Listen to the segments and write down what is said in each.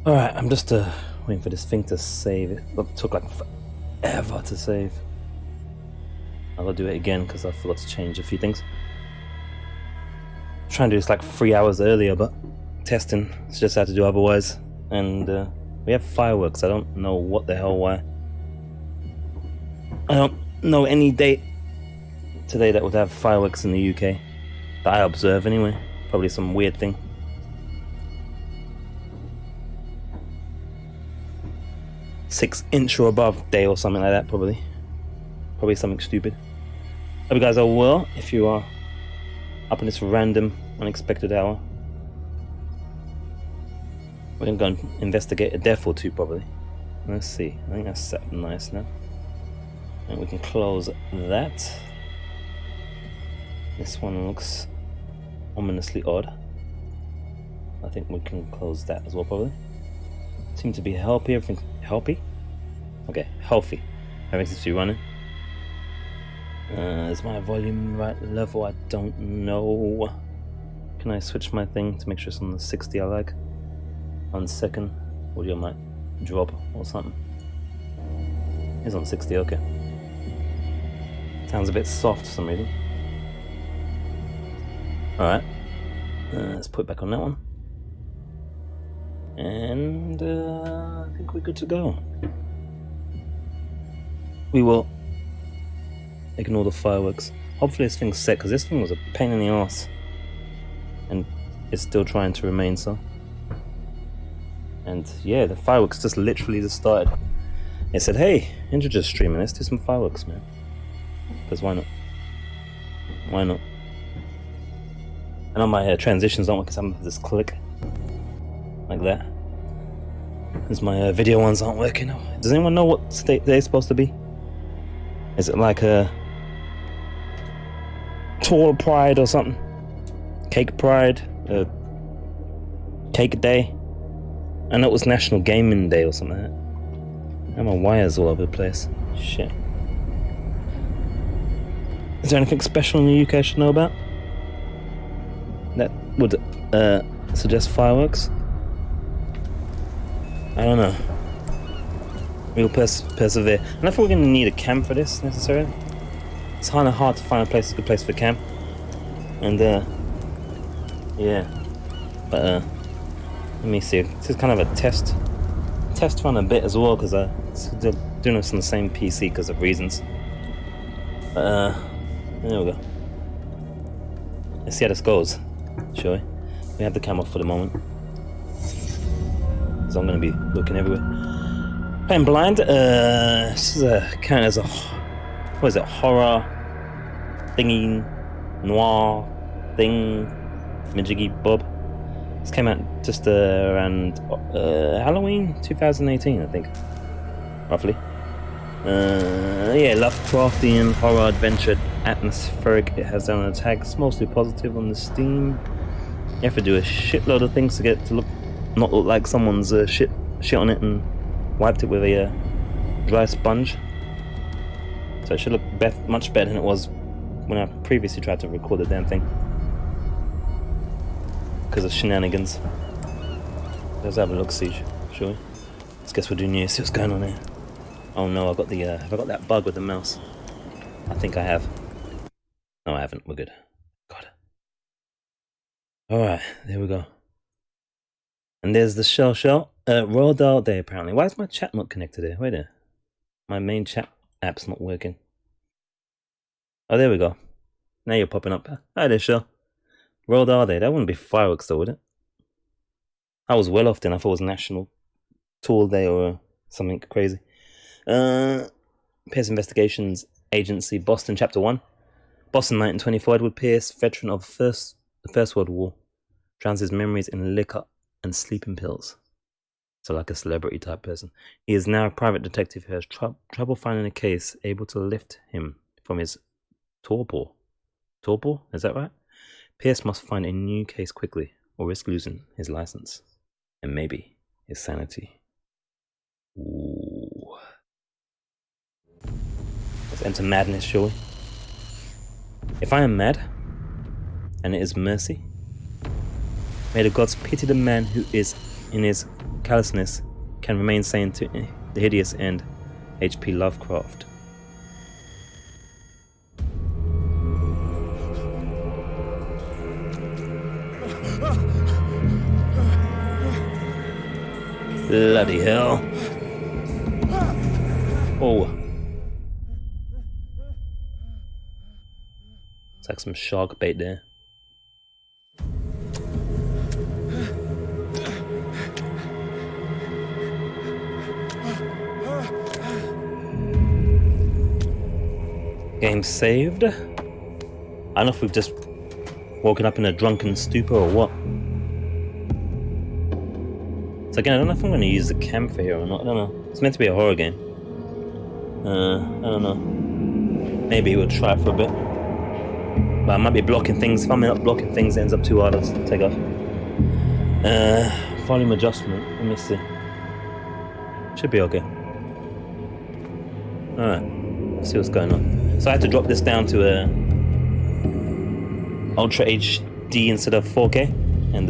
Alright, I'm just waiting for this thing to save. It took like forever to save. I'll go do it again because I forgot to change a few things. I'm trying to do this like 3 hours earlier, but testing, it's just had to do otherwise. And we have fireworks. I don't know what the hell why. I don't know any date today that would have fireworks in the UK that I observe anyway. Probably some weird thing. Six-inch or above day or something like that, probably something stupid. Hope you guys are well if you are up in this random unexpected hour. We're gonna go and investigate a death or two probably. Let's see, I think that's set up nice now, and we can close that. This one looks ominously odd. I think we can close that as well probably. Seem to be healthy, everything's healthy? Okay, healthy. Everything seems to be running. Is my volume right level? I don't know. Can I switch my thing to make sure it's on the 60 I like? 1 second. Audio might drop or something. It's on 60, okay. Sounds a bit soft for some reason. Alright. Let's put it back on that one. And I think we're good to go. We will ignore the fireworks. Hopefully this thing's set, because this thing was a pain in the ass. And it's still trying to remain so. And yeah, the fireworks just literally just started. It said, hey, you're just streaming, let's do some fireworks, man. Because why not? Why not? I know my transitions don't work because I'm just click. Like that. Because my video ones aren't working. Does anyone know what state they're supposed to be? Is it like a Tall Pride or something? Cake Pride? Cake Day? I know it was National Gaming Day or something like that. And my wires all over the place. Shit. Is there anything special in the UK I should know about? That would suggest fireworks? I don't know. We'll persevere. I don't think we're going to need a camp for this necessarily. It's kind of hard to find a good place for camp. And yeah. But let me see. This is kind of a test run a bit as well because I'm doing this on the same PC because of reasons. There we go. Let's see how this goes, shall we? We have the camera for the moment. So I'm going to be looking everywhere. Playing blind. This is kind of as a what is it? Horror thingy noir thing. Majiggy Bob. This came out just around Halloween 2018, I think, roughly. Yeah, Lovecraftian horror adventure atmospheric. It has down on the tag. It's mostly positive on the Steam. You have to do a shitload of things to get it to not look like someone's shit on it and wiped it with a dry sponge. So it should look much better than it was when I previously tried to record the damn thing. Because of shenanigans. Let's have a look, Siege, shall we? Let's guess we're doing here, see what's going on here. Oh no, have I got that bug with the mouse? I think I have. No, I haven't, we're good. God. Alright, there we go. And there's the shell. Royal Dial Day, apparently. Why is my chat not connected here? Wait there. My main chat app's not working. Oh, there we go. Now you're popping up. Hi there, Shell. Royal Dial Day. That wouldn't be fireworks though, would it? I was well off then. I thought it was National Tool Day or something crazy. Pierce Investigations Agency, Boston, Chapter 1. Boston, 1924. Edward Pierce, veteran of the First World War, drowns his memories in liquor and sleeping pills. So like a celebrity type person. He is now a private detective who has trouble finding a case able to lift him from his torpor. Torpor? Is that right? Pierce must find a new case quickly or risk losing his license. And maybe his sanity. Ooh. Let's enter madness, shall we? If I am mad, and it is mercy, may the gods pity the man who is in his callousness can remain sane to the hideous end. H.P. Lovecraft. Bloody hell. Oh. It's like some shark bait there. Game saved. I don't know if we've just woken up in a drunken stupor or what. So again, I don't know if I'm going to use the camphor here or not. I don't know. It's meant to be a horror game. I don't know. Maybe we'll try for a bit. But I might be blocking things. If I'm not blocking things, it ends up too hard. I'll take off. Volume adjustment. Let me see. Should be okay. Alright. Let's see what's going on. So I had to drop this down to Ultra HD instead of 4K. And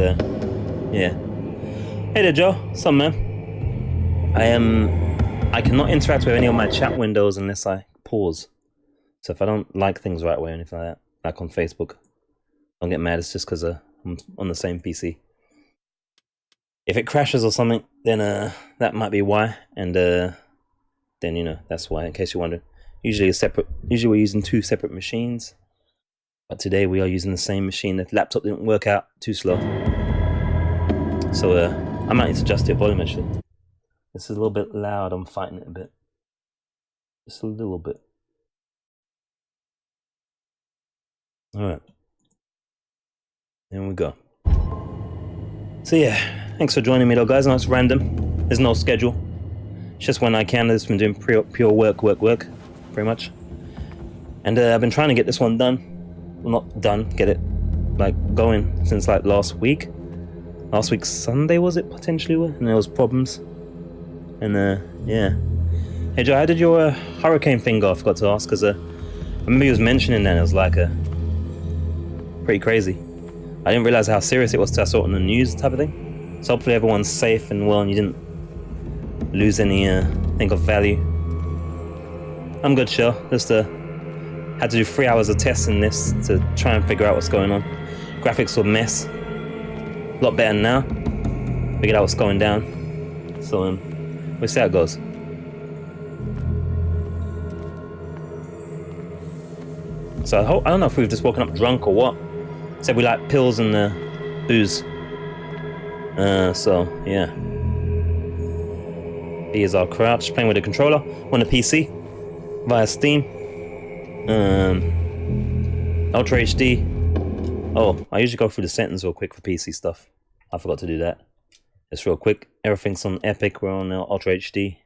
yeah. Hey there, Joe. What's up, man? I cannot interact with any of my chat windows unless I pause. So if I don't like things right away or anything like that, like on Facebook, don't get mad. It's just because I'm on the same PC. If it crashes or something, then that might be why. And then you know that's why. In case you're wondering, usually we're using 2 separate machines, but today we are using the same machine. The laptop didn't work out, too slow. So I might need to adjust the volume actually. This is a little bit loud. I'm fighting it a bit. Just a little bit. Alright. There we go. So yeah, thanks for joining me though, guys. I know it's random. There's no schedule. It's just when I can. I've just been doing pure work, pretty much. And I've been trying to get this one done. Well, not done, get it like going since like last week. Last week Sunday was it potentially? And there was problems. And yeah. Hey Joe, how did your hurricane thing go? I forgot to ask because I remember he was mentioning that. It was like pretty crazy. I didn't realize how serious it was till I saw it on the news type of thing. So hopefully everyone's safe and well and you didn't lose any thing of value. I'm good, Shell. Just had to do 3 hours of testing this to try and figure out what's going on. Graphics were a mess. A lot better now. Figured out what's going down. So we'll see how it goes. So I don't know if we've just woken up drunk or what. Said we like pills and booze. So yeah. Here's our crouch, playing with the controller on the PC via Steam. Ultra HD. Oh, I usually go through the settings real quick for PC stuff. I forgot to do that. Just real quick. Everything's on Epic. We're on Ultra HD.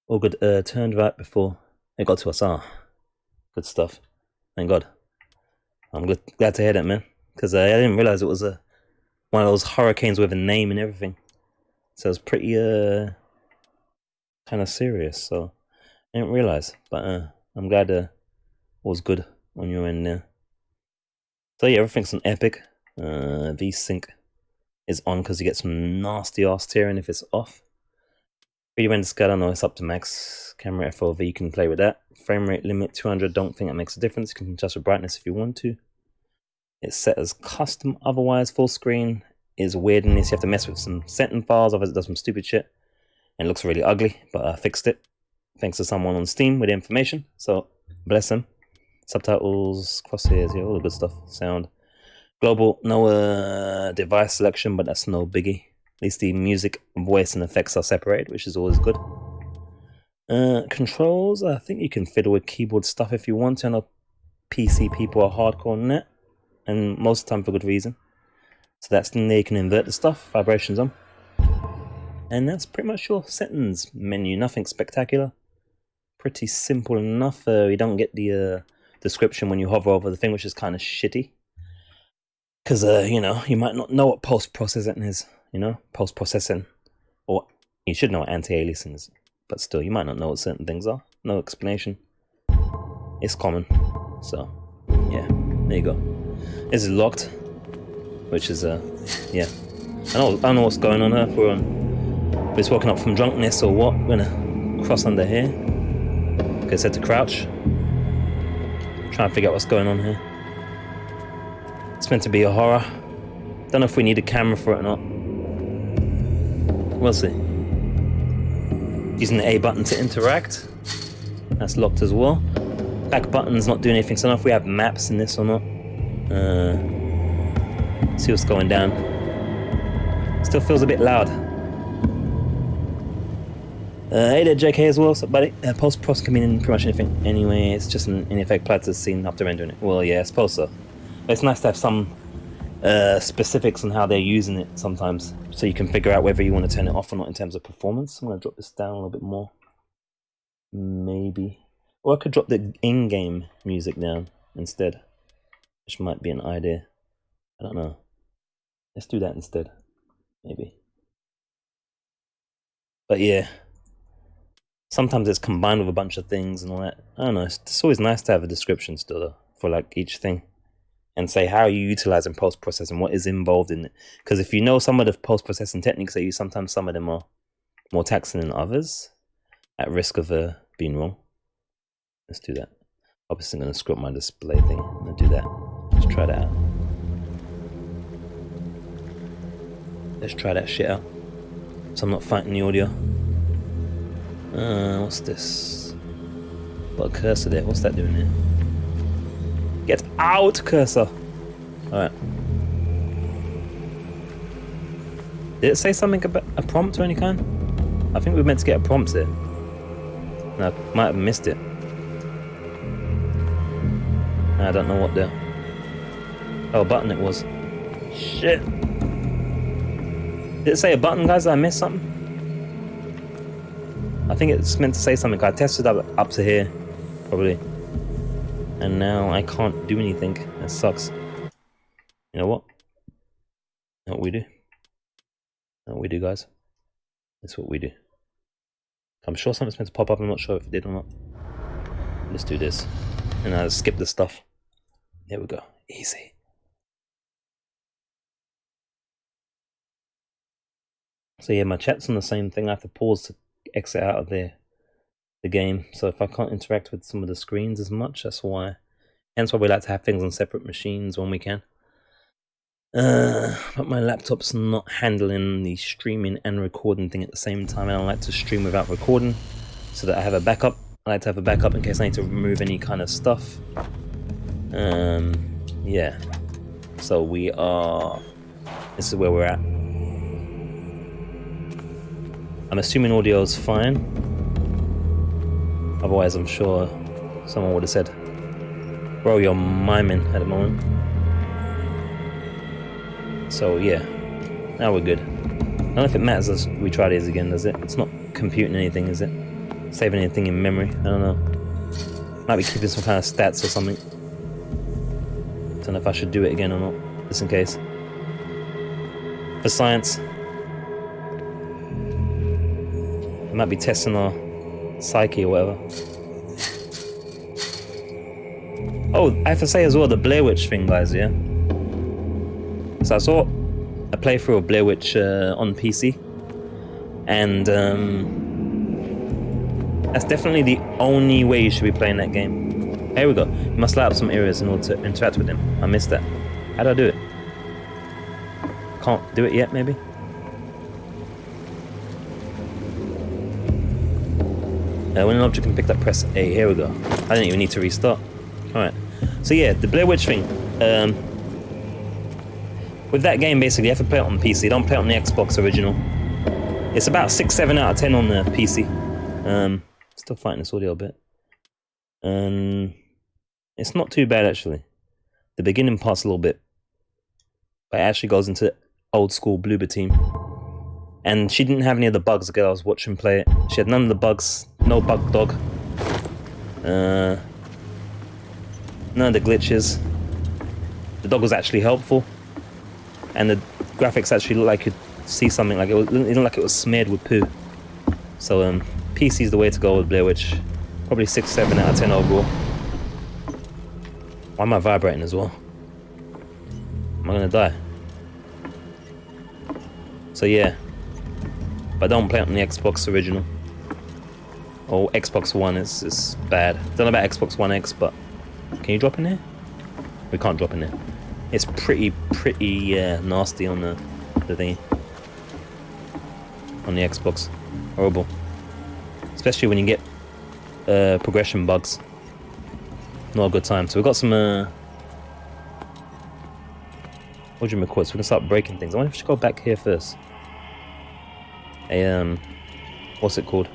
All good. Turned right before it got to us. Good stuff. Thank God. I'm glad to hear that, man. Because I didn't realize it was one of those hurricanes with a name and everything. So it was pretty kind of serious. So I didn't realize. But I'm glad it was good on your end there. So yeah, everything's on Epic. VSync is on because you get some nasty ass tearing if it's off. 3D render scale, I don't know, it's up to max. Camera FOV, you can play with that. Frame rate limit 200, don't think that makes a difference. You can adjust the brightness if you want to. It's set as custom, otherwise full screen is weirdness. You have to mess with some setting files, otherwise it does some stupid shit. And it looks really ugly, but I fixed it. Thanks to someone on Steam with the information, so bless them. Subtitles, crosshairs, yeah, all the good stuff. Sound. Global, no device selection, but that's no biggie. At least the music, voice, and effects are separated, which is always good. Controls, I think you can fiddle with keyboard stuff if you want to. I know PC people are hardcore on that, and most of the time for good reason. So that's the there you can invert the stuff, vibrations on. And that's pretty much your settings menu, nothing spectacular. Pretty simple enough. You don't get the description when you hover over the thing, which is kind of shitty. Because, you know, you might not know what post-processing is. You know, post-processing, or you should know what anti-aliasing is, but still, you might not know what certain things are. No explanation. It's common. So, yeah, there you go. This is locked, which is, yeah. I don't know what's going on here. If we're just woken up from drunkenness or what. We're gonna cross under here. Okay, set to crouch. Trying to figure out what's going on here. It's meant to be a horror. Don't know if we need a camera for it or not. We'll see. Using the A button to interact. That's locked as well. Back button's not doing anything, so I don't know if we have maps in this or not. See what's going down. Still feels a bit loud. Hey there, JK as well, so buddy. Post-pros can mean in pretty much anything. Anyway, it's just an in-effect platter scene after rendering it. Well, yeah, I suppose so. But it's nice to have some specifics on how they're using it sometimes, so you can figure out whether you want to turn it off or not in terms of performance. I'm going to drop this down a little bit more. Maybe. Or I could drop the in-game music down instead, which might be an idea. I don't know. Let's do that instead. Maybe. But yeah. Sometimes it's combined with a bunch of things and all that. I don't know. It's always nice to have a description still though, for like each thing. And say how you utilizing post-processing, what is involved in it. Because if you know some of the post-processing techniques that you use, sometimes some of them are more taxing than others. At risk of being wrong. Let's do that. Obviously I'm going to screw up my display thing. I'm going to do that. Let's try that out. Let's try that shit out. So I'm not fighting the audio. What's this? Got a cursor there. What's that doing there? Get out, cursor! Alright. Did it say something about a prompt or any kind? I think we were meant to get a prompt there. No, I might have missed it. I don't know what the... Oh, a button it was. Shit! Did it say a button, guys? Did I miss something? I think it's meant to say something. I tested up to here, probably. And now I can't do anything. That sucks. You know what? Know what we do? Know what we do, guys? That's what we do. I'm sure something's meant to pop up. I'm not sure if it did or not. Let's do this. And I'll skip the stuff. There we go. Easy. So yeah, my chat's on the same thing. I have to pause to exit out of the game. So if I can't interact with some of the screens as much, that's why. Hence why we like to have things on separate machines when we can. But my laptop's not handling the streaming and recording thing at the same time. I don't like to stream without recording, so that I have a backup. I like to have a backup in case I need to remove any kind of stuff. Yeah. So we are... This is where we're at. I'm assuming audio is fine. Otherwise, I'm sure someone would have said, bro, you're miming at the moment. So yeah, now we're good. I don't know if it matters as we try these again, does it? It's not computing anything, is it? Saving anything in memory? I don't know. Might be keeping some kind of stats or something. Don't know if I should do it again or not, just in case. For science. It might be testing our psyche or whatever. Oh, I have to say as well, the Blair Witch thing, guys, yeah? So I saw a playthrough of Blair Witch on PC, and that's definitely the only way you should be playing that game. Here we go. You must light up some areas in order to interact with them. I missed that. How do I do it? Can't do it yet, maybe? When an object can pick up, press A. Here we go. I didn't even need to restart. Alright. So yeah, the Blair Witch thing. With that game, basically, you have to play it on PC. Don't play it on the Xbox original. It's about 6, 7 out of 10 on the PC. Still fighting this audio a bit. It's not too bad, actually. The beginning part's a little bit. But it actually goes into old school Bloober team. And she didn't have any of the bugs, the girl I was watching play it. She had none of the bugs. No bug dog. None of the glitches. The dog was actually helpful. And the graphics actually looked like you could see something. Like it looked like it was smeared with poo. So PC is the way to go with Blair Witch. Probably 6, 7 out of 10 overall. Why am I vibrating as well? Am I gonna die? So yeah, but don't play it on the Xbox original or Xbox One. It's bad. Don't know about Xbox One X, but can you drop in there? We can't drop in there. It's pretty nasty on the thing on the Xbox. Horrible, especially when you get progression bugs. Not a good time. So we've got some what do you record? So we can start breaking things. I wonder if we should go back here first. What's it called?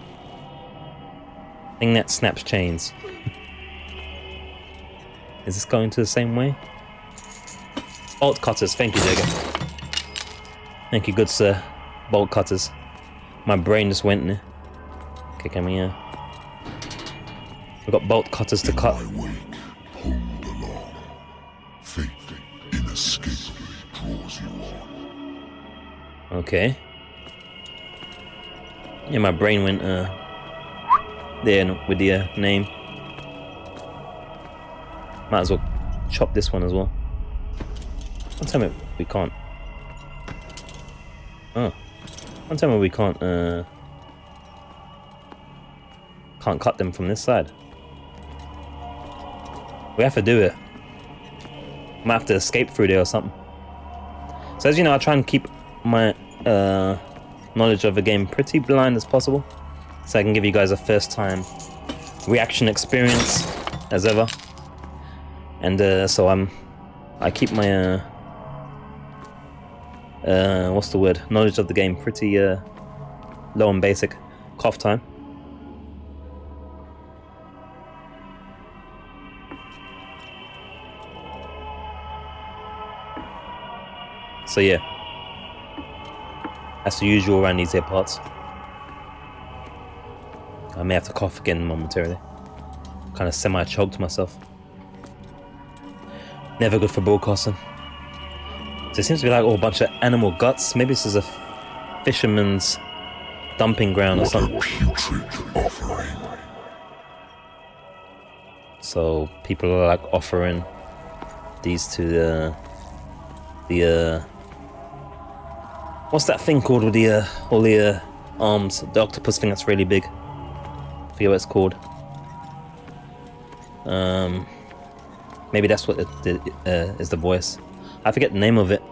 Thing that snaps chains. Is this going to the same way? Bolt cutters, thank you, Jagger. Thank you, good sir. Bolt cutters. My brain just went there. Okay, can we we've got bolt cutters to cut. Hold along. Fate inescapably draws you on. Okay. Yeah, my brain went there with the name. Might as well chop this one as well. Don't tell me we can't. Oh. Don't tell me we can't cut them from this side. We have to do it. Might have to escape through there or something. So as you know, I try and keep my knowledge of the game pretty blind as possible, so I can give you guys a first time reaction experience as ever. And so I keep my what's the word? Knowledge of the game pretty low and basic. Cough time. So yeah, that's the usual around these here parts. I may have to cough again momentarily. Kind of semi-choked myself. Never good for broadcasting. So it seems to be like a bunch of animal guts. Maybe this is a fisherman's dumping ground or something. So people are like offering these to the what's that thing called with the all the arms? The octopus thing that's really big. I forget what it's called. Maybe that's what is the voice. I forget the name of it.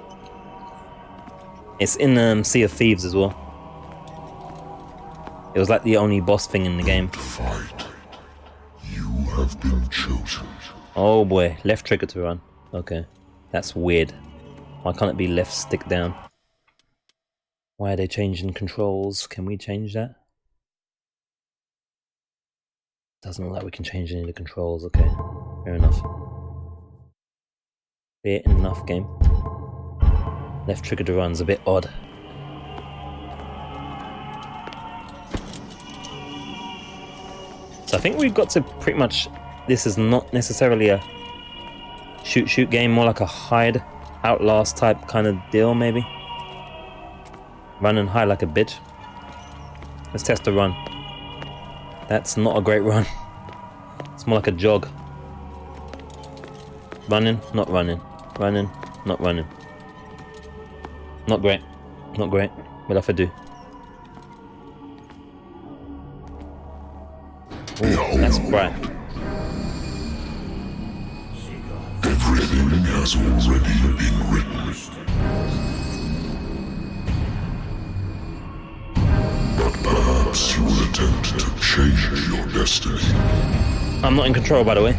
It's in Sea of Thieves as well. It was like the only boss thing in the game. Fight. You have been chosen. Oh boy, left trigger to run. Okay, that's weird. Why can't it be left stick down? Why are they changing controls? Can we change that? Doesn't look like we can change any of the controls. Okay, fair enough. Fair enough, game. Left trigger to run's a bit odd. So I think we've got to pretty much... This is not necessarily a shoot game, more like a hide, outlast type kind of deal maybe. Run and hide like a bitch. Let's test the run. That's not a great run. It's more like a jog. Running, not running. Running, not running. Not great. Not great. We'll have to do. Ooh, that's bright. Everything has already been written. But perhaps you will attempt to change your destiny. I'm not in control, by the way.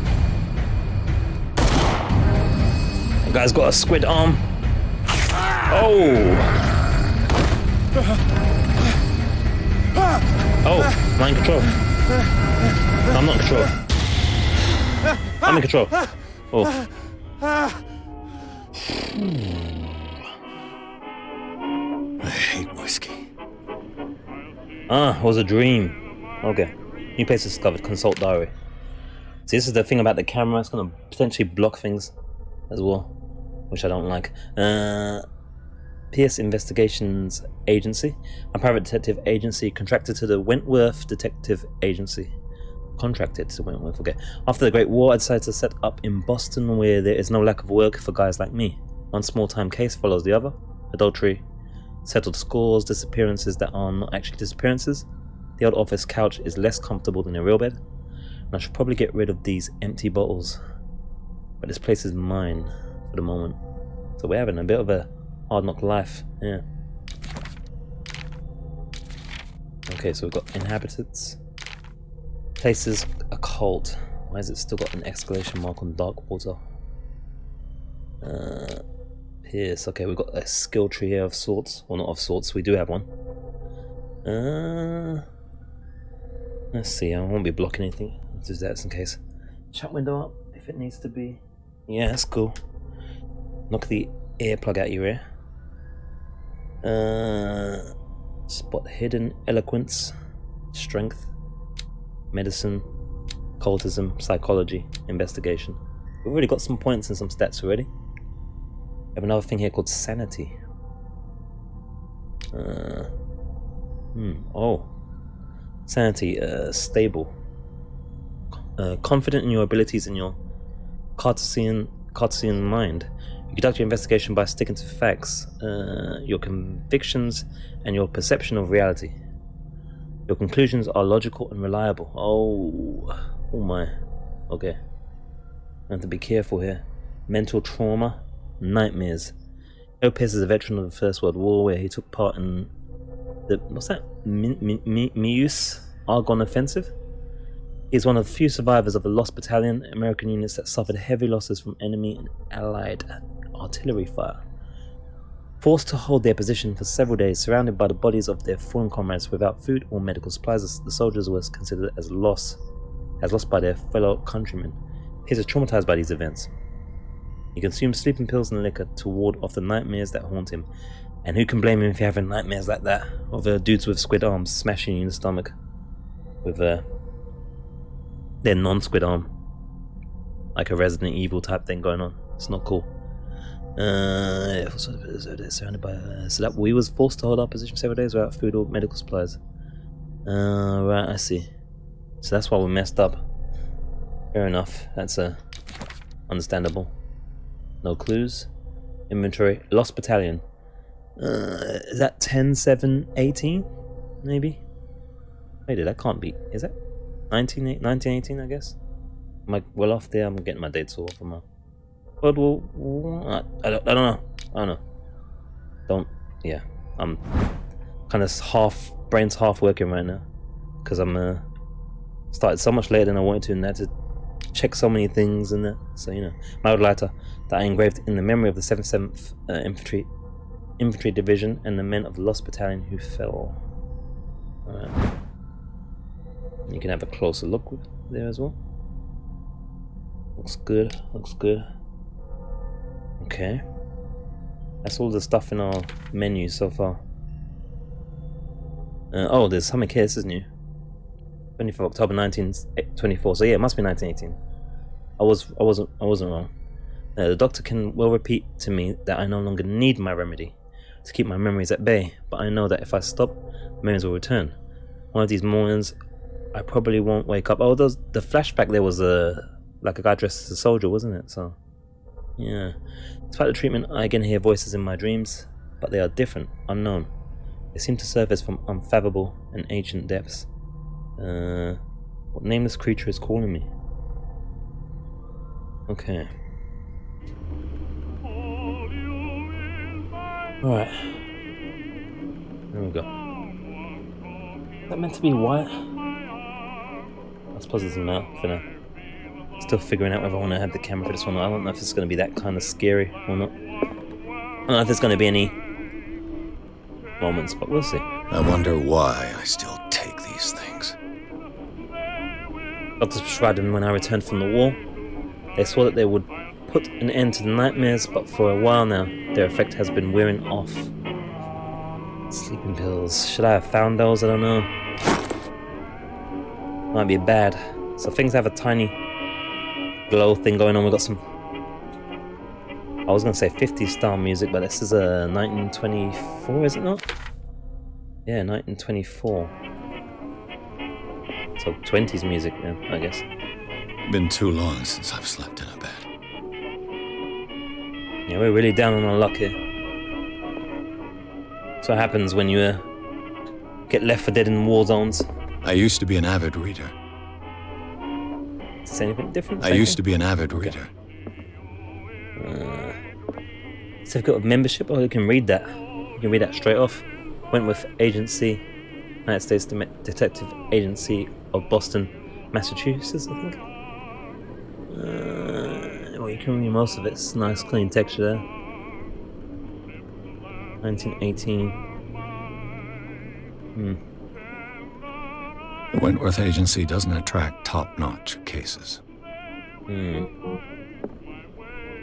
That guy's got a squid arm. Oh! Oh, I'm in control. I'm not in control. I'm in control. Oh. I hate whiskey. Ah, it was a dream. Okay. New place discovered. Consult diary. See, this is the thing about the camera. It's going to potentially block things as well, which I don't like. Pierce Investigations Agency, a private detective agency contracted to the Wentworth Detective Agency. Contracted to Wentworth, okay. After the Great War, I decided to set up in Boston, where there is no lack of work for guys like me. One small-time case follows the other. Adultery, Settled scores, disappearances that are not actually disappearances. The old office couch is less comfortable than a real bed. And I should probably get rid of these empty bottles. But this place is mine for the moment. So we're having a bit of a hard knock life, yeah. Okay, so we've got inhabitants. Place is occult. Why has it still got an exclamation mark on dark water? Pierce. Okay, we've got a skill tree here of sorts. Well, not of sorts, we do have one. Let's see, I won't be blocking anything. Let's do that just in case. Shut window up if it needs to be. Yeah, that's cool. Knock the earplug out your ear. Spot hidden eloquence, strength, medicine, occultism, psychology, investigation. We've already got some points and some stats already. We have another thing here called sanity. Oh. Sanity, stable. Confident in your abilities and your Cartesian mind. You conduct your investigation by sticking to facts, your convictions, and your perception of reality. Your conclusions are logical and reliable. Oh my. Okay. I have to be careful here. Mental trauma, nightmares. Pierce is a veteran of the First World War, where he took part in the Meuse Argonne Offensive. He is one of the few survivors of the Lost Battalion, American units that suffered heavy losses from enemy and Allied artillery fire. Forced to hold their position for several days, surrounded by the bodies of their fallen comrades without food or medical supplies, the soldiers were considered as lost by their fellow countrymen. He is traumatized by these events. He consumes sleeping pills and liquor to ward off the nightmares that haunt him. And who can blame him if you're having nightmares like that? Of dudes with squid arms smashing you in the stomach. With their non-squid arm. Like a Resident Evil type thing going on. It's not cool. Surrounded by... so that we was forced to hold our position for several days without food or medical supplies. Right, I see. So that's why we messed up. Fair enough. That's understandable. No clues. Inventory. Lost Battalion. Is that 10-7-18? Maybe? Wait, that can't be. Is that 1918, I guess? Am I well off there? I'm getting my dates all off. World War... I don't know. Yeah. I'm kind of brain's half working right now. Because I'm started so much later than I wanted to, and I had to check so many things and that. So, you know. My old lighter that I engraved in the memory of the 77th Infantry Division and the men of the Lost Battalion who fell. Alright. You can have a closer look there as well. Looks good. Okay. That's all the stuff in our menu so far. Oh, there's something here. This is new. 24 October 1924. So yeah, it must be 1918. I wasn't wrong. The doctor can well repeat to me that I no longer need my remedy to keep my memories at bay, but I know that if I stop, memories will return. One of these mornings, I probably won't wake up. Oh, the flashback there was like a guy dressed as a soldier, wasn't it? So, yeah. Despite the treatment, I again hear voices in my dreams, but they are different, unknown. They seem to surface from unfathomable and ancient depths. What nameless creature is calling me? Okay. Alright. There we go. Is that meant to be white? I suppose it's not for now. Still figuring out whether I want to have the camera for this one. I don't know if it's going to be that kind of scary or not. I don't know if there's going to be any moments, but we'll see. I wonder why I still take these things. Doctors prescribed them when I returned from the war. They swore that they would put an end to the nightmares, but for a while now, their effect has been wearing off. Sleeping pills. Should I have found those? I don't know. Might be bad. So things have a tiny glow thing going on. We got some... I was going to say 50s style music, but this is a 1924, is it not? Yeah, 1924. So 20s music, yeah, I guess. Been too long since I've slept in a bed. Yeah, we're really down on our luck here. So what happens when you get left for dead in war zones? I used to be an avid reader. Is there anything different? I used to be an avid reader. Certificate of membership? Oh, you can read that. You can read that straight off. Wentworth Agency, United States Detective Agency of Boston, Massachusetts, I think. Well, you can read most of it. It's nice, clean texture there. 1918. The Wentworth Agency doesn't attract top-notch cases.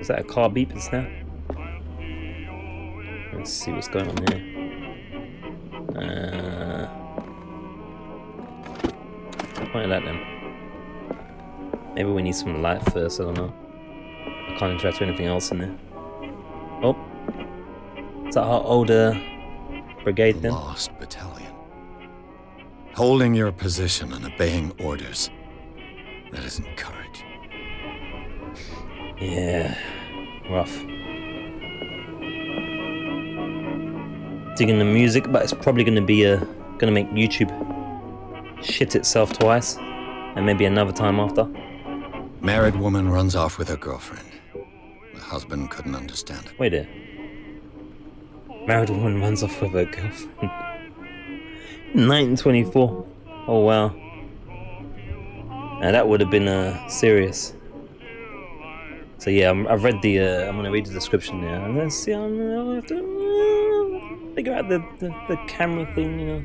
Is that a car beeping now? Let's see what's going on here. Point at that then. Maybe we need some light first, I don't know. I can't interact with anything else in there. Oh. Is that our older brigade then? Lost battalion. Holding your position and obeying orders. That isn't courage. Yeah. Rough. Digging the music, but it's probably going to be gonna make YouTube shit itself twice, and maybe another time after. Married woman runs off with her girlfriend. The husband couldn't understand it. Wait there. Married woman runs off with her girlfriend. 1924. Oh wow. Now that would have been serious. So yeah, I've read the. I'm gonna read the description there. And let's see. I'll have to figure out the camera thing. You know.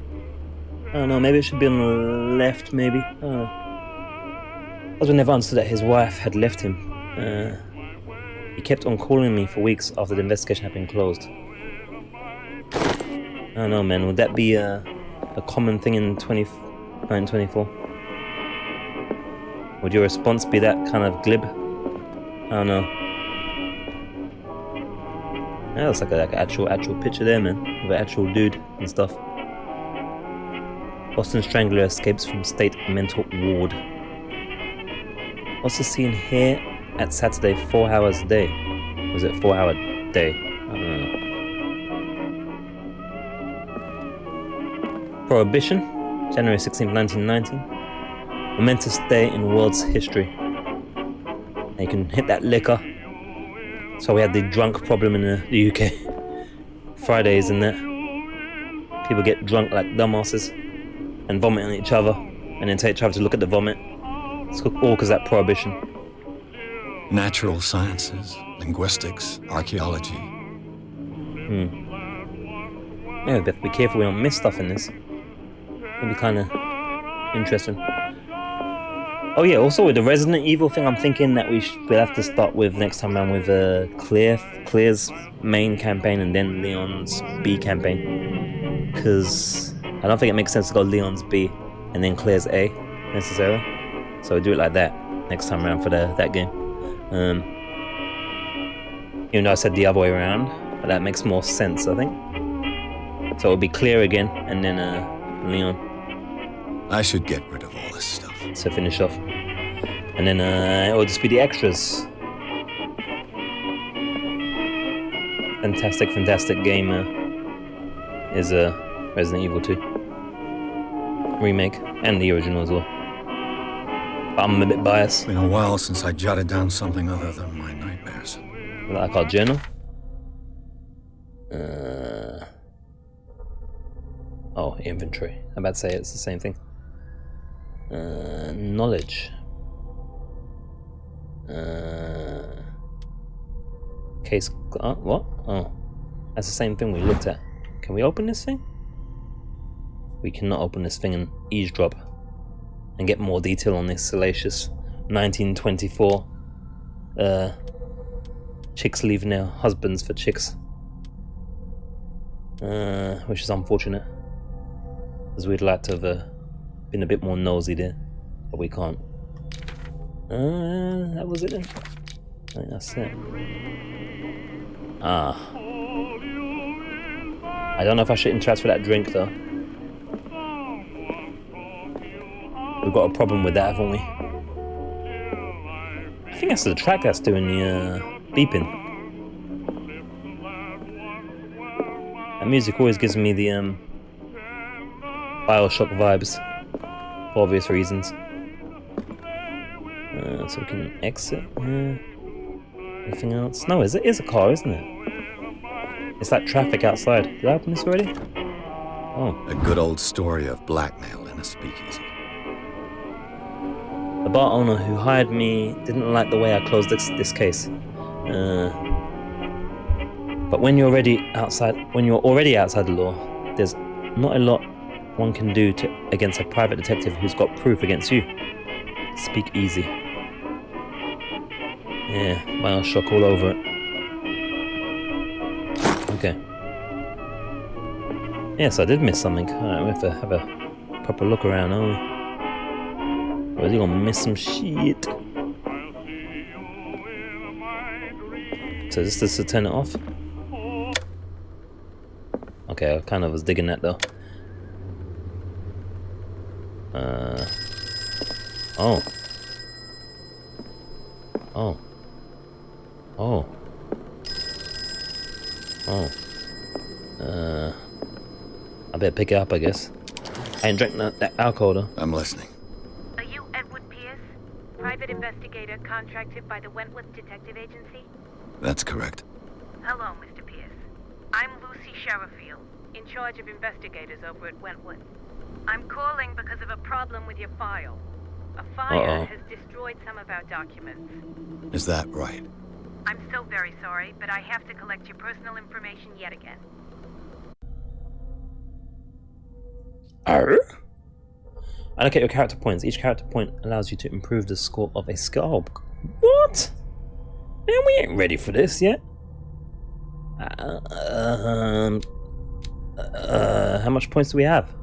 I don't know. Maybe it should be on the left. Maybe. I don't know. Husband never understood that his wife had left him. He kept on calling me for weeks after the investigation had been closed. I don't know, man. Would that be a common thing in 1924? Would your response be that kind of glib? I don't know. That looks like an actual picture there, man, of an actual dude and stuff. Boston Strangler escapes from state mental ward. What's the scene here at Saturday 4 hours a day? Was it 4 hour day? I don't know. Prohibition, January 16th, 1919. Momentous day in the world's history. And you can hit that liquor. So we had the drunk problem in the UK. Fridays and that. People get drunk like dumbasses and vomit on each other and then take each other to look at the vomit. It's all because of that prohibition. Natural sciences, linguistics, archaeology. Yeah, we have to be careful we don't miss stuff in this. It'll be kind of interesting. Oh yeah, also with the Resident Evil thing, I'm thinking that we'll have to start with next time around with Claire's main campaign and then Leon's B campaign. Because I don't think it makes sense to go Leon's B and then Claire's A necessarily. So we'll do it like that next time around for that game. Even though I said the other way around, but that makes more sense, I think. So it'll be Claire again and then Leon. I should get rid of all this stuff. To finish off. And then it'll just be the extras. Fantastic game is Resident Evil 2 remake and the original as well. But I'm a bit biased. Been a while since I jotted down something other than my nightmares. Like our journal. Oh, inventory. I'm about to say it's the same thing. Knowledge. Case. What? Oh, that's the same thing we looked at. Can we open this thing? We cannot open this thing and eavesdrop and get more detail on this salacious 1924. Chicks leaving their husbands for chicks. Which is unfortunate, as we'd like to have been a bit more nosy there, but we can't. That was it then. I think that's it. I don't know if I should interact with that drink though. We've got a problem with that, haven't we? I think that's the track that's doing the beeping. That music always gives me the Bioshock vibes, for obvious reasons. So we can exit. Anything else? No, it is a car, isn't it? It's that traffic outside. Did I open this already? Oh. A good old story of blackmail in a speakeasy. The bar owner who hired me didn't like the way I closed this case. But when you're already outside the law, there's not a lot one can do against a private detective who's got proof against you. Speak easy. Yeah, Bioshock all over it. Okay. Yes, I did miss something. Alright, we have to have a proper look around, aren't we? Really gonna miss some shit. So is this to turn it off? Okay, I kind of was digging that though. Oh. Oh. Oh. Oh. I better pick it up, I guess. I ain't drank that alcohol though. I'm listening. Are you Edward Pierce, private investigator contracted by the Wentworth Detective Agency? That's correct. Hello, Mr. Pierce. I'm Lucy Sherifield, in charge of investigators over at Wentworth. I'm calling because of a problem with your file. A fire has destroyed some of our documents. Is that right? I'm so very sorry, but I have to collect your personal information yet again. Allocate your character points. Each character point allows you to improve the score of a skill. What? Man, we ain't ready for this yet. How much points do we have?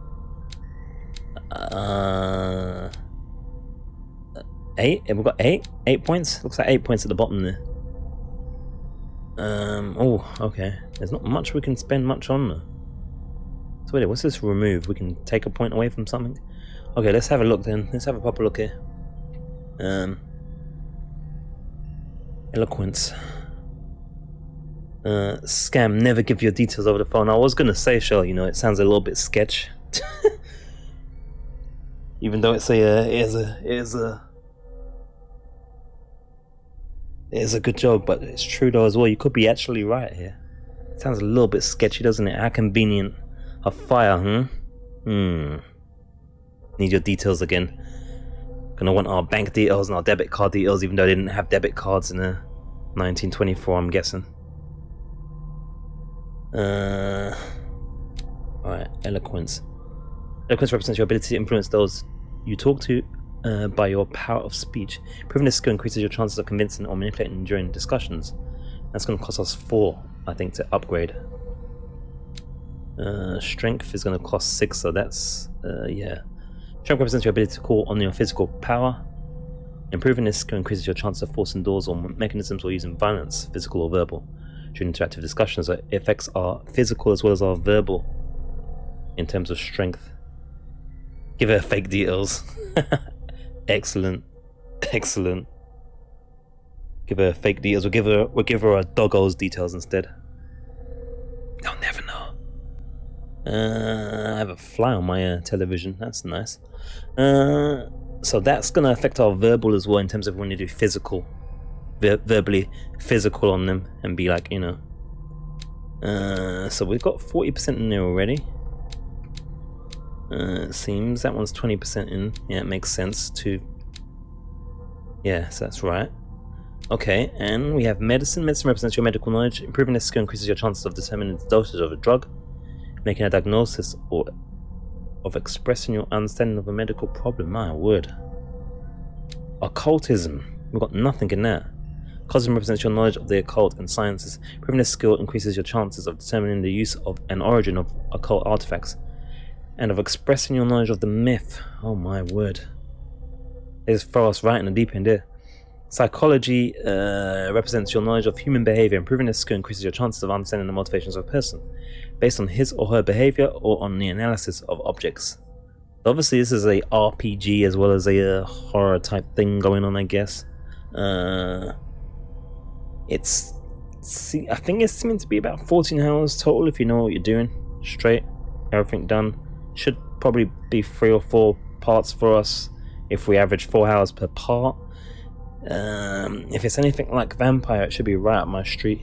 8? We've got 8? 8 points? Looks like 8 points at the bottom there. Oh, okay. There's not much we can spend much on though. So wait, what's this remove? We can take a point away from something? Okay, let's have a look then. Let's have a proper look here. Eloquence. Scam, never give your details over the phone. I was gonna say, Shell, you know, it sounds a little bit sketch. Even though it's it is a good joke, but it's true though as well. You could be actually right here. It sounds a little bit sketchy, doesn't it? How convenient. A fire, Need your details again. Gonna want our bank details and our debit card details, even though they didn't have debit cards in 1924, I'm guessing. Alright, eloquence. Eloquence represents your ability to influence those you talk to by your power of speech. Proving this skill increases your chances of convincing or manipulating during discussions. That's going to cost us 4, I think, to upgrade. Strength is going to cost 6, so that's, yeah. Strength represents your ability to call on your physical power. Improving this skill increases your chance of forcing doors or mechanisms or using violence, physical or verbal, during interactive discussions. So effects are physical as well as are verbal in terms of strength. Give her fake details. Excellent. Excellent. Give her fake details. We'll give her a doggo's details instead. They'll never know. I have a fly on my television. That's nice. So that's going to affect our verbal as well in terms of when you do physical. Verbally physical on them and be like, you know. So we've got 40% in there already. It seems that one's 20% in. Yeah, it makes sense to. Yes, that's right. Okay, and we have medicine. Medicine represents your medical knowledge. Improving this skill increases your chances of determining the dosage of a drug, making a diagnosis, or of expressing your understanding of a medical problem. My word. Occultism. We've got nothing in that. Occultism represents your knowledge of the occult and sciences. Improving this skill increases your chances of determining the use of and origin of occult artifacts, and of expressing your knowledge of the myth. Oh my word. They just throw us right in the deep end here. Psychology represents your knowledge of human behavior. Improving this skill increases your chances of understanding the motivations of a person based on his or her behavior or on the analysis of objects. Obviously this is a RPG as well as a horror type thing going on, I guess. It's I think it's meant to be about 14 hours total if you know what you're doing. Straight, everything done. Should probably be 3 or 4 parts for us if we average 4 hours per part. If it's anything like Vampire, it should be right up my street.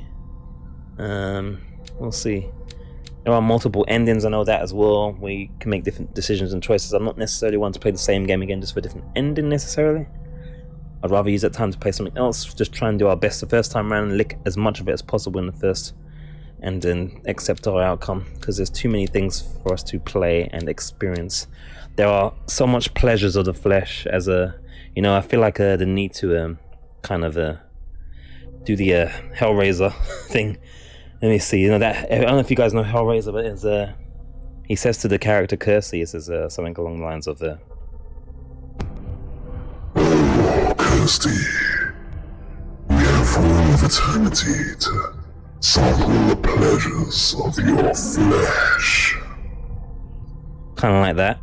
We'll see. There are multiple endings, I know that as well. We can make different decisions and choices. I'm not necessarily one to play the same game again just for a different ending necessarily. I'd rather use that time to play something else, just try and do our best the first time around and lick as much of it as possible in the first, and then accept our outcome, because there's too many things for us to play and experience. There are so much pleasures of the flesh as a, you know, I feel like the need to kind of do the Hellraiser thing. Let me see, you know, that, I don't know if you guys know Hellraiser, but it's he says to the character Kirsty, he says something along the lines of Kirsty, we have all of eternity to sample the pleasures of your flesh. kind of like that.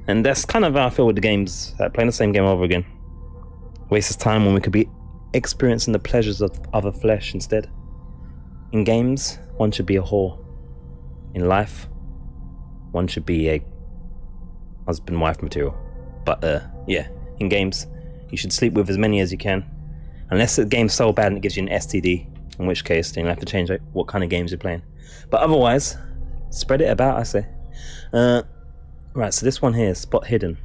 And that's kind of how I feel with the games, playing the same game over again. Wastes time when we could be experiencing the pleasures of other flesh instead. In games, one should be a whore. In life, one should be a husband-wife material. But yeah, in games, you should sleep with as many as you can. Unless the game's so bad and it gives you an STD, in which case then you'll have to change what kind of games you're playing. But otherwise, spread it about, I say. Right, so this one here is Spot Hidden.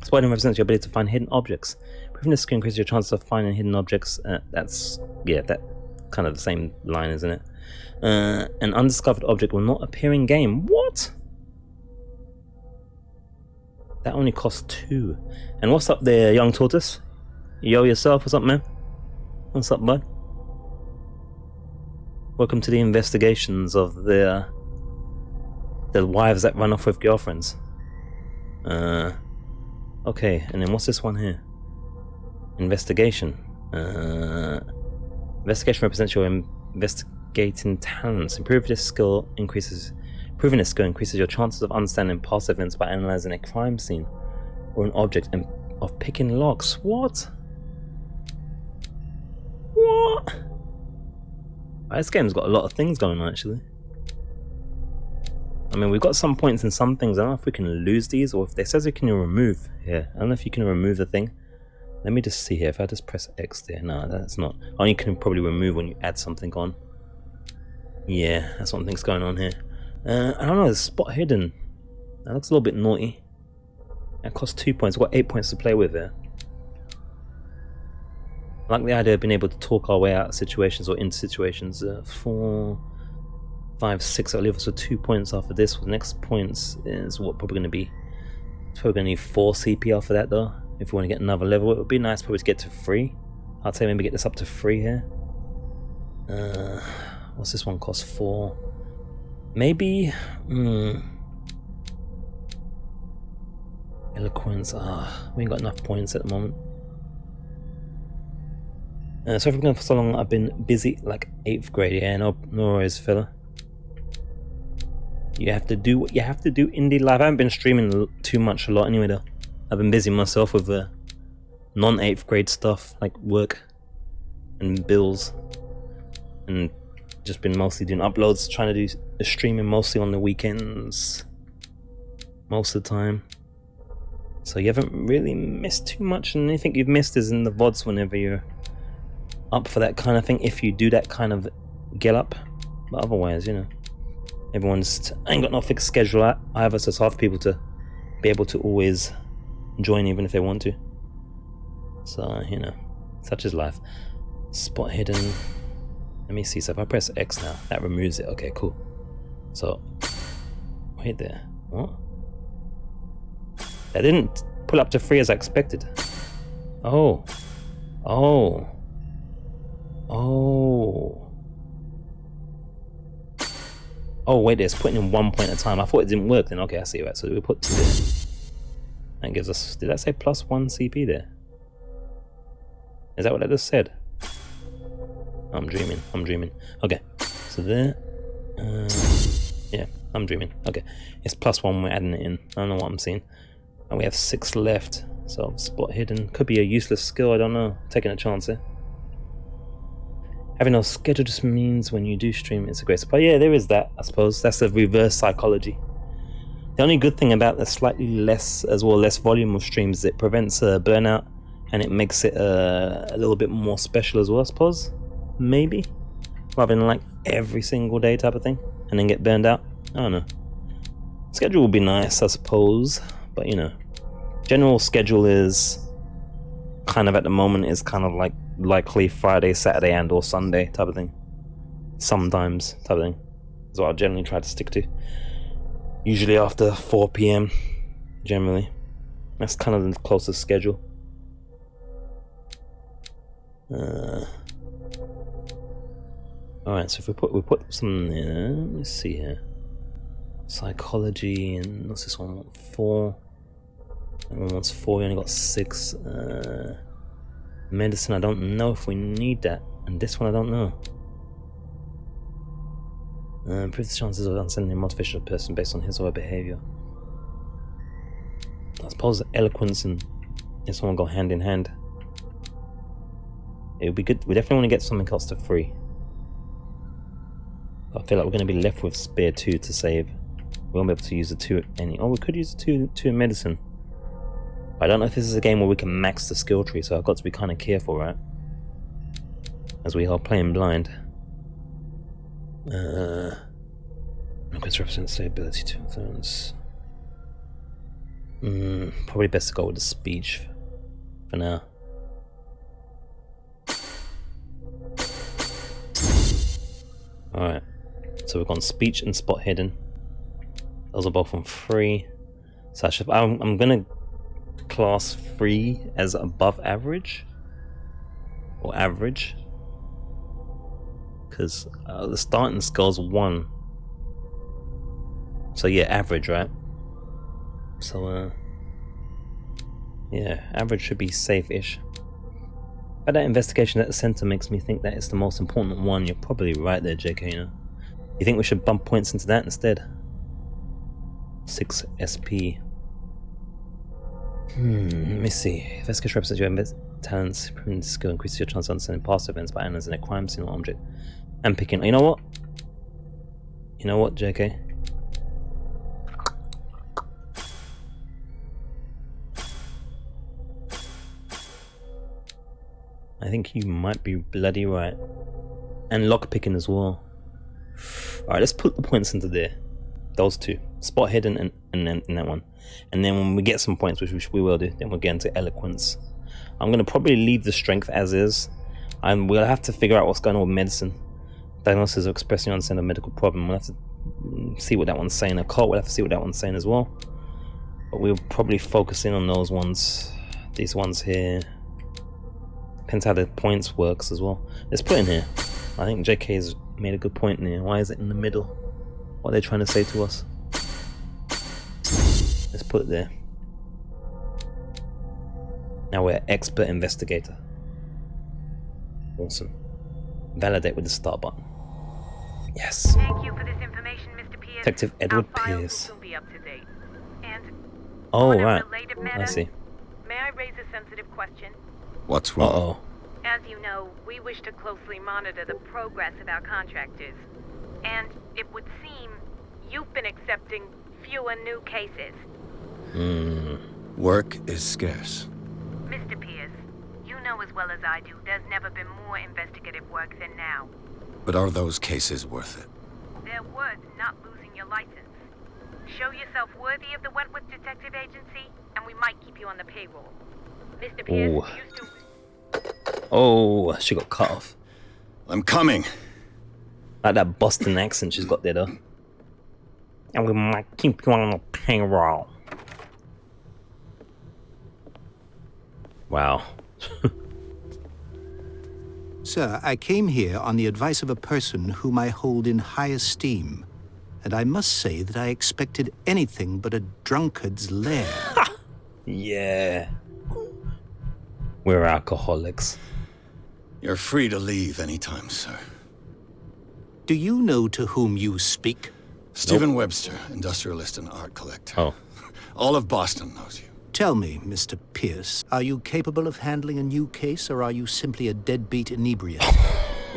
Spot Hidden represents your ability to find hidden objects. Proving this skill increases your chances of finding hidden objects. That's, yeah, that kind of the same line, isn't it? An undiscovered object will not appear in game. What? That only costs 2. And what's up there, young tortoise? Yo yourself, what's up, man? What's up, bud? Welcome to the investigations of the wives that run off with girlfriends. Okay, and then what's this one here? Investigation. Investigation represents your investigating talents. Proving this skill increases your chances of understanding past events by analyzing a crime scene or an object and of picking locks. What? What? This game's got a lot of things going on, actually. I mean, we've got some points in some things. I don't know if we can lose these, or if it says you can remove here. I don't know if you can remove the thing. Let me just see here. If I just press X there, no, that's not. Only you can probably remove when you add something on. Yeah, that's what I think's going on here. I don't know. There's Spot Hidden. That looks a little bit naughty. That costs 2 points. We've got 8 points to play with there. I like the idea of being able to talk our way out of situations or into situations. 4, 5, 6. I'll leave us with 2 points after this. The next points is what probably going to be. It's probably going to need 4 CP after that, though. If we want to get another level, it would be nice probably to get to 3. I'd say maybe get this up to 3 here. What's this one cost? 4. Maybe. Eloquence. We ain't got enough points at the moment. So if we're going for so long, I've been busy like 8th grade. Yeah, no worries, fella. You have to do what you have to do in the life. I haven't been streaming too much a lot anyway, though. I've been busy myself with non-8th grade stuff like work and bills, and just been mostly doing uploads, trying to do streaming mostly on the weekends most of the time. So you haven't really missed too much, and anything you've missed is in the VODs whenever you're up for that kind of thing, if you do that kind of get up. But otherwise, you know, everyone's ain't got no fixed schedule either, so it's hard for people to be able to always join even if they want to. So, you know, such is life. Spot Hidden. Let me see. So if I press X now, that removes it. Okay, cool. So wait there. What? That didn't pull up to 3 as I expected. Oh wait, it's putting in 1 point at a time. I thought it didn't work then. Okay, I see. Right, so we put 2 there. That gives us, did that say +1 CP there? Is that what I just said? I'm dreaming. Okay, so there. Yeah, I'm dreaming. Okay, it's +1, we're adding it in. I don't know what I'm seeing. And we have 6 left. So Spot Hidden could be a useless skill, I don't know. Taking a chance here. Having no schedule just means when you do stream, it's a great support. Yeah, there is that, I suppose. That's the reverse psychology. The only good thing about the slightly less volume of streams is it prevents burnout, and it makes it a little bit more special as well, I suppose. Maybe. Rather than like every single day type of thing, and then get burned out. I don't know. Schedule would be nice, I suppose. But you know, general schedule is kind of at the moment is kind of like likely Friday, Saturday, and or Sunday type of thing. Sometimes type of thing. That's what I generally try to stick to. Usually after 4 p.m. generally. That's kind of the closest schedule. Alright, so if we put some there, let's see here. Psychology, and what's this one? 4. That one wants 4, we only got 6. Medicine, I don't know if we need that. And this one I don't know. Improves the chances of understanding a motivation of a person based on his or her behavior. I suppose eloquence and this one will go hand in hand. It would be good. We definitely want to get something else to free. I feel like we're going to be left with spare 2 to save. We won't be able to use the 2 any. Oh, we could use the 2 in medicine. I don't know if this is a game where we can max the skill tree, so I've got to be kind of careful, right? As we are playing blind. Request represents the ability to influence. Probably best to go with the speech for now. Alright, so we've gone speech and spot hidden. Those are both on 3. So I'm gonna class 3 as above average or average, because the starting score's 1. So yeah, average, right? So yeah, average should be safe-ish. But that investigation at the center makes me think that it's the most important one. You're probably right there, JK, you know. You think we should bump points into that instead? 6 SP. Let me see. Investigation represents your talents, improving skill, increases your chance of understanding past events by analyzing a crime scene or object. And picking. You know what? You know what, JK? I think you might be bloody right. And lockpicking as well. Alright, let's put the points into there. Those 2. Spot hidden and then in that one. And then when we get some points, which we will do, then we'll get into eloquence. I'm going to probably leave the strength as is. We'll have to figure out what's going on with medicine. Diagnosis or expressing understanding of a medical problem. We'll have to see what that one's saying. Occult, we'll have to see what that one's saying as well. But we'll probably focus in on those ones. These ones here. Depends how the points works as well. Let's put in here. I think JK's made a good point in here. Why is it in the middle? What are they trying to say to us? Let's put it there. Now we're expert investigator. Awesome. Validate with the start button. Yes. Thank you for this information, Mr. Pierce. Detective Edward Our files Pierce. will soon be up to date. And Oh, on a right. related matter, I see. May I raise a sensitive question? What's wrong? Uh-oh. As you know, we wish to closely monitor the progress of our contractors. And it would seem you've been accepting fewer new cases. Work is scarce. Mr. Pierce, you know as well as I do, there's never been more investigative work than now. But are those cases worth it? They're worth not losing your license. Show yourself worthy of the Wentworth Detective Agency, and we might keep you on the payroll. Mr. Pierce, Ooh. you used to... Oh, she got cut off. I'm coming. Like that Boston accent she's got there, though. And we might keep you on the payroll. Wow. Sir, I came here on the advice of a person whom I hold in high esteem, and I must say that I expected anything but a drunkard's lair. Yeah. We're alcoholics. You're free to leave anytime, sir. Do you know to whom you speak? Stephen Webster, industrialist and art collector. Oh. All of Boston knows you. Tell me, Mr. Pierce, are you capable of handling a new case, or are you simply a deadbeat inebriate?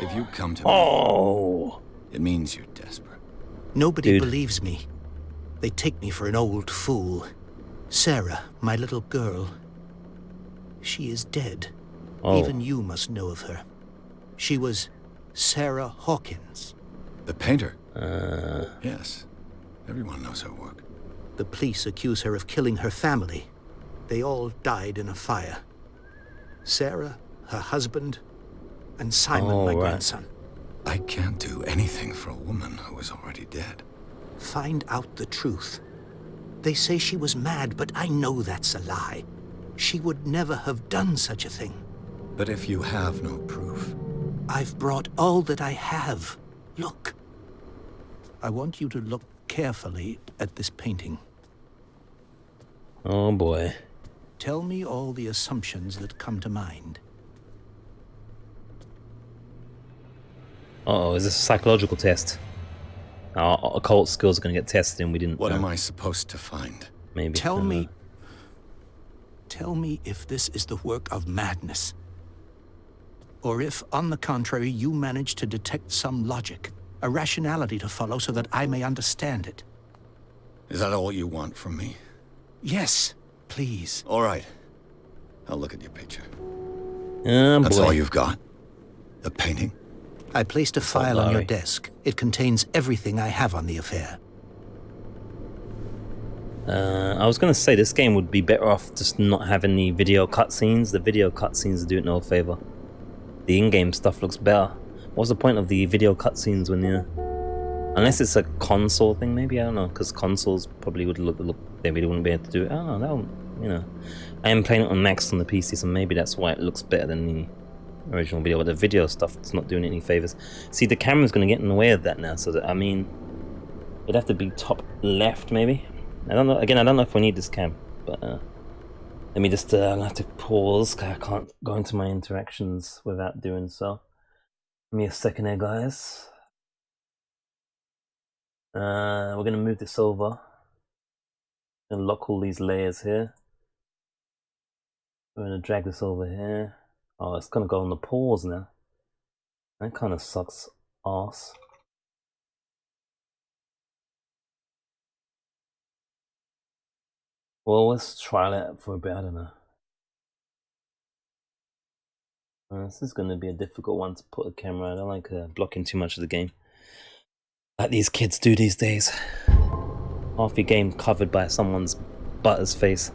If you come to me, Oh! it means you're desperate. Nobody Dude. believes me. They take me for an old fool. Sarah, my little girl, she is dead. Oh. Even you must know of her. She was Sarah Hawkins. The painter? Yes. Everyone knows her work. The police accuse her of killing her family. They all died in a fire. Sarah, her husband, and Simon, my grandson. I can't do anything for a woman who is already dead. Find out the truth. They say she was mad, but I know that's a lie. She would never have done such a thing. But if you have no proof... I've brought all that I have. Look. I want you to look carefully at this painting. Oh boy. Tell me all the assumptions that come to mind. Uh-oh, is this a psychological test? Our occult skills are going to get tested and we didn't... What am I supposed to find? Maybe. Tell me if this is the work of madness. Or if, on the contrary, you manage to detect some logic, a rationality to follow so that I may understand it. Is that all you want from me? Yes, please. All right. I'll look at your picture. Oh, That's boy. all you've got? The painting? I placed a file on your Larry. desk. It contains everything I have on the affair. I was going to say this game would be better off just not having the video cutscenes. The video cutscenes do it no favor. The in-game stuff looks better. What's the point of the video cutscenes when you're... Unless it's a console thing, maybe? I don't know, because consoles probably would look... They really wouldn't be able to do it. I don't know, that, you know. I am playing it on Max on the PC, so maybe that's why it looks better than the original video. But the video stuff, it's not doing it any favors. See, the camera's going to get in the way of that now, so that, I mean... It'd have to be top left, maybe? I don't know. Again, I don't know if we need this cam, but... Let me just, I'll have to pause, because I can't go into my interactions without doing so. Give me a second here, guys. We're going to move this over. And lock all these layers here. We're going to drag this over here. Oh, it's going to go on the pause now. That kind of sucks arse. Well, let's try that for a bit, I don't know. This is going to be a difficult one to put a camera. I don't like blocking too much of the game. Like these kids do these days. Half your game covered by someone's butter's face.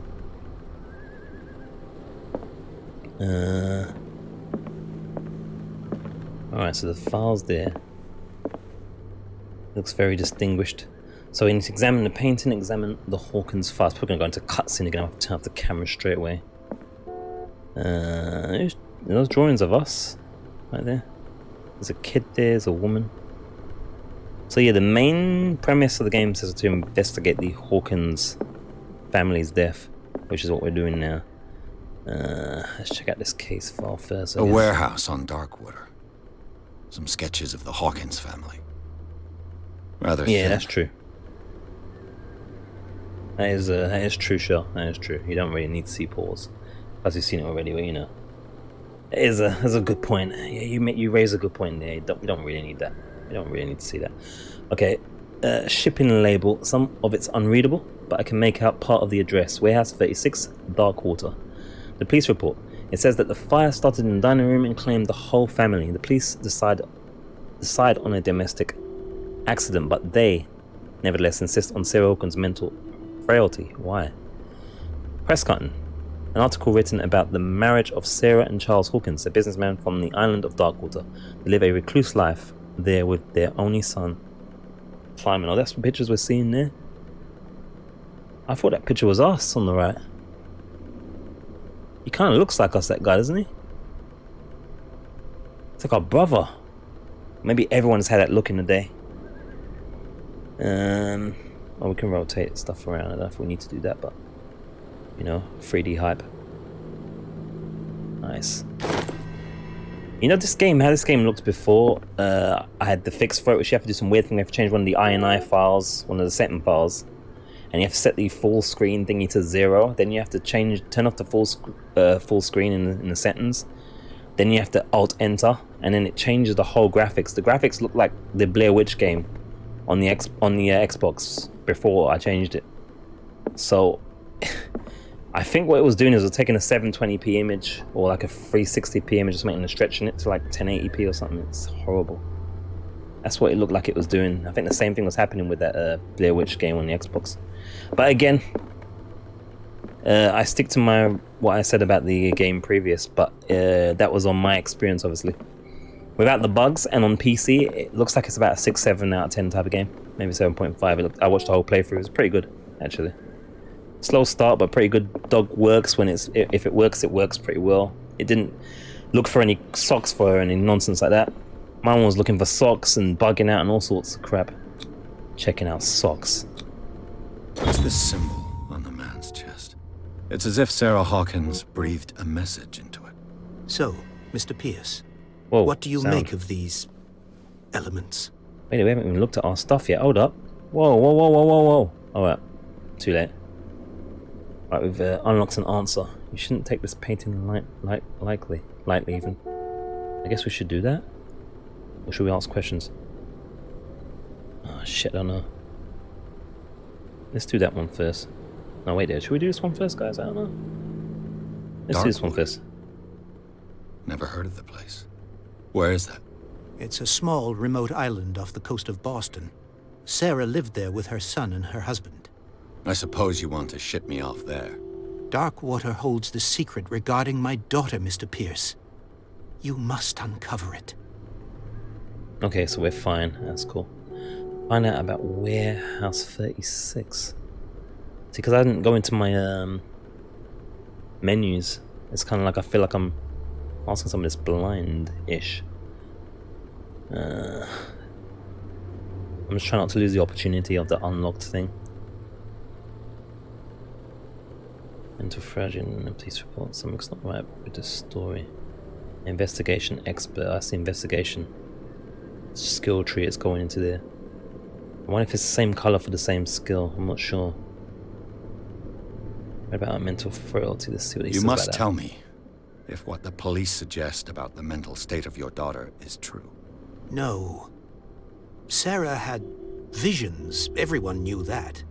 Alright, so the file's there. Looks very distinguished. So we need to examine the painting, examine the Hawkins files. Probably going to go into cutscene again. I'll have to turn off the camera straight away. Those drawings of us right there. There's a kid there, there's a woman. So yeah, the main premise of the game is to investigate the Hawkins family's death, which is what we're doing now. Let's check out this case file first. A warehouse on Darkwater. Some sketches of the Hawkins family. Rather yeah, thin. that's true. That is true, Shell. That is true. You don't really need to see pause, as you've seen it already. But you know, it is a good point. Yeah, you raise a good point there. We don't really need that. We don't really need to see that. Okay, shipping label. Some of it's unreadable, but I can make out part of the address. Warehouse 36, Darkwater. The police report. It says that the fire started in the dining room and claimed the whole family. The police decide on a domestic accident, but they nevertheless insist on Sarah Hawkins' mental frailty. Why? Press cutting. An article written about the marriage of Sarah and Charles Hawkins, a businessman from the island of Darkwater. They live a recluse life there with their only son, Simon. Oh, that's the pictures we're seeing there. I thought that picture was us on the right. He kind of looks like us, that guy, doesn't he? It's like our brother. Maybe everyone's had that look in the day. Oh, we can rotate stuff around. I don't know if we need to do that, but you know, 3D hype. Nice. You know, how this game looked before. I had the fix for it, which you have to do some weird thing. You have to change one of the INI files, one of the setting files, and you have to set the full screen thingy to 0. Then you have to turn off the full screen in the settings. Then you have to Alt Enter, and then it changes the whole graphics. The graphics look like the Blair Witch game on the Xbox before I changed it. So I think what it was doing is it was taking a 720p image or like a 360p image, just making and stretching it to like 1080p or something. It's horrible. That's what it looked like it was doing. I think the same thing was happening with that Blair Witch game on the Xbox. But again, I stick to what I said about the game previous, but that was on my experience, obviously. Without the bugs and on PC, it looks like it's about a 6, 7 out of 10 type of game. Maybe 7.5. I watched the whole playthrough. It was pretty good, actually. Slow start, but pretty good. Dog works when if it works pretty well. It didn't look for any socks for her, any nonsense like that. Mine was looking for socks and bugging out and all sorts of crap. Checking out socks. What's this symbol on the man's chest? It's as if Sarah Hawkins breathed a message into it. So, Mr. Pierce, Whoa, what do you sound. make of these elements? Wait, we haven't even looked at our stuff yet. Hold up. Whoa. Alright, too late. Right, we've unlocked an answer. You shouldn't take this painting lightly even. I guess we should do that? Or should we ask questions? Oh shit, I don't know. Let's do that one first. No, wait there. Should we do this one first, guys? I don't know. Let's do this one first. Never heard of the place. Where is that? It's a small, remote island off the coast of Boston. Sarah lived there with her son and her husband. I suppose you want to ship me off there. Darkwater holds the secret regarding my daughter, Mr. Pierce. You must uncover it. Okay, so we're fine. That's cool. Find out about Warehouse 36. See, because I didn't go into my menus. It's kind of like I feel like I'm asking something that's blind-ish. I'm just trying not to lose the opportunity of the unlocked thing. Mental fragile in a police report. Something's not right with the story. Investigation expert. I see investigation. Skill tree is going into there. I wonder if it's the same color for the same skill. I'm not sure. What about mental frailty? Let's see what he says You must about that. tell me if what the police suggest about the mental state of your daughter is true. No. Sarah had visions. Everyone knew that.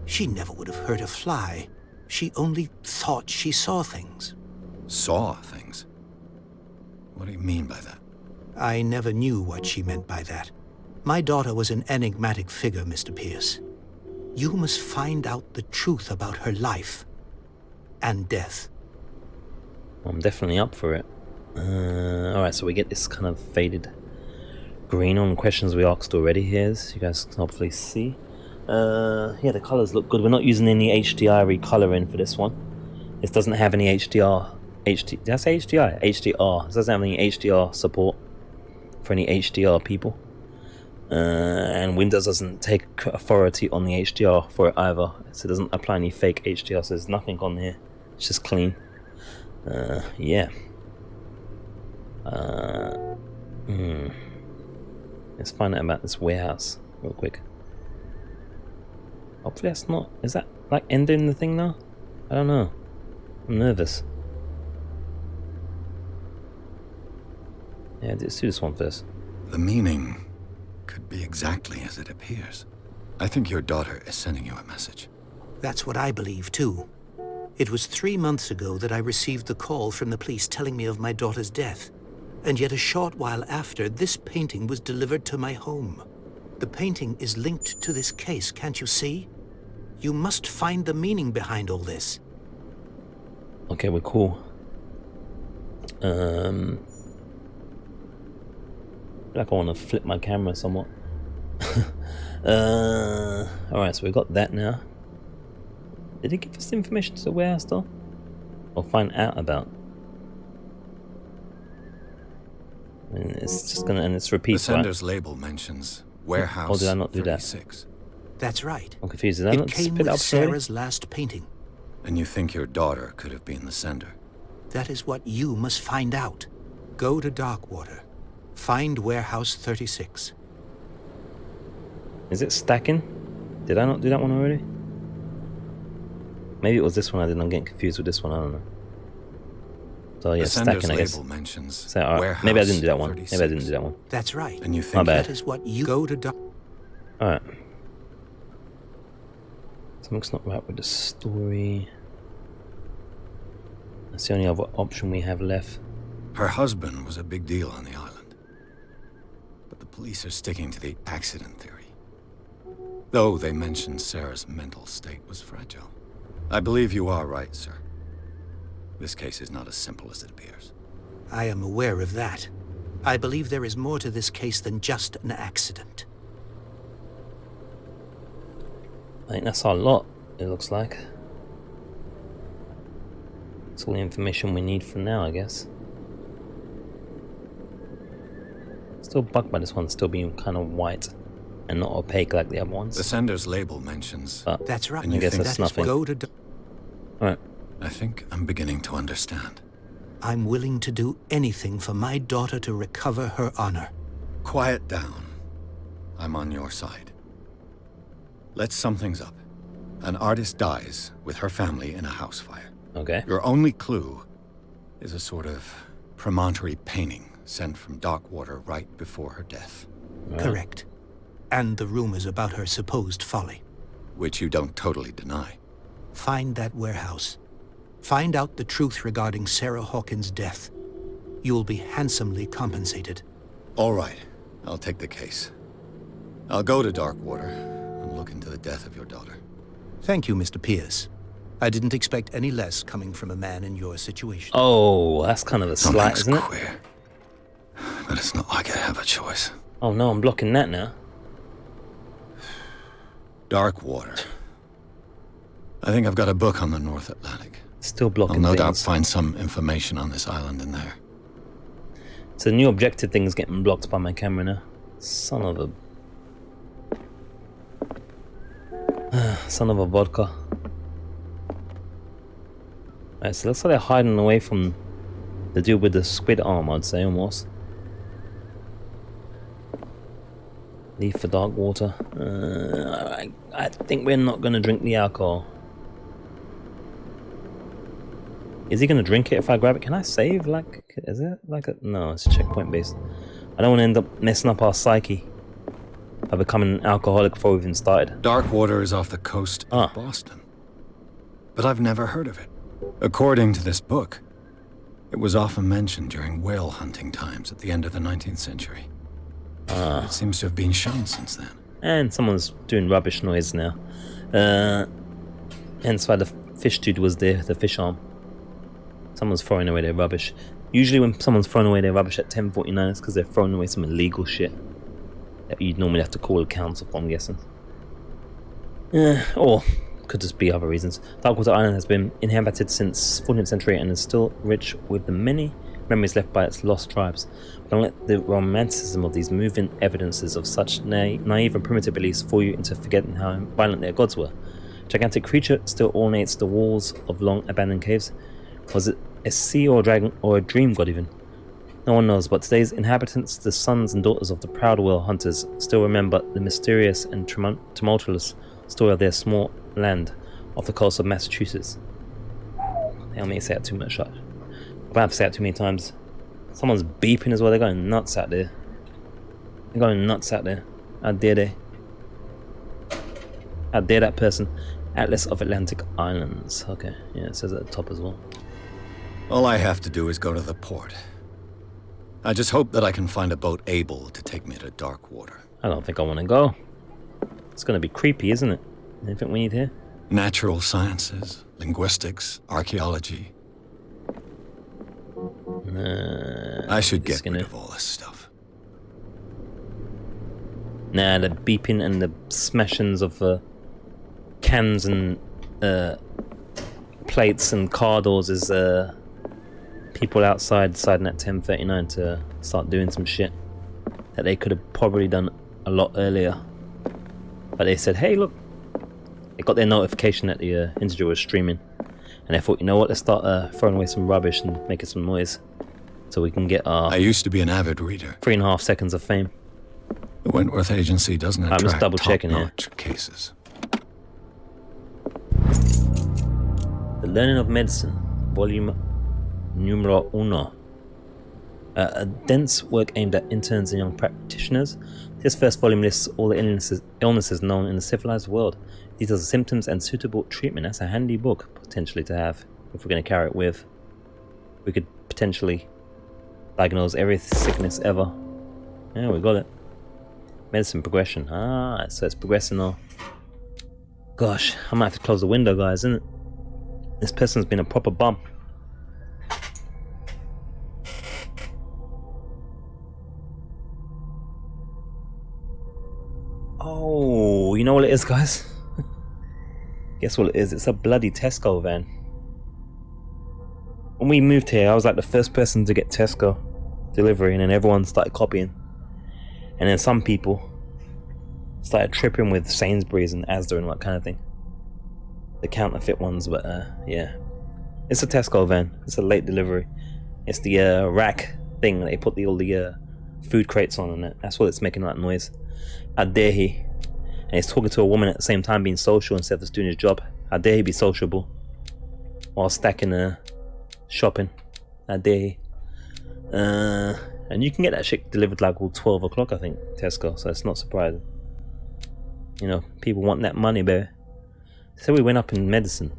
She never would have hurt a fly. She only thought she saw things. Saw things? What do you mean by that? I never knew what she meant by that. My daughter was an enigmatic figure, Mr. Pierce. You must find out the truth about her life and death. I'm definitely up for it. Alright, so we get this kind of faded green on questions we asked already here, as you guys can hopefully see. Yeah, the colors look good. We're not using any HDR recoloring for this one. This doesn't have any did I say HDR? HDR. This doesn't have any HDR support for any HDR people. And Windows doesn't take authority on the HDR for it either. So it doesn't apply any fake HDR, so there's nothing on here. It's just clean. Yeah. Let's find out about this warehouse real quick. Hopefully that's not... Is that like ending the thing now? I don't know. I'm nervous. Yeah, let's do this one first. The meaning could be exactly as it appears. I think your daughter is sending you a message. That's what I believe, too. It was 3 months ago that I received the call from the police telling me of my daughter's death. And yet a short while after, this painting was delivered to my home. The painting is linked to this case, can't you see? You must find the meaning behind all this. Okay, we're cool. Like I want to flip my camera somewhat. Alright, so we got that now. Did it give us the information to the warehouse though? Or find out about? I mean, it's just gonna, and it's The repeats, right? sender's label mentions warehouse Oh, did I not do that? 36. That's right. I'm confused. Did I not It came split with up already? Sarah's last painting. And you think your daughter could have been the sender? That is what you must find out. Go to Darkwater. Find Warehouse 36. Is it stacking? Did I not do that one already? Maybe it was this one I did. I'm getting confused with this one. I don't know. So yeah, The sender's stacking, I guess. label mentions So, all right. warehouse Maybe I didn't do that one. 36. Maybe I didn't do that one. That's right. And you My think bad. That is what you go to Alright. Something's not right with the story. That's the only other option we have left. her husband was a big deal on the island. But the police are sticking to the accident theory. Though they mentioned Sarah's mental state was fragile. I believe you are right, sir. This case is not as simple as it appears. I am aware of that. I believe there is more to this case than just an accident. I think that's our lot, it looks like. That's all the information we need for now, I guess. Still bugged by this one still being kind of white and not opaque like the other ones. The sender's label mentions... But That's right. And you I guess think that's That is nothing. go to Alright. I think I'm beginning to understand. I'm willing to do anything for my daughter to recover her honor. Quiet down. I'm on your side. Let's sum things up. An artist dies with her family in a house fire. Okay. Your only clue is a sort of promontory painting sent from Darkwater right before her death, Right. Correct. And the rumors about her supposed folly. which you don't totally deny. Find that warehouse. Find out the truth regarding Sarah Hawkins' death. You will be handsomely compensated. All right, I'll take the case. I'll go to Darkwater and look into the death of your daughter. Thank you, Mr. Pierce. I didn't expect any less coming from a man in your situation. Oh, that's kind of a slight, Something's isn't it? queer. But it's not like I have a choice. Oh no, I'm blocking that now. Darkwater. I think I've got a book on the North Atlantic. Still I'll blocking no doubt things. find some information on this island in there. So the new objective thing is getting blocked by my camera now. Son of a... Son of a vodka. Alright, so looks like they're hiding away from the dude with the squid arm, I'd say, almost. Leave for dark water. I think we're not going to drink the alcohol. Is he going to drink it if I grab it? Can I save? Like, is it like a... No, it's a checkpoint based. I don't want to end up messing up our psyche by becoming an alcoholic before we've even started. Darkwater is off the coast of Boston. But I've never heard of it. According to this book, it was often mentioned during whale hunting times at the end of the 19th century. It seems to have been shown since then. And someone's doing rubbish noise now. Hence why the fish dude was there, the fish arm. Someone's throwing away their rubbish. Usually when someone's throwing away their rubbish at 10:49, it's because they're throwing away some illegal shit that you'd normally have to call a council for, I'm guessing. Or could just be other reasons. Darkwater Island has been inhabited since 14th century and is still rich with the many memories left by its lost tribes. Don't let the romanticism of these moving evidences of such naive and primitive beliefs fool you into forgetting how violent their gods were. Gigantic creature still ornates the walls of long abandoned caves. Was it a sea or a dragon or a dream god even? No one knows, but today's inhabitants, the sons and daughters of the proud whale hunters, still remember the mysterious and tumultuous story of their small land off the coast of Massachusetts. I don't make say that too much. I have to say it too many times. Someone's beeping as well. They're going nuts out there. They're going nuts out there. How dare they? How dare that person? Atlas of Atlantic Islands. Okay, yeah, it says at the top as well. All I have to do is go to the port. I just hope that I can find a boat able to take me to Darkwater. I don't think I want to go. It's going to be creepy, isn't it? Anything we need here? Natural sciences, linguistics, archaeology. I should get rid of all this stuff. Nah, the beeping and the smashings of cans and plates and car doors is people outside deciding at 10:39 to start doing some shit that they could have probably done a lot earlier. But they said, hey, look, they got their notification that the integer was streaming, and they thought, you know what, let's start throwing away some rubbish and making some noise so we can get our I used to be an avid reader. 3.5 seconds of fame. The Wentworth Agency doesn't I'm just attract double-checking here. top-notch cases. The Learning of Medicine, Volume numero uno. A dense work aimed at interns and young practitioners. This first volume lists all the illnesses known in the civilized world. Details the symptoms and suitable treatment. That's a handy book, potentially, to have, if we're going to carry it with. We could potentially diagnose every sickness ever. Yeah, we got it. Medicine progression. Ah, so it's progressing now. Gosh, I might have to close the window, guys, isn't it? This person's been a proper bum. Oh, you know what it is, guys? Guess what it is? It's a bloody Tesco van. When we moved here, I was like the first person to get Tesco delivery, and then everyone started copying. And then some people started tripping with Sainsbury's and Asda and that kind of thing. The counterfeit ones, but yeah. It's a Tesco van. It's a late delivery. It's the rack thing that they put all the food crates on, and that's what it's making that noise. How dare he? And he's talking to a woman at the same time, being social instead of just doing his job. How dare he be sociable while stacking shopping? How dare he? And you can get that shit delivered like all 12 o'clock, I think, Tesco, so it's not surprising. You know, people want that money, baby. So we went up in medicine.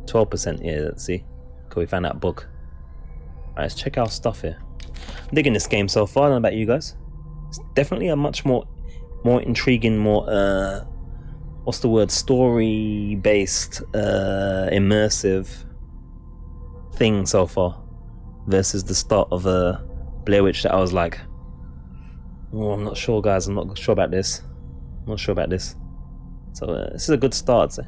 12%, yeah, let's see. Cool, we found that book. Alright, let's check our stuff here. I'm digging this game so far, I don't know about you guys. It's definitely a much more intriguing, more what's the word, story based, immersive thing so far versus the start of Blair Witch that I was like, oh, I'm not sure, guys, I'm not sure about this. I'm not sure about this. So this is a good start. So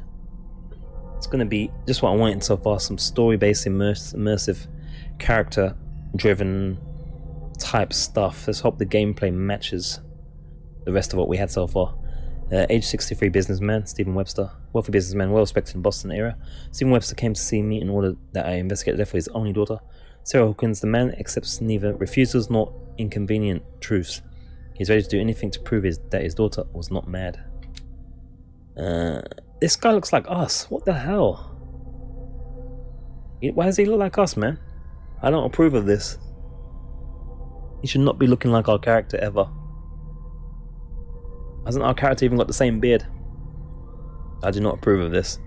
it's gonna be just what I wanted so far, some story based immersive character driven type stuff. Let's hope the gameplay matches the rest of what we had so far. Age 63 businessman, Stephen Webster. Wealthy businessman, well respected in Boston area. Stephen Webster came to see me in order that I investigate the death of his only daughter, Sarah Hawkins. The man accepts neither refusals nor inconvenient truths. He's ready to do anything to prove that his daughter was not mad. This guy looks like us. What the hell? Why does he look like us, man? I don't approve of this. He should not be looking like our character ever. Hasn't our character even got the same beard? I do not approve of this.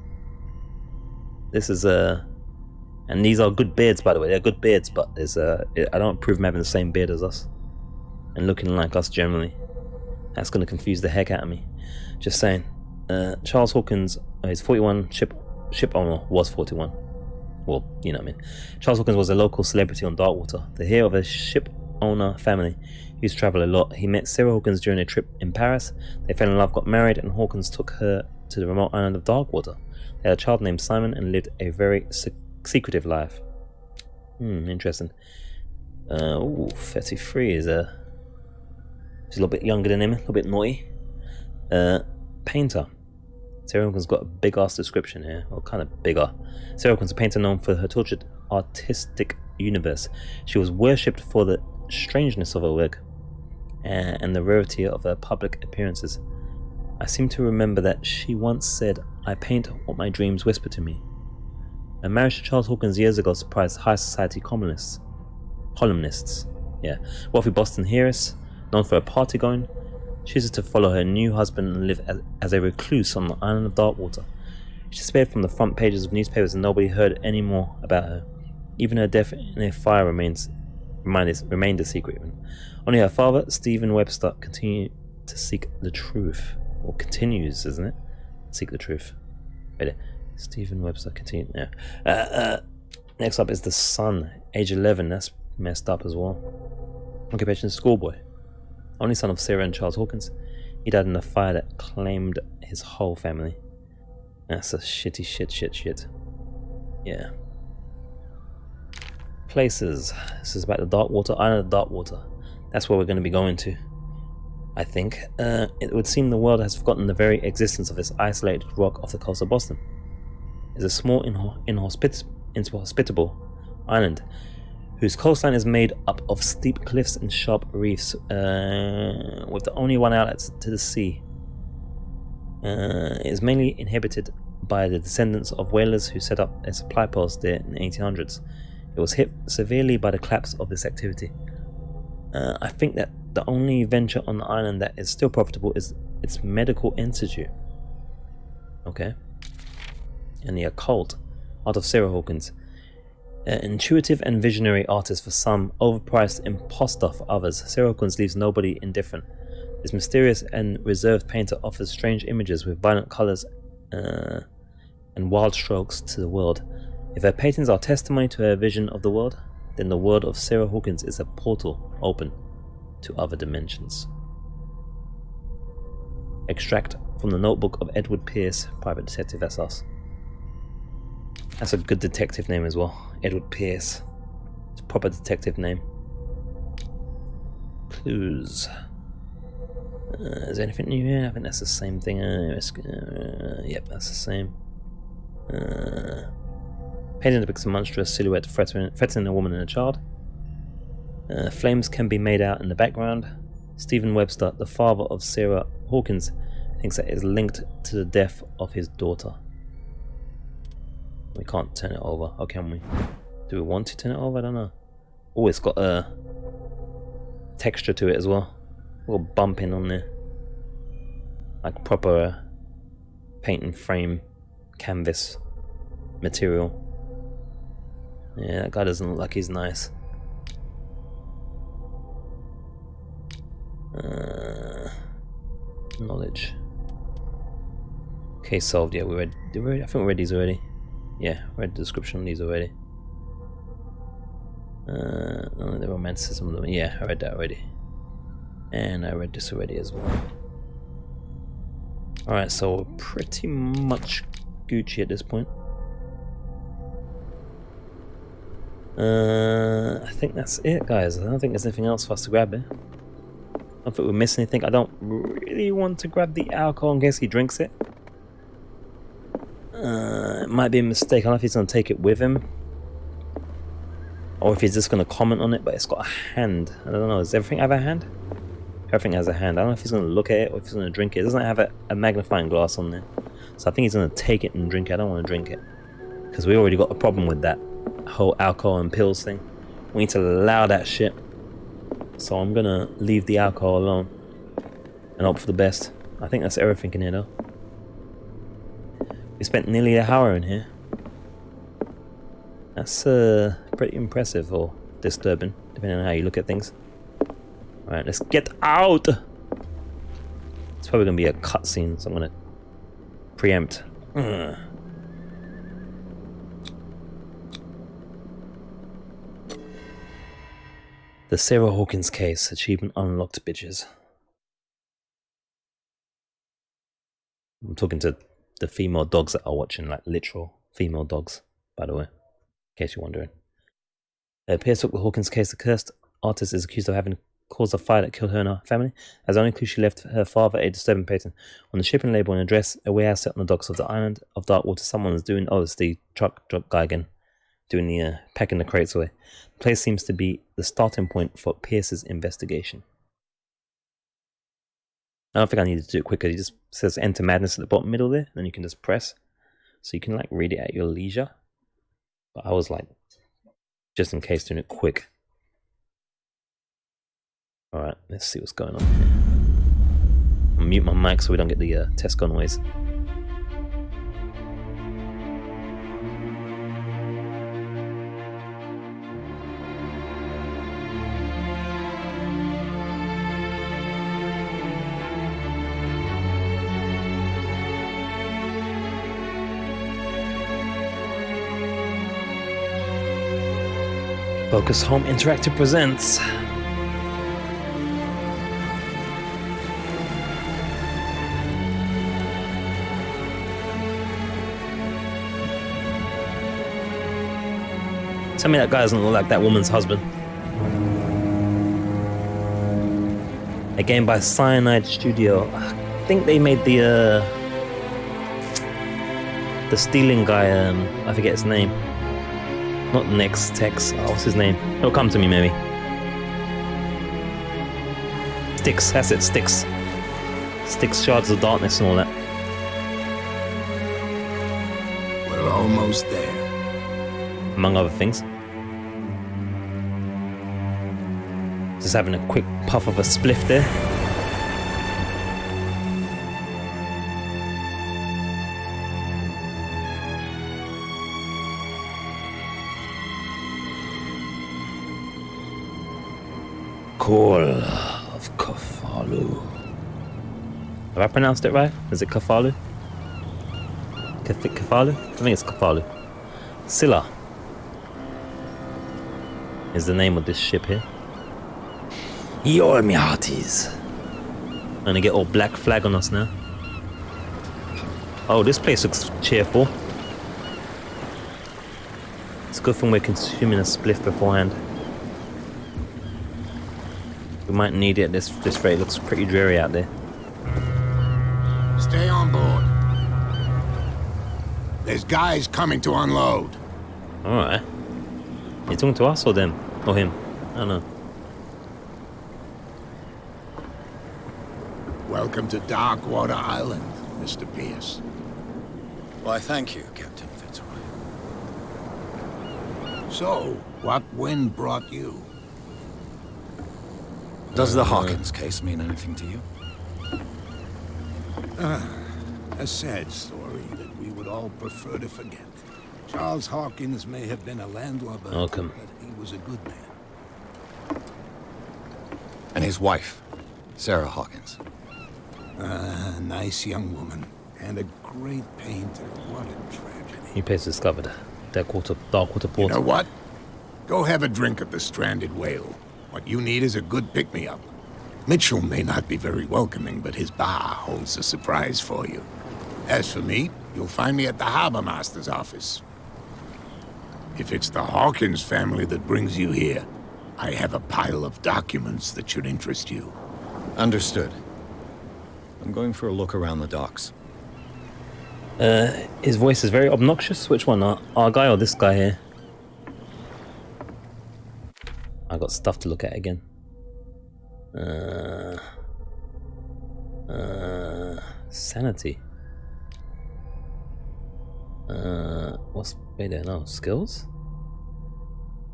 This is and these are good beards, by the way. They're good beards, but there's I don't approve of having the same beard as us and looking like us generally. That's going to confuse the heck out of me. Just saying. Charles Hawkins is 41. Ship owner was 41. Well, you know what I mean. Charles Hawkins was a local celebrity on Darkwater, the hero of a ship owner family. He used to travel a lot. He met Sarah Hawkins during a trip in Paris. They fell in love, got married, and Hawkins took her to the remote island of Darkwater. They had a child named Simon and lived a very secretive life. Interesting. 33 is she's a little bit younger than him, a little bit naughty. Painter. Sarah Hawkins got a big ass description here, or kind of bigger. Sarah Hawkins, a painter known for her tortured artistic universe. She was worshipped for the strangeness of her work and the rarity of her public appearances. I seem to remember that she once said, "I paint what my dreams whisper to me." Her marriage to Charles Hawkins years ago surprised high society columnists. Yeah, wealthy Boston heiress, known for her party going, chooses to follow her new husband and live as a recluse on the island of Darkwater. She disappeared from the front pages of newspapers and nobody heard any more about her. Even her death in a fire remained a secret. Only her father, Stephen Webster, continued to seek the truth. Or continues, isn't it? Seek the truth. Wait, Stephen Webster continued. Yeah. Next up is the son, age 11. That's messed up as well. Occupation schoolboy. Only son of Sarah and Charles Hawkins. He died in a fire that claimed his whole family. That's a shitty shit. Yeah. Places. This is about the Darkwater, Island of Darkwater. That's where we're going to be going to, I think. It would seem the world has forgotten the very existence of this isolated rock off the coast of Boston. It's a small, inhospitable island whose coastline is made up of steep cliffs and sharp reefs, with the only one outlet to the sea. It is mainly inhabited by the descendants of whalers who set up a supply post there in the 1800s. It was hit severely by the collapse of this activity. I think that the only venture on the island that is still profitable is its medical institute. Okay. And the occult, art of Sarah Hawkins. Intuitive and visionary artist for some, overpriced imposter for others, Sarah Hawkins leaves nobody indifferent. This mysterious and reserved painter offers strange images with violent colours and wild strokes to the world. If her paintings are testimony to her vision of the world, then the world of Sarah Hawkins is a portal open to other dimensions. Extract from the notebook of Edward Pierce, private detective. That's us. That's a good detective name as well. Edward Pierce. It's a proper detective name. Clues. Is there anything new here? I think that's the same thing. Yep, that's the same. Painting depicts a monstrous silhouette threatening a woman and a child. Flames can be made out in the background. Stephen Webster, the father of Sarah Hawkins, thinks that it is linked to the death of his daughter. We can't turn it over. Or can we? Do we want to turn it over? I don't know. Oh, it's got a texture to it as well. A little bumping on there. Like proper paint and frame canvas material. Yeah, that guy doesn't look like he's nice. Knowledge. Case solved. Yeah, we read. I think we read these already. Yeah, read the description on these already. The romanticism. Yeah, I read that already. And I read this already as well. Alright, so we're pretty much Gucci at this point. I think that's it, guys. I don't think there's anything else for us to grab here. I don't think we're missing anything. I don't really want to grab the alcohol in case he drinks it. It might be a mistake. I don't know if he's going to take it with him, or if he's just going to comment on it, but it's got a hand. I don't know. Does everything have a hand? Everything has a hand. I don't know if he's going to look at it or if he's going to drink it. It doesn't have a magnifying glass on there. So I think he's going to take it and drink it. I don't want to drink it, because we already got a problem with that whole alcohol and pills thing. We need to allow that shit. So I'm going to leave the alcohol alone and hope for the best. I think that's everything in here though. We spent nearly an hour in here. That's pretty impressive or disturbing, depending on how you look at things. Alright, let's get out! It's probably going to be a cutscene, so I'm going to preempt. The Sarah Hawkins case, achievement unlocked, bitches. I'm talking to the female dogs that are watching, like literal female dogs, by the way, in case you're wondering. Pierce took the Hawkins case. The cursed artist is accused of having caused a fire that killed her and her family. As the only clue, she left her father a disturbing patent. On the shipping label and address, a warehouse set on the docks of the island of Darkwater, someone is doing, oh, it's the truck guy again, doing the packing the crates away. The place seems to be the starting point for Pierce's investigation. I don't think I need to do it quicker. It just says enter madness at the bottom middle there, then you can just press. So you can like read it at your leisure. But I was like, just in case, doing it quick. Alright, let's see what's going on here. I'll mute my mic so we don't get the Tesco noise. Focus Home Interactive presents Tell me that guy doesn't look like that woman's husband. A game by Cyanide Studio. I think they made the stealing guy, I forget his name. Not Next Tex. Oh, what's his name? It'll come to me maybe. Styx, that's it, Styx. Styx, Shards of Darkness and all that. We're almost there. Among other things. Just having a quick puff of a spliff there. Call of Cthulhu. Have I pronounced it right? Is it Cthulhu? Cthulhu? I think it's Cthulhu. Scylla is the name of this ship here. Yo, me hearties. Gonna get all black flag on us now. Oh, this place looks cheerful. It's a good thing we're consuming a spliff beforehand. We might need it at this rate. It looks pretty dreary out there. Stay on board. There's guys coming to unload. Alright. You talking to us or them? Or him? I don't know. Welcome to Darkwater Island, Mr. Pierce. Why, thank you, Captain Fitzroy. So, what wind brought you? Does the Hawkins case mean anything to you? A sad story that we would all prefer to forget. Charles Hawkins may have been a landlubber, Welcome. but he was a good man. And his wife, Sarah Hawkins. A nice young woman, and a great painter. What a tragedy. New place discovered. Darkwater You Port. know what? Go have a drink at the Stranded Whale. What you need is a good pick-me-up. Mitchell may not be very welcoming, but his bar holds a surprise for you. As for me, you'll find me at the Harbor Master's office. If it's the Hawkins family that brings you here, I have a pile of documents that should interest you. Understood. I'm going for a look around the docks. His voice is very obnoxious. Which one? Our guy or this guy here? I got stuff to look at again. Sanity. Wait there, no, skills?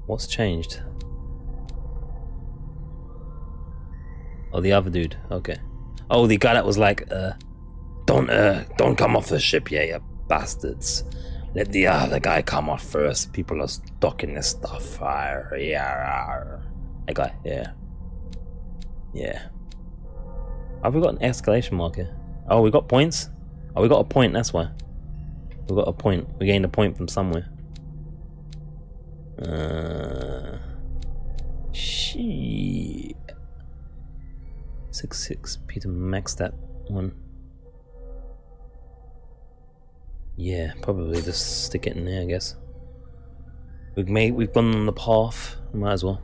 What's changed? Oh, the other dude, okay. Oh, the guy that was like, don't come off the ship, yeah, you bastards. Let the other guy come off first. People are stuck in this stuff. Yeah. That guy, yeah. Yeah. Have we got an escalation mark here? Oh, we got points? Oh, we got a point, that's why. We got a point. We gained a point from somewhere. Shit. 6 Peter max that one. Yeah, probably just stick it in there, I guess. We've gone on the path. Might as well.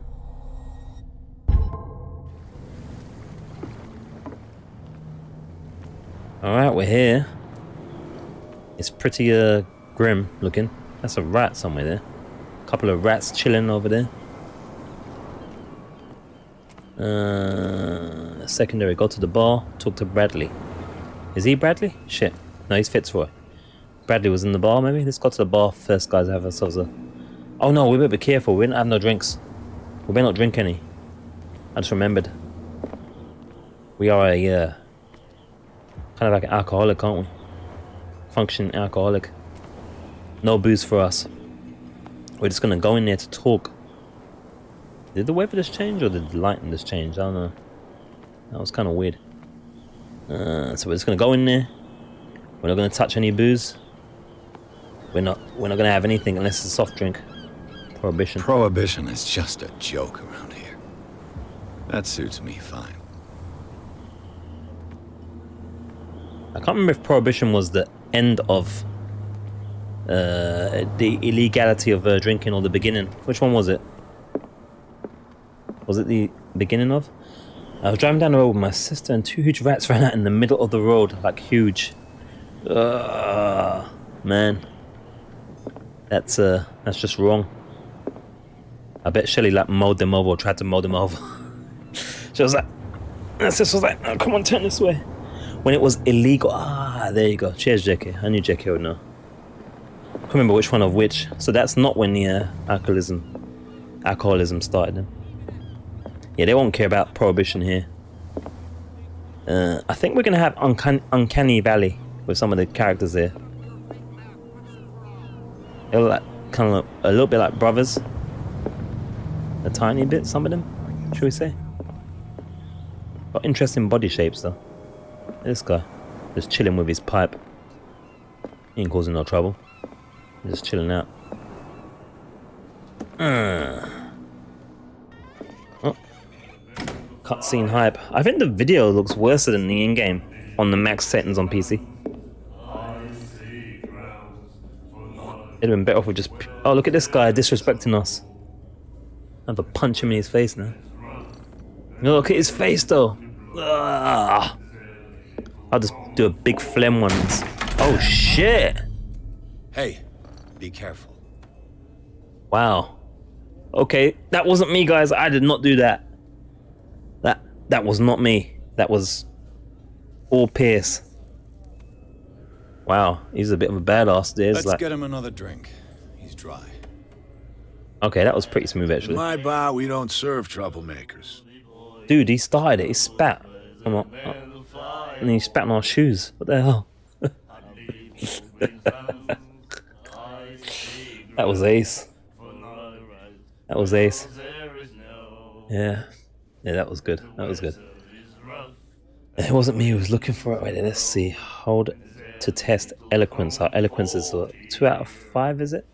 Alright, we're here. It's pretty grim looking. That's a rat somewhere there. A couple of rats chilling over there. Secondary, go to the bar, talk to Bradley. Is he Bradley? Shit. No, he's Fitzroy. Bradley was in the bar, maybe? Let's go to the bar first, guys. Have ourselves a... Oh no, we better be careful. We don't have no drinks. We better not drink any. I just remembered. We are a... kind of like an alcoholic, aren't we? Functioning alcoholic. No booze for us. We're just gonna go in there to talk. Did the weather just change or did the lighting just change? I don't know. That was kind of weird. So we're just gonna go in there. We're not gonna touch any booze. We're not gonna have anything unless it's a soft drink. Prohibition. Prohibition is just a joke around here. That suits me fine. I can't remember if prohibition was the end of the illegality of drinking or the beginning. Which one was it? Was it the beginning of? I was driving down the road with my sister and 2 huge rats ran out in the middle of the road, like huge. Man, that's just wrong. I bet Shelly like mowed them over or tried to mow them over. She was like, my sister was like, oh, come on, turn this way. When it was illegal. There you go. Cheers, JK. I knew JK would know. I can't remember which one of which. So that's not when the alcoholism started then. Yeah, they won't care about Prohibition here. I think we're gonna have Uncanny Valley with some of the characters there. They're like kind of a little bit like brothers. A tiny bit, some of them, should we say? Got interesting body shapes though. This guy, just chilling with his pipe. He ain't causing no trouble. He's just chilling out. Oh. Cutscene hype. I think the video looks worse than the in-game on the max settings on PC. It'd have been better off with just... Oh, look at this guy disrespecting us. I have to punch him in his face now. Look at his face though. Ugh. I'll just do a big phlegm one. Oh shit! Hey, be careful. Wow. Okay, that wasn't me, guys. I did not do that. That was not me. That was all Pierce. Wow, he's a bit of a badass. Let's get him another drink. He's dry. Okay, that was pretty smooth actually. In my bar, we don't serve troublemakers. Dude, he started it. He spat. And he spat on our shoes. What the hell? That was ace. That was ace. Yeah. Yeah, that was good. That was good. It wasn't me who was looking for it. Wait, let's see. Hold to test eloquence. Our eloquence is 2 out of 5, is it?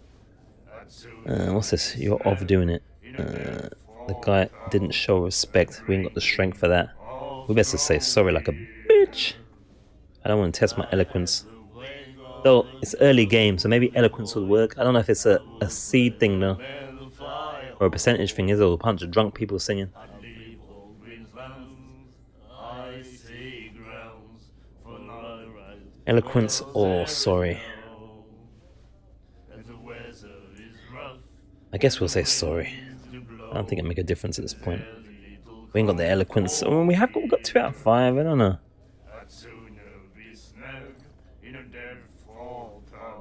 What's this? You're off doing it. The guy didn't show respect. We ain't got the strength for that. We best to say sorry like a bitch. I don't want to test my eloquence. Though it's early game, so maybe eloquence would work. I don't know if it's a seed thing though. Or a percentage thing. Is it a bunch of drunk people singing? Eloquence or sorry? I guess we'll say sorry. I don't think it'll make a difference at this point. We ain't got the eloquence. I mean, we've got 2 out of 5. I don't know.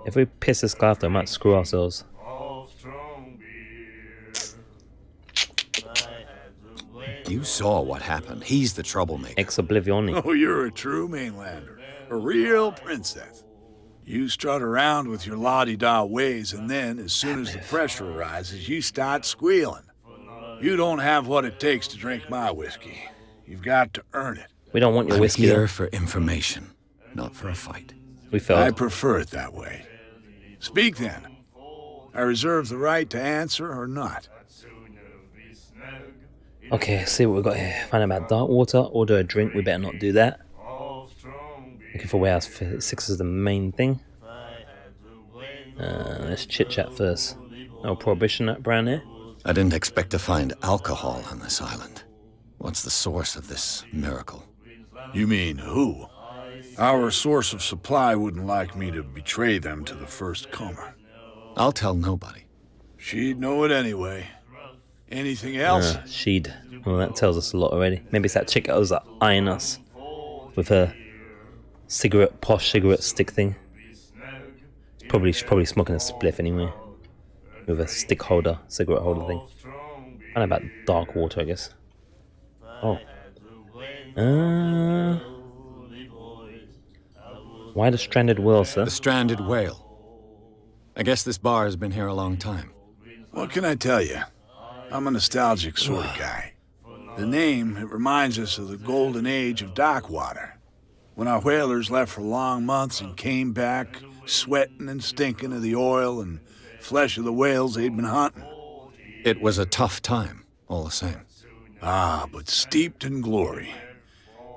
If we piss this guy off, we might screw ourselves. You saw what happened. He's the troublemaker. Ex oblivioni. Oh, you're a true mainlander. A real princess. You strut around with your la-di-da ways, and then, as soon as the pressure arises, you start squealing. You don't have what it takes to drink my whiskey. You've got to earn it. We don't want your whiskey. I'm here for information, not for a fight. We failed. I prefer it that way. Speak then. I reserve the right to answer or not. Okay, let's see what we got here. Find out about dark water. Order a drink. We better not do that. Looking for warehouse 6 is the main thing. Let's chit chat first. No prohibition around here. I didn't expect to find alcohol on this island. What's the source of this miracle? You mean who? Our source of supply wouldn't like me to betray them to the first comer. I'll tell nobody. She'd know it anyway. Anything else? She'd. Well, that tells us a lot already. Maybe it's that chick that was eyeing us with her posh cigarette stick thing. She's probably smoking a spliff anyway. With a cigarette holder thing. I don't know about dark water, I guess. Oh. Why the stranded whale, sir? The stranded whale. I guess this bar has been here a long time. What can I tell you? I'm a nostalgic sort of guy. The name, it reminds us of the golden age of dock water. When our whalers left for long months and came back sweating and stinking of the oil and flesh of the whales they'd been hunting. It was a tough time, all the same. Ah, but steeped in glory.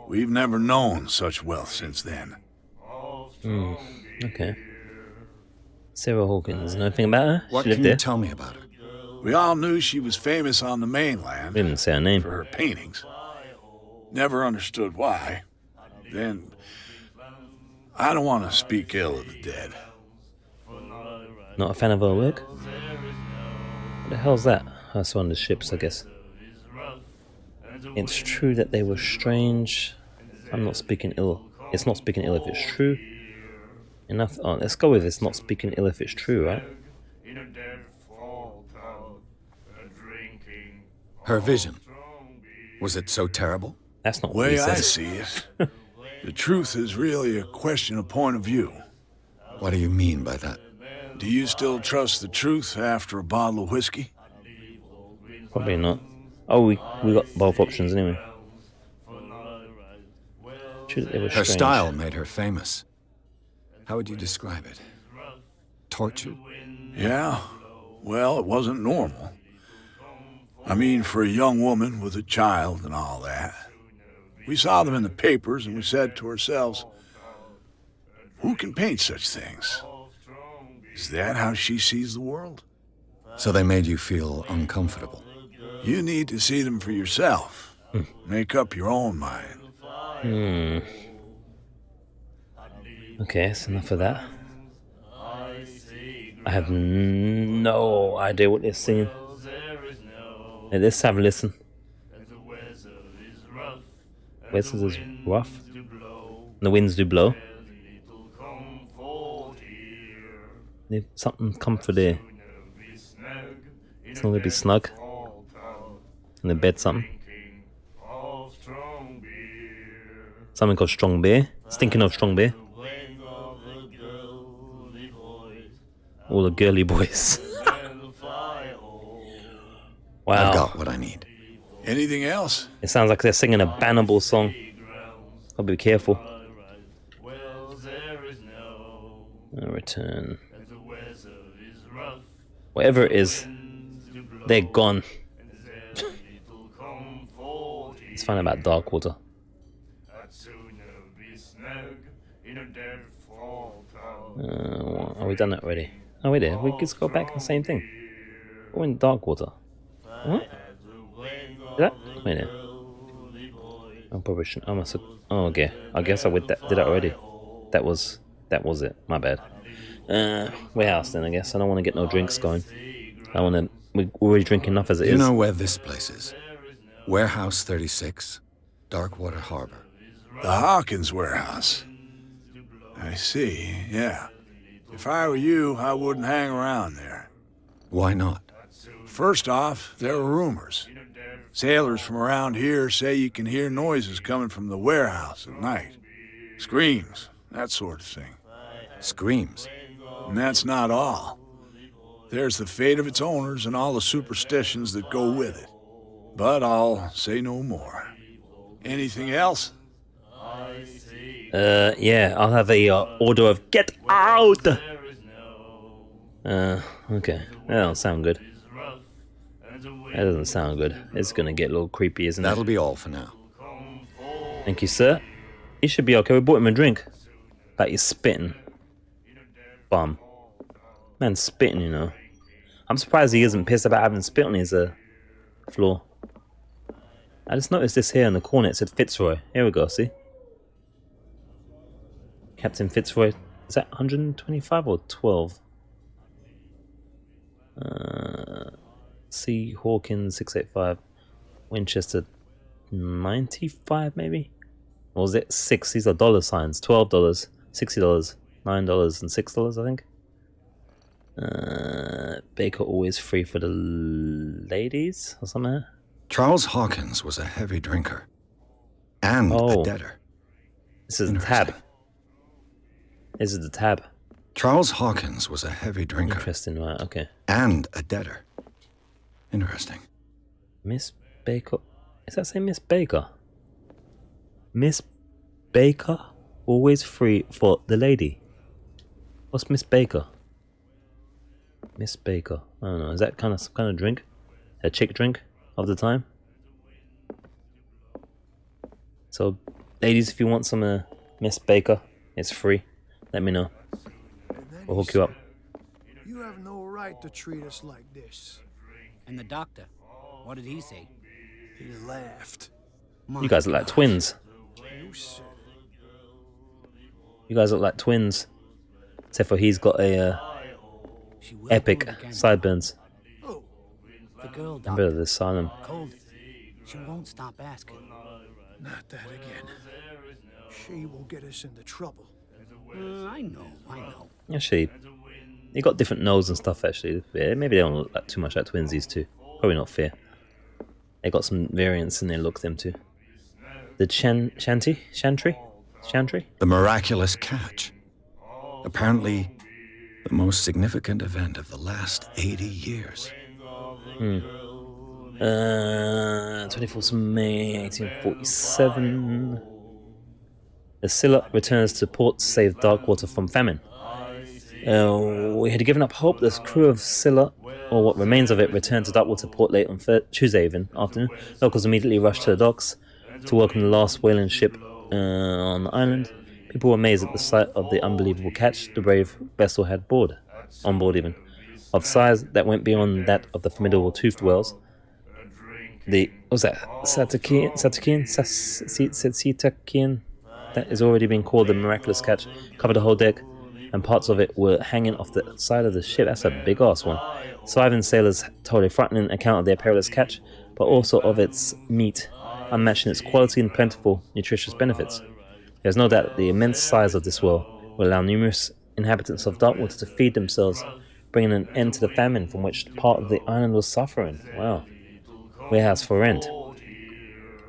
We've never known such wealth since then. Okay. Sarah Hawkins, know anything about her? What She lived can there? you tell me about her? We all knew she was famous on the mainland We didn't say her name. for her paintings. Never understood why. Then, I don't want to speak ill of the dead. Not a fan of her work? What the hell's that? I saw on the ships, I guess. It's true that they were strange. I'm not speaking ill. It's not speaking ill if it's true. Enough. Oh, let's go with it's not speaking ill if it's true, right? Her vision. Was it so terrible? That's not The what he way I says. see it, the truth is really a question of point of view. What do you mean by that? Do you still trust the truth after a bottle of whiskey? Probably not. Oh, we got both options anyway. They were Her strange. style made her famous. How would you describe it? Tortured? Yeah, well, it wasn't normal. I mean, for a young woman with a child and all that. We saw them in the papers and we said to ourselves, who can paint such things? Is that how she sees the world? So they made you feel uncomfortable. You need to see them for yourself. Make up your own mind. Okay, that's enough of that. I have no idea what they're singing. Hey, let's have a listen. Weather is rough. The winds do blow. Need something comfort there. It's only be snug. In the bed, something. Something called strong beer. Stinking of strong beer. All the girly boys. Wow. I've got what I need. Anything else? It sounds like they're singing a bannable song. I'll be careful. I'll return. Whatever it is, they're gone. It's fun about Darkwater. Are we done that already? Oh, wait there. We just go back to the same thing. We're in Darkwater. What? Is that? Wait there. I probably shouldn't. Oh, okay. I guess I did that already. That was it. My bad. Warehouse then, I guess. I don't want to get no drinks going. We're already drinking enough as it is. You know where this place is? Warehouse 36, Darkwater Harbor. The Hawkins warehouse. I see, yeah. If I were you, I wouldn't hang around there. Why not? First off, there are rumors. Sailors from around here say you can hear noises coming from the warehouse at night. Screams, that sort of thing. Screams. And that's not all. There's the fate of its owners and all the superstitions that go with it. But I'll say no more. Anything else? Yeah, I'll have a order of get out! Okay. That don't sound good. That doesn't sound good. It's gonna get a little creepy, isn't it? That'll be all for now. Thank you, sir. He should be okay. We bought him a drink. Like he's spitting. Bum. Man's spitting, you know. I'm surprised he isn't pissed about having spit on his floor. I just noticed this here in the corner. It said Fitzroy. Here we go, see? Captain Fitzroy. Is that 125 or 12? C. Hawkins 685. Winchester 95 maybe? Or was it 6? These are dollar signs. $12, $60, $9, and $6, I think. Baker always free for the ladies or something. Charles Hawkins was a heavy drinker. And a debtor. This is the tab. This is the tab. Charles Hawkins was a heavy drinker. Interesting, right, okay. And a debtor. Interesting. Miss Baker. Is that saying Miss Baker? Miss Baker? Always free for the lady. What's Miss Baker? Miss Baker. I don't know. Is that some kind of drink? A chick drink of the time? So, ladies, if you want some Miss Baker, it's free. Let me know. We'll hook you up. You have no right to treat us like this. And the doctor, what did he say? He laughed. You guys look like twins. You said You guys look like twins. Except for he's got a epic sideburns. Oh, The girl, Remember doctor, the asylum. cold. She won't stop asking. not that again. She will get us into trouble. I know. Actually, they got different nose and stuff, actually. Yeah, maybe they don't look like too much like twins, these two. Probably not fair. They got some variants in their look, them too. The Chantry? The miraculous catch. Apparently, the most significant event of the last 80 years. 24th of May, 1847. The Scylla returns to port to save Darkwater from famine. We had given up hope. The crew of Scylla, or what remains of it, returned to Darkwater port late on Tuesday afternoon. Locals immediately rushed to the docks to welcome the last whaling ship on the island. People were amazed at the sight of the unbelievable catch the brave vessel had on board even, of size that went beyond that of the formidable toothed whales. The, what was that, Satakian, that is already being called the miraculous catch, covered the whole deck, and parts of it were hanging off the side of the ship. That's a big ass one. Surviving sailors told a frightening account of their perilous catch, but also of its meat, unmatched in its quality and plentiful, nutritious benefits. There's no doubt that the immense size of this whale will allow numerous inhabitants of Darkwater to feed themselves, bringing an end to the famine from which part of the island was suffering. Wow. Warehouse for rent.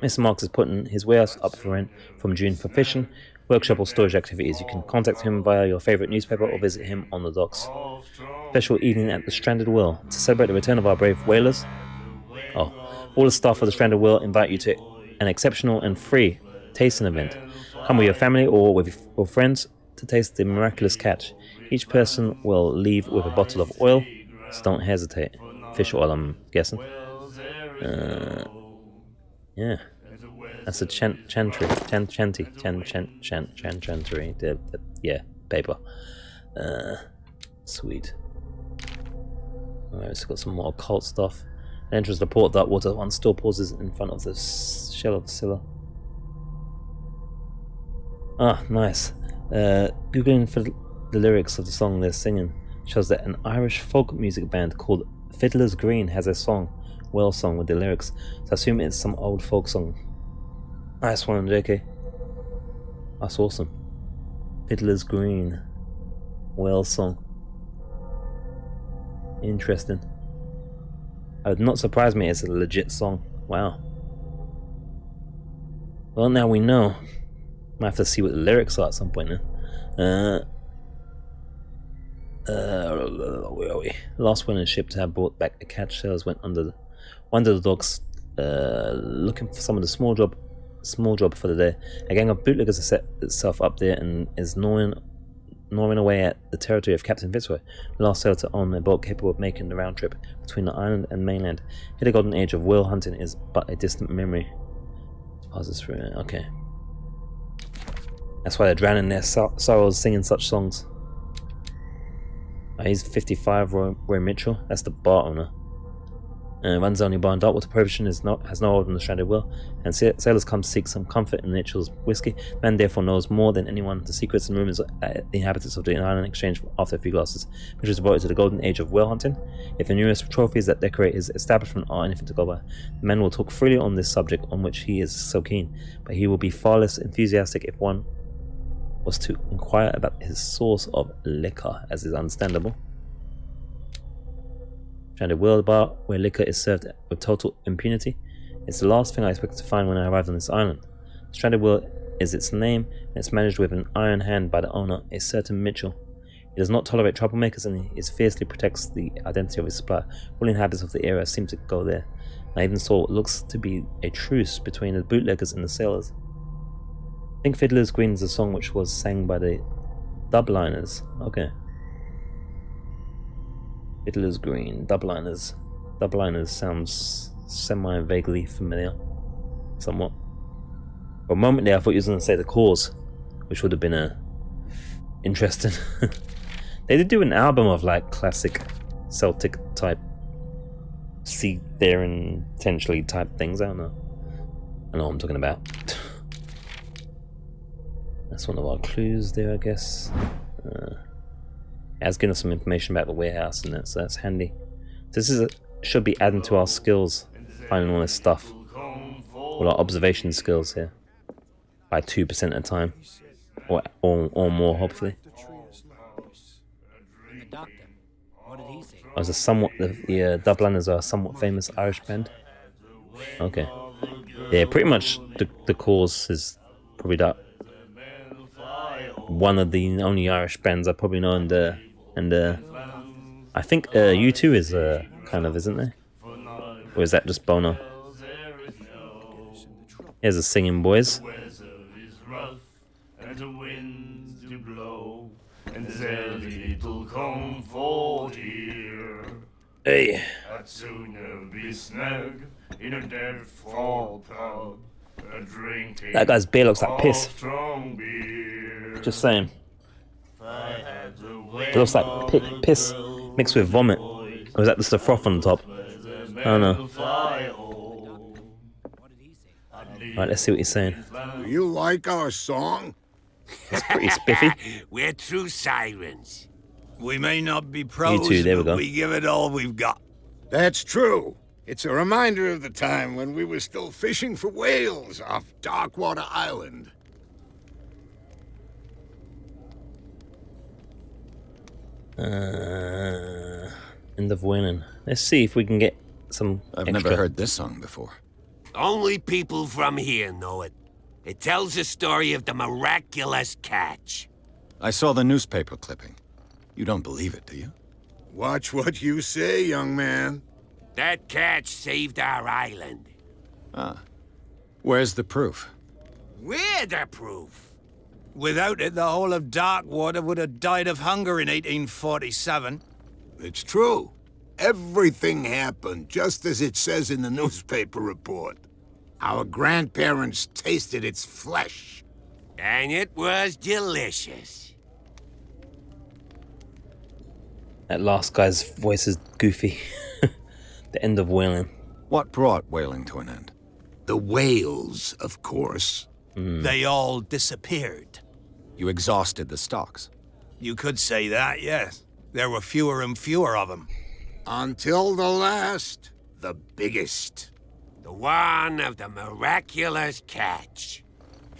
Mr. Marks is putting his warehouse up for rent from June for fishing, workshop or storage activities. You can contact him via your favourite newspaper or visit him on the docks. Special evening at the Stranded Whale. To celebrate the return of our brave whalers, all the staff of the Stranded Whale invite you to an exceptional and free tasting event. Come with your family or with your friends to taste the miraculous catch. Each person will leave with a bottle of oil, so don't hesitate. Fish oil, I'm guessing. Yeah. That's a chantry. Yeah, paper. Sweet. Alright, it's got some more occult stuff. The entrance to the port Darkwater one still pauses in front of the shell of Scylla. Ah, nice. Googling for the lyrics of the song they're singing shows that an Irish folk music band called Fiddler's Green has a song, whale song, with the lyrics. So I assume it's some old folk song. Nice one, JK. That's awesome. Fiddler's Green, whale song. Interesting. It would not surprise me. It's a legit song. Wow. Well, now we know. Might have to see what the lyrics are at some point now. Where are we? Last one in the ship to have brought back a catch sailors went under the docks, looking for some of the small job for the day. A gang of bootleggers has set itself up there and is gnawing away at the territory of Captain Fitzroy, the last sailor to own a boat capable of making the round trip between the island and mainland. Here the golden age of whale hunting is but a distant memory. Passes through. Okay. That's why they're drowning their sorrows singing such songs. He's 55, Roy Mitchell. That's the bar owner. Runs only bar in Darkwater. Prohibition has no hold on the Stranded Whale, and sailors come to seek some comfort in Mitchell's whiskey. The man therefore knows more than anyone the secrets and rumors the inhabitants of the island in exchange after a few glasses. Mitchell is devoted to the golden age of whale hunting. If the numerous trophies that decorate his establishment are anything to go by, the man will talk freely on this subject on which he is so keen, but he will be far less enthusiastic if one was to inquire about his source of liquor, as is understandable. Stranded Whale bar, where liquor is served with total impunity. It's the last thing I expected to find when I arrived on this island. Stranded Whale is its name, and it's managed with an iron hand by the owner, a certain Mitchell. He does not tolerate troublemakers, and he fiercely protects the identity of his supplier. All inhabitants of the area seem to go there. I even saw what looks to be a truce between the bootleggers and the sailors. I think Fiddler's Green is a song which was sang by the Dubliners. Okay. Fiddler's Green, Dubliners. Dubliners sounds semi-vaguely familiar. Somewhat. For a moment there I thought you were going to say The Cause, which would have been interesting. They did do an album of like classic Celtic type seafaring potentially type things. I don't know what I'm talking about. That's one of our clues there, I guess. It has given us some information about the warehouse, and so that's handy. This should be adding to our skills, finding all this stuff. All our observation skills here. By 2% at a time. Or more, hopefully. And the doctor, what did he say? The Dubliners are a somewhat famous Irish band. Okay. Yeah, pretty much the cause is probably that one of the only Irish bands I probably know, and I think U2 is kind of, isn't there? Or is that just Bono? Here's the singing boys. And the winds do blow, and there's little comfort here. Hey. I'd sooner be snug in a dead-fall pub, drinking That guy's beer looks like piss. strong beer. Just saying. It looks like piss mixed with vomit. Or is that just the froth on the top? I don't know. Right, let's see what he's saying. Do you like our song? It's pretty spiffy. We're true sirens. We may not be pros, You too, there we but go. we give it all we've got. That's true. It's a reminder of the time when we were still fishing for whales off Darkwater Island. End of winning. Let's see if we can get some I've extra. never heard this song before. Only people from here know it. It tells the story of the miraculous catch. I saw the newspaper clipping. You don't believe it, do you? Watch what you say, young man. That catch saved our island. Ah. Where's the proof? We're the proof. Without it, the whole of Darkwater would have died of hunger in 1847. It's true. Everything happened just as it says in the newspaper report. Our grandparents tasted its flesh. And it was delicious. That last guy's voice is goofy. The end of whaling. What brought whaling to an end? The whales, of course. They all disappeared. You exhausted the stocks. You could say that, yes. There were fewer and fewer of them. Until the last, the biggest. The one of the miraculous catch.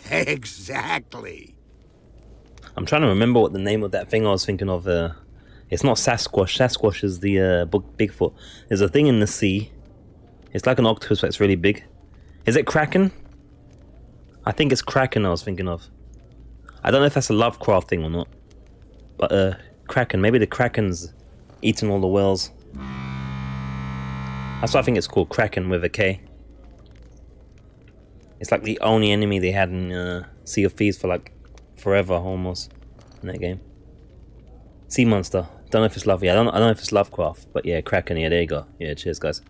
Exactly. I'm trying to remember what the name of that thing I was thinking of. It's not Sasquatch. Sasquatch is the Bigfoot. There's a thing in the sea. It's like an octopus that's really big. Is it Kraken? I think it's Kraken I was thinking of. I don't know if that's a Lovecraft thing or not. But Kraken. Maybe the Kraken's eating all the whales. That's what I think it's called. Kraken with a K. It's like the only enemy they had in Sea of Thieves for like forever almost in that game. Sea monster. Don't know if it's I don't know if it's Lovecraft, but yeah, Kraken. Yeah, there you go. Yeah, cheers, guys.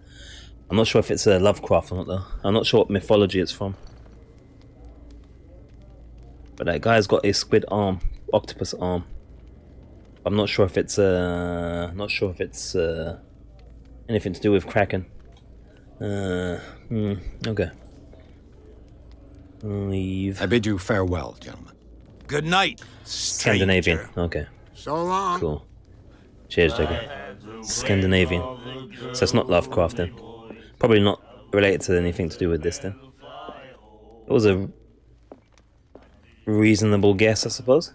I'm not sure if it's Lovecraft or not though. I'm not sure what mythology it's from. But that guy's got a squid arm, octopus arm. I'm not sure if it's anything to do with Kraken. Okay. Leave. I bid you farewell, gentlemen. Good night, Scandinavian. stranger. Okay. So long. Cool. Cheers, Jacob. Scandinavian. So it's not Lovecraft then. Probably not related to anything to do with this then. It was a reasonable guess, I suppose.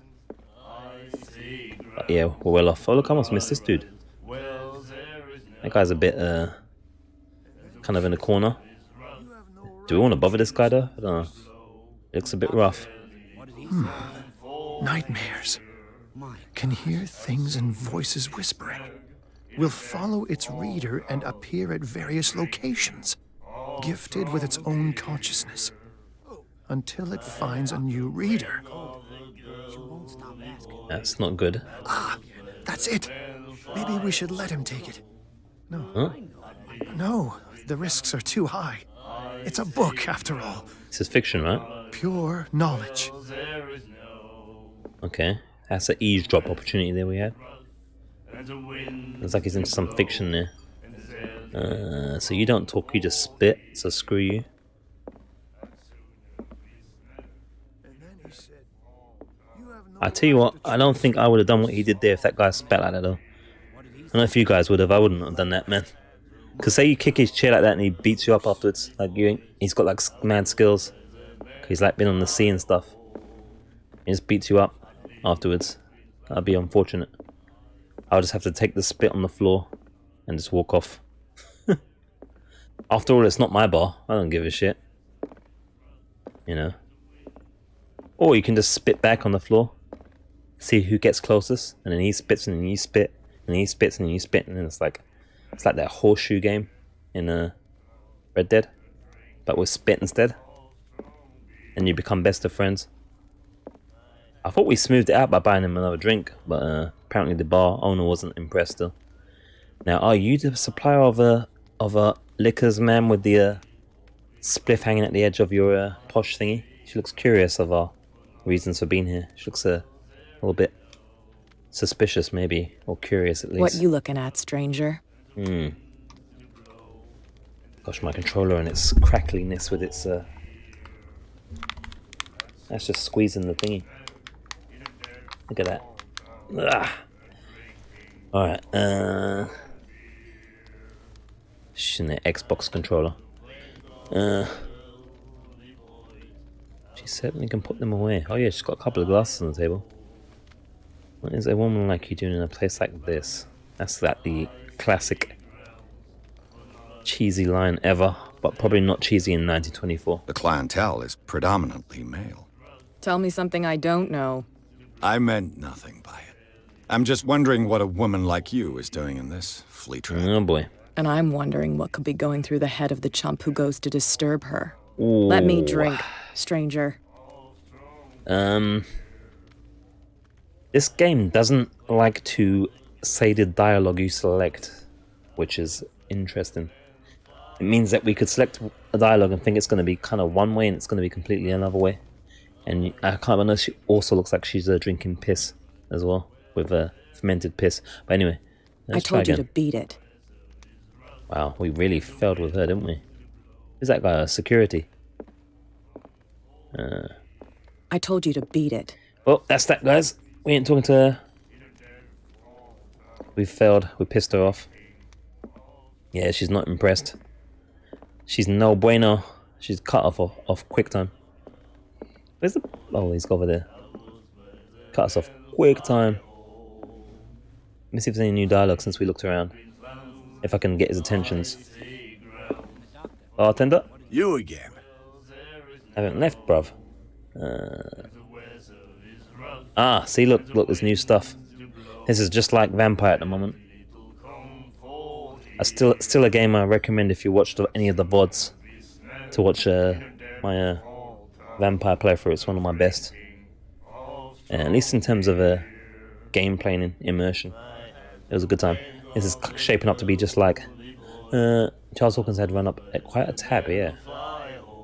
But yeah, we're well off. Oh look, I almost missed this dude. That guy's a bit kind of in a corner. Do we want to bother this guy though? I don't know. It looks a bit rough. Nightmares. Can hear things and voices whispering. Will follow its reader and appear at various locations, gifted with its own consciousness, until it finds a new reader. That's not good. Ah, that's it. Maybe we should let him take it. No. Huh? No, the risks are too high. It's a book, after all. This is fiction, right? Pure knowledge. Okay. That's an eavesdrop opportunity there we had. Looks like he's into some fiction there. So you don't talk, you just spit, so screw you. I tell you what, I don't think I would have done what he did there if that guy spat like that though. I don't know if you guys would have, I wouldn't have done that, man. Cause say you kick his chair like that and he beats you up afterwards, like he's got like mad skills. He's like been on the sea and stuff. He just beats you up afterwards. That'd be unfortunate. I'll just have to take the spit on the floor and just walk off. After all, it's not my bar. I don't give a shit. You know. Or you can just spit back on the floor. See who gets closest. And then he spits and then you spit. And he spits and then you spit. And then it's like that horseshoe game in Red Dead. But with spit instead. And you become best of friends. I thought we smoothed it out by buying him another drink. But apparently the bar owner wasn't impressed still. Now, are you the supplier of a liquors man with the spliff hanging at the edge of your posh thingy? She looks curious of our reasons for being here. She looks a little bit suspicious, maybe, or curious at least. What you looking at, stranger? Gosh, my controller and its crackliness with its that's just squeezing the thingy. Look at that. Ugh. Alright, shouldn't it? Xbox controller. She certainly can put them away. Oh yeah, she's got a couple of glasses on the table. What is a woman like you doing in a place like this? That's like the classic cheesy line ever, but probably not cheesy in 1924. The clientele is predominantly male. Tell me something I don't know. I meant nothing by it. I'm just wondering what a woman like you is doing in this flea trap. Oh boy. And I'm wondering what could be going through the head of the chump who goes to disturb her. Ooh. Let me drink, stranger. This game doesn't like to say the dialogue you select, which is interesting. It means that we could select a dialogue and think it's going to be kind of one way and it's going to be completely another way. And I can't remember, she also looks like she's drinking piss as well, with fermented piss. But anyway, I told you to beat it. Wow, we really failed with her, didn't we? Who's that guy? Security. I told you to beat it. Well, that's that, guys. We ain't talking to her. We failed. We pissed her off. Yeah, she's not impressed. She's no bueno. She's cut off quick time. Where's the... Oh, he's over there. Cut us off quick time. Let me see if there's any new dialogue since we looked around. If I can get his attentions. Bartender? You again. I haven't left, bruv. See, look, there's new stuff. This is just like Vampire at the moment. Still a game I recommend if you watched any of the VODs to watch my Vampire playthrough. It's one of my best. At least in terms of gameplay and immersion. It was a good time. This is shaping up to be just like Charles Hawkins had run up at quite a tab, yeah.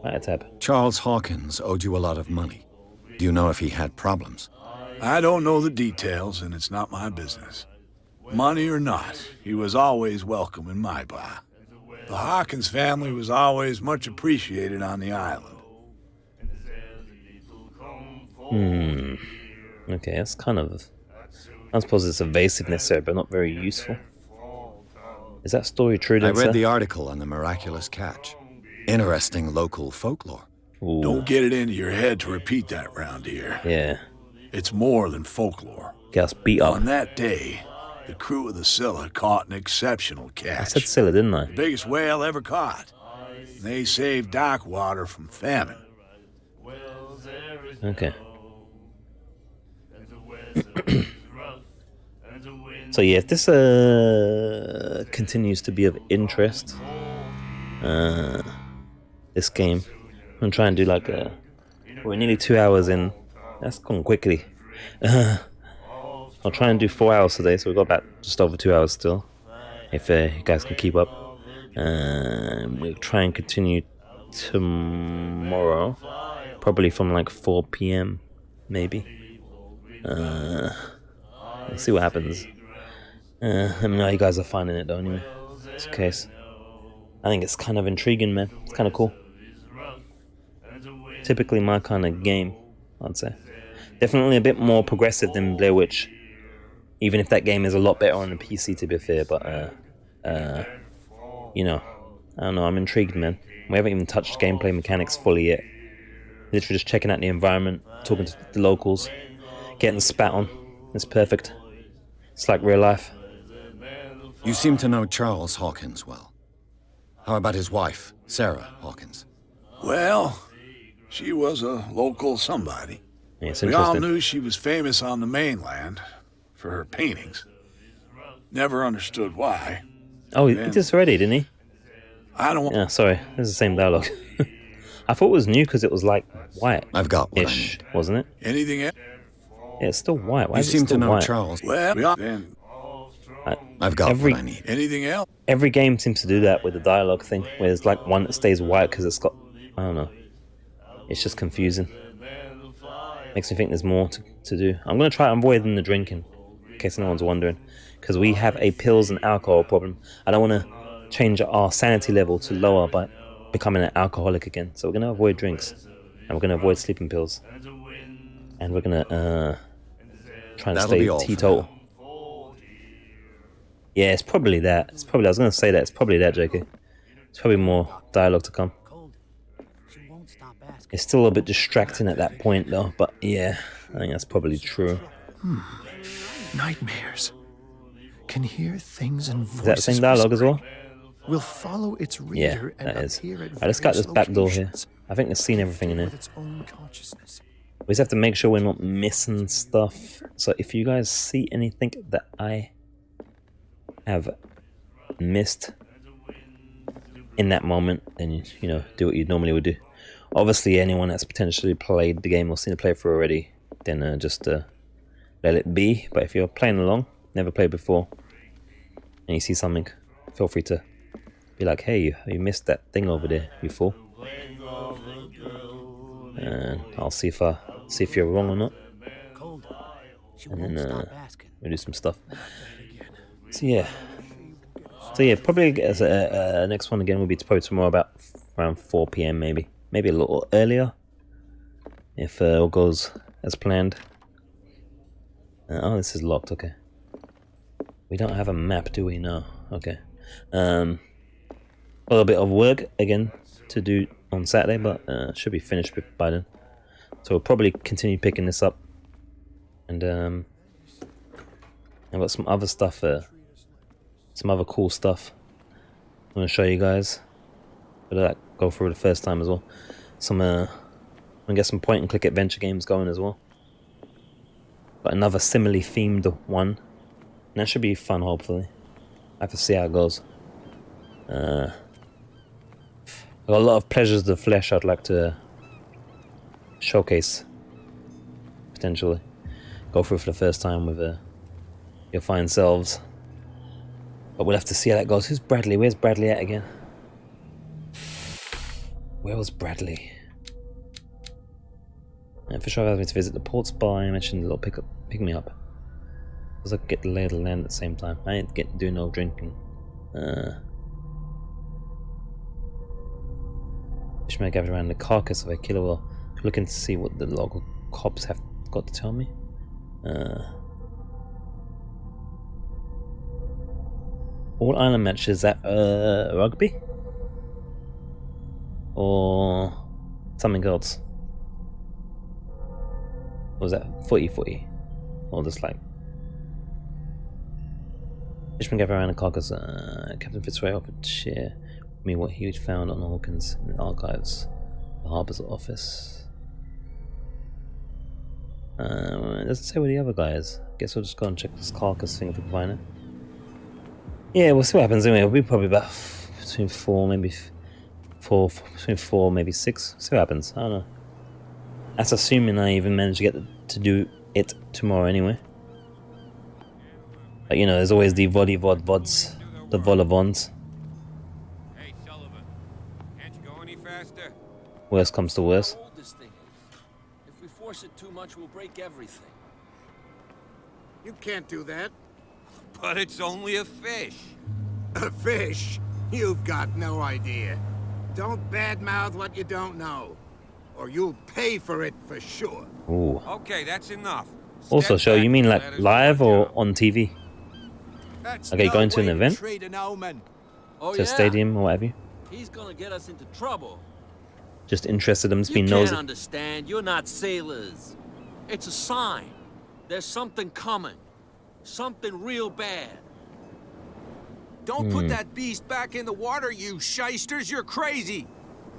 Quite a tab. Charles Hawkins owed you a lot of money. Do you know if he had problems? I don't know the details, and it's not my business. Money or not, he was always welcome in my bar. The Hawkins family was always much appreciated on the island. Okay, that's kind of... I suppose it's evasiveness there, but not very useful. Is that story true then, I read sir? the article on the miraculous catch. Interesting local folklore. Ooh. Don't get it into your head to repeat that round here. Yeah. It's more than folklore. Get us beat up. On that day, the crew of the Scylla caught an exceptional catch. I said Scylla, didn't I? The biggest whale ever caught. They saved Darkwater from famine. Okay. So yeah, if this continues to be of interest, this game, I'm gonna try and do like we're nearly 2 hours in. That's gone quickly. I'll try and do 4 hours today, so we've got about just over 2 hours still. If you guys can keep up, we'll try and continue tomorrow, probably from like 4 p.m. maybe. Let's see what happens. Let me know how you guys are finding it though, anyway. It's the case. I think it's kind of intriguing, man. It's kind of cool. Typically my kind of game, I'd say. Definitely a bit more progressive than Blair Witch. Even if that game is a lot better on the PC, to be fair. But, you know, I don't know, I'm intrigued, man. We haven't even touched gameplay mechanics fully yet. Literally just checking out the environment, talking to the locals, getting spat on. It's perfect. It's like real life. You seem to know Charles Hawkins well. How about his wife, Sarah Hawkins? Well, she was a local somebody. Yeah, it's We all interesting. knew she was famous on the mainland for her paintings. Never understood why. Oh, he did this already, didn't he? I don't want... Yeah, sorry. This is the same dialogue. I thought it was new because it was like white. I've got what I need. Wasn't it? Anything else? Yeah, it's still white. Why You is it seem to still know white? Charles. Well, then... I've got what I need. Anything else? Every game seems to do that with the dialogue thing, where there's like one that stays white because it's got... I don't know. It's just confusing. Makes me think there's more to do. I'm going to try avoiding the drinking, in case no one's wondering. Because we have a pills and alcohol problem. I don't want to change our sanity level to lower by becoming an alcoholic again. So we're going to avoid drinks. And we're going to avoid sleeping pills. And we're going to try and stay teetotal. Yeah, it's probably that. It's probably, I was going to say that. It's probably that, JK. It's probably more dialogue to come. It's still a bit distracting at that point, though. But yeah, I think that's probably true. Nightmares. Can hear things and voices. Is that the same dialogue as well? Will follow its Yeah, reader that and is. appear at Alright, let's got this back door here. locations, I think it's seen everything in with here. its own consciousness. We just have to make sure we're not missing stuff. So if you guys see anything that I have missed in that moment, then you know, do what you normally would do. Obviously, anyone that's potentially played the game or seen it play through already, then just let it be. But if you're playing along, never played before, and you see something, feel free to be like, "Hey, you missed that thing over there, you fool." And I'll see if you're wrong or not, and then we'll do some stuff. So yeah, probably as next one again will be probably tomorrow about around 4 PM maybe a little earlier if all goes as planned. Oh, this is locked. Okay, we don't have a map, do we? No. Okay. A little bit of work again to do on Saturday, but should be finished by then. So we'll probably continue picking this up, and I've got some other stuff, some other cool stuff I'm gonna show you guys. But that go through the first time as well. Some I'm gonna get some point and click adventure games going as well. But another similarly themed one, and that should be fun. Hopefully, I have to see how it goes. I've got a lot of pleasures of the flesh I'd like to showcase, potentially. Go through for the first time with your fine selves. But we'll have to see how that goes. Who's Bradley? Where's Bradley at again? Where was Bradley? For sure, I asked me to visit the port spa. I mentioned a little pick me up. Because I could get the lay of the land at the same time. I ain't do no drinking. Fish may gather around the carcass of a killer whale, looking to see what the local cops have got to tell me. All island matches at rugby? Or something else? Or was that footy? Or just like... Fishman gather around the carcass. Captain Fitzroy offered to share with me what he had found on Hawkins in the archives, the harbour's office. It doesn't say where the other guy is. Guess we'll just go and check this carcass thing if we can find it. Yeah, we'll see what happens anyway. We'll be probably about between 4, maybe 6. See what happens. I don't know. That's assuming I even manage to get to do it tomorrow anyway. But you know, there's always the vods, the volavons. Hey, Sullivan, can't you go any faster? Worst comes to worst. This thing is. If we force it too much, we'll break everything. You can't do that. But it's only a fish. A fish? You've got no idea. Don't badmouth what you don't know, or you'll pay for it for sure. Ooh. Okay, that's enough. Also, show you mean like live or on TV? That's Okay, no going to an way event? treat an omen. Oh, To a stadium or what have you? He's gonna get us into trouble. Just interested in just You being can't nosy. understand. You're not sailors. It's a sign. There's something coming. Something real bad. Don't put that beast back in the water, you shysters. You're crazy.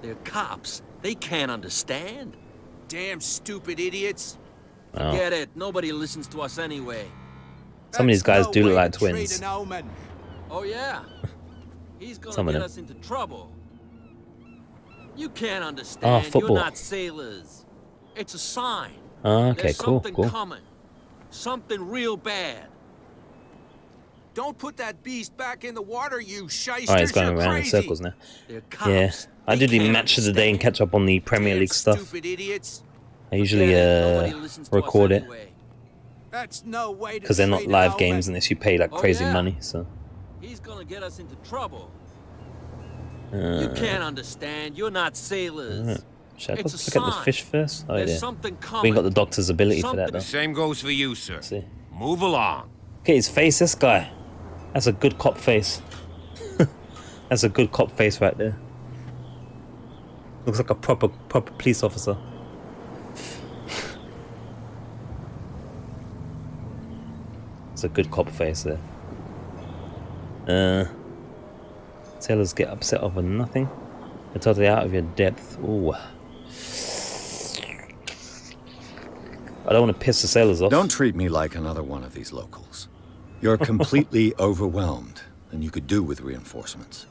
They're cops. They can't understand. Damn stupid idiots. Wow. Forget it. Nobody listens to us anyway. Some of these guys no do look way like to treat twins. an omen. Oh, yeah? He's Some gonna of get them. us into trouble. You can't understand. football. You're not sailors. It's a sign. Okay, There's cool, something cool. coming. Something real bad. Don't put that beast back in the water, you shysters. Alright, it's going You're around in crazy. circles now. They're cops. Yeah, I They do the can't match of the day and catch up on the Premier Damn League stuff. Stupid idiots. I usually Nobody listens to us record it anyway. That's no way to because they're not treat an live omen. games unless you pay like Oh, crazy yeah. money. So He's gonna get us into trouble. You uh, can't understand. You're not sailors. should I It's look a at the sign. fish first? Oh There's yeah, something we coming. ain't got the doctor's ability for that Something- though. The same goes for you, sir. Let's see. Move along. Okay, his face. This guy. That's a good cop face. That's a good cop face right there. Looks like a proper police officer. It's a good cop face there. Sailors get upset over nothing. They're totally out of your depth. Ooh. I don't want to piss the sailors off. Don't treat me like another one of these locals. You're completely overwhelmed, and you could do with reinforcements.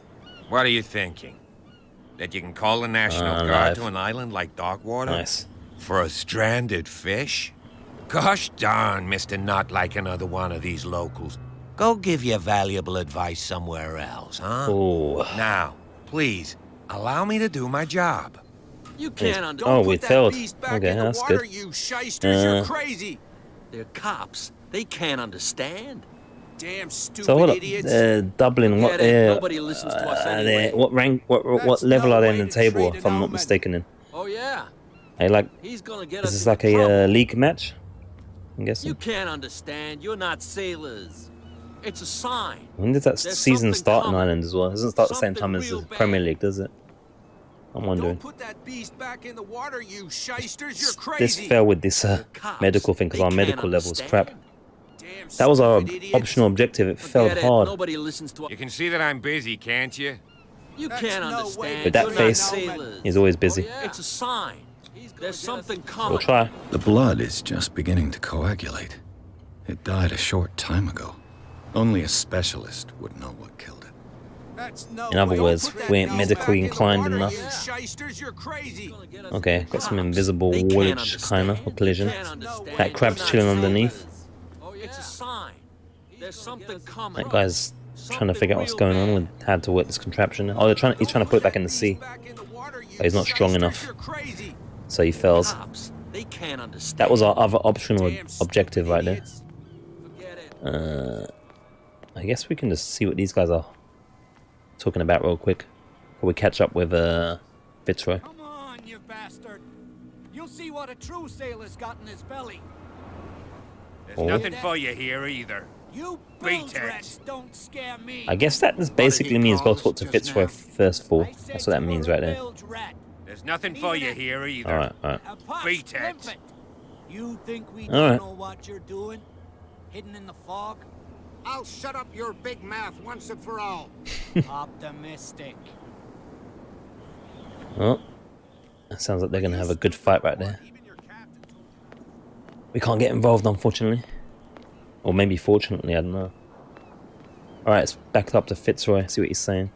What are you thinking? That you can call the National Guard live. to an island like Darkwater? Nice. For a stranded fish? Gosh darn, Mr. Not like another one of these locals. Go give your valuable advice somewhere else, huh? Oh. Now, please, allow me to do my job. You can't understand. Oh, we Put that failed. beast back Okay, in the that's water, good. you shysters. You're Uh, crazy. They're cops. They can't understand. Damn stupid So hold up, idiots. Dublin. What? Forget it. Nobody listens to us anyway. What rank? What That's level no are they way in the to table? treat If an I'm not omen. mistaken. In Oh yeah. hey, like, He's gonna get is us this into like a trouble. league match? I'm guessing. You can't understand. You're not sailors. It's a sign. When did that There's season something start in coming. Ireland as well? It doesn't start the same Something time as the real bad. Premier League, does it? I'm wondering. Don't put that beast back in the water, you shysters. You're This crazy. fell with this cops. medical thing because They our can't medical level's crap. understand. Damn That was our stupid idiots. optional objective. It failed Forget it. hard. Nobody listens to us. You can see that I'm busy, can't you? You That's can't no way understand. With that You're face, not sailors. he's always busy. Oh, yeah. It's a sign. There's something coming. We'll try. The blood is just beginning to coagulate. It died a short time ago. Only a specialist would know what killed it. That's no In other way. words, Don't put that we ain't beast medically back in the inclined water, enough. You shysters. You're crazy. Okay, got some Cops. invisible They can't wallage kind of, or understand. collision. They can't understand. That crab's You're not chilling sailors. underneath. Oh, yeah. It's a sign. There's something coming. That guy's trying to figure out what's going on with how to work this contraption. Oh, he's trying to put it back in the sea. But he's not strong enough. So he fails. Cops. They can't understand. That was our other optional objective right there. Forget it. I guess we can just see what these guys are talking about real quick. Before we catch up with Fitzroy. Come on, you bastard. You'll see what a true sailor's got in his belly. There's Oh. nothing for you here either. You Beat bilge it. rats don't scare me. I guess that just basically means go talk to Fitzroy first of all. That's what that means right there. There's nothing for you here either. Alright, alright. A pox Beat it. limpet. You think we All don't right. know what you're doing? Hidden in the fog? I'll shut up your big mouth once and for all. Optimistic. Oh, that sounds like they're going to have a good fight right there. We can't get involved, unfortunately. Or maybe fortunately, I don't know. Alright, let's back up to Fitzroy, see what he's saying.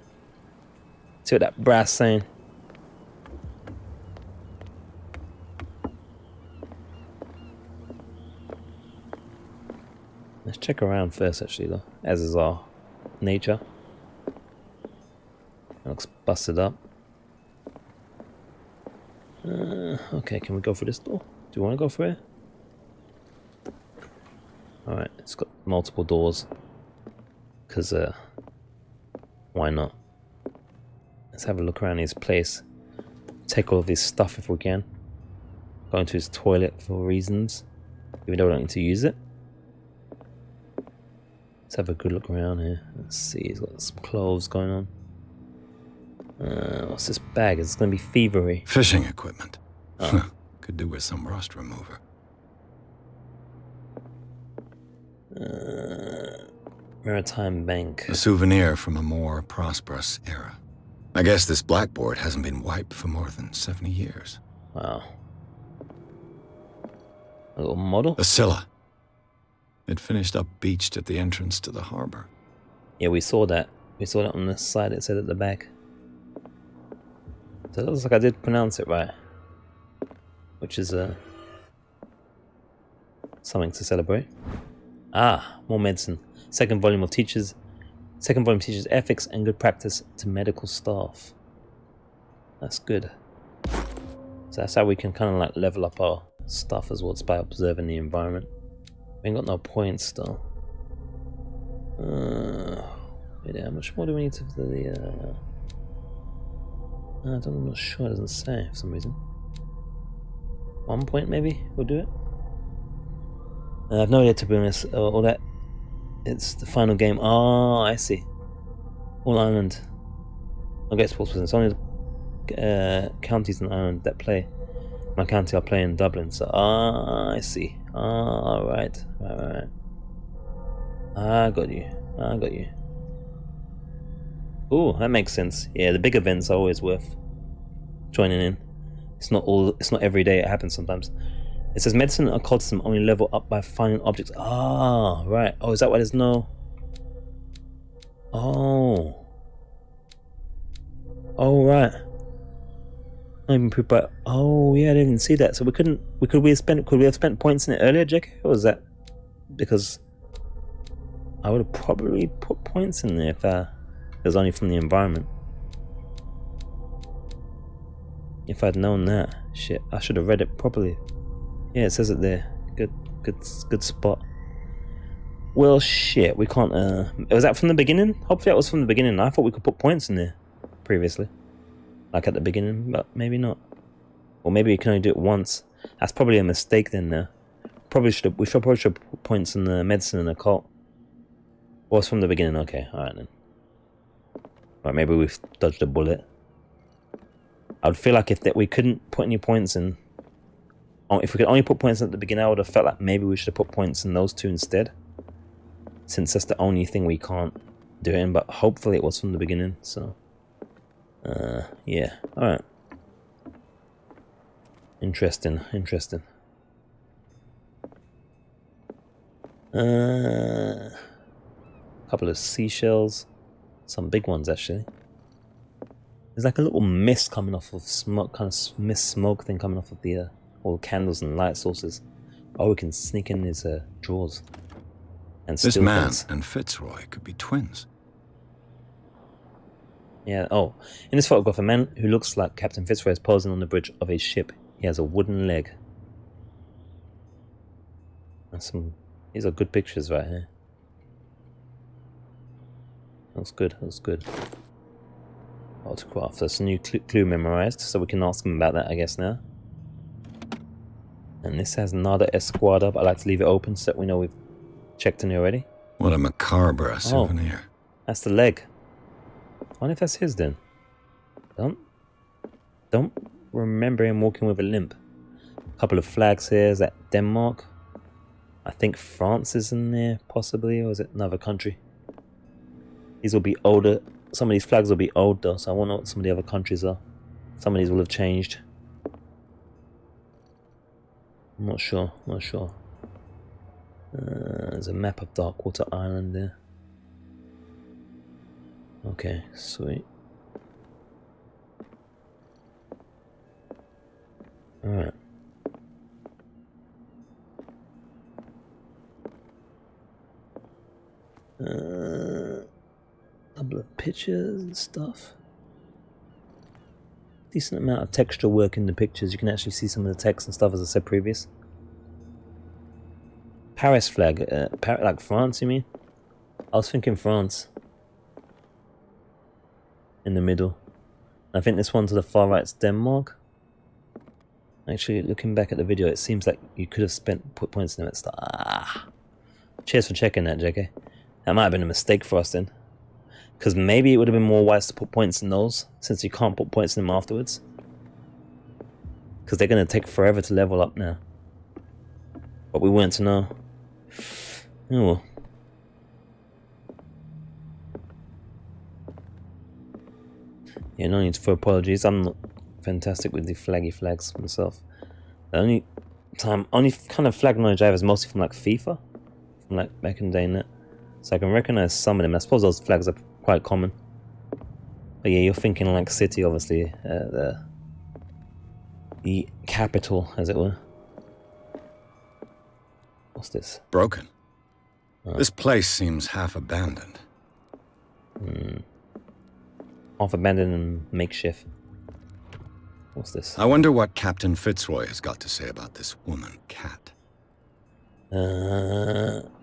See what that brass saying. Let's check around first, actually, though, as is our nature. It looks busted up. Okay, can we go for this door? Do you want to go for it? Alright, it's got multiple doors. Because, why not? Let's have a look around his place. Take all of his stuff if we can. Go into his toilet for reasons. Even though we don't need to use it. Let's have a good look around here. Let's see, he's got some clothes going on. What's this bag? It's going to be thievery. Fishing equipment. Oh. Could do with some rust remover. Maritime Bank. A souvenir from a more prosperous era. I guess this blackboard hasn't been wiped for more than 70 years. Wow. A little model? A Scylla. It finished up beached at the entrance to the harbor. Yeah, we saw that. We saw that on the side, it said at the back. So it looks like I did pronounce it right. Which is something to celebrate. Ah, more medicine. Second volume teaches ethics and good practice to medical staff. That's good. So that's how we can kind of like level up our stuff as well, it's by observing the environment. We ain't got no points though. Yeah, how much more do we need to the I'm not sure, it doesn't say for some reason. 1 point maybe we'll do it. I've no idea, to be honest. All that, it's the final game. Oh, I see. All Ireland. Okay, sports business. Only the counties in Ireland that play. My county are playing Dublin, so I see. Right. I got you. Oh, that makes sense. Yeah, the big events are always worth joining in. It's not every day. It happens sometimes. It says medicine and occultism only level up by finding objects. Ah, right. Oh, is that why there's no? Oh, right. Not even proof, but oh yeah, I didn't see that. So could we have spent points in it earlier, Jack? Or was that because I would have probably put points in there if it was only from the environment. If I'd known that, shit, I should have read it properly. Yeah, it says it there. Good spot. Well, shit, we can't. Was that from the beginning? Hopefully, that was from the beginning. I thought we could put points in there previously, like at the beginning, but maybe not. Or maybe you can only do it once. That's probably a mistake then. There, probably should put points in the medicine and occult. Was from the beginning. Okay, all right then. Right, maybe we've dodged a bullet. I would feel like if we couldn't put any points in. If we could only put points in at the beginning, I would have felt like maybe we should have put points in those two instead. Since that's the only thing we can't do it in, but hopefully it was from the beginning, so. Yeah, alright. Interesting. Couple of seashells. Some big ones, actually. There's like a little mist coming off of smoke, kind of mist smoke thing coming off of the all candles and light sources. Oh, we can sneak in his drawers. And this steal man things. and Fitzroy could be twins. Yeah, oh. In this photograph, a man who looks like Captain Fitzroy is posing on the bridge of a ship. He has a wooden leg. These are good pictures right here. Looks good. Autograph. That's a new clue memorized, so we can ask him about that, I guess, now. And this has Nada Esquadra, but I like to leave it open so that we know we've checked in already. What a macabre souvenir. That's the leg. I wonder if that's his then. Don't remember him walking with a limp. A couple of flags here. Is that Denmark? I think France is in there, possibly, or is it another country? These will be older. Some of these flags will be old though, so I wonder what some of the other countries are. Some of these will have changed. I'm not sure. There's a map of Darkwater Island there. Okay, sweet. Alright. Couple of pictures and stuff. Decent amount of texture work in the pictures. You can actually see some of the text and stuff, as I said previous. Paris flag, like France, you mean? I was thinking France. In the middle. I think this one to the far right is Denmark. Actually, looking back at the video, it seems like you could have put points in it. Cheers for checking that, JK. That might have been a mistake for us then. Because maybe it would have been more wise to put points in those, since you can't put points in them afterwards. Because they're going to take forever to level up now. But we weren't to know. Oh well. Yeah, no need for apologies. I'm not fantastic with the flaggy flags myself. The only kind of flag knowledge I have is mostly from like FIFA, from like back in the day in it. So I can recognize some of them. I suppose those flags are quite common. But yeah, you're thinking like city, obviously, the capital, as it were. What's this? Broken. Oh. This place seems half abandoned. Half abandoned and makeshift. What's this? I wonder what Captain Fitzroy has got to say about this woman, Cat.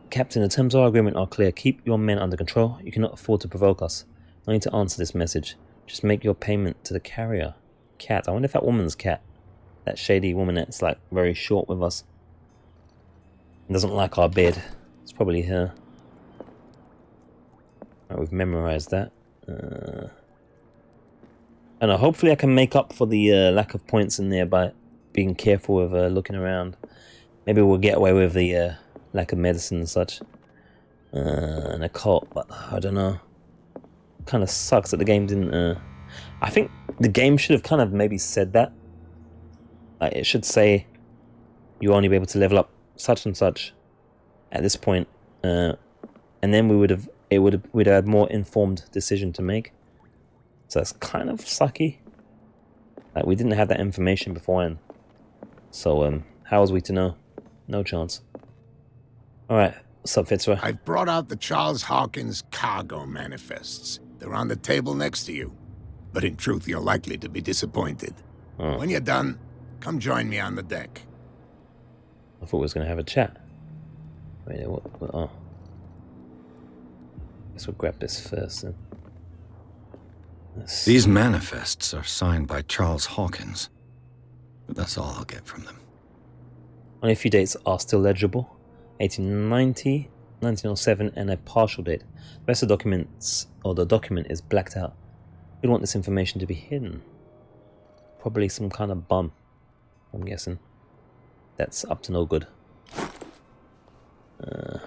Captain, the terms of our agreement are clear. Keep your men under control. You cannot afford to provoke us. No need to answer this message. Just make your payment to the carrier. Cat. I wonder if that woman's Cat. That shady woman that's like very short with us. Doesn't like our bed. It's probably her. Right, we've memorized that. I don't know, hopefully I can make up for the lack of points in there by being careful with looking around. Maybe we'll get away with the lack of medicine and such. And a cult, but I don't know. Kind of sucks that the game didn't... I think the game should have kind of maybe said that. Like, it should say you only be able to level up such and such at this point. And then we'd have more informed decision to make. So that's kind of sucky. Like, we didn't have that information beforehand. So, how was we to know? No chance. Alright, what's up, Fitzroy? I've brought out the Charles Hawkins cargo manifests. They're on the table next to you. But in truth, you're likely to be disappointed. Oh. When you're done, come join me on the deck. I thought we was going to have a chat. Wait, what? Oh. Guess we'll grab this first then. These manifests are signed by Charles Hawkins. But that's all I'll get from them. Only a few dates are still legible. 1890, 1907, and a partial date. The rest of the documents, or the document, is blacked out. We'd want this information to be hidden. Probably some kind of bum, I'm guessing. That's up to no good.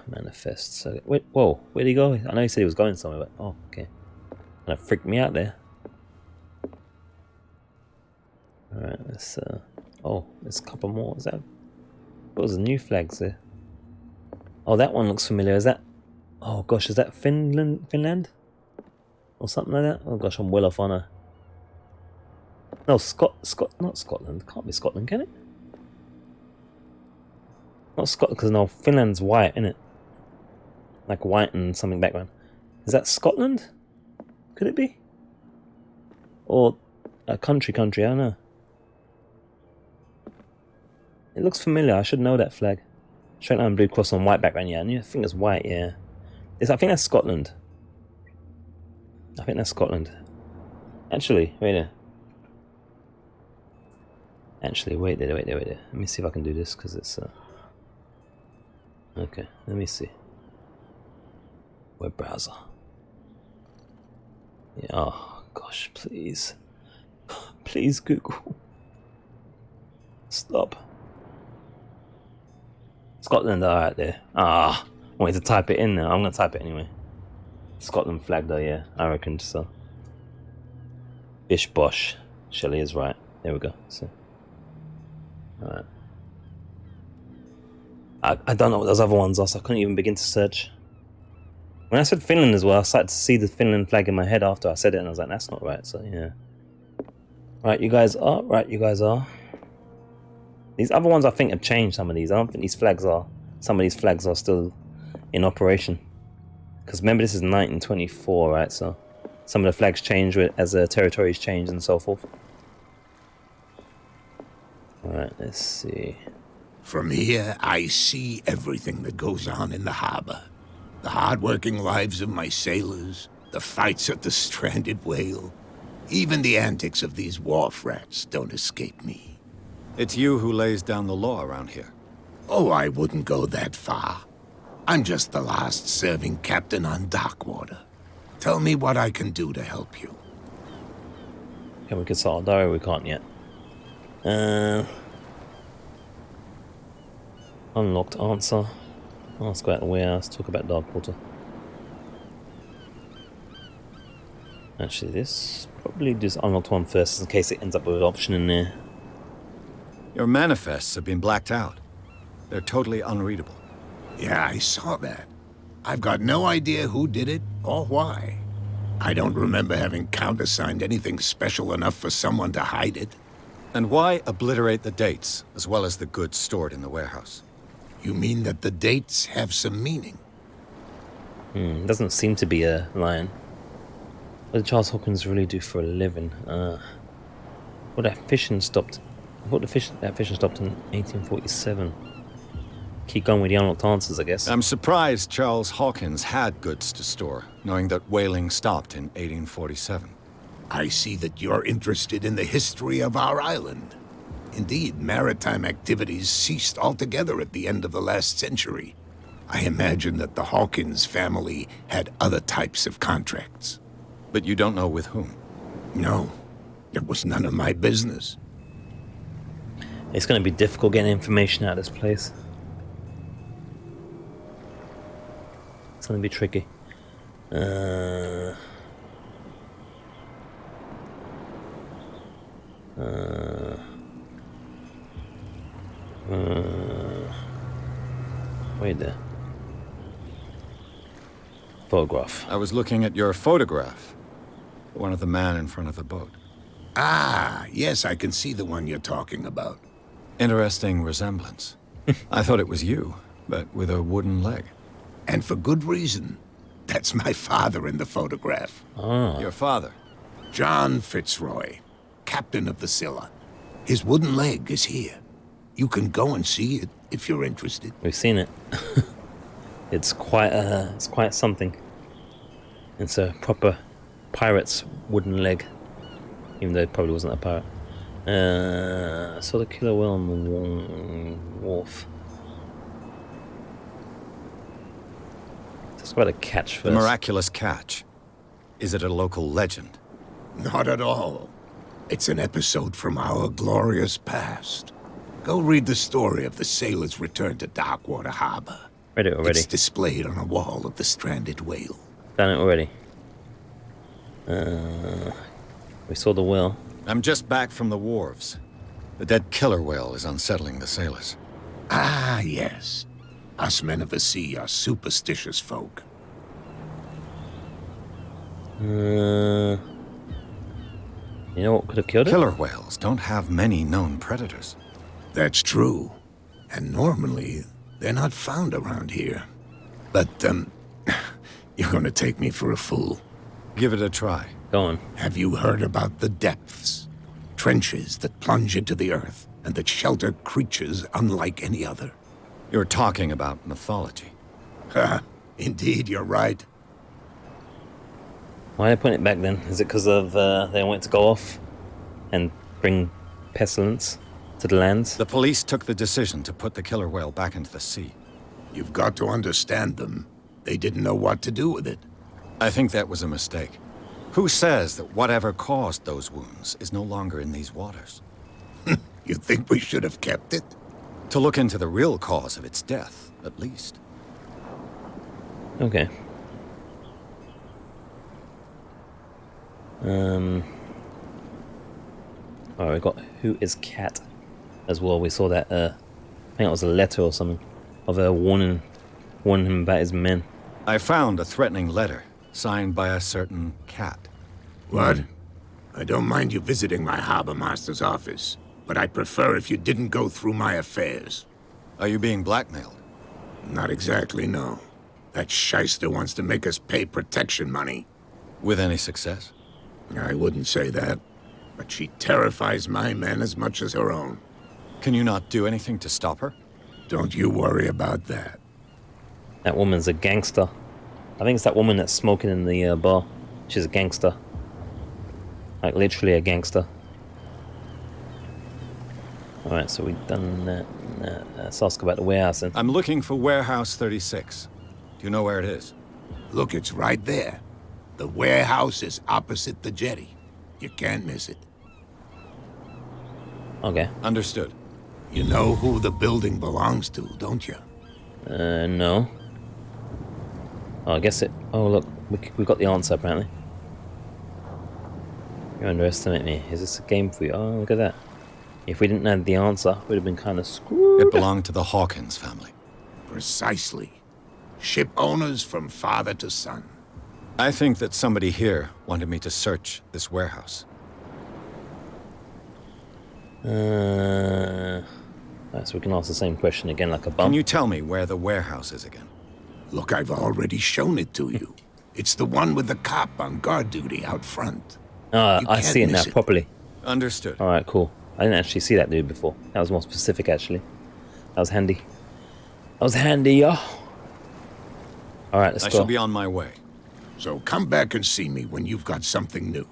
Manifests. So, wait, whoa, where'd he go? I know he said he was going somewhere, but oh, okay. Kind of freaked me out there. Alright, let's oh, there's a couple more. Is that what was the new flags there? Oh, that one looks familiar. Is that, oh gosh, is that Finland? Or something like that? Oh gosh, I'm well off on a... No, not Scotland. Can't be Scotland, can it? Not Scotland, because no, Finland's white, isn't it? Like white and something background. Is that Scotland? Could it be? Or a country, I don't know. It looks familiar, I should know that flag. Straight line blue cross on white background, yeah. I think it's white, yeah. I think that's Scotland. I think that's Scotland. Actually, wait there. Actually, wait there. Let me see if I can do this, because it's... Okay, let me see. Web browser. Yeah, oh, gosh, please. Please, Google. Stop. Scotland, alright there. Ah, wanted to type it in there. I'm going to type it anyway. Scotland flag though, yeah, I reckon so. Bish bosh. Shelley is right. There we go. So, alright. I don't know what those other ones are, so I couldn't even begin to search. When I said Finland as well, I started to see the Finland flag in my head after I said it, and I was like, that's not right, so yeah. Right, you guys are. Right, you guys are. These other ones I think have changed, some of these. I don't think these flags are. Some of these flags are still in operation. Because remember, this is 1924, right? So some of the flags change as the territories change and so forth. Alright, let's see. From here, I see everything that goes on in the harbor. The hard-working lives of my sailors, the fights at the stranded whale. Even the antics of these wharf rats don't escape me. It's you who lays down the law around here. Oh, I wouldn't go that far. I'm just the last serving captain on Darkwater. Tell me what I can do to help you. Okay, we can solve diary, we can't yet. Unlocked answer. Oh, let's go out the warehouse, talk about Darkwater. Actually, this probably just unlocked one first in case it ends up with an option in there. Your manifests have been blacked out. They're totally unreadable. Yeah, I saw that. I've got no idea who did it or why. I don't remember having countersigned anything special enough for someone to hide it. And why obliterate the dates, as well as the goods stored in the warehouse? You mean that the dates have some meaning? Doesn't seem to be a lion. What did Charles Hawkins really do for a living? Well, that fishing stopped. I thought that fishing stopped in 1847. Keep going with the unlocked answers, I guess. I'm surprised Charles Hawkins had goods to store, knowing that whaling stopped in 1847. I see that you're interested in the history of our island. Indeed, maritime activities ceased altogether at the end of the last century. I imagine that the Hawkins family had other types of contracts. But you don't know with whom? No, it was none of my business. It's going to be difficult getting information out of this place. It's going to be tricky. Wait there. Photograph. I was looking at your photograph. One of the man in front of the boat. Ah, yes, I can see the one you're talking about. Interesting resemblance. I thought it was you, but with a wooden leg. And for good reason. That's my father in the photograph. Ah. Your father? John Fitzroy, captain of the Scylla. His wooden leg is here. You can go and see it if you're interested. We've seen it. It's quite something. It's a proper pirate's wooden leg, even though it probably wasn't a pirate. I saw the killer whale on the wharf. Let's go about the catch first. The miraculous catch. Is it a local legend? Not at all. It's an episode from our glorious past. Go read the story of the sailor's return to Darkwater Harbor. Read it already. It's displayed on a wall of the stranded whale. Done it already. We saw the whale. I'm just back from the wharves. The dead killer whale is unsettling the sailors. Ah, yes. Us men of the sea are superstitious folk. You know what could have killed it? Killer whales don't have many known predators. That's true. And normally, they're not found around here. But, you're gonna take me for a fool. Give it a try. Go on. Have you heard about the depths? Trenches that plunge into the earth and that shelter creatures unlike any other. You're talking about mythology. Ha! Indeed, you're right. Why are they putting it back then? Is it because of they want it to go off and bring pestilence to the land? The police took the decision to put the killer whale back into the sea. You've got to understand them. They didn't know what to do with it. I think that was a mistake. Who says that whatever caused those wounds is no longer in these waters? You think we should have kept it? To look into the real cause of its death, at least. Okay. Alright, we got Who is Cat as well. We saw that, I think it was a letter or something, of a warning him about his men. I found a threatening letter, signed by a certain cat. What? I don't mind you visiting my harbor master's office, but I'd prefer if you didn't go through my affairs. Are you being blackmailed? Not exactly, no. That shyster wants to make us pay protection money. With any success? I wouldn't say that, but she terrifies my men as much as her own. Can you not do anything to stop her? Don't you worry about that. That woman's a gangster. I think it's that woman that's smoking in the bar. She's a gangster. Like, literally a gangster. Alright, so we've done that. Let's ask about the warehouse then. I'm looking for Warehouse 36. Do you know where it is? Look, it's right there. The warehouse is opposite the jetty. You can't miss it. Okay. Understood. You know who the building belongs to, don't you? No. Oh, I guess it... Oh, look. We got the answer, apparently. You underestimate me. Is this a game for you? Oh, look at that. If we didn't have the answer, we'd have been kind of screwed. It belonged to the Hawkins family. Precisely. Ship owners from father to son. I think that somebody here wanted me to search this warehouse. Right, so we can ask the same question again like a bum. Can you tell me where the warehouse is again? Look, I've already shown it to you. It's the one with the cop on guard duty out front. I see it now properly. Understood. Alright, cool. I didn't actually see that dude before. That was more specific, actually. That was handy. That was handy, yo. Alright, let's go. I shall be on my way. So come back and see me when you've got something new.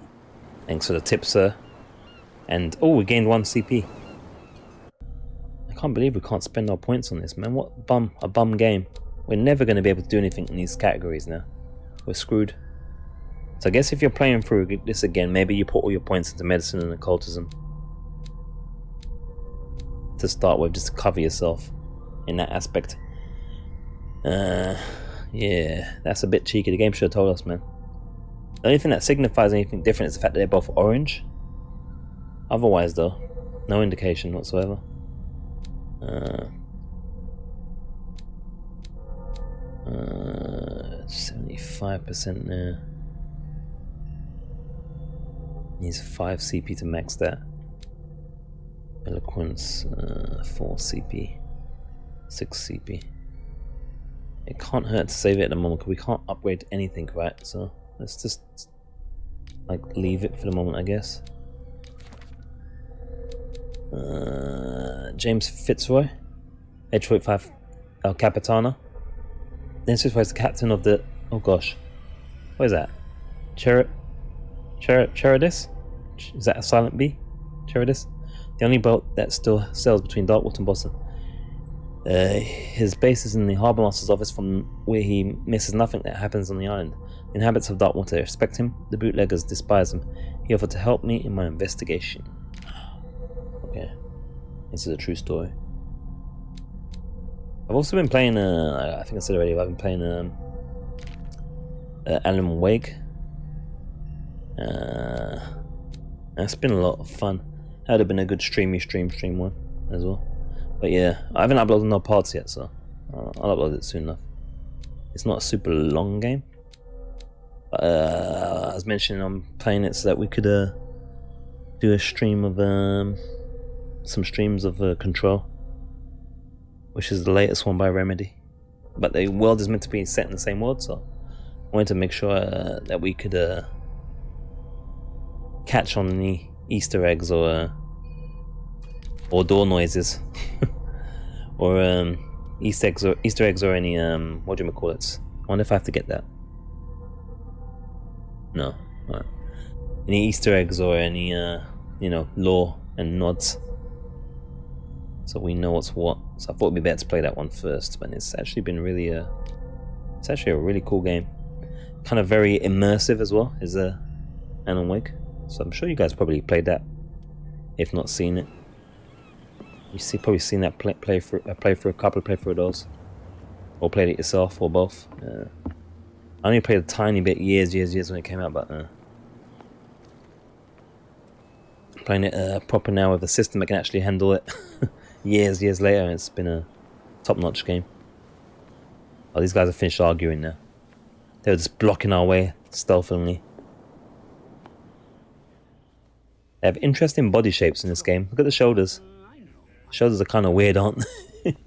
Thanks for the tip, sir. And, oh, we gained 1 CP. I can't believe we can't spend our points on this, man. What a bum game. We're never going to be able to do anything in these categories now. We're screwed. So I guess if you're playing through this again, maybe you put all your points into medicine and occultism. To start with, just to cover yourself in that aspect. Yeah, that's a bit cheeky. The game should have told us, man. The only thing that signifies anything different is the fact that they're both orange. Otherwise, though, no indication whatsoever. 75% there. Needs 5 CP to max that. Eloquence, 4 CP. 6 CP. It can't hurt to save it at the moment because we can't upgrade anything, right? So let's just like leave it for the moment, I guess. James Fitzroy, Edge 45 El Capitano. Then Fitzroy is the captain of the, oh gosh, what is that? Cheridis? Is that a silent B? Cheridis? The only boat that still sails between Darkwater and Boston. His base is in the Harbour Master's office, from where he misses nothing that happens on the island. The inhabitants of Darkwater respect him, the bootleggers despise him. He offered to help me in my investigation. Okay, this is a true story. I've also been playing, I think I said already, I've been playing Alan Wake. It's been a lot of fun. That would have been a good stream one as well. But yeah, I haven't uploaded no parts yet, so I'll upload it soon enough. It's not a super long game. But I was mentioning I'm playing it so that we could do a stream of some streams of Control, which is the latest one by Remedy. But the world is meant to be set in the same world, so I wanted to make sure that we could catch on any Easter eggs or door noises or Easter eggs or any what do you call it? I wonder if I have to get that. No. Right. Any Easter eggs or any lore and nods, so we know what's what. So I thought it'd be better to play that one first, but it's actually been really it's actually a really cool game, kind of very immersive as well. Is Alan Wake, so I'm sure you guys probably played that, if not seen it. You probably seen that play through a couple of playthrough of those, or played it yourself, or both. I only played a tiny bit years when it came out, but playing it proper now with a system that can actually handle it years later, and it's been a top-notch game. Oh, these guys have finished arguing now. They were just blocking our way stealthily. They have interesting body shapes in this game. Look at the shoulders. Shoulders are kind of weird, aren't they?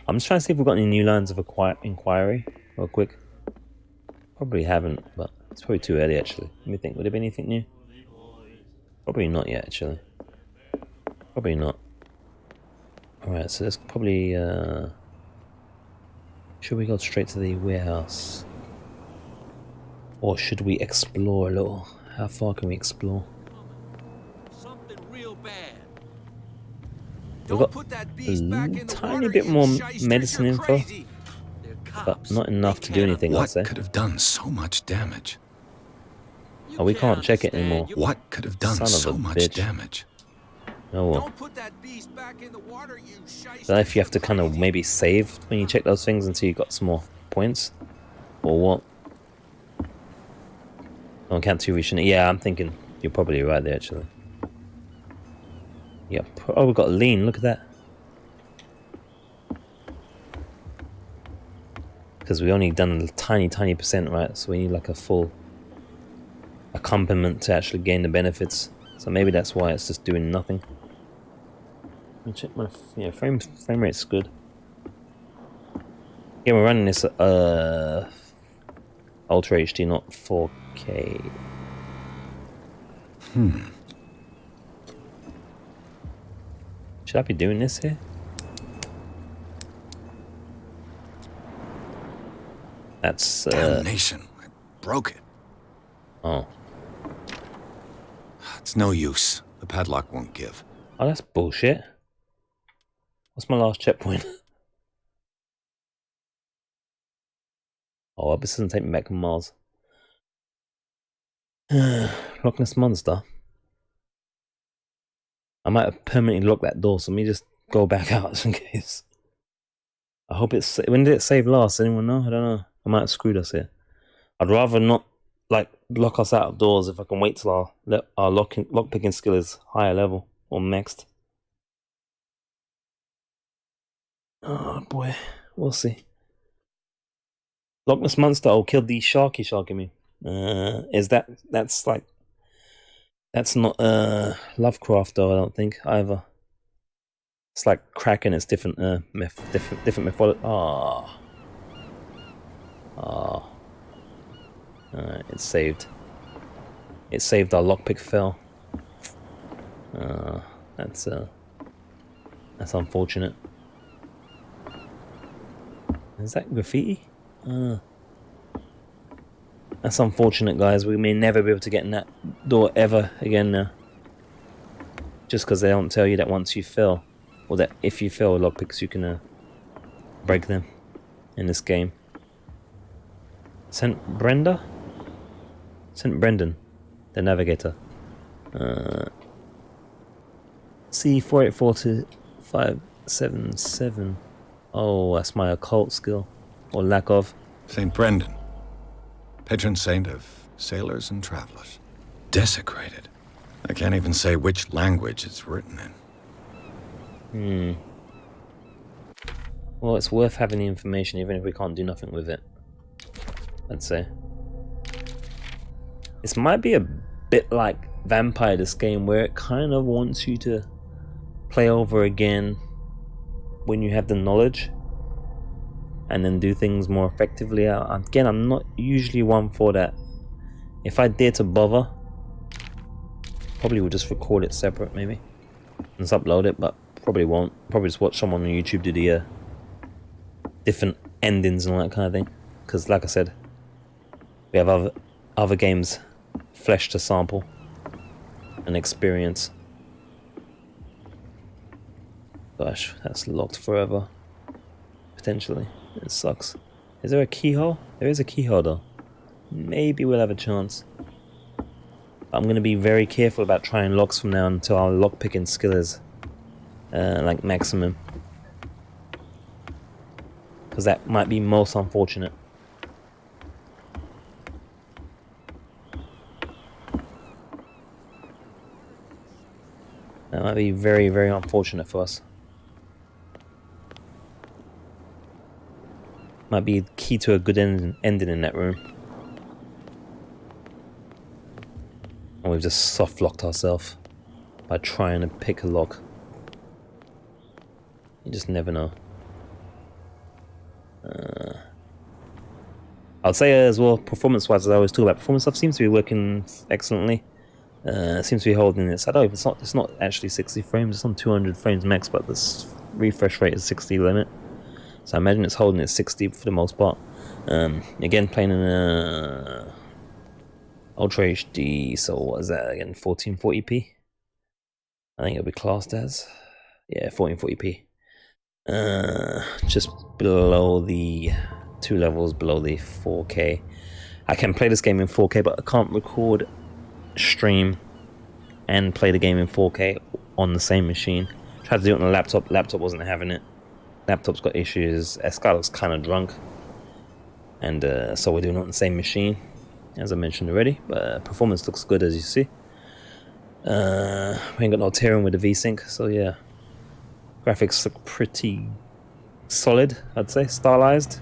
I'm just trying to see if we've got any new lines of inquiry real quick. Probably haven't, but it's probably too early actually. Let me think, would there be anything new? Probably not yet actually. Probably not. Alright, so there's probably should we go straight to the warehouse? Or should we explore a little? How far can we explore? Something real bad. We've got a tiny bit more medicine info, but not enough to do anything, I'd say. What could have done so much damage? Oh, we can't check it anymore. What could have done so much damage? Oh well. So if you have to kind of maybe save when you check those things until you got some more points, or what? On count 2 we shouldn't. Yeah, I'm thinking You're probably right there, actually. Yeah. Oh, we've got lean. Look at that. Because we only done a tiny percent, right? So we need like a full accompaniment to actually gain the benefits. So maybe that's why it's just doing nothing. Let me check my frame rate's good. Yeah, we're running this Ultra HD, not 4K. Should I be doing this here? That's damnation. I broke it. Oh. It's no use. The padlock won't give. Oh, that's bullshit. What's my last checkpoint? Oh, this doesn't take me back miles. Loch Ness Monster. I might have permanently locked that door, so let me just go back out just in case. I hope it's... When did it save last? Anyone know? I don't know. I might have screwed us here. I'd rather not, like, lock us out of doors if I can wait till our lockpicking skill is higher level or maxed. Oh boy, we'll see. Loch Ness Monster, oh, killed the sharky in me. That's not Lovecraft though, I don't think either. It's like Kraken, it's different different mythology. Alright, it saved. It saved our lockpick fail. That's unfortunate. Is that graffiti? That's unfortunate, guys. We may never be able to get in that door ever again now. Just because they don't tell you that once you fail, or that if you fail lockpicks, you can break them in this game. St. Brendan, the navigator. C484257. Oh, that's my occult skill, or lack of. St. Brendan, patron saint of sailors and travelers. Desecrated. I can't even say which language it's written in. Well, it's worth having the information, even if we can't do nothing with it, I'd say. This might be a bit like Vampire, this game, where it kind of wants you to play over again when you have the knowledge and then do things more effectively. Again, I'm not usually one for that. If I dare to bother, probably would just record it separate maybe and just upload it, but probably won't. Probably just watch someone on YouTube do the different endings and all that kind of thing, because like I said, we have other games flesh to sample and experience. Gosh, that's locked forever. Potentially. It sucks. Is there a keyhole? There is a keyhole though. Maybe we'll have a chance. I'm going to be very careful about trying locks from now until our lockpicking skill is like maximum. Because that might be most unfortunate. That might be very, very unfortunate for us. Might be key to a good ending in that room. And we've just soft locked ourselves by trying to pick a lock. You just never know. I'd say as well, performance-wise, as I always talk about, performance stuff seems to be working excellently. Seems to be holding this. I don't know if it's not actually 60 frames, it's on 200 frames max, but this refresh rate is 60 limit. So I imagine it's holding at 60 for the most part. Again, playing in Ultra HD, so what is that again? 1440p? I think it'll be classed as. Yeah, 1440p. Just below the 2 levels below the 4K. I can play this game in 4K, but I can't record, stream, and play the game in 4K on the same machine. Tried to do it on a laptop. Laptop wasn't having it. Laptop's got issues. Skylar's kind of drunk, and so we're doing it on the same machine, as I mentioned already. But performance looks good, as you see. We ain't got no tearing with the V-Sync, so yeah. Graphics look pretty solid, I'd say. Stylized.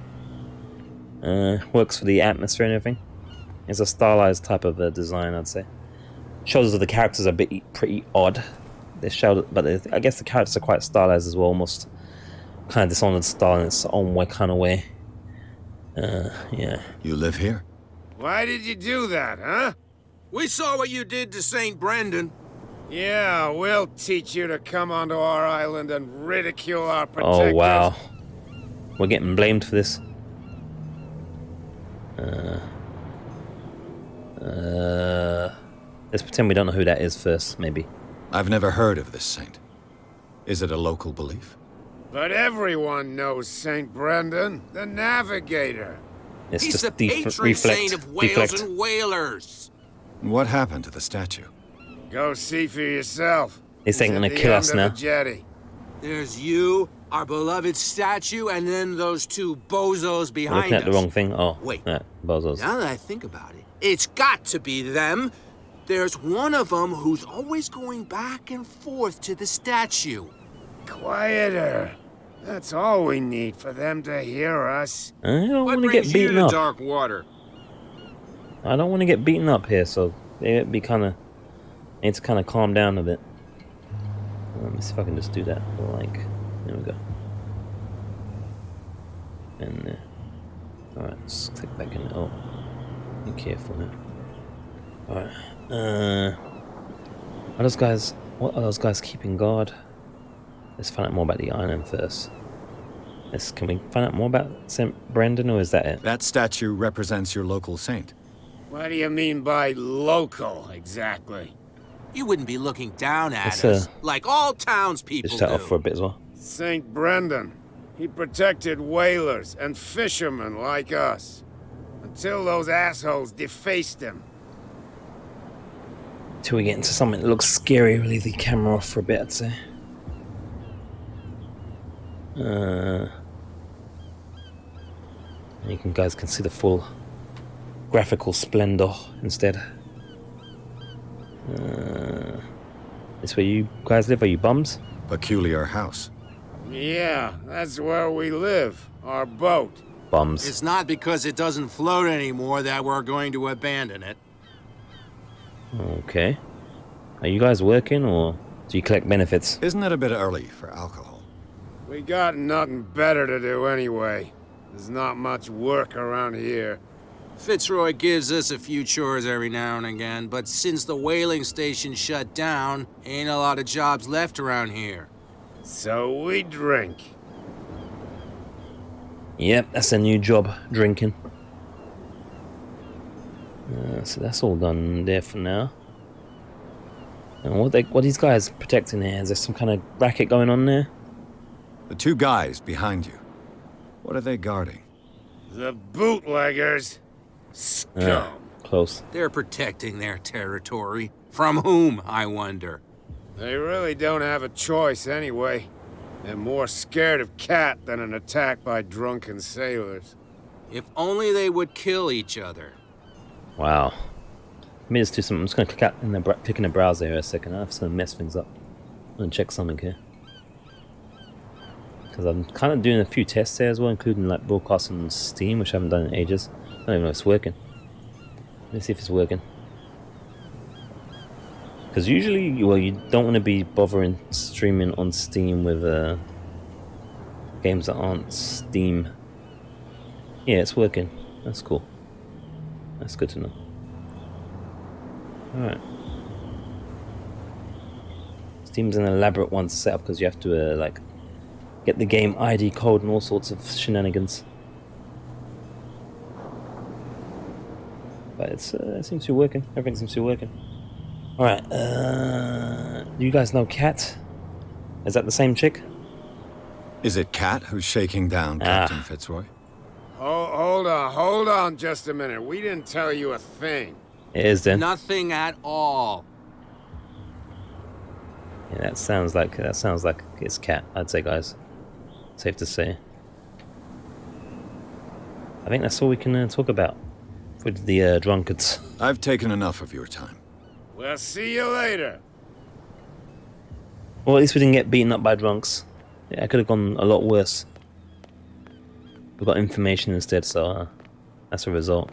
Works for the atmosphere and everything. It's a stylized type of design, I'd say. Shoulders of the characters are pretty odd. But I guess the characters are quite stylized as well, almost kind of Dishonored style in its own way, kind of way. Yeah. You live here? Why did you do that, huh? We saw what you did to St. Brendan. Yeah, we'll teach you to come onto our island and ridicule our protectors. Oh, wow. We're getting blamed for this. Let's pretend we don't know who that is first, maybe. I've never heard of this saint. Is it a local belief? But everyone knows St. Brendan, the Navigator. It's He's just the patron saint of whales and whalers. What happened to the statue? Go see for yourself. This ain't gonna kill us now. There's you, our beloved statue, and then those two bozos behind us. Looking at the wrong thing. Oh, wait. Yeah, bozos. Now that I think about it, it's got to be them. There's one of them who's always going back and forth to the statue. Quieter. That's all we need for them to hear us. I don't want to get beaten up. Dark water? I don't want to get beaten up here, so it'd be kind of. Need to kind of calm down a bit. Let me see if I can just do that. Like, there we go. And there. Alright, let's click back in. Oh, be careful now. Alright. Are those guys? What are those guys keeping guard? Let's find out more about the island first. Can we find out more about St. Brendan, or is that it? That statue represents your local saint. What do you mean by local, exactly? You wouldn't be looking down at us, like all townspeople just shut do. off for a bit as well. St. Brendan. He protected whalers and fishermen like us. Until those assholes defaced him. Till we get into something that looks scary, we'll leave the camera off for a bit, I'd say. You guys can see the full graphical splendor instead. This where you guys live? Are you bums? Peculiar house. Yeah, that's where we live. Our boat. Bums. It's not because it doesn't float anymore that we're going to abandon it. Okay. Are you guys working, or do you collect benefits? Isn't it a bit early for alcohol? We got nothing better to do anyway. There's not much work around here. Fitzroy gives us a few chores every now and again, but since the whaling station shut down, ain't a lot of jobs left around here. So we drink. Yep, that's a new job, drinking. So that's all done there for now. And what these guys protecting here? Is there some kind of racket going on there? The two guys behind you. What are they guarding? The bootleggers. Scum. Close. They're protecting their territory. From whom, I wonder? They really don't have a choice anyway. They're more scared of Cat than an attack by drunken sailors. If only they would kill each other. Wow. Let me just do something. I'm just going to click in the browser here a second. I have to mess things up. I'm going to check something here. Because I'm kind of doing a few tests here as well, including like broadcasting on Steam, which I haven't done in ages. I don't even know if it's working. Let me see if it's working. Because usually, well, you don't want to be bothering streaming on Steam with games that aren't Steam. Yeah, it's working. That's cool. That's good to know. Alright. Steam's an elaborate one to set up because you have to like get the game ID code and all sorts of shenanigans. But it seems to be working. Everything seems to be working. Alright, do you guys know Kat? Is that the same chick? Is it Kat who's shaking down Captain Fitzroy? Hold on just a minute. We didn't tell you a thing. It is then. Nothing at all. Yeah, that sounds like it's Kat, I'd say, guys. Safe to say. I think that's all we can talk about with the drunkards. I've taken enough of your time. We'll see you later. Well, at least we didn't get beaten up by drunks. Yeah, it could have gone a lot worse. We got information instead, so that's a result.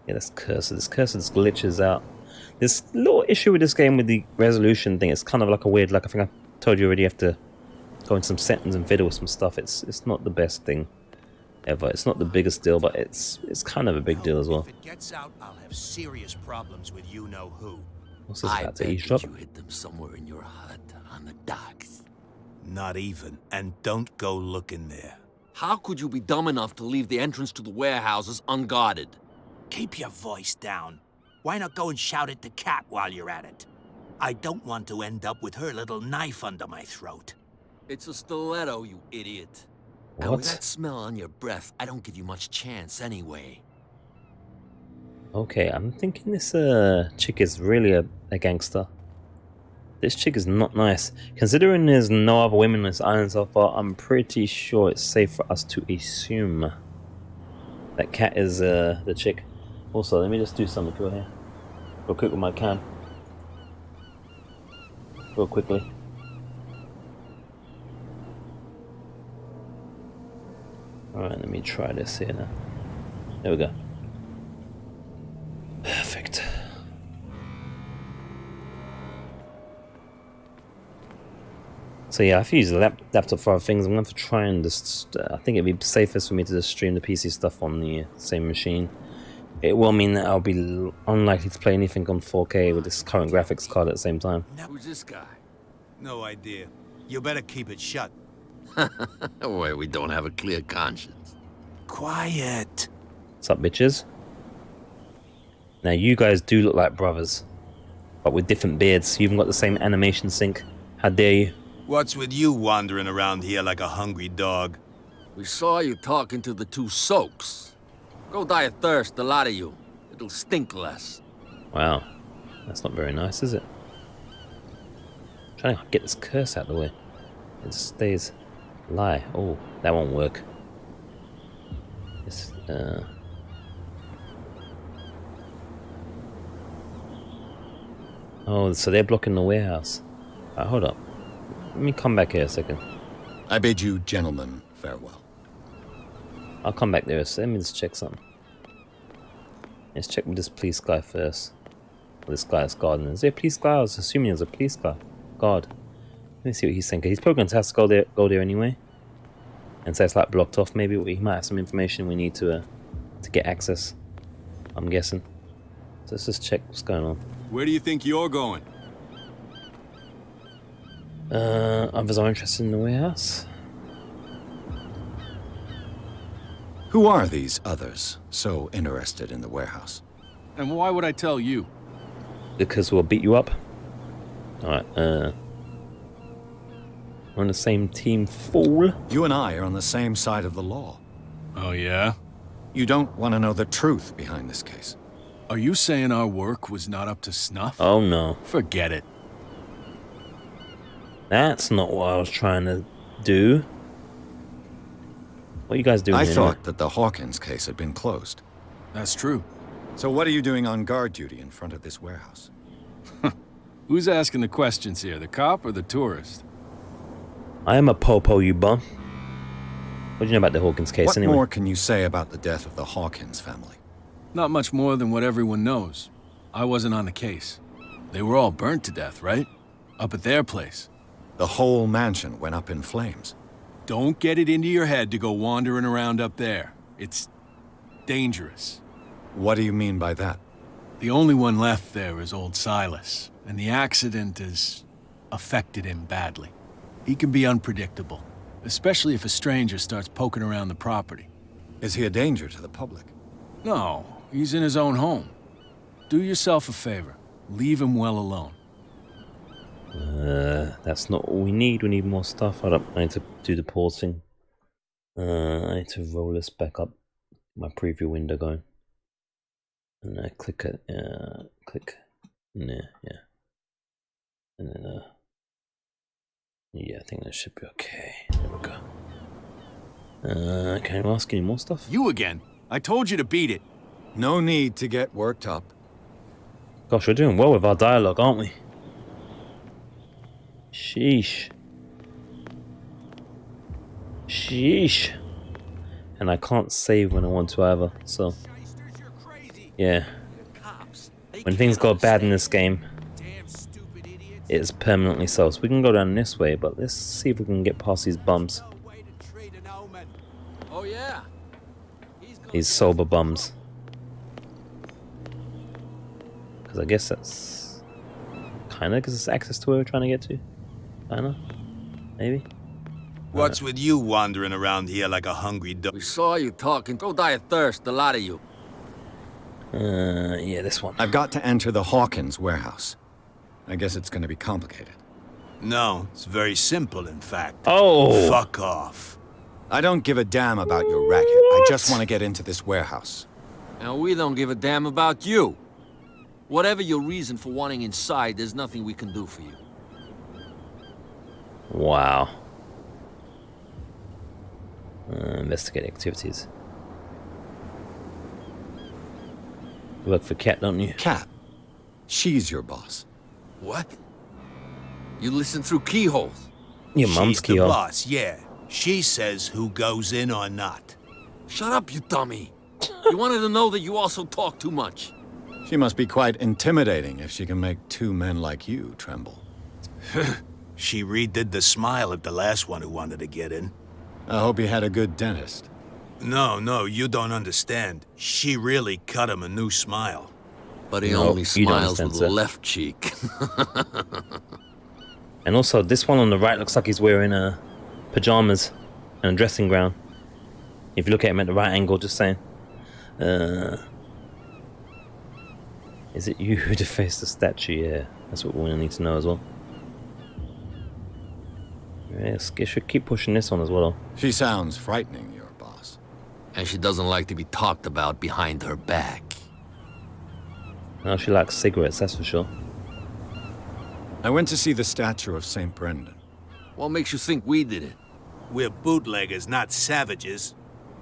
Yeah, that's cursor. This cursor just glitches out. This little issue with this game with the resolution thing, it's kind of like a weird, like I think I told you already, you have to go in some settings and fiddle with some stuff. It's not the best thing ever. It's not the biggest deal, but it's kind of a big deal as well. If it gets out, I'll have serious problems with you-know-who. What's this about to bet eavesdrop? that you hid them somewhere in your hut on the docks. Not even, and don't go looking there. How could you be dumb enough to leave the entrance to the warehouses unguarded? Keep your voice down. Why not go and shout at the cat while you're at it? I don't want to end up with her little knife under my throat. It's a stiletto, you idiot. What? And with that smell on your breath, I don't give you much chance anyway. Okay, I'm thinking this chick is really a gangster. This chick is not nice. Considering there's no other women on this island so far, I'm pretty sure it's safe for us to assume that cat is the chick. Also, let me just do something real here. Real quick with my can. Real quickly. Alright, let me try this here now. There we go. Perfect. So yeah, I've used the laptop for other things. I'm going to have to try and just... I think it'd be safest for me to just stream the PC stuff on the same machine. It will mean that I'll be unlikely to play anything on 4K with this current graphics card at the same time. Who's this guy? No idea. You better keep it shut. Wait, we don't have a clear conscience. Quiet. What's up, bitches? Now, you guys do look like brothers, but with different beards. You even got the same animation sync. How dare you? What's with you wandering around here like a hungry dog? We saw you talking to the two soaks. Go die of thirst, the lot of you. It'll stink less. Wow. That's not very nice, is it? I'm trying to get this curse out of the way. It stays. Lie. Oh, that won't work. It's, Oh, so they're blocking the warehouse. Hold up. Let me come back here a second. I bid you gentlemen farewell. I'll come back there. Let me just check something. Let's check with this police guy first. This guy is guarding. Is there a police guy? I was assuming there's a police guy. Guard. Let me see what he's saying. He's probably going to have to go there anyway. And so it's like blocked off. Maybe he might have some information we need to get access. I'm guessing. So let's just check what's going on. Where do you think you're going? Others are interested in the warehouse. Who are these others so interested in the warehouse? And why would I tell you? Because we'll beat you up. Alright, we're on the same team, fool. You and I are on the same side of the law. Oh, yeah? You don't want to know the truth behind this case. Are you saying our work was not up to snuff? Oh, no. Forget it. That's not what I was trying to do. What are you guys doing I here? thought that the Hawkins case had been closed. That's true. So what are you doing on guard duty in front of this warehouse? Who's asking the questions here, the cop or the tourist? I am a popo, you bum. What do you know about the Hawkins case What anyway? more can you say about the death of the Hawkins family? Not much more than what everyone knows. I wasn't on the case. They were all burnt to death, right? Up at their place. The whole mansion went up in flames. Don't get it into your head to go wandering around up there. It's dangerous. What do you mean by that? The only one left there is old Silas, and the accident has affected him badly. He can be unpredictable, especially if a stranger starts poking around the property. Is he a danger to the public? No, he's in his own home. Do yourself a favor. Leave him well alone. That's not all we need. We need more stuff. Hold up. I need to do the pause thing. I need to roll this back up. My preview window going. And I click it. Click. Yeah. And then, yeah, I think that should be okay. There we go. Can I ask any more stuff? You again. I told you to beat it. No need to get worked up. Gosh, we're doing well with our dialogue, aren't we? Sheesh. Sheesh. And I can't save when I want to either, so... Yeah. When things go bad in this game, it's permanently so. So we can go down this way, but let's see if we can get past these bums. Oh yeah. These sober bums. Because I guess that's kinda gives us access to where we're trying to get to. Kinda? Maybe? What's with you wandering around here like a hungry dog? We saw you talking. Go die of thirst, the lot of you. Yeah, this one. I've got to enter the Hawkins warehouse. I guess it's gonna be complicated. No, it's very simple, in fact. Oh! Fuck off. I don't give a damn about your racket. I just want to get into this warehouse. And we don't give a damn about you. Whatever your reason for wanting inside, there's nothing we can do for you. Wow. Investigate activities. You work for Cat, don't you? Cat. She's your boss. What? You listen through keyholes? Your mum's She's the keyhole. boss, yeah. She says who goes in or not. Shut up, you dummy. You wanted to know that you also talk too much. She must be quite intimidating if she can make two men like you tremble. She redid the smile at the last one who wanted to get in. I hope he had a good dentist. No, you don't understand. She really cut him a new smile. But he only smiles with the left cheek. And also, this one on the right looks like he's wearing pajamas and a dressing gown. If you look at him at the right angle, just saying. Is it you who defaced the statue? Yeah, that's what we need to know as well. Yes, I should keep pushing this one as well. She sounds frightening, your boss. And she doesn't like to be talked about behind her back. No, she likes cigarettes, that's for sure. I went to see the statue of St. Brendan. What makes you think we did it? We're bootleggers, not savages.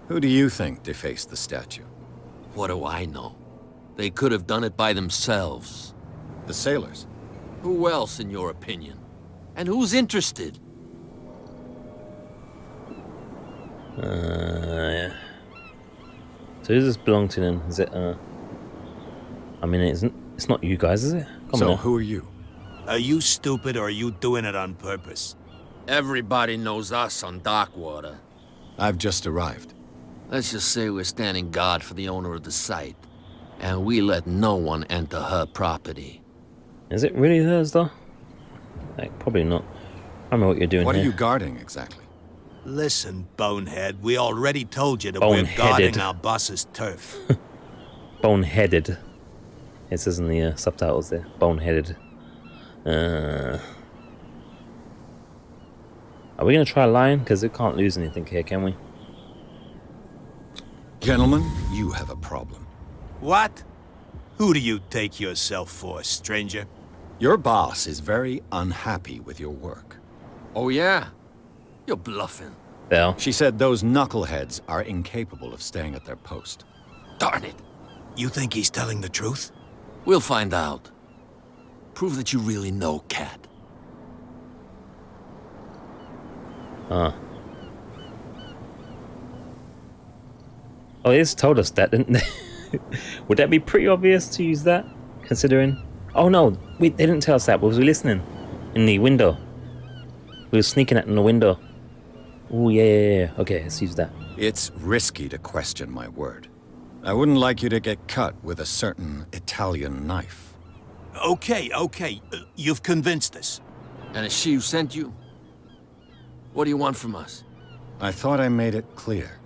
Who do you think defaced the statue? What do I know? They could have done it by themselves. The sailors? Who else, in your opinion? And who's interested? Yeah. So who does this belong to then? Is it, I mean, it's not you guys, is it? Come on. Who are you? Are you stupid or are you doing it on purpose? Everybody knows us on Darkwater. I've just arrived. Let's just say we're standing guard for the owner of the site. And we let no one enter her property. Is it really hers, though? Like, probably not. I don't know what you're doing What here. are you guarding, exactly? Listen, bonehead, we already told you that we're guarding our boss's turf. Boneheaded. It says in the subtitles there. Boneheaded. Are we going to try lying? Because we can't lose anything here, can we? Gentlemen, you have a problem. What? Who do you take yourself for, stranger? Your boss is very unhappy with your work. Oh, yeah? You're bluffing. Bell. She said those knuckleheads are incapable of staying at their post. Darn it. You think he's telling the truth? We'll find out. Prove that you really know Cat. Oh, they just told us that, didn't they? Would that be pretty obvious to use that, considering? Oh no, they didn't tell us that. Was we listening in the window? We were sneaking at in the window. Oh yeah. Okay, let's use that. It's risky to question my word. I wouldn't like you to get cut with a certain Italian knife. Okay. You've convinced us. And it's she who sent you? What do you want from us? I thought I made it clear.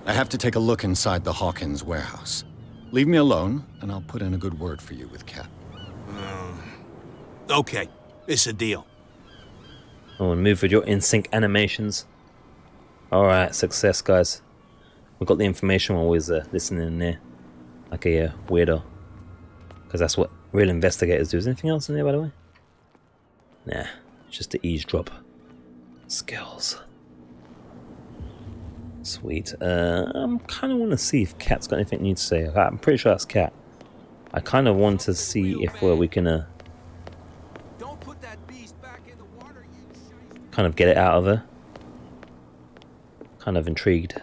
I have to take a look inside the Hawkins warehouse. Leave me alone, and I'll put in a good word for you with Cat. Okay, it's a deal. Oh, and move with your in-sync animations. Alright, success, guys. We got the information while we was listening in there. Like a weirdo. Because that's what real investigators do. Is there anything else in there, by the way? Nah, just the eavesdrop skills. Sweet. I kind of want to see if Cat's got anything new to say. I'm pretty sure that's Cat. I kind of want to see if we can... Don't put that beast back in the water, you kind of get it out of her. Kind of intrigued.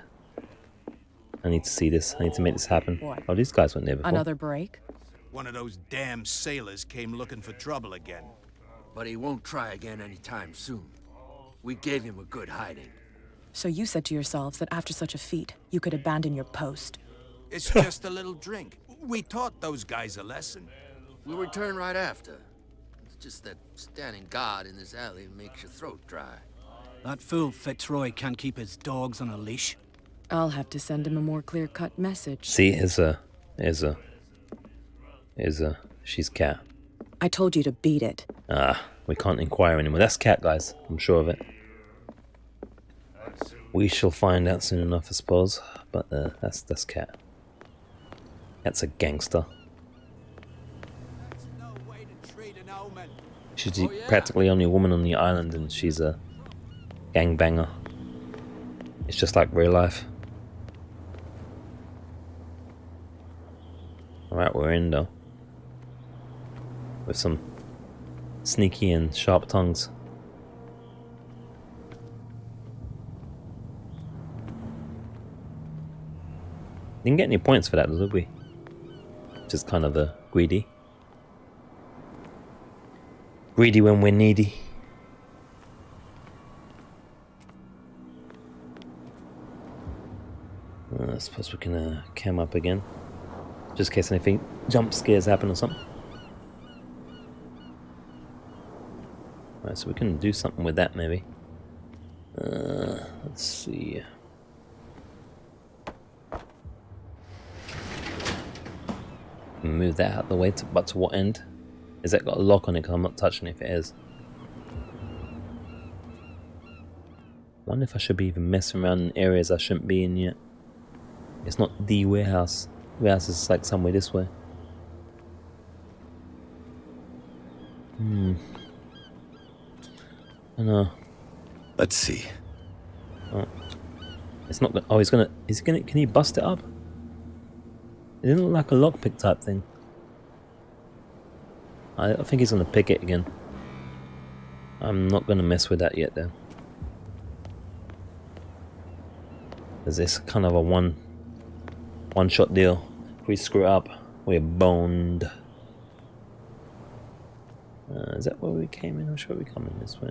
I need to see this. I need to make this happen. What? Oh, these guys weren't there before. Another break? One of those damn sailors came looking for trouble again. But he won't try again anytime soon. We gave him a good hiding. So you said to yourselves that after such a feat, you could abandon your post. It's just a little drink. We taught those guys a lesson. We'll return right after. It's just that standing guard in this alley makes your throat dry. That fool Fitzroy can't keep his dogs on a leash. I'll have to send him a more clear-cut message. See, here's a. She's Cat. I told you to beat it. We can't inquire anymore. That's Cat, guys. I'm sure of it. We shall find out soon enough, I suppose. But that's Cat. That's a gangster. She's practically only a woman on the island, and she's a gangbanger. It's just like real life. Alright, we're in though. With some sneaky and sharp tongues. Didn't get any points for that, did we? Just kind of a greedy. Greedy when we're needy. I suppose we can cam up again. Just in case anything jump scares happen or something. Right, so we can do something with that maybe. Let's see. Move that out of the way, but to what end? Is that got a lock on it? Because I'm not touching it if it is. Wonder if I should be even messing around in areas I shouldn't be in yet. It's not the warehouse. The warehouse is like somewhere this way. I don't know. Let's see. Oh. It's not. Oh, he's gonna. Is he gonna? Can he bust it up? It didn't look like a lockpick type thing. I think he's gonna pick it again. I'm not gonna mess with that yet, though. Is this kind of a one-shot deal? If we screw up, we're boned. Is that where we came in? I'm sure we come in this way.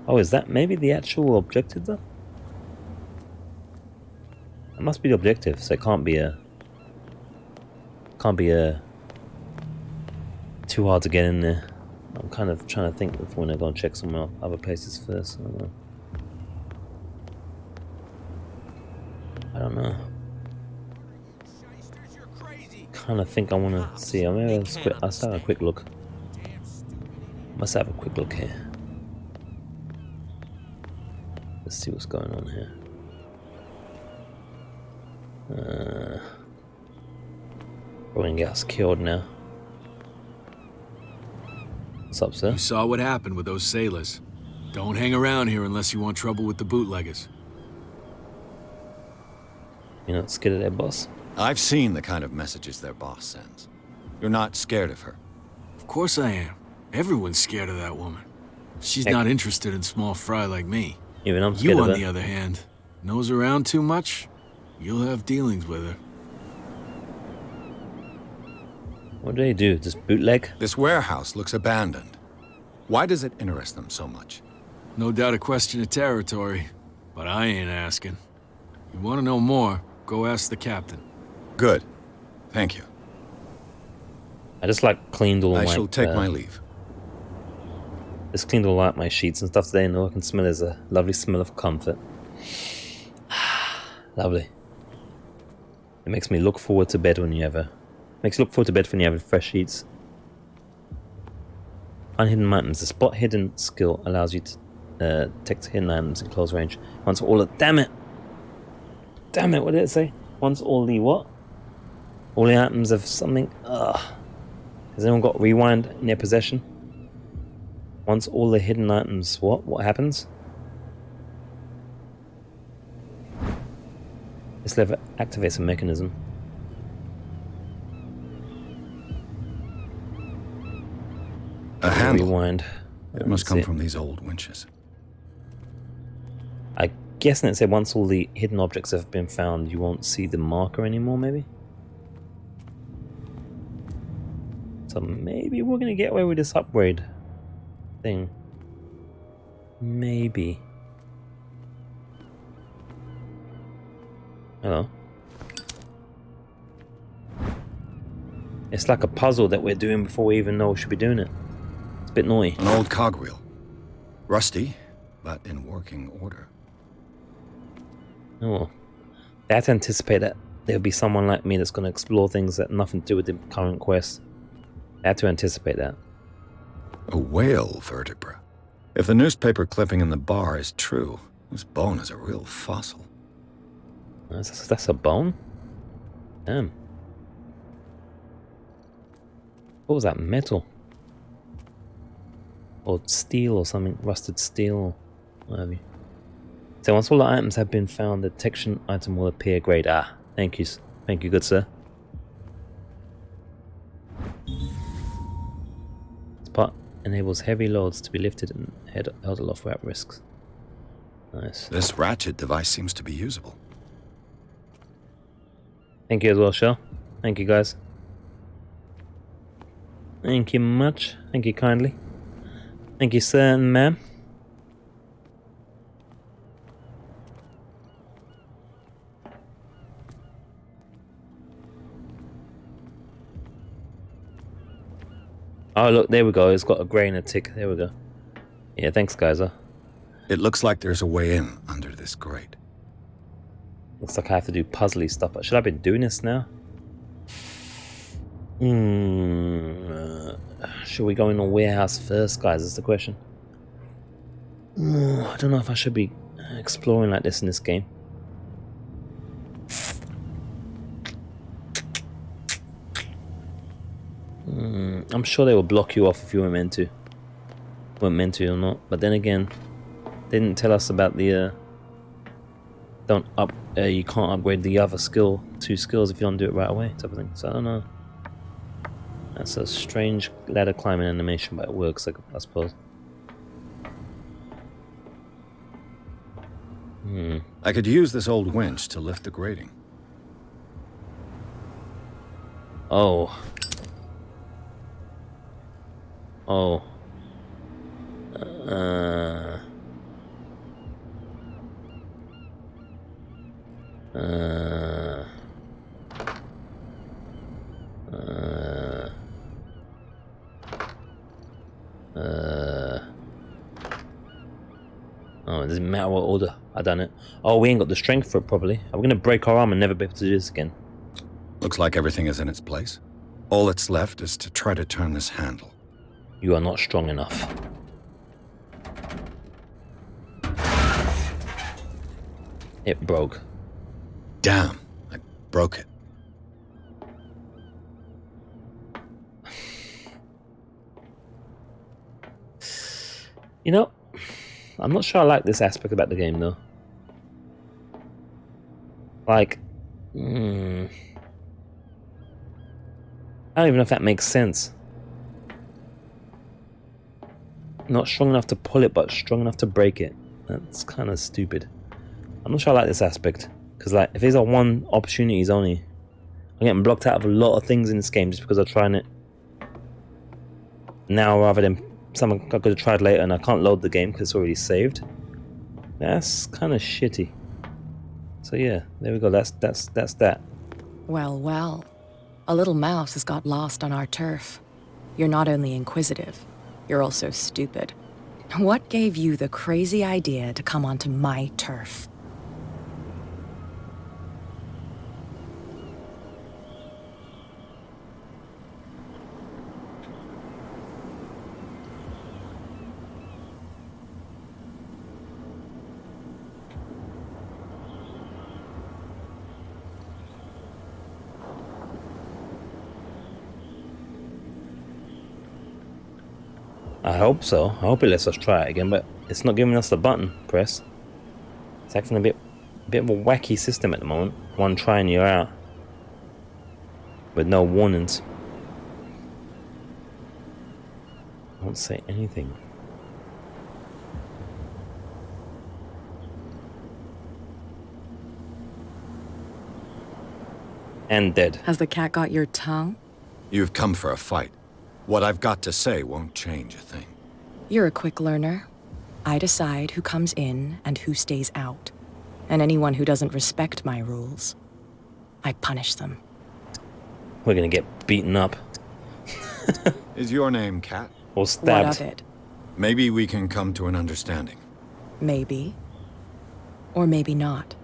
Oh, is that maybe the actual objective though? It must be the objective, so it can't be a too hard to get in there. I'm kind of trying to think if we're gonna go and check some other places first. I don't know. Kind of think I want to see. I'll start have a quick look. Must have a quick look here. Let's see what's going on here. We're gonna get us killed now. What's up, sir? You saw what happened with those sailors. Don't hang around here unless you want trouble with the bootleggers. You're not scared of that boss? I've seen the kind of messages their boss sends. You're not scared of her? Of course I am. Everyone's scared of that woman. She's not interested in small fry like me. Even I'm scared you, of her. on the other hand, nose around too much, you'll have dealings with her. What do they do? Just bootleg? This warehouse looks abandoned. Why does it interest them so much? No doubt a question of territory, but I ain't asking. You want to know more, go ask the captain. Good. Thank you. I just like cleaned all my... I shall take my leave. Just cleaned all out my sheets and stuff today, and all I can smell is a lovely smell of comfort. Lovely. It makes me look forward to bed when you have fresh sheets. Unhidden items. The spot hidden skill allows you to detect hidden items in close range. Once all the... Damn it! Damn it, what did it say? Once all the what? All the items of something... Ugh. Has anyone got rewind in their possession? Once all the hidden items... What? What happens? This lever activates a mechanism. A handle. Rewind. It must come from these old winches. I guessing it said once all the hidden objects have been found, you won't see the marker anymore, maybe? So maybe we're gonna get away with this upgrade thing. Maybe. Hello. It's like a puzzle that we're doing before we even know we should be doing it. It's a bit naughty. An old cogwheel. Rusty, but in working order. Oh. They had to anticipate that there'll be someone like me that's going to explore things that have nothing to do with the current quest. They had to anticipate that. A whale vertebra. If the newspaper clipping in the bar is true, this bone is a real fossil. That's a bone? Damn. What was that? Metal? Or steel or something? Rusted steel or what have you. So once all the items have been found, the detection item will appear. Great. Ah, thank you. Thank you, good sir. This part enables heavy loads to be lifted and held aloft without risks. Nice. This ratchet device seems to be usable. Thank you as well, Shell. Thank you, guys. Thank you much. Thank you kindly. Thank you, sir and ma'am. Oh, look, there we go. It's got a grey and a tick. There we go. Yeah, thanks, guys. It looks like there's a way in under this grate. Looks like I have to do puzzly stuff. Should I have been doing this now? Should we go in a warehouse first, guys? Is the question. I don't know if I should be exploring like this in this game. I'm sure they will block you off if you weren't meant to. Weren't meant to or not. But then again, they didn't tell us about the you can't upgrade the other two skills if you don't do it right away type of thing. So I don't know. That's a strange ladder climbing animation, but it works, I suppose. I could use this old winch to lift the grating. Oh. Oh. Oh, it doesn't matter what order I done it. Oh, we ain't got the strength for it properly. Are we gonna break our arm and never be able to do this again? Looks like everything is in its place. All that's left is to try to turn this handle. You are not strong enough. It broke. Damn, I broke it. You know, I'm not sure I like this aspect about the game though. Like, I don't even know if that makes sense. Not strong enough to pull it, but strong enough to break it. That's kind of stupid. I'm not sure I like this aspect. Because like, if these are one opportunities only, I'm getting blocked out of a lot of things in this game just because I'm trying it now rather than something I could have tried later and I can't load the game because it's already saved. That's kind of shitty. So yeah, there we go. That's that. Well, well. A little mouse has got lost on our turf. You're not only inquisitive, you're also stupid. What gave you the crazy idea to come onto my turf? I hope so. I hope it lets us try it again, but it's not giving us the button press. It's acting a bit of a wacky system at the moment. One try and you're out. With no warnings. Won't say anything. And dead. Has the cat got your tongue? You've come for a fight. What I've got to say won't change a thing. You're a quick learner. I decide who comes in and who stays out. And anyone who doesn't respect my rules, I punish them. We're gonna get beaten up. Is your name Cat? Or stabbed? What of it? Maybe we can come to an understanding. Maybe. Or maybe not.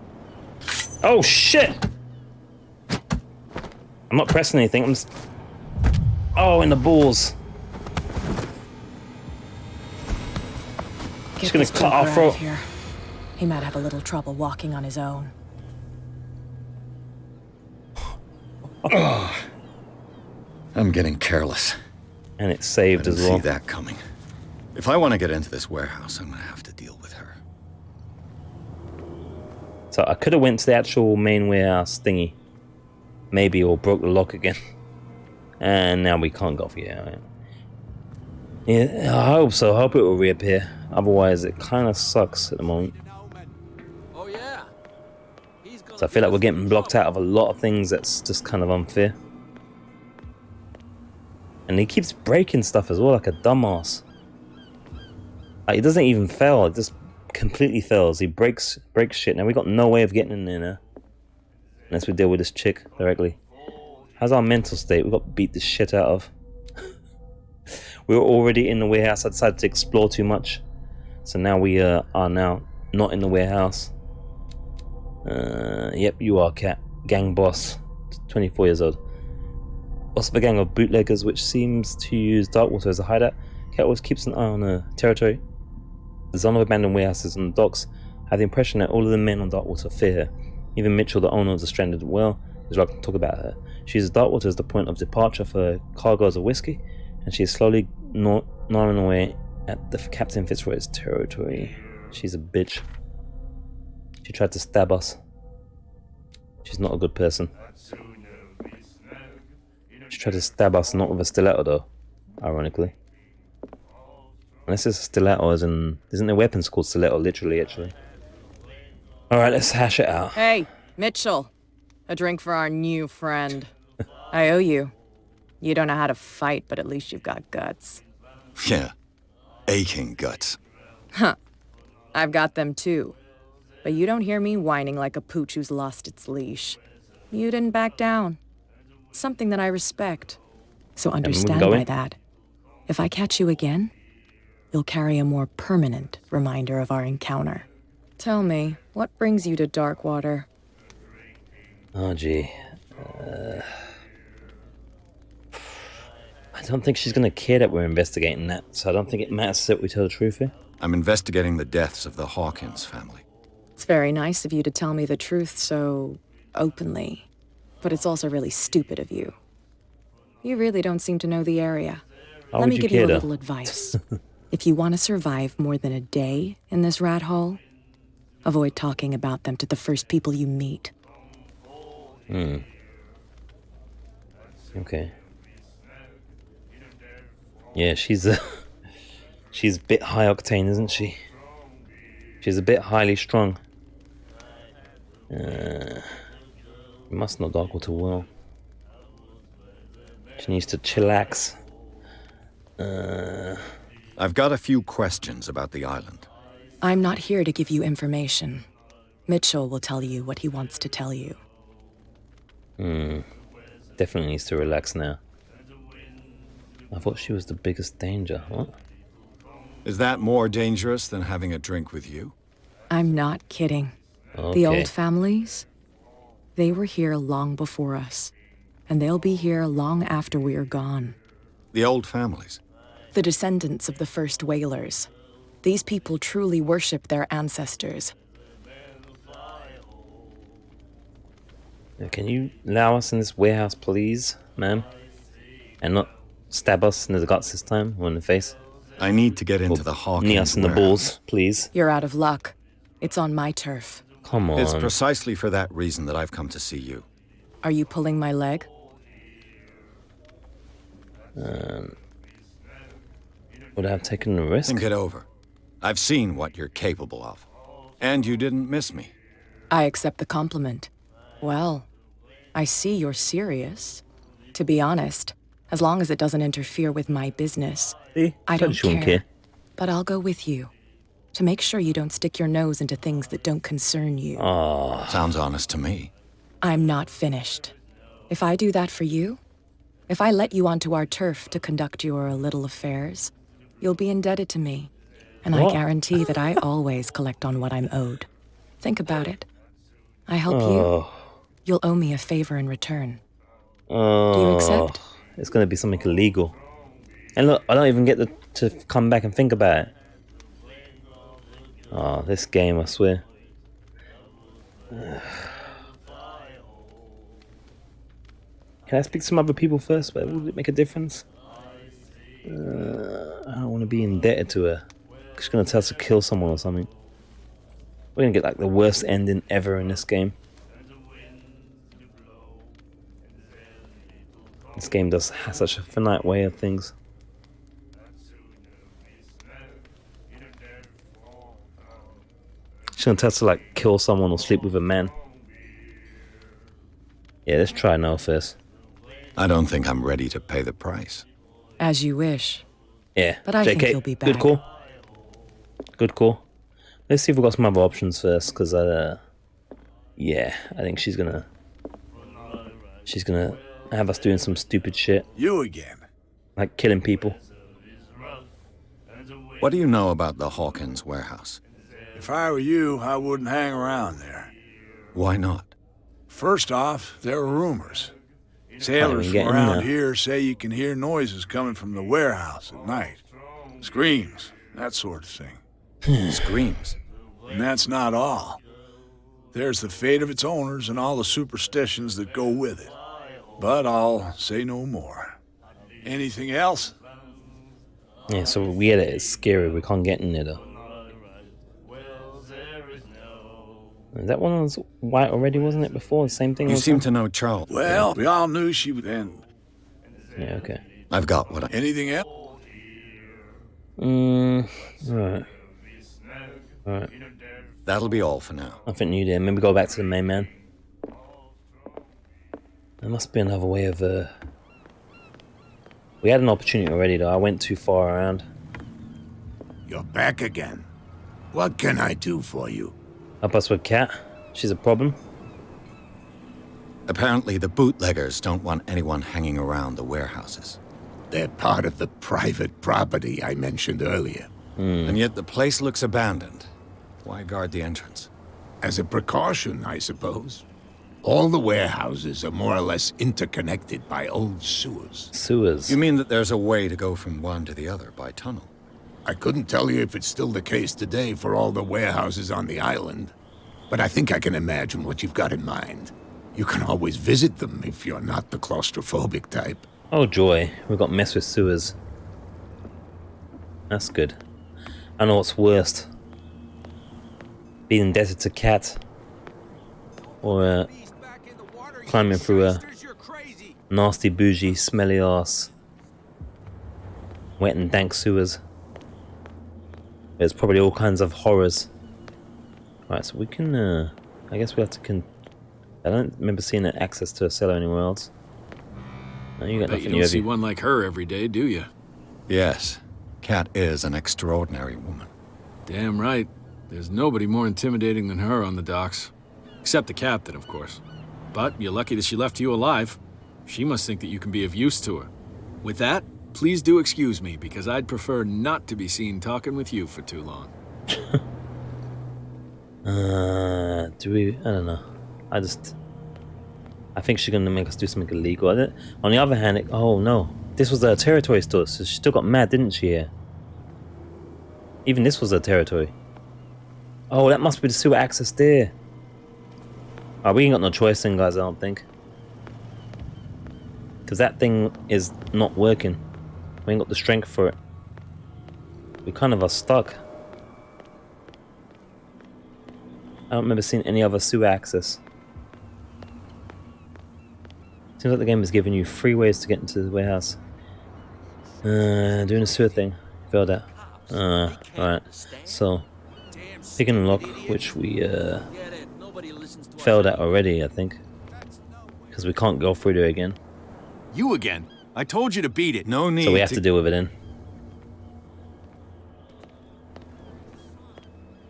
Oh, shit! I'm not pressing anything, I'm just... Oh, in the balls. She's gonna cut our throat. Here. He might have a little trouble walking on his own. I'm getting careless. And it's saved as well. I didn't see that coming. If I want to get into this warehouse, I'm gonna have to deal with her. So I could have went to the actual main warehouse thingy. Maybe, or broke the lock again. And now we can't go for you. Yeah, I hope so. I hope it will reappear. Otherwise, it kind of sucks at the moment. Oh, yeah. So I feel like we're getting blocked out of a lot of things that's just kind of unfair. And he keeps breaking stuff as well, like a dumbass. Like, he doesn't even fail. It just completely fails. He breaks shit. Now we got no way of getting in there now. Unless we deal with this chick directly. How's our mental state? We got beat the shit out of. We were already in the warehouse. I decided to explore too much. So now we are now not in the warehouse. Yep, you are Cat. Gang boss. 24 years old. Boss of a gang of bootleggers which seems to use Darkwater as a hideout. Cat always keeps an eye on the territory. The zone of abandoned warehouses and the docks have the impression that all of the men on Darkwater fear her. Even Mitchell, the owner of the stranded well, is reluctant to talk about her. She uses Darkwater as the point of departure for cargoes of whiskey, and she is slowly gnawing away at the Captain Fitzroy's territory. She's a bitch. She tried to stab us. She's not a good person. She tried to stab us, not with a stiletto though, ironically. Unless it's a stiletto, as in... Isn't there weapons called stiletto, literally, actually? Alright, let's hash it out. Hey, Mitchell. A drink for our new friend. I owe you. You don't know how to fight, but at least you've got guts. Yeah. Aching guts. Huh. I've got them too. But you don't hear me whining like a pooch who's lost its leash. You didn't back down. Something that I respect. So understand by that, if I catch you again, you'll carry a more permanent reminder of our encounter. Tell me, what brings you to Darkwater? Oh, gee. I don't think she's going to care that we're investigating that, so I don't think it matters that we tell the truth here. I'm investigating the deaths of the Hawkins family. It's very nice of you to tell me the truth so openly, but it's also really stupid of you. You really don't seem to know the area. Let me give you a little advice. If you want to survive more than a day in this rat hole, avoid talking about them to the first people you meet. Okay. Yeah, she's a bit high octane, isn't she? She's a bit highly strung. You must know Darkwater well. She needs to chillax. I've got a few questions about the island. I'm not here to give you information. Mitchell will tell you what he wants to tell you. Definitely needs to relax now. I thought she was the biggest danger. What? Is that more dangerous than having a drink with you? I'm not kidding. Okay. The old families, they were here long before us. And they'll be here long after we are gone. The old families? The descendants of the first whalers. These people truly worship their ancestors. Can you allow us in this warehouse, please, ma'am? And not stab us in the guts this time, or in the face? I need to get into the Hawkins knee us in the balls, please. You're out of luck. It's on my turf. Come on. It's precisely for that reason that I've come to see you. Are you pulling my leg? Would I have taken the risk? Think it over. I've seen what you're capable of. And you didn't miss me. I accept the compliment. Well, I see you're serious. To be honest, as long as it doesn't interfere with my business, I don't care. But I'll go with you, to make sure you don't stick your nose into things that don't concern you. Oh. Sounds honest to me. I'm not finished. If I do that for you, if I let you onto our turf to conduct your little affairs, you'll be indebted to me. And I guarantee that I always collect on what I'm owed. Think about it. I help you, you'll owe me a favor in return. Do you accept? It's going to be something illegal. And look, I don't even get to come back and think about it. Oh, this game, I swear. Can I speak to some other people first? But will it make a difference? I don't want to be indebted to her. She's going to tell us to kill someone or something. We're going to get like the worst ending ever in this game. This game does have such a finite way of things. She's gonna tell us to like kill someone or sleep with a man. Yeah, let's try now first. I don't think I'm ready to pay the price. As you wish. Yeah, but I think you'll be back. Good call. Good call. Let's see if we've got some other options first, because yeah, I think she's gonna have us doing some stupid shit. You again. Like killing people. What do you know about the Hawkins warehouse? If I were you, I wouldn't hang around there. Why not? First off, there are rumors. Sailors from around here say you can hear noises coming from the warehouse at night. Screams, that sort of thing. Screams? And that's not all. There's the fate of its owners and all the superstitions that go with it. But I'll say no more. Anything else? Yeah, so we get it. It's scary. We can't get in there though. That one was white already, wasn't it, before? The same thing? You seem to know Charles. Well, we all knew she would end. Yeah, okay. I've got what I... Anything else? Alright. Alright. That'll be all for now. Nothing new there. Maybe go back to the main man. There must be another way of... We had an opportunity already, though. I went too far around. You're back again. What can I do for you? Help us with Cat. She's a problem. Apparently, the bootleggers don't want anyone hanging around the warehouses. They're part of the private property I mentioned earlier. And yet the place looks abandoned. Why guard the entrance? As a precaution, I suppose. All the warehouses are more or less interconnected by old sewers. Sewers? You mean that there's a way to go from one to the other by tunnel? I couldn't tell you if it's still the case today for all the warehouses on the island, but I think I can imagine what you've got in mind. You can always visit them if you're not the claustrophobic type. Oh joy, we've got mess with sewers. That's good. I know what's worst. Being indebted to Cat. Or climbing through a nasty, bougie, smelly ass wet and dank sewers. There's probably all kinds of horrors. Right, so we can, I guess we have to I don't remember seeing access to a cellar anywhere else. No, you got nothing. You don't see one like her every day, do you? Yes. Cat is an extraordinary woman. Damn right. There's nobody more intimidating than her on the docks. Except the captain, of course. But you're lucky that she left you alive. She must think that you can be of use to her. With that, please do excuse me, because I'd prefer not to be seen talking with you for too long. Do we? I don't know. I think she's gonna make us do something illegal. On the other hand, oh no, this was her territory still, so she still got mad, didn't she? Here, even this was her territory. Oh, that must be the sewer access there. Oh, we ain't got no choice then, guys. I don't think, because that thing is not working. We ain't got the strength for it. We kind of are stuck. I don't remember seeing any other sewer access. Seems like the game is giving you 3 ways to get into the warehouse. Doing a sewer thing. Failed out. Alright. So, picking a lock, which we failed at already, I think. Because we can't go through there again. You again? I told you to beat it. No need. So we have to deal with it then.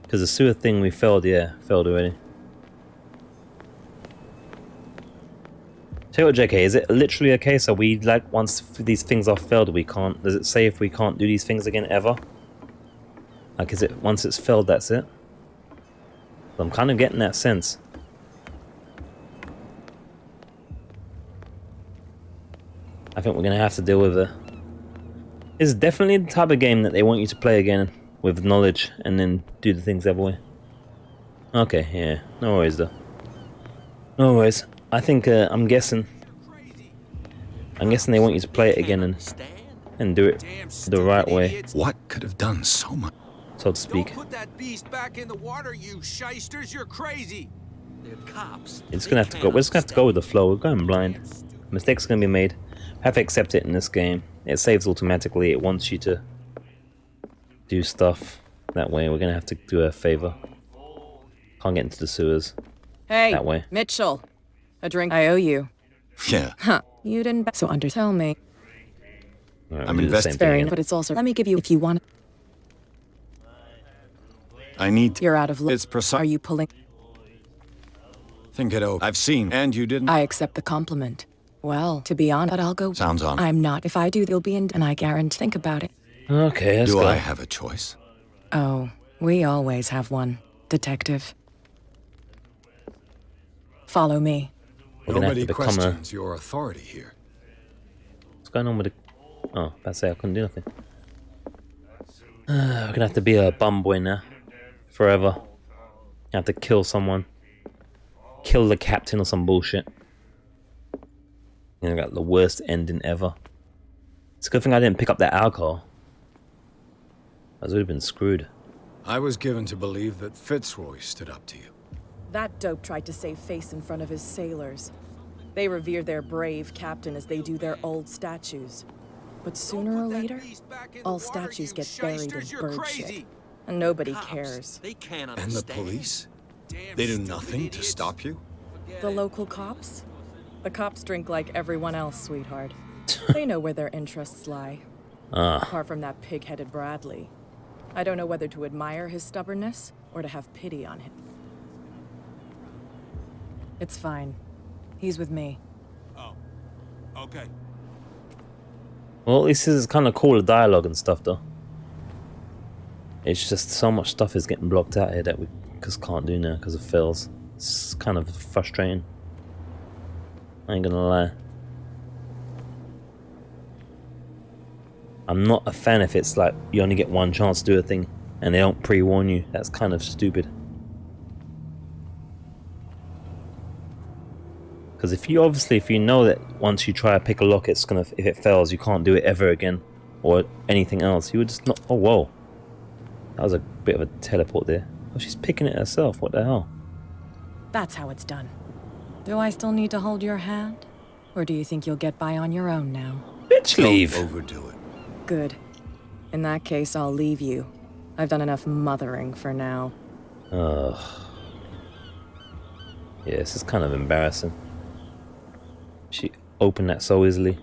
Because the sewer thing we failed already. Tell you what, JK, is it literally a case of we, like, once these things are failed, we can't... Does it say if we can't do these things again ever? Like, is it once it's failed, that's it? I'm kind of getting that sense. I think we're going to have to deal with it. It's definitely the type of game that they want you to play again with knowledge and then do the things the other way. Okay, yeah. No worries, though. No worries. I think, I'm guessing they want you to play it again and do it the right way. What could have done so much? So to speak. Don't put that beast back in the water, you shysters. You're crazy. They're cops. It's gonna have to go. We're just gonna have to go with the flow. We're going blind. Mistakes are gonna be made. Have to accept it in this game. It saves automatically. It wants you to do stuff that way. We're gonna have to do a favor. Can't get into the sewers. Hey, that way. Mitchell. A drink I owe you. Yeah. Huh. You didn't. So tell me. Right, I'm investigating. But it's also. Let me give you if you want. I need to. You're out of luck. It's precise. Are you pulling? Think it over. I've seen, and you didn't. I accept the compliment. Well, to be honest, but I'll go. Sounds on. I'm not. If I do, you'll be in, and I guarantee. Think about it. Okay, let's go. Do I have a choice? Oh, we always have one, detective. Follow me. Nobody questions your authority here. What's going on with the... Oh, about to say I couldn't do nothing. We're gonna have to be a bum boy now. Forever. You have to kill someone. Kill the captain or some bullshit. You know, got the worst ending ever. It's a good thing I didn't pick up that alcohol. I would have been screwed. I was given to believe that Fitzroy stood up to you. That dope tried to save face in front of his sailors. They revere their brave captain as they do their old statues. But sooner or later, all statues get buried in bird shit. And nobody cares. They can't understand. And the police? They do nothing to stop you? The local cops? The cops drink like everyone else, sweetheart. They know where their interests lie. Apart from that pig-headed Bradley. I don't know whether to admire his stubbornness or to have pity on him. It's fine. He's with me. Oh, okay. Well, this is kind of cool, the dialogue and stuff, though. It's just so much stuff is getting blocked out here that we just can't do now because it fails. It's kind of frustrating. I ain't gonna lie. I'm not a fan if it's like you only get one chance to do a thing and they don't pre-warn you. That's kind of stupid. Because if you know that once you try to pick a lock, it's gonna, if it fails, you can't do it ever again, or anything else, you would just not. Oh whoa, that was a bit of a teleport there. Oh, she's picking it herself. What the hell? That's how it's done. Do I still need to hold your hand? Or do you think you'll get by on your own now? Bitch, leave. Don't overdo it. Good. In that case, I'll leave you. I've done enough mothering for now. Ugh. Yeah, this is kind of embarrassing. She opened that so easily.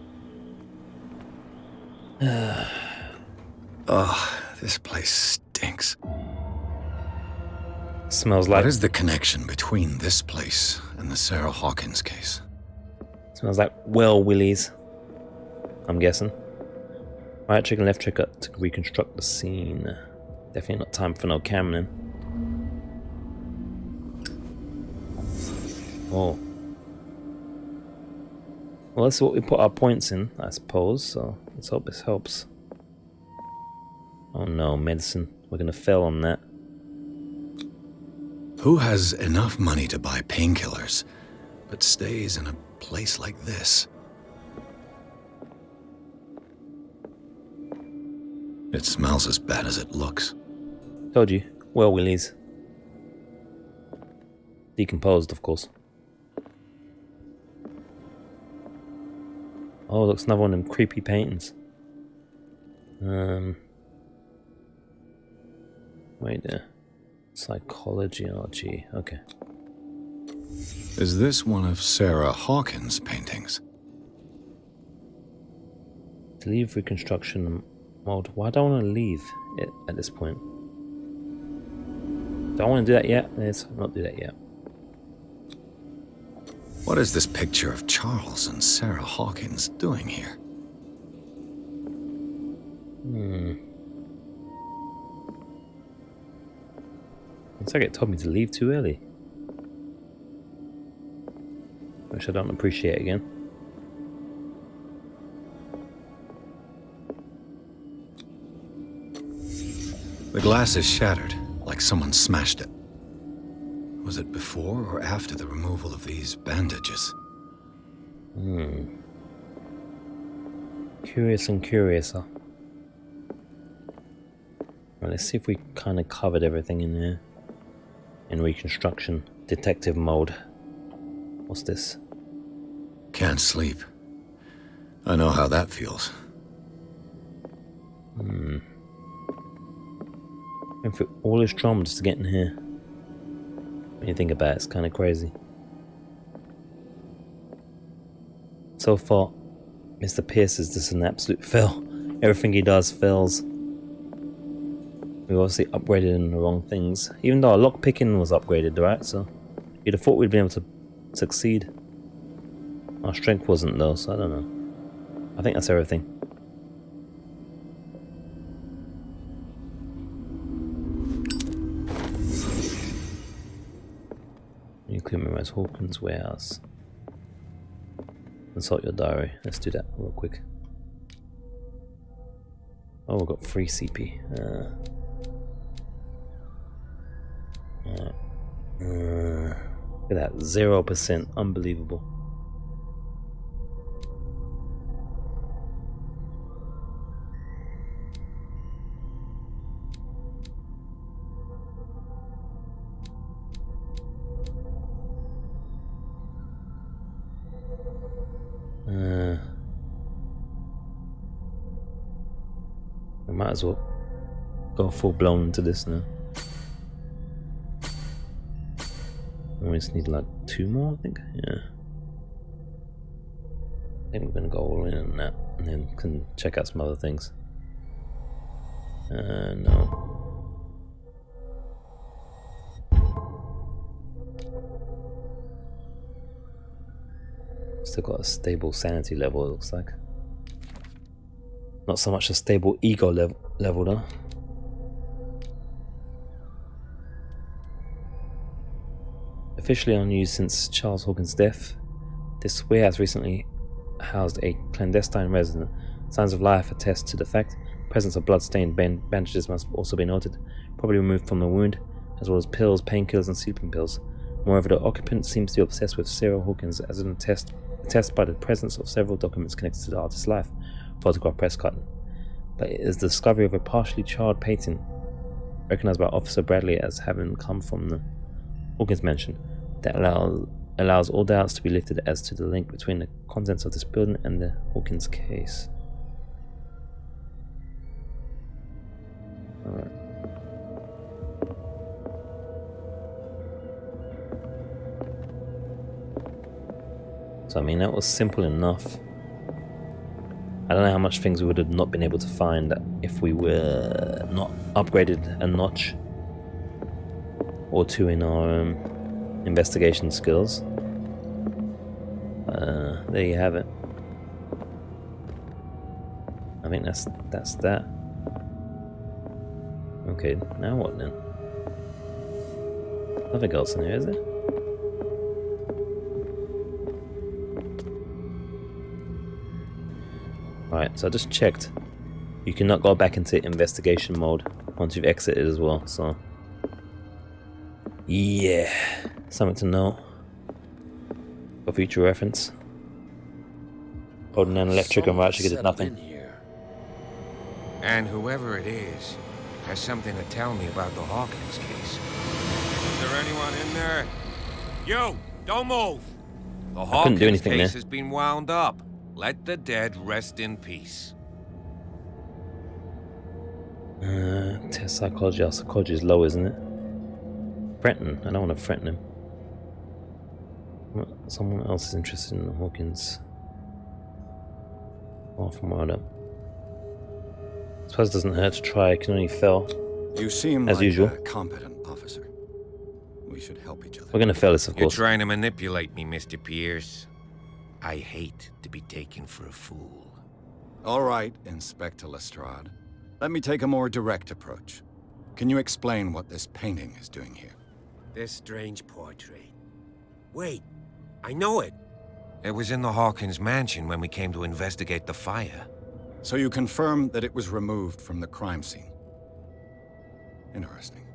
Ugh, this place stinks. Smells like... What is the connection between this place and the Sarah Hawkins case? Smells like well willies, I'm guessing. Right trigger, left trigger to reconstruct the scene. Definitely not time for no Cameron. Oh. Well, that's what we put our points in, I suppose, so let's hope this helps. Oh no, medicine. We're gonna fail on that. Who has enough money to buy painkillers, but stays in a place like this? It smells as bad as it looks. Told you. Well, willies. Decomposed, of course. Oh, looks another one of them creepy paintings. Wait there. Psychology, oh gee, okay. Is this one of Sarah Hawkins' paintings? To leave reconstruction mode. Why don't I want to leave it at this point? Don't want to do that yet. Let's not do that yet. What is this picture of Charles and Sarah Hawkins doing here? Looks like it told me to leave too early. Which I don't appreciate again. The glass is shattered, like someone smashed it. Was it before or after the removal of these bandages? Curious and curiouser. Well, let's see if we kind of covered everything in there. In reconstruction, detective mode. What's this? Can't sleep. I know how that feels. Went through all this drama just to get in here. When you think about it, it's kind of crazy. So far, Mr. Pierce is just an absolute fail. Everything he does fails. We obviously upgraded in the wrong things. Even though our lockpicking was upgraded, right? So you'd have thought we'd be able to succeed. Our strength wasn't though, so I don't know. I think that's everything. Nuclear memorize Hawkins warehouse. Consult your diary. Let's do that real quick. Oh, we've got free CP. Look at that, 0%. Unbelievable. We might as well go full blown into this now. We just need like 2 more, I think. Yeah. I think we're gonna go all in on that, and then can check out some other things. No. Still got a stable sanity level, it looks like. Not so much a stable ego level though. Officially unused since Charles Hawkins' death, this warehouse recently housed a clandestine resident. Signs of life attest to the fact. Presence of blood-stained bandages must also be noted, probably removed from the wound, as well as pills, painkillers, and sleeping pills. Moreover, the occupant seems to be obsessed with Sarah Hawkins, as an attest by the presence of several documents connected to the artist's life. Photograph press cutting. But it is the discovery of a partially charred painting, recognized by Officer Bradley as having come from the Hawkins mansion, that allows all doubts to be lifted as to the link between the contents of this building and the Hawkins case. Alright. So I mean, that was simple enough. I don't know how much things we would have not been able to find if we were not upgraded a notch or 2 in our investigation skills. There you have it. I think that's that. Okay, now what then? Nothing else in here, is there? Alright, so I just checked. You cannot go back into investigation mode once you've exited as well, so... yeah, something to know for future reference. Holding an electric and right trigger did nothing. And whoever it is has something to tell me about the Hawkins case. Is there anyone in there? You, don't move! The Hawkins do anything case there. has been wound up. Let the dead rest in peace. Test psychology. Our psychology is low, isn't it? Threaten. I don't want to threaten him. Someone else is interested in Hawkins. Oh, from what I suppose it doesn't hurt to try. I can only fail. You seem as like usual. a competent officer. We should help each other. We're gonna fail this, of course. You're trying to manipulate me, Mr. Pierce. I hate to be taken for a fool. All right, Inspector Lestrade. Let me take a more direct approach. Can you explain what this painting is doing here? This strange portrait. Wait, I know it. It was in the Hawkins mansion when we came to investigate the fire. So you confirm that it was removed from the crime scene? Interesting.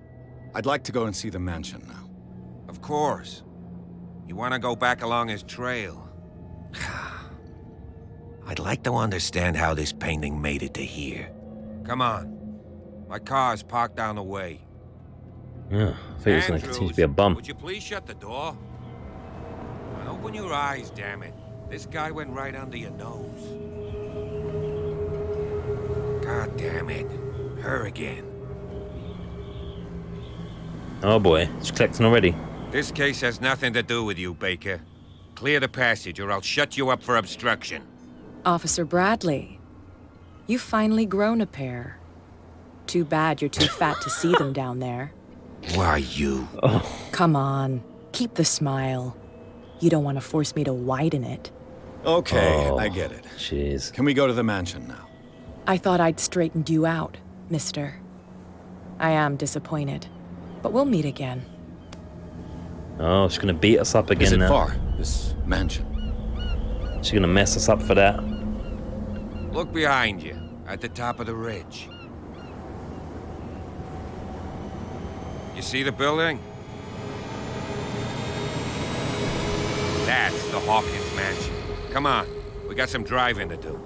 I'd like to go and see the mansion now. Of course. You want to go back along his trail? I'd like to understand how this painting made it to here. Come on. My car's parked down the way. Yeah, I thought he was going to continue to be a bum. Would you please shut the door? And open your eyes, damn it. This guy went right under your nose. God damn it. Her again. Oh boy, she's collecting already. This case has nothing to do with you, Baker. Clear the passage or I'll shut you up for obstruction. Officer Bradley, you've finally grown a pair. Too bad you're too fat to see them down there. Why you? Oh. Come on, keep the smile. You don't want to force me to widen it. Okay, I get it. Jeez. Can we go to the mansion now? I thought I'd straightened you out, mister. I am disappointed, but we'll meet again. Oh, she's gonna beat us up again Is it now. far, this mansion? She's gonna mess us up for that. Look behind you, at the top of the ridge. You see the building? That's the Hawkins mansion. Come on, we got some driving to do.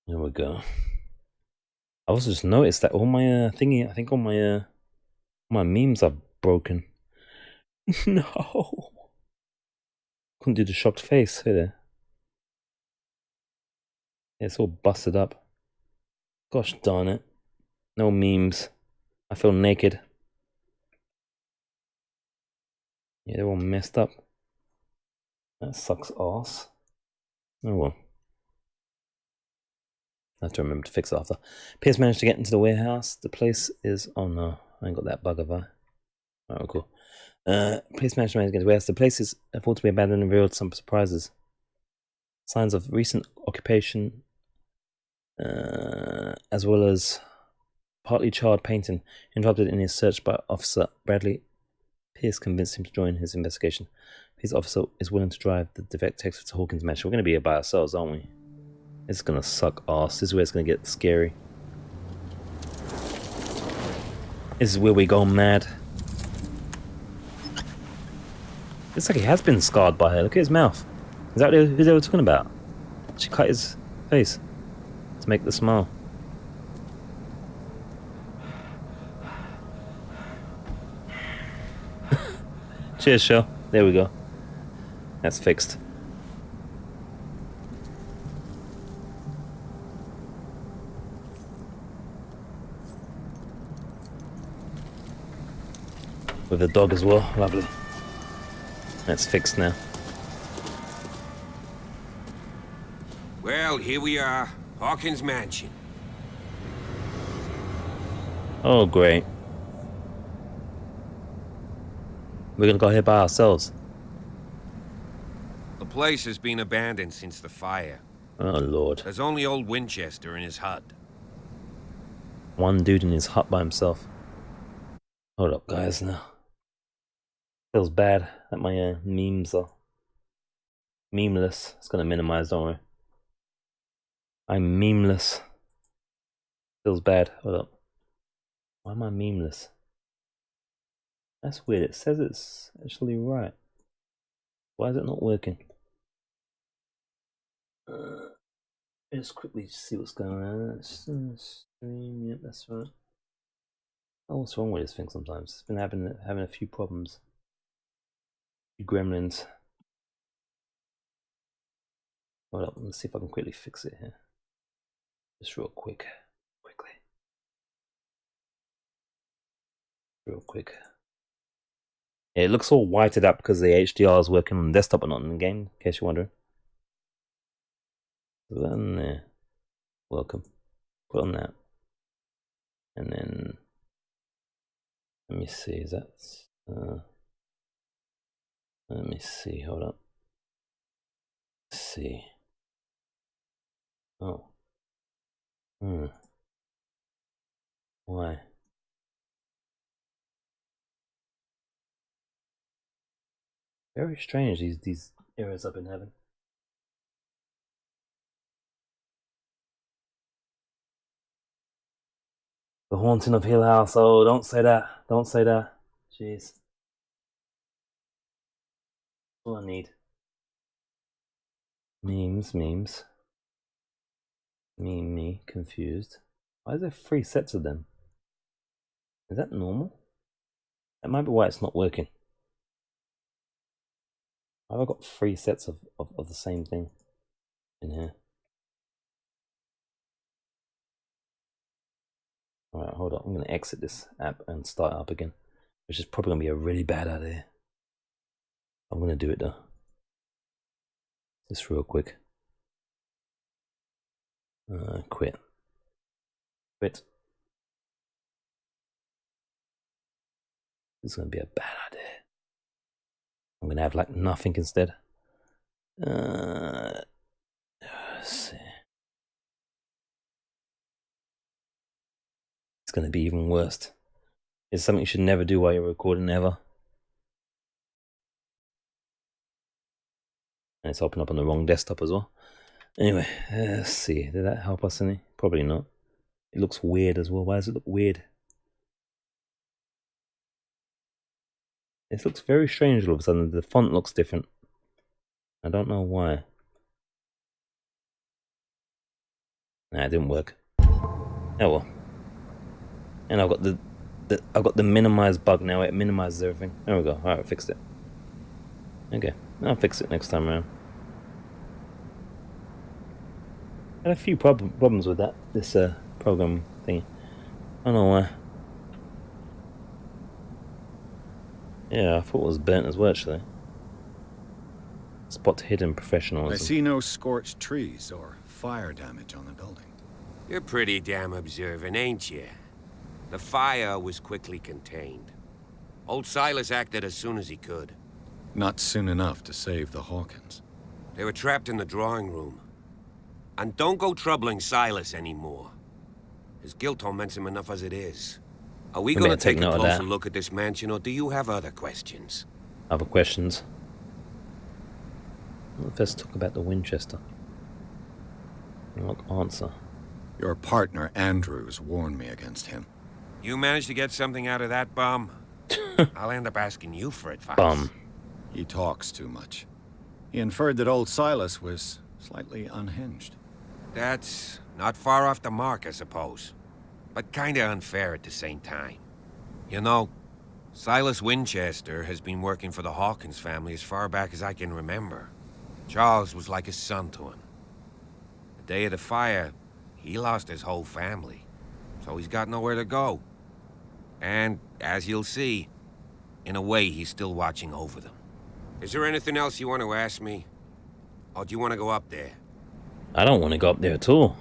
There we go. I also just noticed that all my thingy, I think all my memes are broken. No. Couldn't do the shocked face, hey there. Yeah, it's all busted up. Gosh darn it. No memes. I feel naked. Yeah, they're all messed up. That sucks ass. Oh well. I have to remember to fix it after. Pierce managed to get into the warehouse. The place is... Oh no, I ain't got that bug, have I? Oh, cool. Pierce managed to get into the warehouse. The place is thought to be abandoned and revealed some surprises. Signs of recent occupation, as well as partly charred painting. Interrupted in his search by Officer Bradley, Pierce convinced him to join his investigation. His officer is willing to drive the detective to Hawkins mansion. We're going to be here by ourselves, aren't we? It's gonna suck ass. This is where it's gonna get scary. This is where we go mad. Looks like he has been scarred by her. Look at his mouth. Is that who they were talking about? She cut his face to make the smile. Cheers, Shell. There we go. That's fixed. With the dog as well, lovely. That's fixed now. Well, here we are, Hawkins mansion. Oh, great. We're gonna go here by ourselves. The place has been abandoned since the fire. Oh, Lord. There's only old Winchester in his hut. One dude in his hut by himself. Hold up, guys, now. Feels bad that my memes are memeless. It's gonna minimize, don't worry. I'm memeless. Feels bad. Hold up. Why am I memeless? That's weird. It says it's actually right. Why is it not working? Let's quickly see what's going on. Stream. Yep, that's right. Oh, what's wrong with this thing sometimes? It's been having a few problems. Gremlins. Hold up, let's see if I can quickly fix it here. Just real quickly. real quick. Yeah, it looks all whited up because the HDR is working on the desktop and not in the game, in case you're wondering. Put that in there. Welcome. Put on that. And then let me see, is that let me see, hold up. Let's see. Oh. Why? Very strange, these errors I've been having. The Haunting of Hill House. Oh, don't say that. Don't say that. Jeez. That's all I need. Memes. Me, confused. Why is there 3 sets of them? Is that normal? That might be why it's not working. Why have I got 3 sets of the same thing in here? Alright, hold on. I'm going to exit this app and start up again. Which is probably going to be a really bad idea. I'm going to do it though. Just real quick. Quit. This is going to be a bad idea. I'm going to have like nothing instead. Let's see. It's going to be even worse. It's something you should never do while you're recording ever. And it's open up on the wrong desktop as well. Anyway, let's see. Did that help us any? Probably not. It looks weird as well. Why does it look weird? This looks very strange all of a sudden. The font looks different. I don't know why. Nah, it didn't work. Oh well. And I've got the minimize bug now. It minimizes everything. There we go. Alright, I fixed it. Okay, I'll fix it next time around. Had a few problems with this program thing. I don't know why. Yeah, I thought it was burnt as well actually. Spot hidden professionalism. I see no scorched trees or fire damage on the building. You're pretty damn observant, ain't you? The fire was quickly contained. Old Silas acted as soon as he could. Not soon enough to save the Hawkins. They were trapped in the drawing room. And don't go troubling Silas anymore. His guilt torments him enough as it is. Are we going to take a closer look at this mansion, or do you have other questions? Other questions? Let's talk about the Winchester. Look, answer. Your partner, Andrews, warned me against him. You managed to get something out of that bum? I'll end up asking you for advice. Bum. He talks too much. He inferred that old Silas was slightly unhinged. That's not far off the mark, I suppose. But kinda unfair at the same time. You know, Silas Winchester has been working for the Hawkins family as far back as I can remember. Charles was like a son to him. The day of the fire, he lost his whole family. So he's got nowhere to go. And, as you'll see, in a way, he's still watching over them. Is there anything else you want to ask me? Or do you want to go up there? I don't want to go up there at all.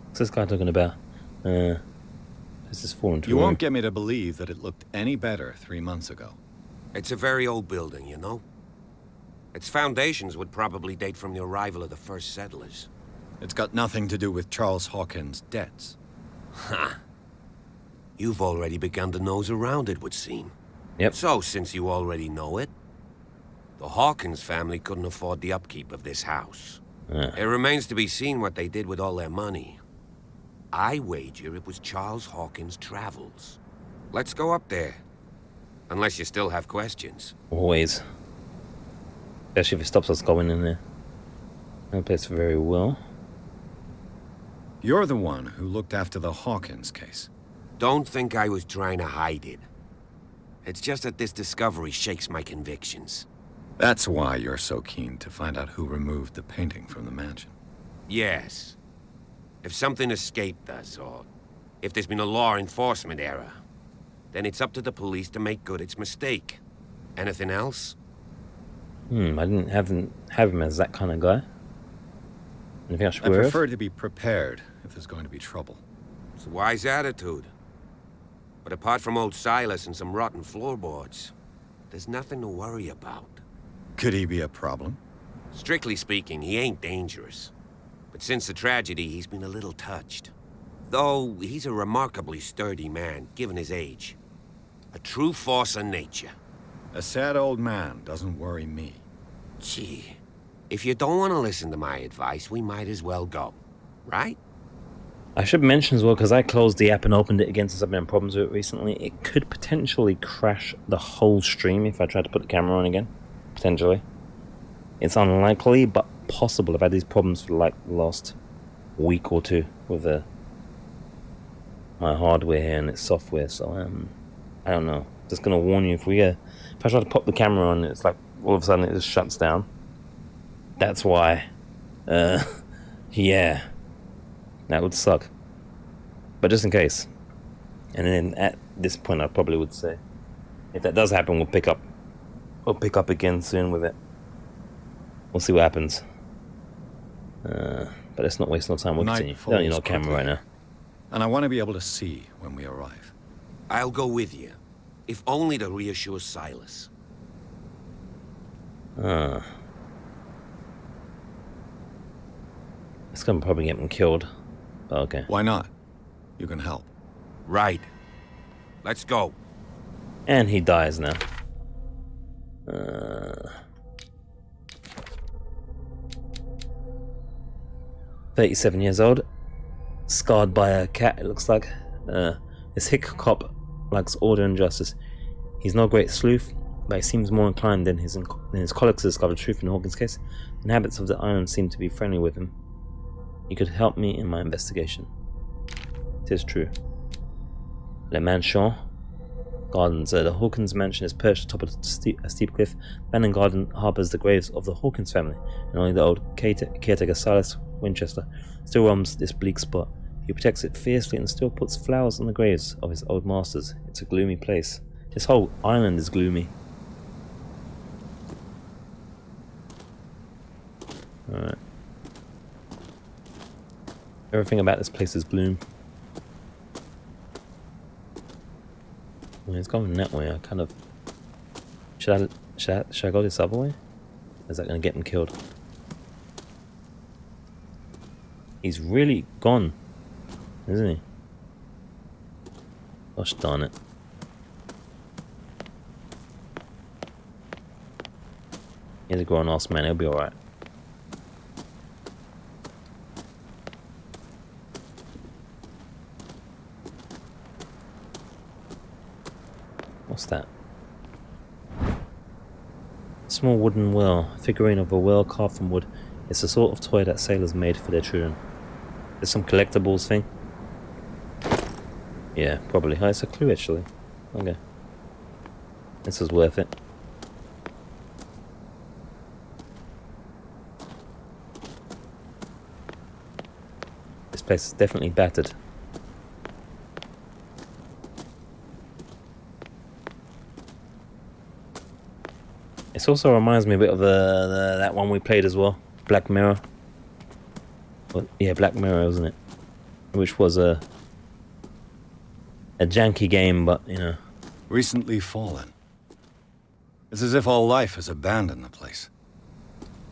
What's this guy talking about? This is falling You won't get me to believe that it looked any better 3 months ago. It's a very old building, you know? Its foundations would probably date from the arrival of the first settlers. It's got nothing to do with Charles Hawkins' debts. Ha! You've already begun to nose around it, would seem. Yep. So, since you already know it, the Hawkins family couldn't afford the upkeep of this house. It remains to be seen what they did with all their money. I wager it was Charles Hawkins' travels. Let's go up there. Unless you still have questions. Always. Especially if it stops us going in there. That plays very well. You're the one who looked after the Hawkins case. Don't think I was trying to hide it. It's just that this discovery shakes my convictions. That's why you're so keen to find out who removed the painting from the mansion. Yes. If something escaped us, or if there's been a law enforcement error, then it's up to the police to make good its mistake. Anything else? I didn't have him as that kind of guy. Anything I should I aware prefer of? to be prepared if there's going to be trouble. It's a wise attitude. But apart from old Silas and some rotten floorboards, there's nothing to worry about. Could he be a problem? Strictly speaking, he ain't dangerous. But since the tragedy, he's been a little touched. Though he's a remarkably sturdy man, given his age. A true force of nature. A sad old man doesn't worry me. Gee, if you don't want to listen to my advice, we might as well go. Right? I should mention as well, because I closed the app and opened it again since I've been having problems with it recently, it could potentially crash the whole stream if I tried to put the camera on again. Potentially. It's unlikely, but possible. I've had these problems for like the last week or two with my hardware and its software, so I don't know. Just gonna warn you, if I try to pop the camera on, it's like all of a sudden it just shuts down. That's why. Yeah. That would suck. But just in case. And then at this point I probably would say, if that does happen, we'll pick up again soon with it. We'll see what happens. But let's not waste no time. We'll continue. Don't need no camera right now. And I want to be able to see when we arrive. I'll go with you. If only to reassure Silas. It's gonna probably get him killed. But okay. Why not? You can help. Right. Let's go. And he dies now. 37 years old. Scarred by a cat, it looks like. This hick cop likes order and justice. He's no great sleuth, but he seems more inclined than his colleagues to discover the truth in Hawkins' case. The inhabitants of the island seem to be friendly with him. He could help me in my investigation. It is true. Le Manchon Gardens. The Hawkins mansion is perched atop a steep cliff. Abandoned garden harbors the graves of the Hawkins family, and only the old caretaker Silas Winchester still roams this bleak spot. He protects it fiercely and still puts flowers on the graves of his old masters. It's a gloomy place. This whole island is gloomy. Alright. Everything about this place is gloom. Well, it's going that way. I kind of... Should I go this other way? Or is that going to get him killed? He's really gone, isn't he? Gosh darn it. He's a grown ass man, he'll be alright. What's that? Small wooden well, figurine of a well carved from wood. It's the sort of toy that sailors made for their children. There's some collectibles thing. Yeah, probably. Oh, it's a clue actually. Okay. This is worth it. This place is definitely battered. This also reminds me a bit of that one we played as well, Black Mirror. Well, yeah, Black Mirror, wasn't it? Which was a janky game, but you know. Recently fallen. It's as if all life has abandoned the place.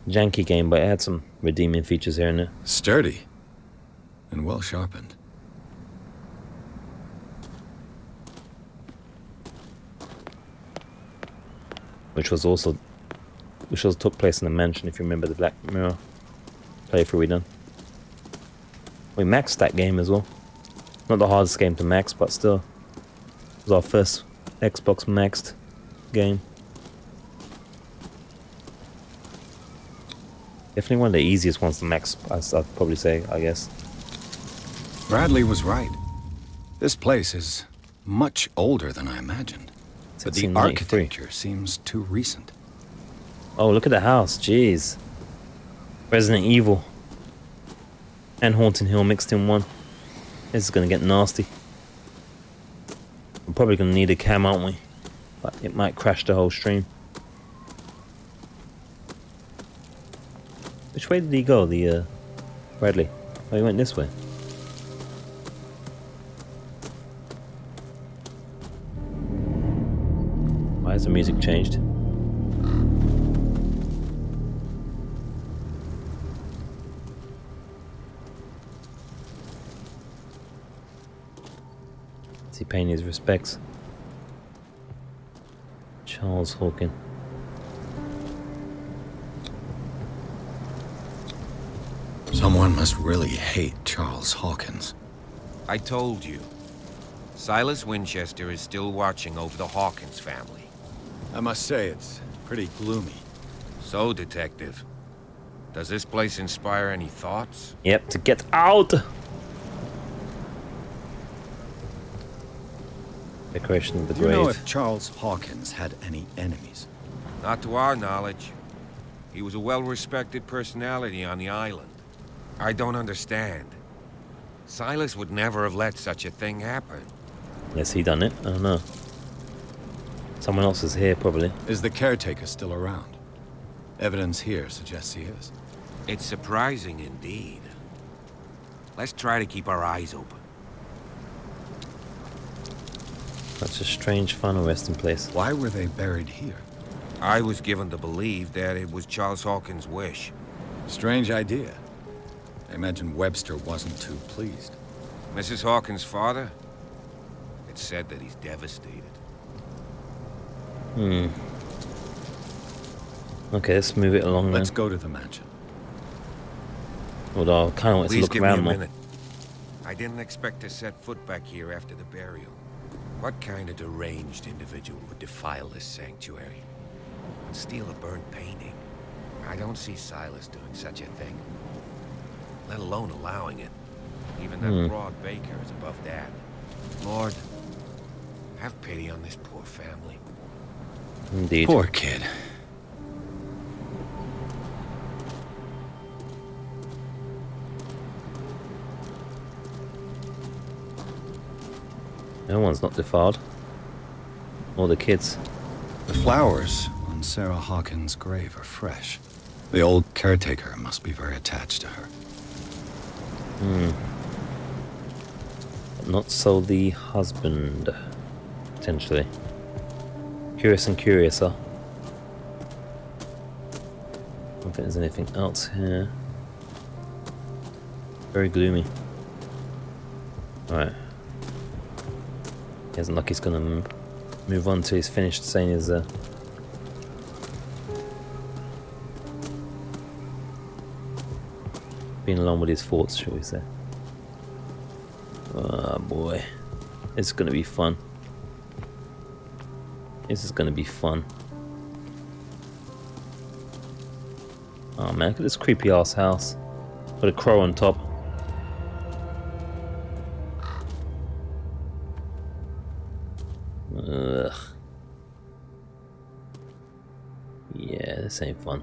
Janky game, but it had some redeeming features here and there. Sturdy and well sharpened. Which took place in a mansion, if you remember the Black Mirror playthrough we done. We maxed that game as well. Not the hardest game to max, but still. It was our first Xbox maxed game. Definitely one of the easiest ones to max, I'd probably say, I guess. Bradley was right. This place is much older than I imagined. But the architecture seems too recent. Oh, look at the house. Jeez. Resident Evil and Haunting Hill mixed in one. This is gonna get nasty. We're probably gonna need a cam, aren't we? But it might crash the whole stream. Which way did he go, the Bradley? Oh, he went this way. Why has the music changed? Is he paying his respects? Charles Hawkins. Someone must really hate Charles Hawkins. I told you. Silas Winchester is still watching over the Hawkins family. I must say, it's pretty gloomy. So, Detective, does this place inspire any thoughts? Yep, to get out! Decoration of the grave. Do you know if Charles Hawkins had any enemies? Not to our knowledge. He was a well-respected personality on the island. I don't understand. Silas would never have let such a thing happen. Yes, he done it. I don't know. Someone else is here, probably. Is the caretaker still around? Evidence here suggests he is. It's surprising indeed. Let's try to keep our eyes open. Such a strange final resting place. Why were they buried here? I was given to believe that it was Charles Hawkins' wish. Strange idea. I imagine Webster wasn't too pleased. Mrs. Hawkins' father? It's said that he's devastated. Okay, let's move it along. Let's then. go to the mansion. Although I kind of want to look around more. I didn't expect to set foot back here after the burial. What kind of deranged individual would defile this sanctuary and steal a burnt painting? I don't see Silas doing such a thing, let alone allowing it. Even that broad baker is above that. Lord, have pity on this poor family. Indeed. Poor kid. No one's not defiled. Or the kids. The flowers on Sarah Hawkins' grave are fresh. The old caretaker must be very attached to her. But not so the husband, potentially. Curious and curiouser. I don't think there's anything else here. Very gloomy. Alright. He doesn't look like he's gonna move on till he's finished saying his being along with his thoughts, shall we say. Oh boy. It's gonna be fun. This is gonna be fun. Oh man, look at this creepy ass house. With a crow on top. Ugh. Yeah, this ain't fun.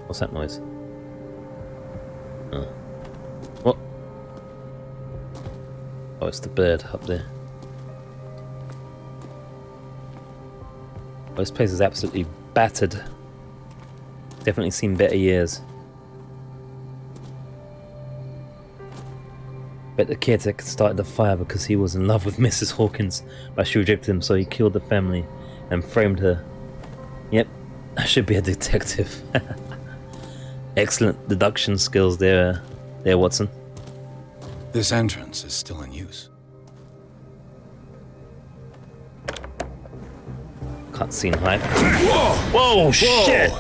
What's that noise? What? Oh, it's the bird up there. Oh, this place is absolutely battered. Definitely seen better years. Bet the caretaker started the fire because he was in love with Mrs. Hawkins, but she rejected him, so he killed the family and framed her. Yep, I should be a detective. Excellent deduction skills there, Watson. This entrance is still in use. Cutscene hype. Whoa, shit!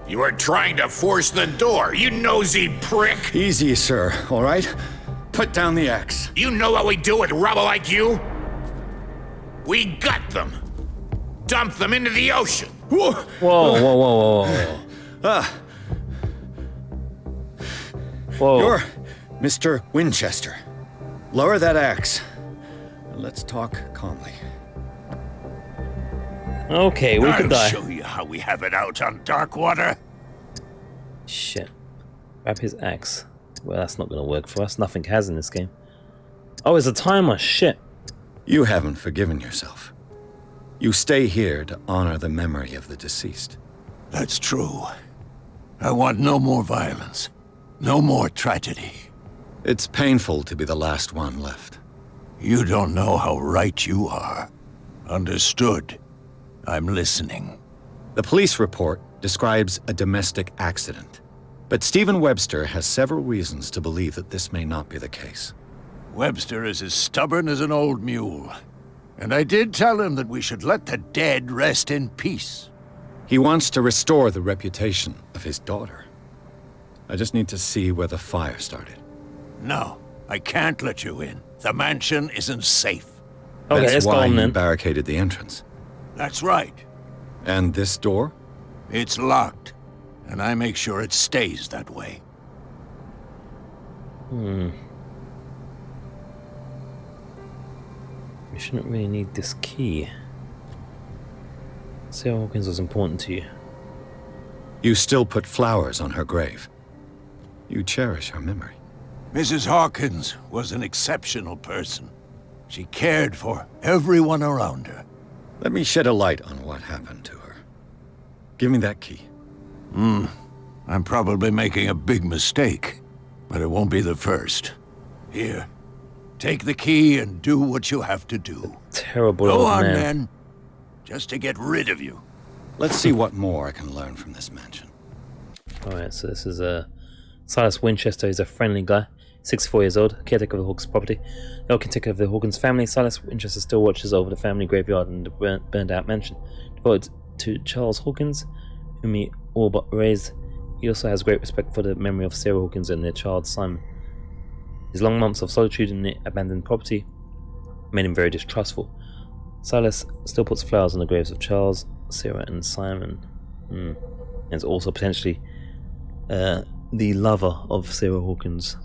You are trying to force the door, you nosy prick! Easy, sir, all right? Put down the axe. You know what we do with rubble like you? We gut them. Dump them into the ocean. Whoa, whoa. Whoa. You're Mr. Winchester. Lower that axe. Let's talk calmly. Okay, we could die. I'll show you how we have it out on Darkwater. Shit. Grab his axe. Well, that's not gonna work for us. Nothing has in this game. Oh, it's a timer. Shit. You haven't forgiven yourself. You stay here to honor the memory of the deceased. That's true. I want no more violence. No more tragedy. It's painful to be the last one left. You don't know how right you are. Understood. I'm listening. The police report describes a domestic accident, but Stephen Webster has several reasons to believe that this may not be the case. Webster is as stubborn as an old mule. And I did tell him that we should let the dead rest in peace. He wants to restore the reputation of his daughter. I just need to see where the fire started. No, I can't let you in. The mansion isn't safe. Okay, That's let's go why on you then. barricaded the entrance. That's right. And this door? It's locked, and I make sure it stays that way. We shouldn't really need this key. Sarah Hawkins was important to you. You still put flowers on her grave. You cherish her memory. Mrs. Hawkins was an exceptional person. She cared for everyone around her. Let me shed a light on what happened to her. Give me that key. I'm probably making a big mistake, but it won't be the first. Here, take the key and do what you have to do. Terrible Go old on, man. then. Just to get rid of you. Let's see what more I can learn from this mansion. Alright, so this is Silas Winchester. He's a friendly guy, 64 years old, caretaker of the Hawkins property. The caretaker of the Hawkins family, Silas Winchester still watches over the family graveyard and the burned out mansion. Devoted to Charles Hawkins, whom he all but raised, he also has great respect for the memory of Sarah Hawkins and their child Simon. His long months of solitude in the abandoned property made him very distrustful. Silas still puts flowers on the graves of Charles, Sarah and Simon. And is also potentially the lover of Sarah Hawkins.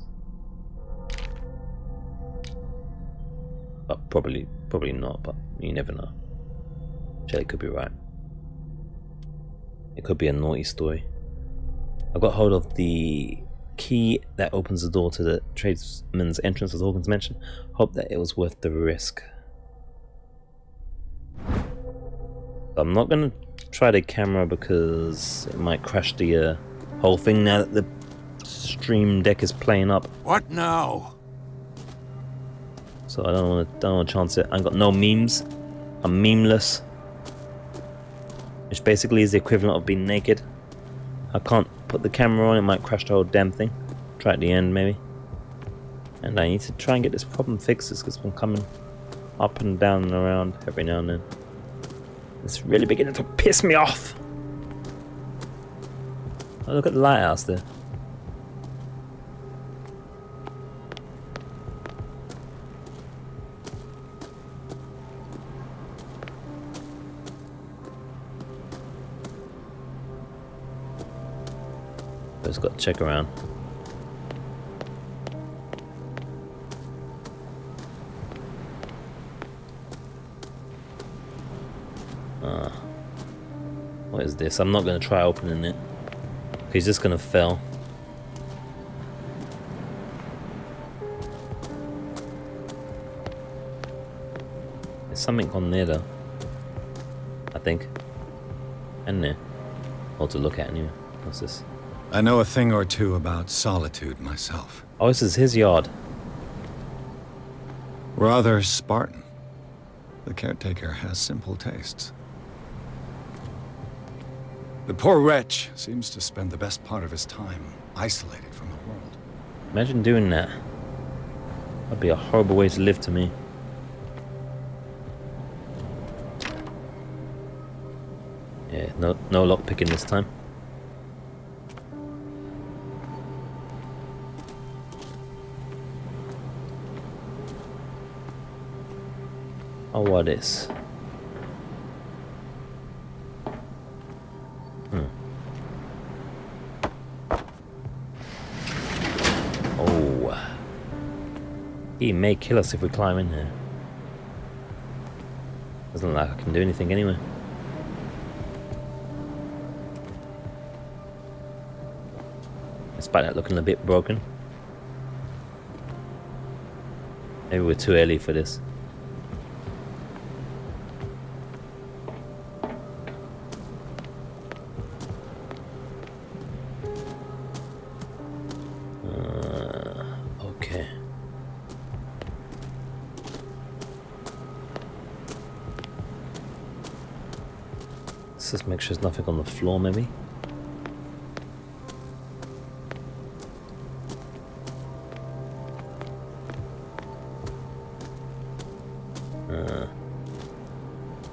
But probably not, but you never know. Shelley could be right. It could be a naughty story. I got hold of the key that opens the door to the tradesman's entrance, as Hawkins mentioned. Hope that it was worth the risk. I'm not going to try the camera because it might crash the whole thing now that the stream deck is playing up. What now? So I don't want to chance it. I got no memes. I'm memeless, which basically is the equivalent of being naked. I can't put the camera on, it might crash the whole damn thing. Try at the end maybe. And I need to try and get this problem fixed because I'm coming up and down and around every now and then. It's really beginning to piss me off. Oh, look at the lighthouse there. Just got to check around. What is this? I'm not going to try opening it. He's just going to fail. There's something on there though. I think. And there. Or to look at anyway. What's this? I know a thing or two about solitude myself. Oh, this is his yard. Rather Spartan. The caretaker has simple tastes. The poor wretch seems to spend the best part of his time isolated from the world. Imagine doing that. That'd be a horrible way to live to me. Yeah, no lock picking this time. Oh, what is? Oh. He may kill us if we climb in here. Doesn't look like I can do anything anyway. despite that looking a bit broken. Maybe we're too early for this. Okay. Let's just make sure there's nothing on the floor, maybe.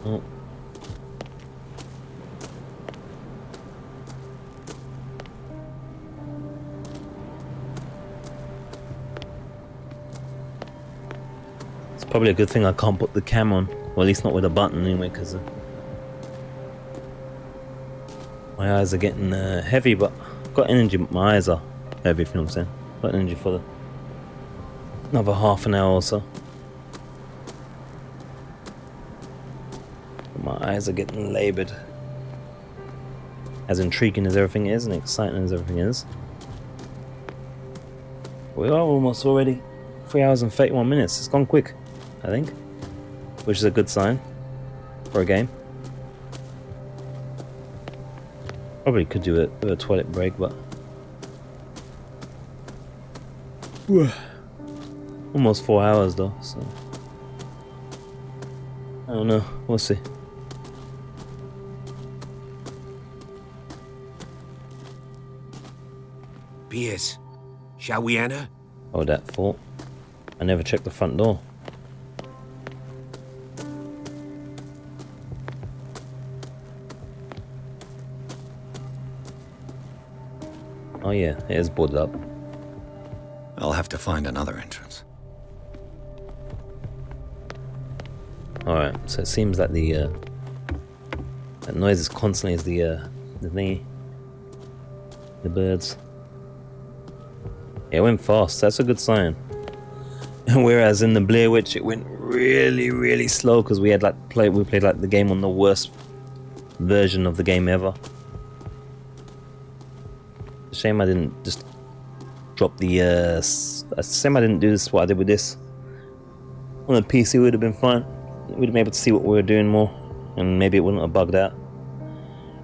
Oh. It's probably a good thing I can't put the cam on, or at least not with a button anyway, because my eyes are getting heavy, but I've got energy, but my eyes are heavy, if you know what I'm saying. Got energy for another half an hour or so. My eyes are getting laboured. As intriguing as everything is and exciting as everything is. We are almost already 3 hours and 31 minutes. It's gone quick, I think. Which is a good sign for a game. Probably could do a toilet break, but almost 4 hours though, so I don't know. We'll see. Pierce, shall we enter? Oh, that fault. I never checked the front door. Oh yeah, it is boarded up. I'll have to find another entrance. Alright, so it seems that the that noise is constantly as the thingy. The birds. Yeah, it went fast, that's a good sign. Whereas in the Blair Witch it went really, really slow because we had like we played like the game on the worst version of the game ever. Shame I didn't just drop the shame I didn't do this what I did with this. On the PC would have been fine. We'd have been able to see what we were doing more, and maybe it wouldn't have bugged out.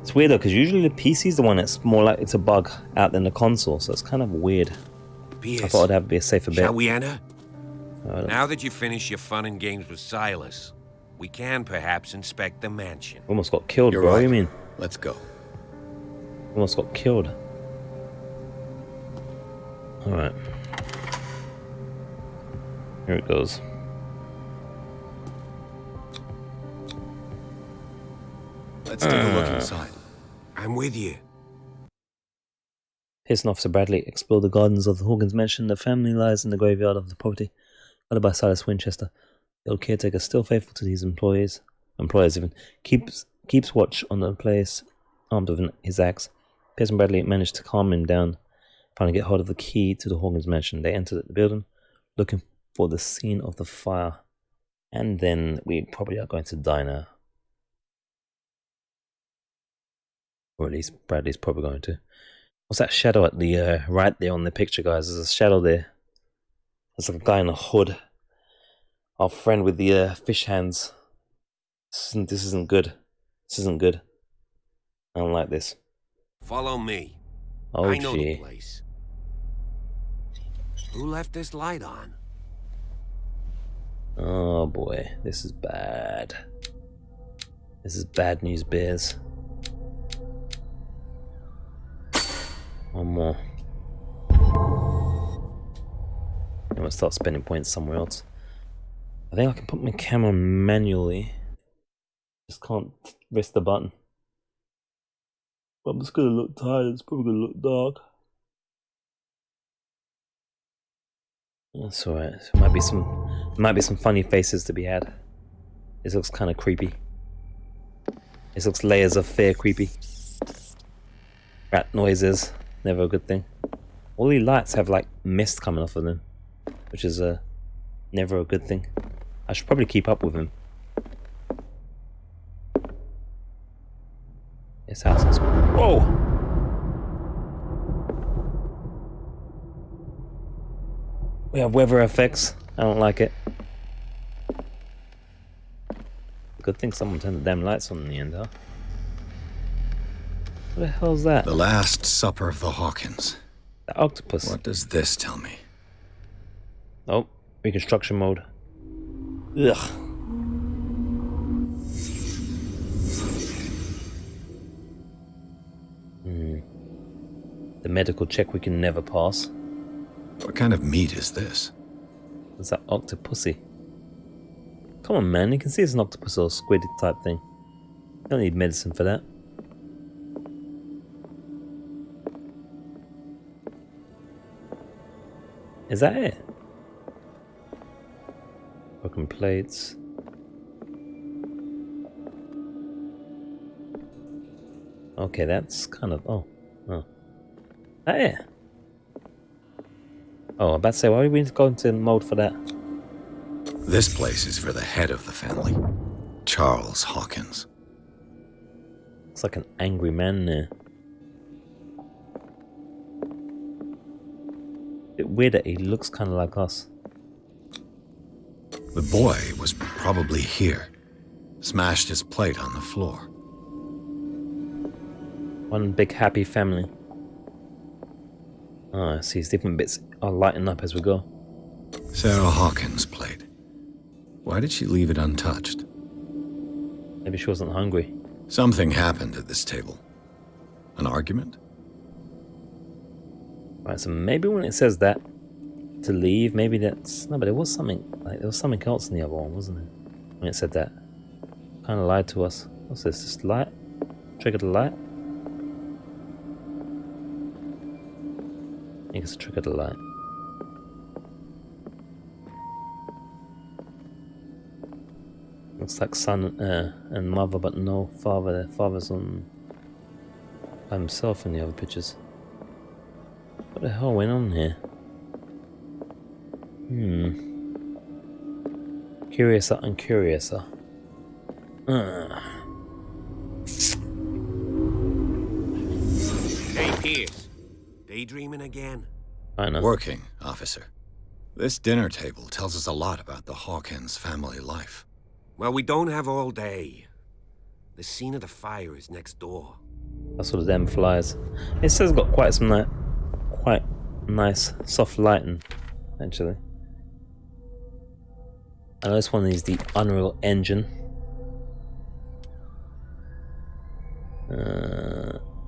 It's weird though, because usually the PC is the one that's more likely to bug out than the console, so it's kind of weird. Pierce, I thought it'd have to be a safer bet. Shall we enter? Now that you've finished your fun and games with Silas, we can perhaps inspect the mansion. Almost got killed, You're bro. right. What do you mean? Let's go. Almost got killed. Alright. Here it goes. Let's take a look inside. I'm with you. Pierce and Officer Bradley explore the gardens of the Hawkins mansion. The family lies in the graveyard of the property, guarded by Silas Winchester. The old caretaker, still faithful to his employers even, keeps watch on the place, armed with his axe. Pierce and Bradley manage to calm him down, trying to get hold of the key to the Hawkins mansion. They enter the building, looking for the scene of the fire. And then we probably are going to die now. Or at least Bradley's probably going to. What's that shadow at the right there on the picture, guys? There's a shadow there. There's like a guy in a hood. Our friend with the fish hands. This isn't good. This isn't good. I don't like this. Follow me. Oh, I know gee. the place. Who left this light on? Oh boy, this is bad. This is bad news, bears. One more. I'm gonna start spending points somewhere else. I think I can put my camera manually. Just can't press the button. But I'm just gonna look tired. It's probably gonna look dark. That's alright. There might be some funny faces to be had. This looks kind of creepy. This looks layers of fear creepy. Rat noises. Never a good thing. All these lights have like mist coming off of them, which is never a good thing. I should probably keep up with him. This house is... Whoa! We have weather effects. I don't like it. Good thing someone turned the damn lights on in the end, huh? What the hell's that? The Last Supper of the Hawkins. The octopus. What does this tell me? Oh, reconstruction mode. Ugh. The medical check we can never pass. What kind of meat is this? What's that octopusy? Come on, man. You can see it's an octopus or squid type thing. You don't need medicine for that. Is that it? Broken plates. Okay, that's kind of... Oh. That it? Oh, I'm about to say, why would we go into mode for that? This place is for the head of the family, Charles Hawkins. Looks like an angry man there. Bit weird that he looks kind of like us. The boy was probably here. Smashed his plate on the floor. One big happy family. Oh, I see. His different bits are lighting up as we go. Sarah Hawkins' plate. Why did she leave it untouched? Maybe she wasn't hungry. Something happened at this table. An argument? Right, so maybe when it says that to leave, maybe that's... No, but there was something, like, there was something else in the other one, wasn't there? When it said that. Kind of lied to us. What's this? Just light? Trigger the light? I think it's a trigger the light. Looks like son and mother, but no father. Their father's on by himself in the other pictures. What the hell went on here? Curiouser and curiouser. Hey, Pierce. Daydreaming again? I know. Working, officer. This dinner table tells us a lot about the Hawkins family life. Well, we don't have all day. The scene of the fire is next door. That's what the damn flies. It says it's got quite some quite nice soft lighting, actually. I know this one is the Unreal Engine.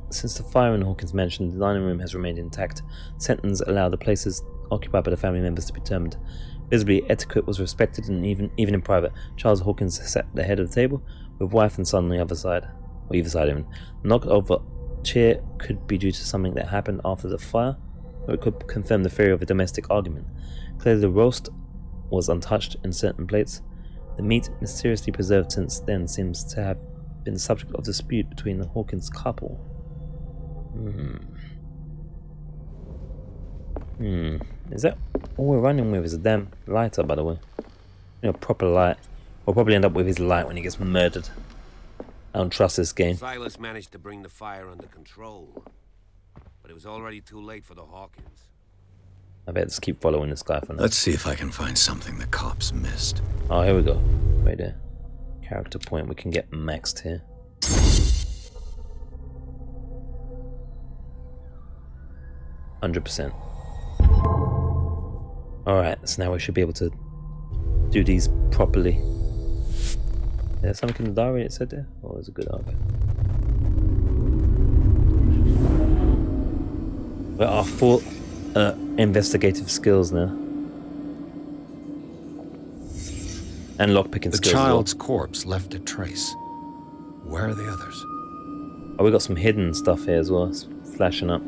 Since the fire in Hawkins mansion, the dining room has remained intact. Sentence allowed the places occupied by the family members to be determined. Visibly, etiquette was respected, and even in private. Charles Hawkins sat at the head of the table, with wife and son on the other side, or either side of him. The knocked over chair could be due to something that happened after the fire, or it could confirm the theory of a domestic argument. Clearly, the roast was untouched in certain plates. The meat, mysteriously preserved since then, seems to have been the subject of dispute between the Hawkins couple. Is that all we're running with? Is a damn lighter, by the way? You know, proper light. We'll probably end up with his light when he gets murdered. I don't trust this game. Silas managed to bring the fire under control, but it was already too late for the Hawkins. I better just keep following this guy for now. Let's see if I can find something the cops missed. Oh, here we go. Right there. Character point. We can get maxed here. %. Alright, so now we should be able to do these properly. There's something in the diary it said there? Oh, it's a good argument. We're our full investigative skills now. And lockpicking skills. The child's corpse left a trace. Where are the others? Oh, we got some hidden stuff here as well. It's flashing up.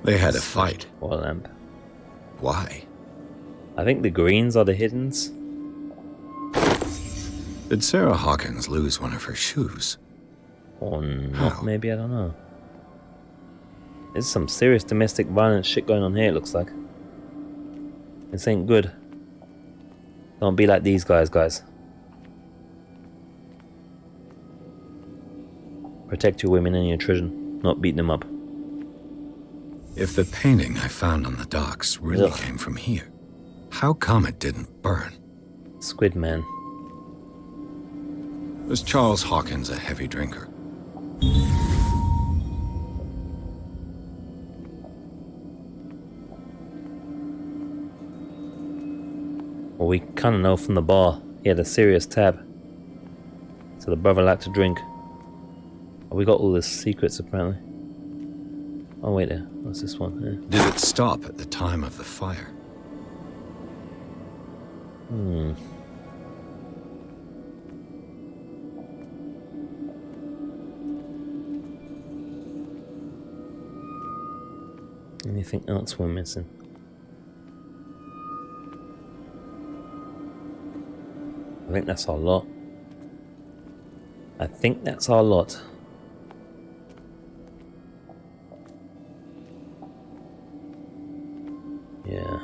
They had a fight. Oil lamp. Why? I think the greens are the hiddens. Did Sarah Hawkins lose one of her shoes? Or not, maybe, I don't know. There's some serious domestic violence shit going on here, it looks like. This ain't good. Don't be like these guys. Protect your women and your children, not beat them up. If the painting I found on the docks really Ugh. came from here, how come it didn't burn? Squid Man. Was Charles Hawkins a heavy drinker? Well, we kind of know from the bar he had a serious tab. So the brother liked to drink. We got all the secrets apparently. Oh wait there, what's this one? Yeah. Did it stop at the time of the fire? Anything else we're missing? I think that's our lot. I think that's our lot. Yeah.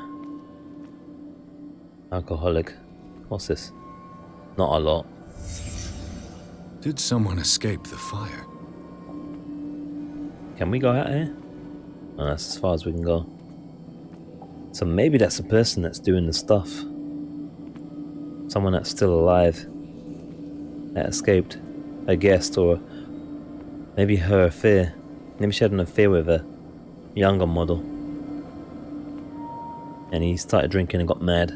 Alcoholic. What's this? Not a lot. Did someone escape the fire? Can we go out here? Oh, that's as far as we can go. So maybe that's the person that's doing the stuff. Someone that's still alive. That escaped. A guest, or maybe her affair. Maybe she had an affair with a younger model. And he started drinking and got mad.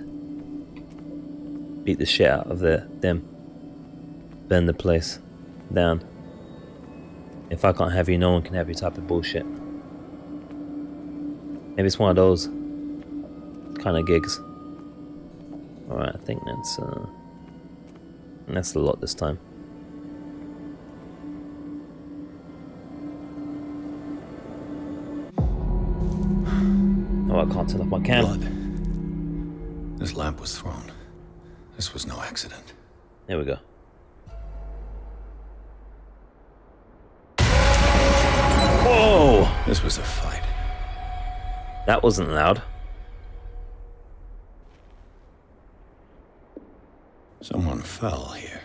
Beat the shit out of them. Burned the place down. If I can't have you, no one can have you type of bullshit. Maybe it's one of those kind of gigs. Alright, I think that's a lot this time. Oh, I can't turn off my cam. Blood. This lamp was thrown. This was no accident. There we go. Whoa! This was a fight. That wasn't loud. Someone fell here.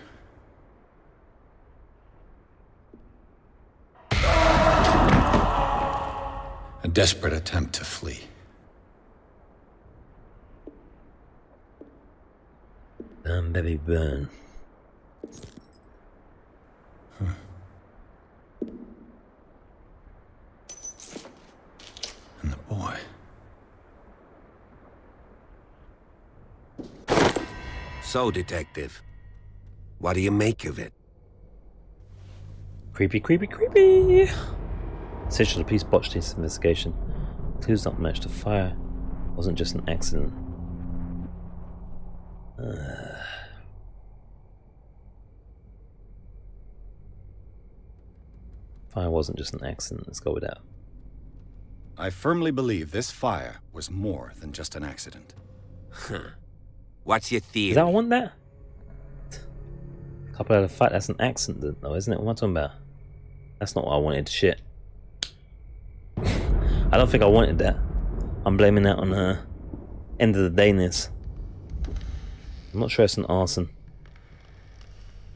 A desperate attempt to flee. Burn, baby, burn. And the boy. So, Detective, what do you make of it? Creepy, creepy, creepy. Essentially, the police botched this investigation. Clues not matched to fire. Wasn't just an accident. Fire wasn't just an accident. Let's go with that. I firmly believe this fire was more than just an accident. Huh. What's your theory? Is that one that? Couple out of fight. That's an accident, though, isn't it? What am I talking about? That's not what I wanted. Shit. I don't think I wanted that. I'm blaming that on end of the dayness. I'm not sure it's an arson.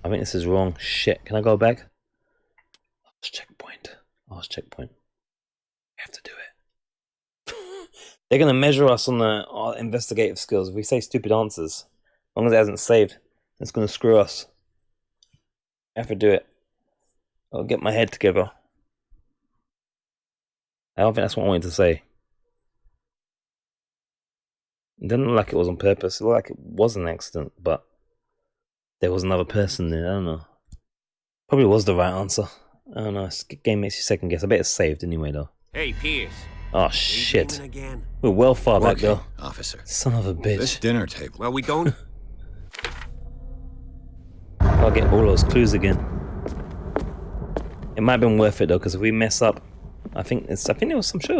I think this is wrong. Shit. Can I go back? Last checkpoint. Last checkpoint. We have to do it. They're going to measure us on our investigative skills. If we say stupid answers, as long as it hasn't saved, it's going to screw us. I have to do it. I'll get my head together. I don't think that's what I wanted to say. It didn't look like it was on purpose. It looked like it was an accident, but there was another person there. I don't know. Probably was the right answer. I don't know. This game makes you second guess. I bet it's saved anyway, though. Hey, Pierce. Oh, shit. We're well far back, though. Officer. Son of a bitch. This dinner table. Well, we don't... I'll get all those clues again. It might have been worth it, though, because if we mess up... I'm sure there was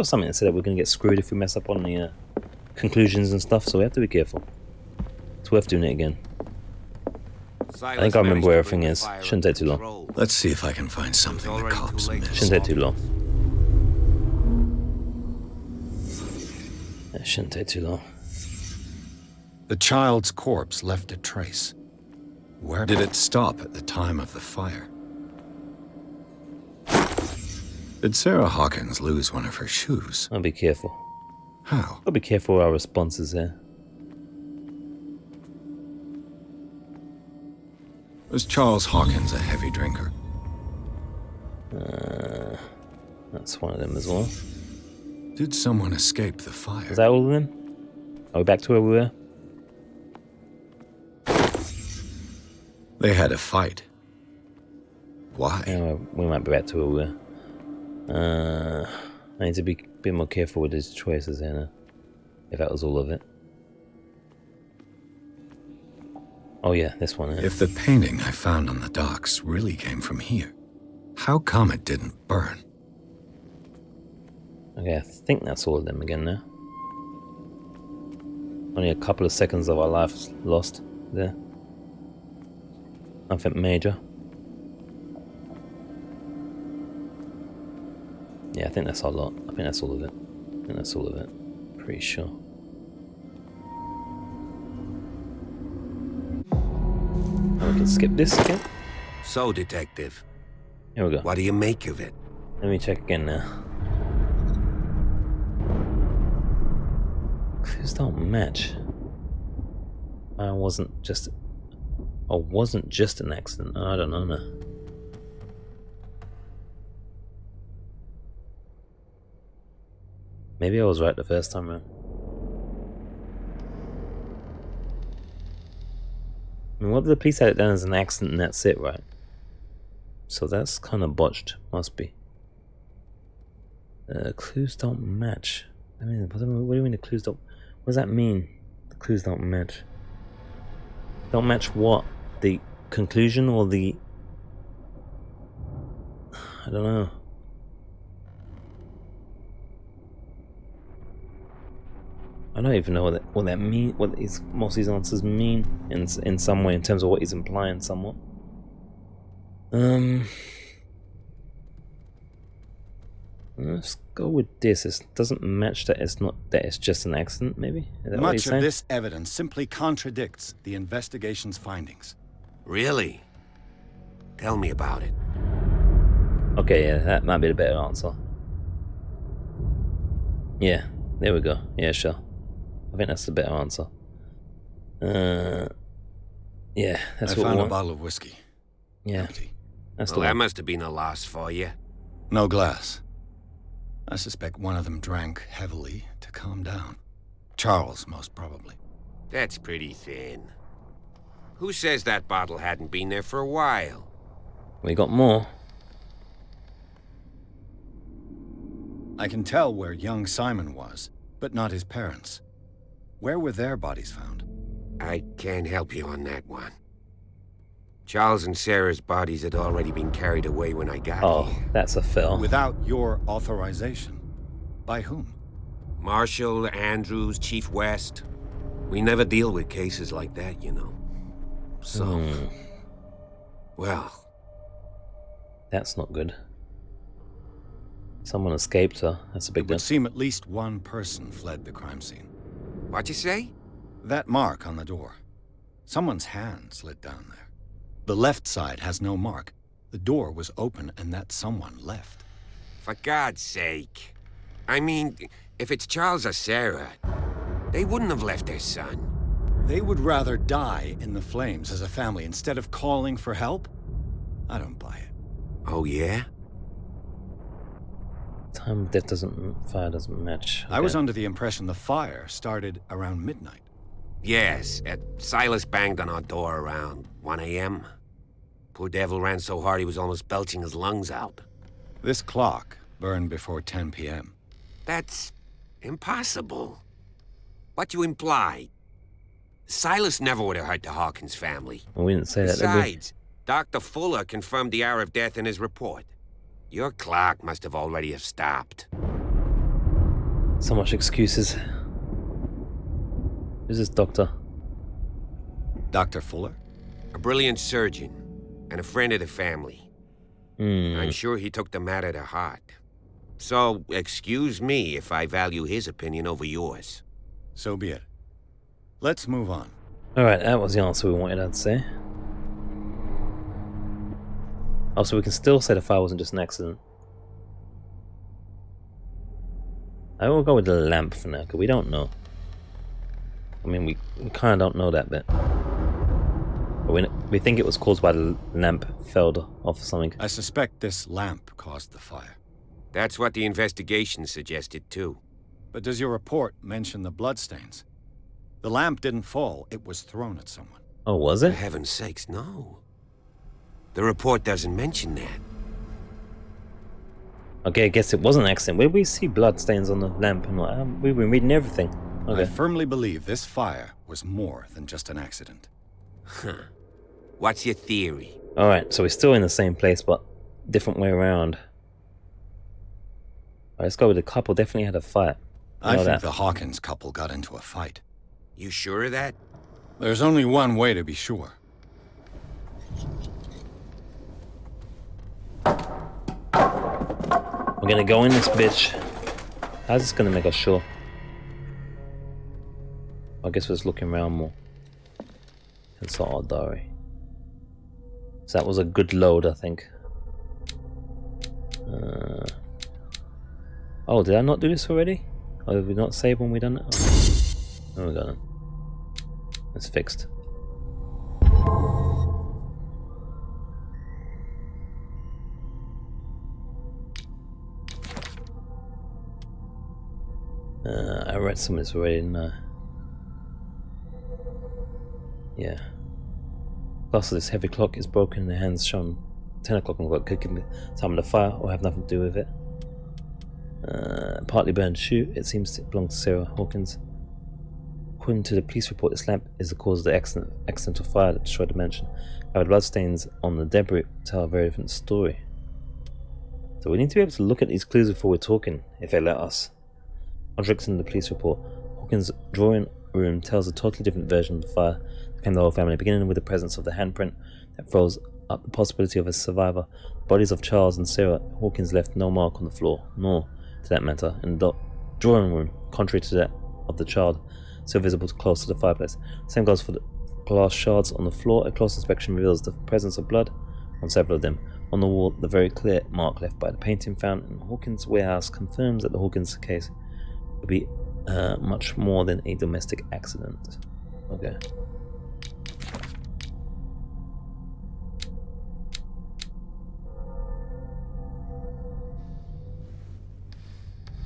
something that said that we're going to get screwed if we mess up on the conclusions and stuff, so we have to be careful. It's worth doing it again. I think I remember where everything is. Shouldn't take too long. Let's see if I can find something the cops missed. Shouldn't take too long. It shouldn't take too long. The child's corpse left a trace. Where did it stop at the time of the fire? Did Sarah Hawkins lose one of her shoes? I'll be careful. How? I'll be careful with our responses here. Was Charles Hawkins a heavy drinker? That's one of them as well. Did someone escape the fire? Is that all of them? Are we back to where we were? They had a fight. Why? Yeah, we might be back to where we were. I need to be a bit more careful with his choices here now. If that was all of it. Oh yeah, this one. Yeah. If the painting I found on the docks really came from here, how come it didn't burn? Okay, I think that's all of them again now. Only a couple of seconds of our lives lost there. Nothing major. Yeah, I think that's our lot. I think that's all of it. I think that's all of it. Pretty sure. Oh, we can skip this again. So, Detective. Here we go. What do you make of it? Let me check again now. Clues don't match. I wasn't just an accident. I don't know now. Maybe I was right the first time around. I mean, what if the police had it down as an accident and that's it, right? So that's kind of botched. Must be. Clues don't match. I mean, what do you mean the clues don't... What does that mean? The clues don't match. Don't match what? The conclusion or the... I don't know. I don't even know what that mean. What most of these answers mean in some way, in terms of what he's implying, somewhat. Let's go with this. It doesn't match that it's not that it's just an accident. Maybe is that what he's Much of saying? this evidence simply contradicts the investigation's findings. Really? Tell me about it. Okay, yeah, that might be the better answer. Yeah, there we go. Yeah, sure. I think that's the better answer. Yeah, that's I what we found a want. bottle of whiskey. Yeah, Empty. that's Well, the that one. must have been a loss for you. No glass. I suspect one of them drank heavily to calm down. Charles, most probably. That's pretty thin. Who says that bottle hadn't been there for a while? We got more. I can tell where young Simon was, but not his parents. Where were their bodies found? I can't help you on that one. Charles and Sarah's bodies had already been carried away when I got Oh, here. that's a fill. Without your authorization. By whom? Marshall, Andrews, Chief West. We never deal with cases like that, you know. So... Well... That's not good. Someone escaped her. That's a big It would deal. seem at least one person fled the crime scene. What'd you say? That mark on the door. Someone's hand slid down there. The left side has no mark. The door was open and that someone left. For God's sake. I mean, if it's Charles or Sarah, they wouldn't have left their son. They would rather die in the flames as a family instead of calling for help? I don't buy it. Oh, yeah? Time of death fire doesn't match. I was Okay. under the impression the fire started around midnight. Yes, Silas banged on our door around 1 a.m. Poor devil ran so hard he was almost belching his lungs out. This clock burned before 10 p.m. That's impossible. What you imply? Silas never would have hurt the Hawkins family. Well, we didn't say that, did we? Besides, Dr. Fuller confirmed the hour of death in his report. Your clock must have already have stopped. So much excuses. Who's this doctor? Dr. Fuller? A brilliant surgeon and a friend of the family. I'm sure he took the matter to heart. So, excuse me if I value his opinion over yours. So be it. Let's move on. Alright, that was the answer we wanted, I'd say. Oh, so we can still say the fire wasn't just an accident. I will go with the lamp for now, because we don't know. I mean, we kind of don't know that bit. But we think it was caused by the lamp fell off or something. I suspect this lamp caused the fire. That's what the investigation suggested, too. But does your report mention the bloodstains? The lamp didn't fall, it was thrown at someone. Oh, was it? For heaven's sakes, no. The report doesn't mention that. Okay, I guess it was an accident. Where did we see bloodstains on the lamp? And we've been reading everything. Okay. I firmly believe this fire was more than just an accident. Huh. What's your theory? Alright, so we're still in the same place, but different way around. Alright, let's go with the couple. Definitely had a fight. I think the Hawkins couple got into a fight. You sure of that? There's only one way to be sure. We're gonna go in this bitch. How's this gonna make us sure? I guess we're just looking around more. Consult our diary. So that was a good load, I think. Oh, did I not do this already? Or did we not save when we done it? Oh, we got it. It's fixed. I read some of this already, didn't I? Yeah. Plus, this heavy clock is broken in the hands shown 10 o'clock on the clock. Could give me time of the fire or have nothing to do with it. Partly burned shoe. It seems to belong to Sarah Hawkins. According to the police report, this lamp is the cause of the accidental fire that destroyed the mansion. However, bloodstains on the debris tell a very different story. So we need to be able to look at these clues before we're talking, if they let us. Contradicting the police report, Hawkins' drawing room tells a totally different version of the fire that claimed the whole family, beginning with the presence of the handprint that throws up the possibility of a survivor. The bodies of Charles and Sarah Hawkins left no mark on the floor, nor, to that matter, in the drawing room, contrary to that of the child, so visible close to the fireplace. Same goes for the glass shards on the floor. A close inspection reveals the presence of blood on several of them. On the wall, the very clear mark left by the painting found in Hawkins' warehouse confirms that the Hawkins case would be much more than a domestic accident. Okay.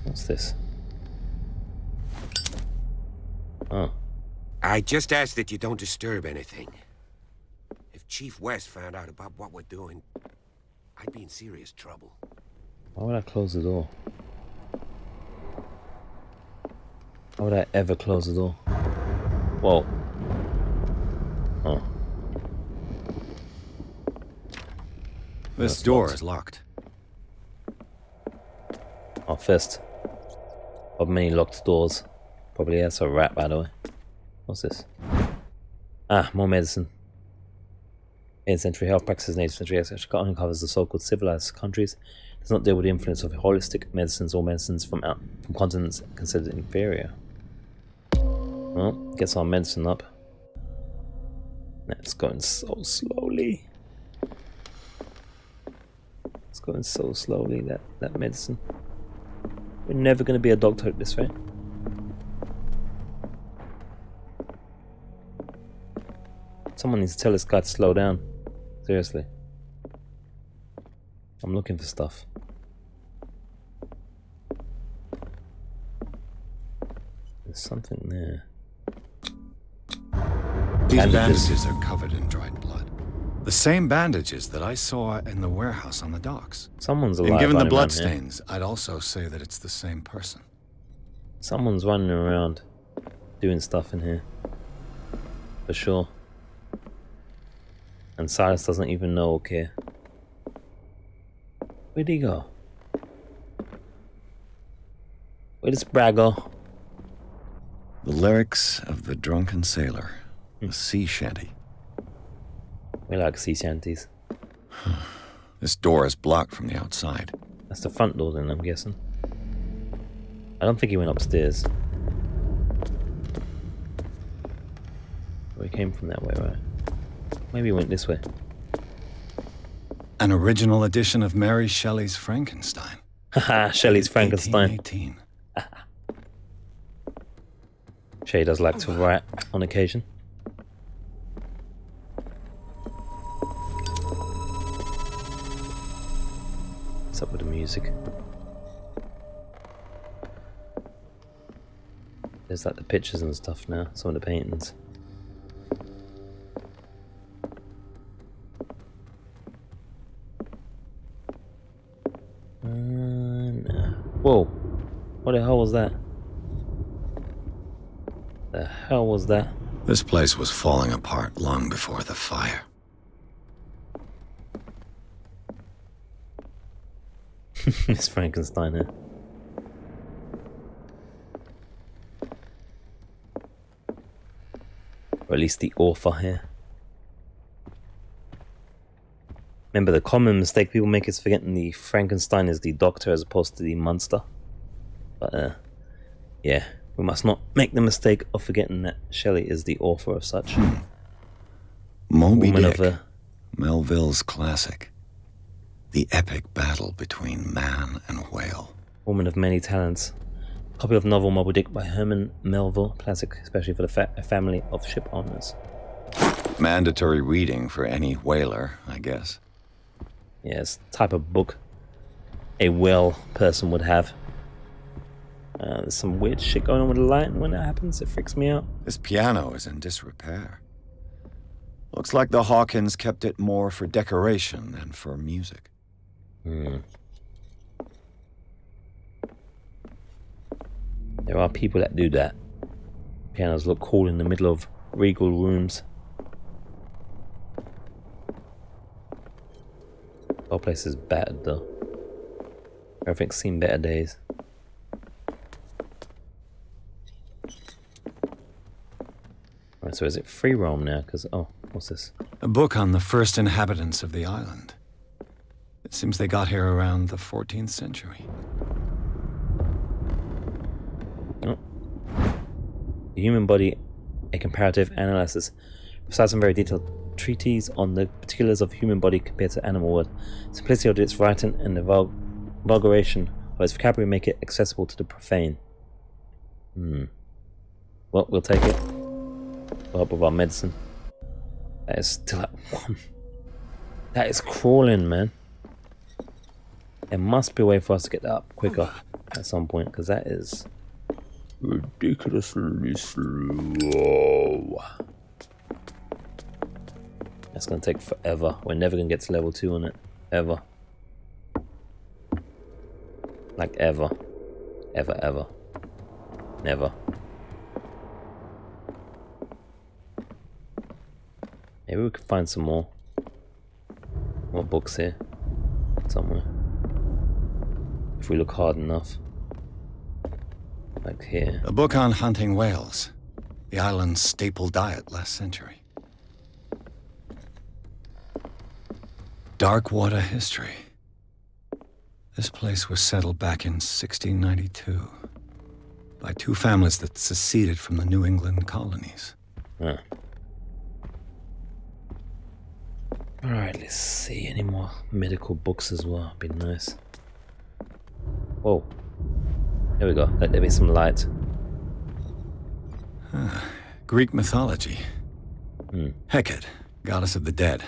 What's this? Oh. I just ask that you don't disturb anything. If Chief West found out about what we're doing, I'd be in serious trouble. Why would I close the door? Why would I ever close the door? Whoa. Oh. This door is locked. Our first of many locked doors. Probably that's a rat, by the way. What's this? Ah, more medicine. 8th century health practices in 8th century research uncovers the so-called civilized countries. It does not deal with the influence of holistic medicines or medicines from continents considered inferior. Well, gets our medicine up. That's going so slowly. It's going so slowly, that medicine. We're never going to be a doctor at this rate. Someone needs to tell this guy to slow down. Seriously. I'm looking for stuff. There's something there. These bandages are covered in dried blood. The same bandages that I saw in the warehouse on the docks. Someone's alive. And given the running around here. bloodstains, I'd also say that it's the same person. Someone's running around doing stuff in here. For sure. And Silas doesn't even know or care. Where'd he go? Where'd this brag go? The lyrics of the drunken sailor. A sea shanty. We like sea shanties. This door is blocked from the outside. That's the front door then, I'm guessing. I don't think he went upstairs. We came from that way, right? Maybe he went this way. An original edition of Mary Shelley's Frankenstein. Haha, Shelley's Frankenstein. 1818. Shay does like to write on occasion. What's up with the music? There's like the pictures and stuff now, some of the paintings. Whoa, what the hell was that? The hell was that? This place was falling apart long before the fire. It's Frankenstein here. Or at least the author here. Remember, the common mistake people make is forgetting the Frankenstein is the doctor as opposed to the monster. But, yeah, we must not make the mistake of forgetting that Shelley is the author of such. Moby Dick, Melville's classic. The epic battle between man and whale. Woman of many talents. Copy of novel Moby Dick by Herman Melville, classic especially for the family of ship owners. Mandatory reading for any whaler, I guess. Yeah, it's the type of book a whale person would have. There's some weird shit going on with the light, and when that happens, it freaks me out. This piano is in disrepair. Looks like the Hawkins kept it more for decoration than for music. There are people that do that. Pianos look cool in the middle of regal rooms. The whole place is battered though. Everything's seen better days. Right, so is it free roam now? Because, oh, what's this? A book on the first inhabitants of the island. It seems they got here around the 14th century. Oh. The Human Body, a comparative analysis. Besides some very detailed treatise on the particulars of human body compared to animal world, simplicity of its writing and the vulgaration of its vocabulary make it accessible to the profane. Well, we'll take it. We'll help with our medicine. That is still at 1. That is crawling, man. There must be a way for us to get that up quicker at some point, because that is ridiculously slow. That's gonna take forever. We're never gonna get to level 2 on it. Ever. Like ever. Ever, ever. Never. Maybe we could find some more books here. Somewhere. If we look hard enough. Like here. A book on hunting whales. The island's staple diet last century. Dark water history. This place was settled back in 1692 by 2 families that seceded from the New England colonies. Huh. Alright, let's see. Any more medical books as well? Be nice. Whoa. There we go. Let there be some light. Greek mythology. Hecate, goddess of the dead,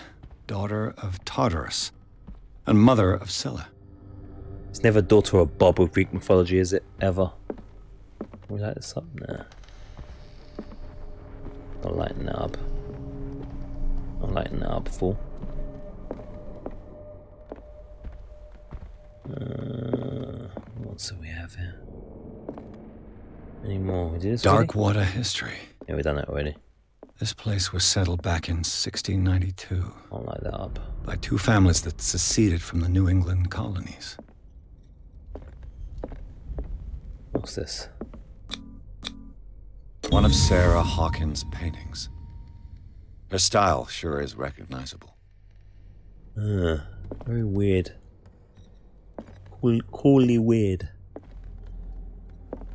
daughter of Tartarus, and mother of Scylla. It's never daughter or Bob with Greek mythology, is it? Ever. Can we light this up? Nah. I'll lighten that up. I'll lighten that up, fool. What else do we have here? Any more? We did this Dark already? water history. Yeah, we've done that already. This place was settled back in 1692. I'll light that up. By 2 families that seceded from the New England colonies. What's this? One of Sarah Hawkins' paintings. Her style sure is recognizable. Very weird. Coolly weird.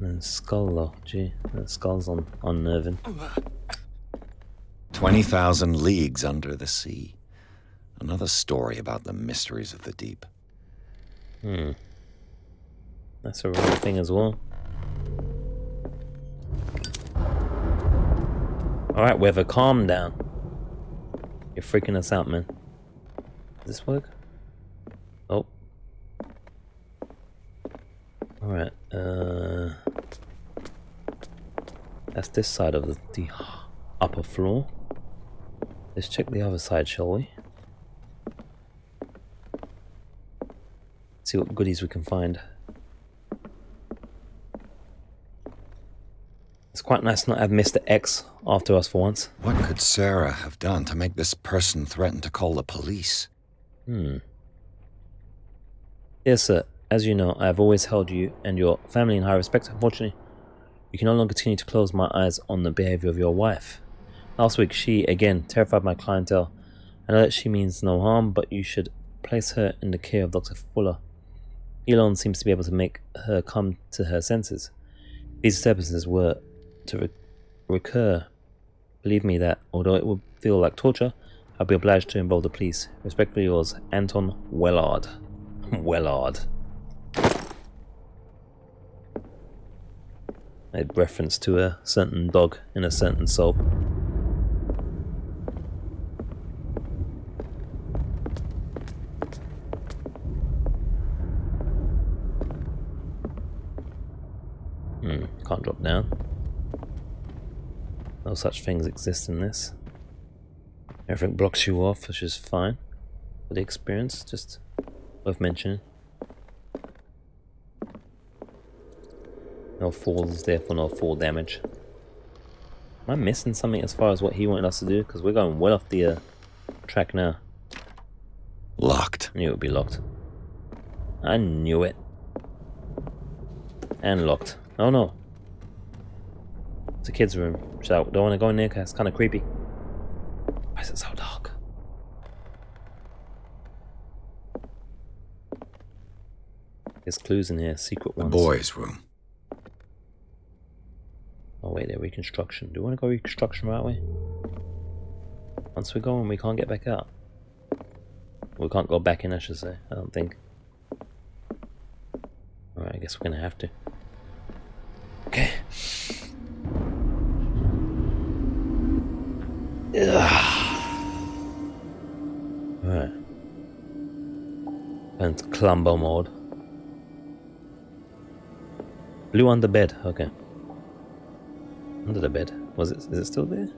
And skull though, gee, that skull's unnerving. 20,000 leagues under the sea. Another story about the mysteries of the deep. That's a real thing as well. Alright, Weather, calm down. You're freaking us out, man. Does this work? Oh. Alright, that's this side of the upper floor. Let's check the other side, shall we? See what goodies we can find. It's quite nice not to have Mr. X after us for once. What could Sarah have done to make this person threaten to call the police? Yes, sir. As you know, I have always held you and your family in high respect. Unfortunately, you can no longer continue to close my eyes on the behavior of your wife. Last week, she, again, terrified my clientele. I know that she means no harm, but you should place her in the care of Dr. Fuller. He alone seems to be able to make her come to her senses. If these disturbances were to recur, believe me that, although it would feel like torture, I'll be obliged to involve the police. Respectfully yours, Anton Wellard. Wellard. A reference to a certain dog in a certain soap. Can't drop down. No such things exist in this. Everything blocks you off, which is fine for the experience, just worth mentioning. No falls, therefore no fall damage. Am I missing something as far as what he wanted us to do? Because we're going well off the track now. Locked. I knew it would be locked. I knew it. And locked. Oh no. It's a kid's room. So don't want to go in there because it's kind of creepy. Why is it so dark? There's clues in here, secret ones. The boys' room. Oh wait, there, reconstruction. Do we want to go reconstruction right away? Once we're going, we can't get back out. We can't go back in, I should say. I don't think. Alright, I guess we're gonna have to. Okay. Alright. And Clumbo mode. Blue under bed, okay. Under the bed. Is it still there?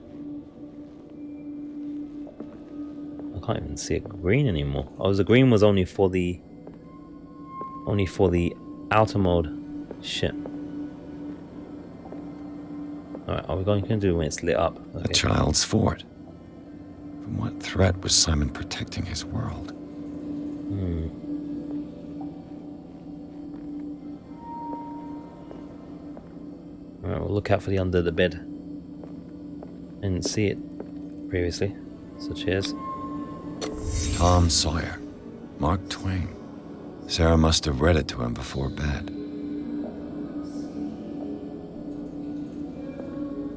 I can't even see a green anymore. Oh, the green was only for the outer mode. Shit. Alright, are we going to do when it's lit up? Okay. A child's fort. From what threat was Simon protecting his world? Alright, we'll look out for the under the bed. Didn't see it previously. So cheers. Tom Sawyer. Mark Twain. Sarah must have read it to him before bed.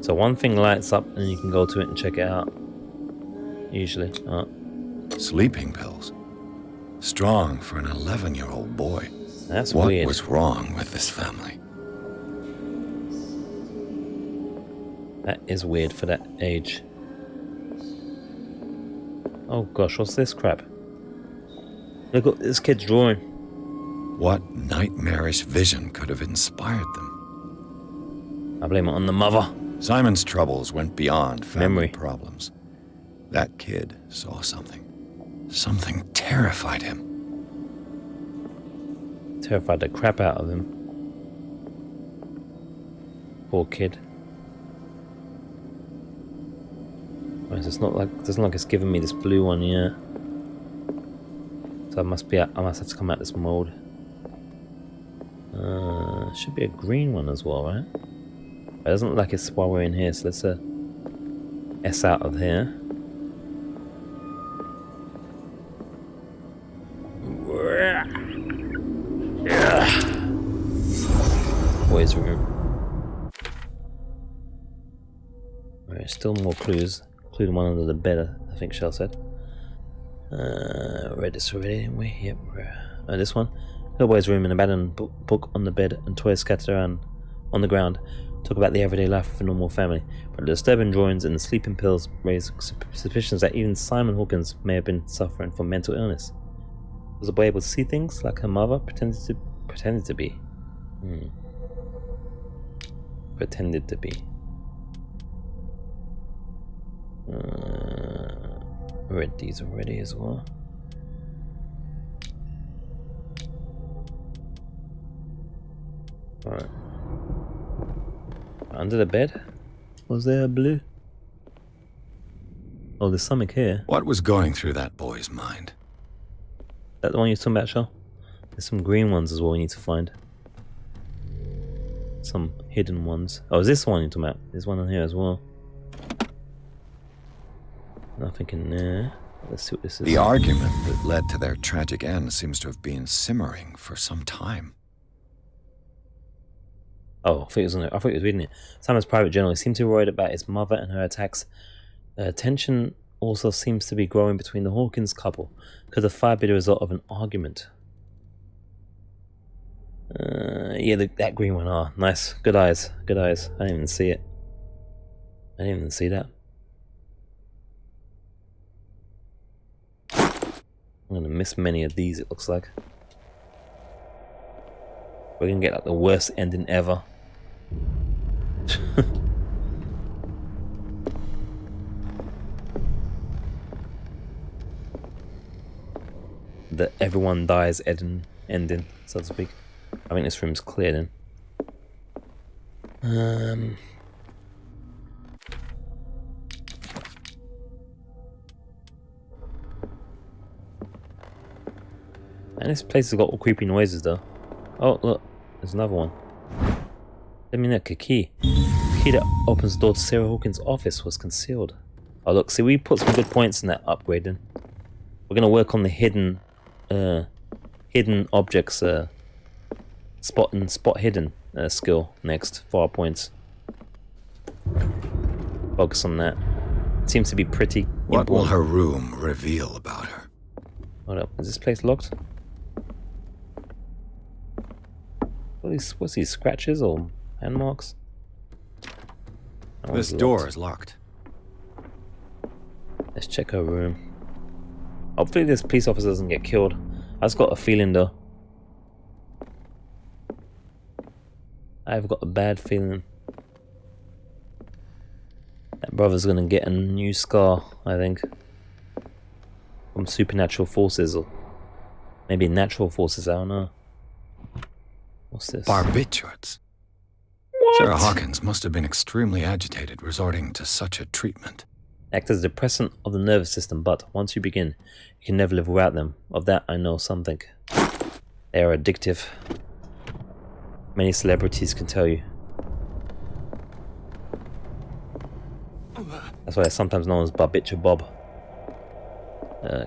So one thing lights up and you can go to it and check it out. Usually. Sleeping pills. Strong for an 11-year-old boy. That's weird. What was wrong with this family? That is weird for that age. Oh gosh, what's this crap? Look at this kid's drawing. What nightmarish vision could have inspired them? I blame it on the mother. Simon's troubles went beyond family Memory problems. That kid saw something. Something terrified him. Terrified the crap out of him. Poor kid. Right, so it's not like, doesn't look like it's giving me this blue one yet. So I must have to come out this mode. Should be a green one as well, right? It doesn't look like it's while we're in here, so let's S out of here. Boys' room. Alright, still more clues, including one under the bed, I think Shell said. Read this already, didn't we? Yep. This one. Little boy's room, an abandoned book on the bed and toys scattered around on the ground. talk about the everyday life of a normal family, but the disturbing drawings and the sleeping pills raise suspicions that even Simon Hawkins may have been suffering from mental illness. Was the boy able to see things like her mother pretended to be? Pretended to be. Read these already as well. Alright. Under the bed? Was there a blue? Oh, there's something here. What was going through that boy's mind? That the one you're talking about, Shell? There's some green ones as well we need to find. Some hidden ones. Oh, is this one you're talking about? There's one on here as well. Nothing in there. Let's see what this is. The argument that led to their tragic end seems to have been simmering for some time. Oh, I thought he was reading it. Simon's private journal. He seemed to be worried about his mother and her attacks. Tension also seems to be growing between the Hawkins couple. Could the fire be the result of an argument? Yeah, that green one. Ah, nice. Good eyes. Good eyes. I didn't even see it. I didn't even see that. I'm gonna miss many of these, it looks like. We're gonna get like the worst ending ever. The everyone dies ending, so to speak. I think this room's clear then. And this place has got all creepy noises though. Oh look, there's another one. Let me look, a key. The key that opens the door to Sarah Hawkins' office was concealed. Oh look, see, we put some good points in that upgrade then. We're gonna work on the hidden objects spot hidden skill next for our points. Focus on that. It seems to be pretty What important. will her room reveal about her? Hold up, is this place locked? What's these scratches or hand marks? That This one's door locked. is locked. Let's check her room. Hopefully this police officer doesn't get killed. I just got a feeling though. I've got a bad feeling. That brother's gonna get a new scar, I think. From supernatural forces or maybe natural forces, I don't know. What's this? Barbiturates. What? Sarah Hawkins must have been extremely agitated resorting to such a treatment. Act as a depressant of the nervous system, but once you begin, you can never live without them. Of that I know something. They are addictive. Many celebrities can tell you. That's why they're sometimes known as Barbiture Bob.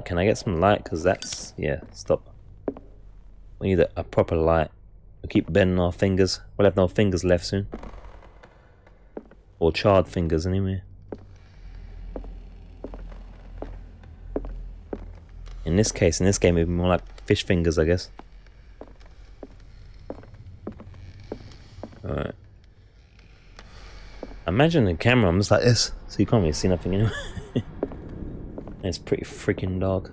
Can I get some light? Because that's... yeah, stop. We need a proper light. We'll keep bending our fingers. We'll have no fingers left soon. Or charred fingers, anyway. In this case, in this game, it'd be more like fish fingers, I guess. Alright. Imagine the camera, I'm just like this, so you can't really see nothing anyway. It's pretty freaking dark.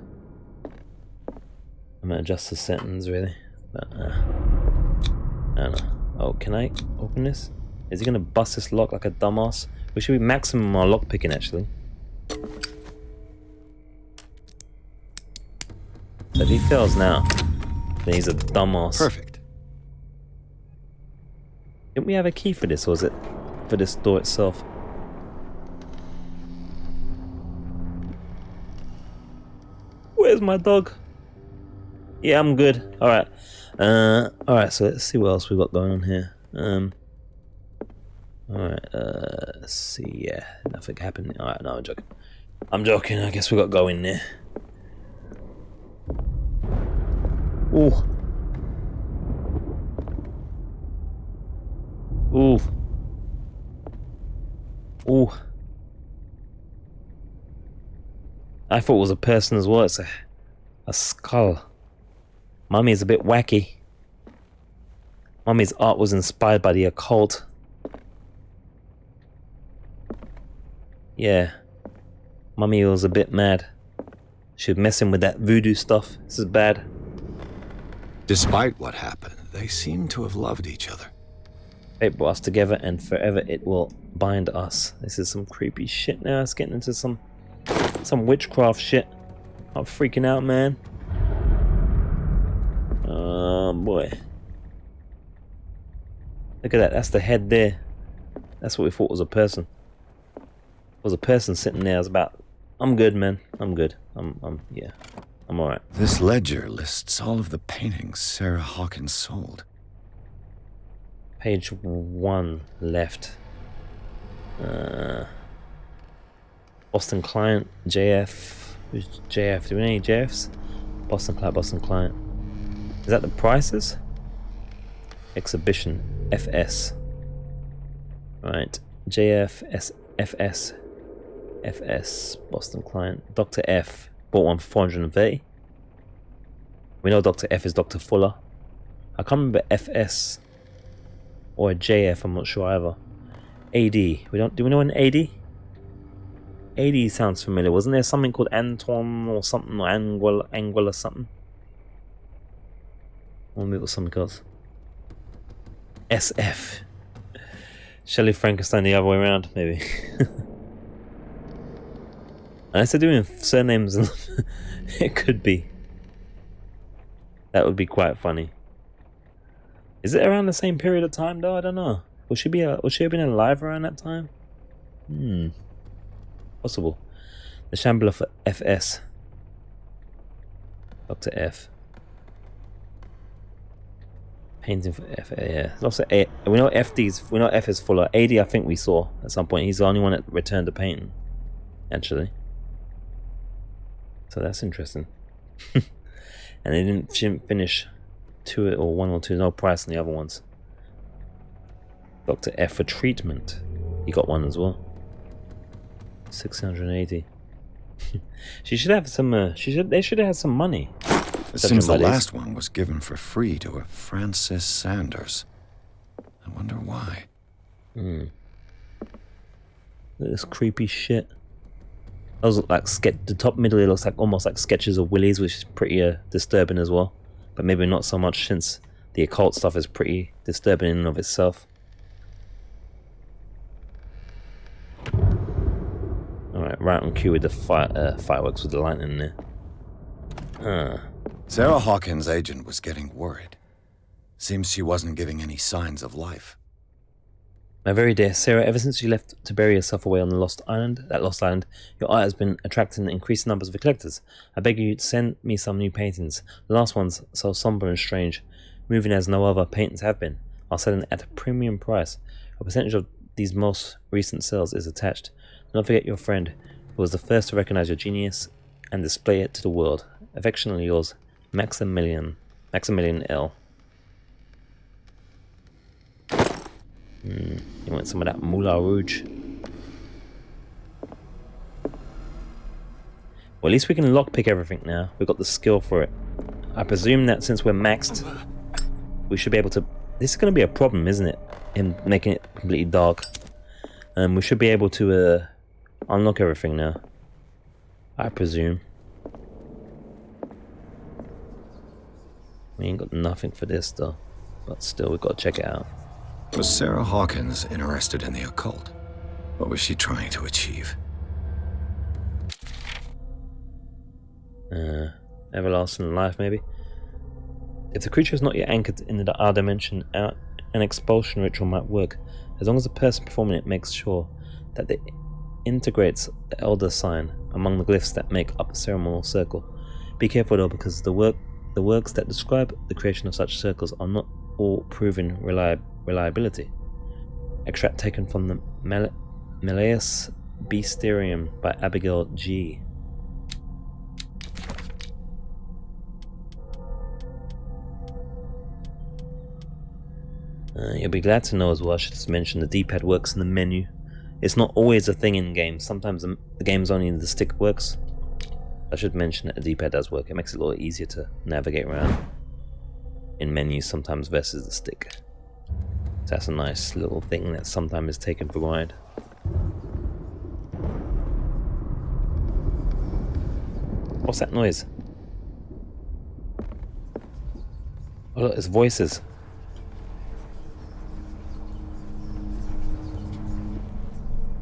I'm gonna adjust the settings, really. But, I don't know. Oh, can I open this? Is he gonna bust this lock like a dumbass? We should be maximum our lock picking, actually. So if he fails now, then he's a dumbass. Perfect. Didn't we have a key for this, or was it for this door itself? Where's my dog? Yeah, I'm good. Alright. Alright, so let's see what else we've got going on here. Alright, let's see, yeah. Nothing happened. Alright, no, I'm joking. I'm joking, I guess we got to go in there. Ooh. Ooh. Ooh. I thought it was a person as well. It's a skull. Mummy is a bit wacky. Mummy's art was inspired by the occult. Yeah. Mummy was a bit mad. She was messing with that voodoo stuff. This is bad. Despite what happened, they seem to have loved each other. Fate brought us together, and forever it will bind us. This is some creepy shit now. It's getting into some witchcraft shit. I'm freaking out, man. Oh boy. Look at that. That's the head there. That's what we thought was a person. It was a person sitting there. I was about, I'm good, man. I'm good. Yeah. I'm alright. This ledger lists all of the paintings Sarah Hawkins sold. Page 1 left. Boston client, JF. Who's JF? Do we know any JFs? Boston client. Is that the prices? Exhibition, FS. Right. JF, FS. FS, Boston client. Dr. F bought one for 430. We know Dr. F is Dr. Fuller. I can't remember FS or a JF, I'm not sure either. AD. Do we know an AD? AD sounds familiar. Wasn't there something called Antoine or something, or Anguil or something? Or maybe it was something else. SF. Shelley Frankenstein the other way around, maybe. Unless they're doing surnames, it could be. That would be quite funny. Is it around the same period of time though? I don't know. Would she have been alive around that time? Possible. The Shambler for FS. Dr. F. Painting for F. Yeah. Also A. We know FD's. We know F is Fuller. AD I think we saw at some point. He's the only one that returned the painting. Actually. So that's interesting. And they didn't finish 2 or 1 or 2. No price on the other ones. Dr. F for treatment. He got one as well. 680. She should have some. They should have had some money. It seems the last one was given for free to a Francis Sanders. I wonder why. This creepy shit. Those look like the top middle. It looks like almost like sketches of Willy's, which is pretty disturbing as well. But maybe not so much since the occult stuff is pretty disturbing in and of itself. Alright, right on cue with the fireworks with the lightning there. Sarah Hawkins' agent was getting worried. Seems she wasn't giving any signs of life. My very dear Sarah, ever since you left to bury yourself away on the lost island, your art has been attracting increasing numbers of collectors. I beg you to send me some new paintings. The last one's so somber and strange, moving as no other paintings have been. I'll sell them at a premium price. A percentage of these most recent sales is attached. Do not forget your friend, who was the first to recognize your genius and display it to the world. Affectionately yours, Maximilian L. You want some of that Moulin Rouge? Well, at least we can lockpick everything now. We've got the skill for it. I presume that since we're maxed, we should be able to... This is going to be a problem, isn't it? In making it completely dark. We should be able to unlock everything now. I presume. We ain't got nothing for this though. But still, we've got to check it out. Was Sarah Hawkins interested in the occult? What was she trying to achieve? Everlasting life, maybe? If the creature is not yet anchored in our dimension, an expulsion ritual might work, as long as the person performing it makes sure that it integrates the Elder Sign among the glyphs that make up a ceremonial circle. Be careful though, because the works that describe the creation of such circles are not all proven reliability. Extract taken from the Malleus Beasterium by Abigail G. You'll be glad to know as well, I should just mention the D-pad works in the menu. It's not always a thing in games. Sometimes the game's only the stick works. I should mention that the D-pad does work. It makes it a little easier to navigate around in menus sometimes versus the stick. So that's a nice little thing that sometimes is taken for granted. What's that noise? Oh look, it's voices.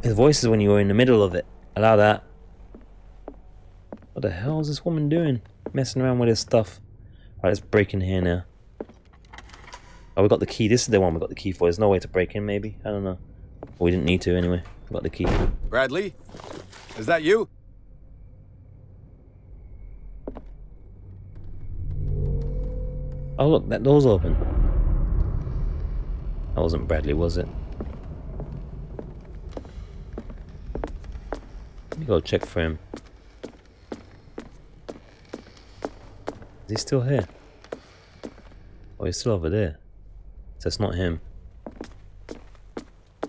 It's voices when you were in the middle of it. Allow that. What the hell is this woman doing? Messing around with this stuff. Alright, let's break in here now. Oh, we got the key. This is the one we got the key for. There's no way to break in, maybe? I don't know. Well, we didn't need to anyway. We got the key. Bradley? Is that you? Oh look, that door's open. That wasn't Bradley, was it? Let me go check for him. Is he still here? Oh, he's still over there. So it's not him.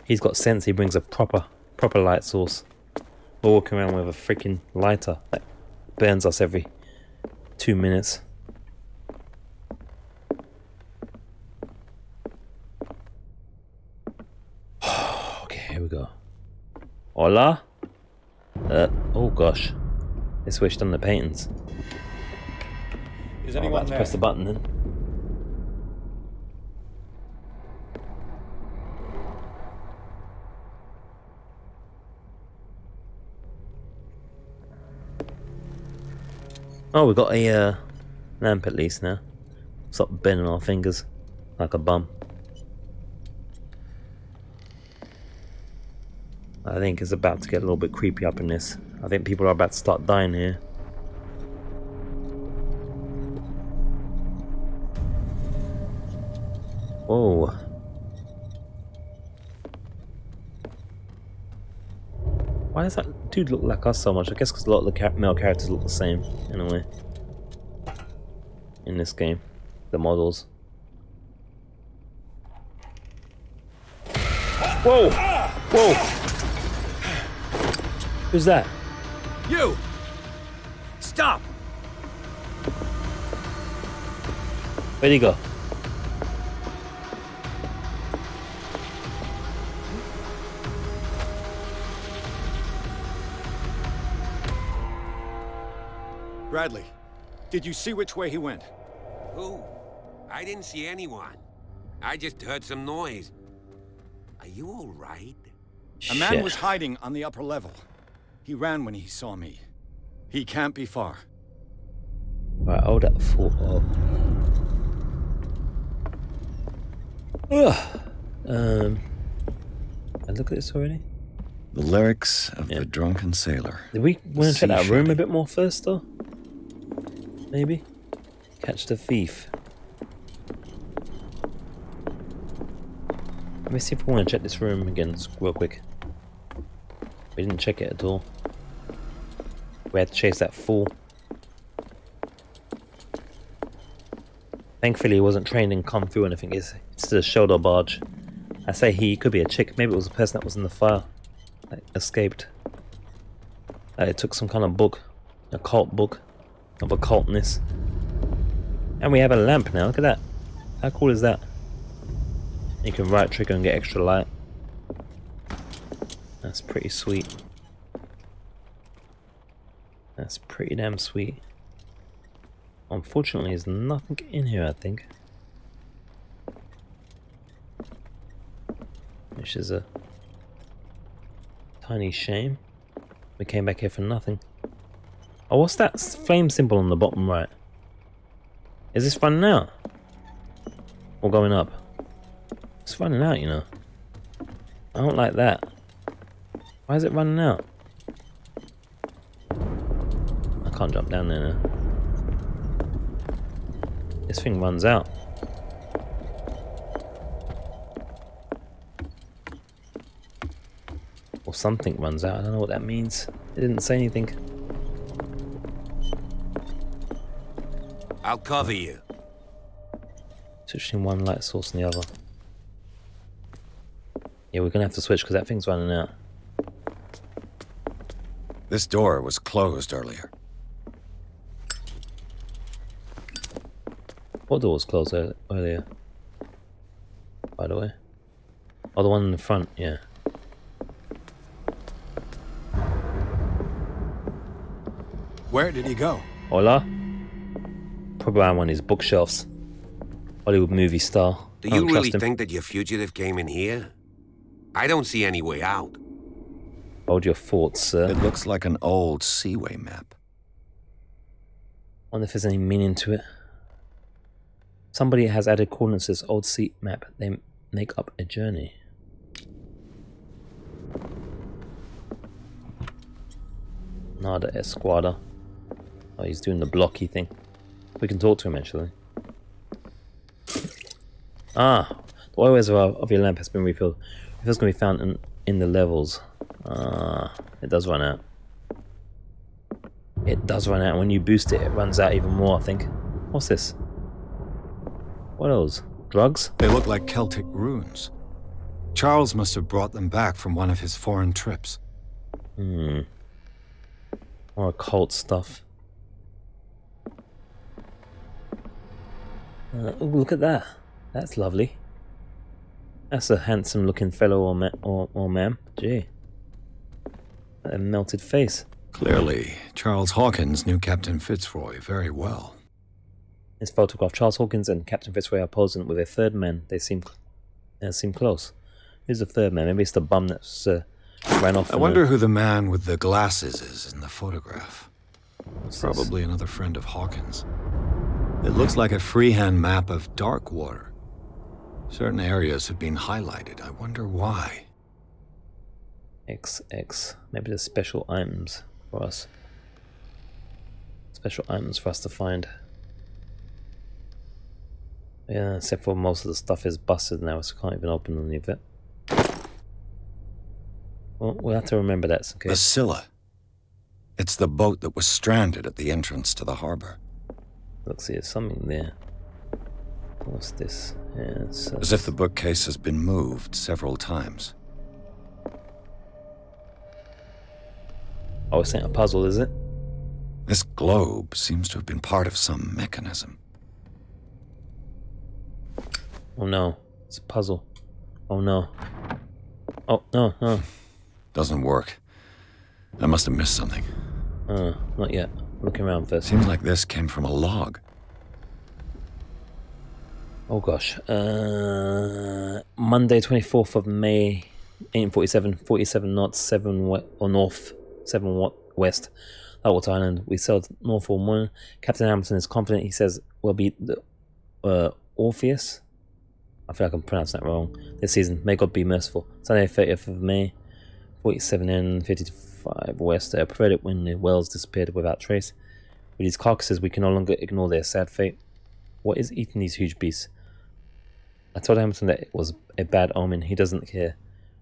He's got sense. He brings a proper light source. We're walking around with a freaking lighter that burns us every 2 minutes. Okay, here we go. Hola? Oh gosh. They switched on the paintings. Is I'm anyone about to there? press the button then. Oh, we got a lamp at least now. Stop bending our fingers like a bum. I think it's about to get a little bit creepy up in this. I think people are about to start dying here. Whoa. Why does that dude look like us so much? I guess because a lot of the male characters look the same, in a way. In this game. The models. Whoa! Whoa! Who's that? You! Stop! Where'd he go? Bradley, did you see which way he went? Who? I didn't see anyone. I just heard some noise. Are you all right? A man was hiding on the upper level. He ran when he saw me. He can't be far. Right, hold that thought up. I look at this already. The lyrics of the drunken sailor. Did we want to check that room a bit more first, though? Maybe? Catch the thief. Let me see if we want to check this room again real quick. We didn't check it at all. We had to chase that fool. Thankfully he wasn't trained in Kung Fu or anything. It's still a shoulder barge. I say he could be a chick. Maybe it was the person that was in the fire that escaped. It took some kind of book. A cult book of occultness. And we have a lamp now. Look at that. How cool is that? You can right trigger and get extra light. That's pretty sweet. That's pretty damn sweet. Unfortunately, there's nothing in here, I think. Which is a tiny shame. We came back here for nothing. Oh, what's that flame symbol on the bottom right? Is this running out? Or going up? It's running out, you know. I don't like that. Why is it running out? I can't jump down there now. This thing runs out. Or something runs out. I don't know what that means. It didn't say anything. I'll cover you. Switching one light source and the other. Yeah, we're gonna have to switch because that thing's running out. This door was closed earlier. What door was closed earlier? By the way. Oh, the one in the front, yeah. Where did he go? Hola? Probably around one of his bookshelves. Hollywood movie star. Do you really think that your fugitive came in here? I don't see any way out. Hold your thoughts, sir. It looks like an old seaway map. Wonder if there's any meaning to it. Somebody has added coordinates to this old sea map. They make up a journey. Nada Esquadra. Oh, he's doing the blocky thing. We can talk to him, actually. Ah, the oil reservoir of your lamp has been refilled. Refill's going to be found in the levels. Ah, it does run out. It does run out. When you boost it, it runs out even more, I think. What's this? What else? Drugs? They look like Celtic runes. Charles must have brought them back from one of his foreign trips. More occult stuff. Oh, look at that. That's lovely. That's a handsome looking fellow or ma'am. Gee. A melted face. Clearly, Charles Hawkins knew Captain Fitzroy very well. This photograph, Charles Hawkins and Captain Fitzroy are posing with a third man. They seem close. Who's the third man? Maybe it's the bum that's ran off. I wonder who the man with the glasses is in the photograph. Probably another friend of Hawkins. It looks like a freehand map of Darkwater. Certain areas have been highlighted. I wonder why. XX. Maybe there's special items for us. Special items for us to find. Yeah, except for most of the stuff is busted now, so can't even open any of it. Well, we'll have to remember that, okay? The Scylla. It's the boat that was stranded at the entrance to the harbor. Let's see, there's something there. What's this? Yeah, it's, as if the bookcase has been moved several times. Oh, it's not a puzzle, is it? This globe seems to have been part of some mechanism. Oh no, it's a puzzle. Oh no. Oh, no, no. Doesn't work. I must have missed something. Not yet. Looking around first. Seems like this came from a log. Oh gosh. Monday, 24th of May, 1847, 47 knots, 7 north, 7 west. Lockwood Island. We sailed north all morning. Captain Hamilton is confident. He says we'll be the Orpheus. I feel like I'm pronouncing that wrong. This season, may God be merciful. Sunday, 30th of May, 47 and 55 west. I preferred it when the whales disappeared without trace. With these carcasses, we can no longer ignore their sad fate. What is eating these huge beasts? I told Hamilton that it was a bad omen. He doesn't care.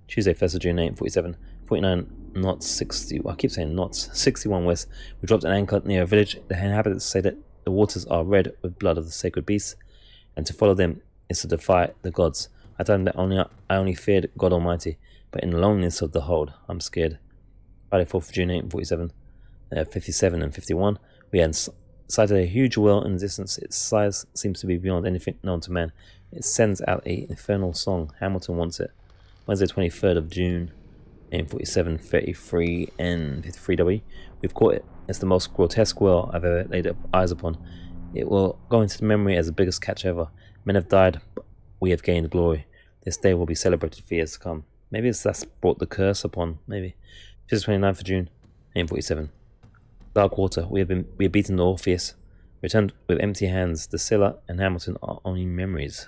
Tuesday, 1st of June, 1847, 49 knots, 60. I keep saying knots. 61 west. We dropped an anchor near a village. The inhabitants say that the waters are red with blood of the sacred beasts, and to follow them is to defy the gods. I told him that I only feared God Almighty, but in the loneliness of the hold, I'm scared. Friday, 4th of June, 1847, 57 and 51, we had sighted a huge whale in the distance. Its size seems to be beyond anything known to man. It sends out an infernal song. Hamilton wants it. Wednesday, 23rd of June, 1847, 33 and 53W. We've caught it. It's the most grotesque whale I've ever laid eyes upon. It will go into the memory as the biggest catch ever. Men have died, but we have gained glory. This day will be celebrated for years to come. Maybe that's brought the curse upon, maybe. Tuesday, 29th of June, 1847. Dark water. We have beaten the Orpheus. Returned with empty hands. The Scylla and Hamilton are only memories.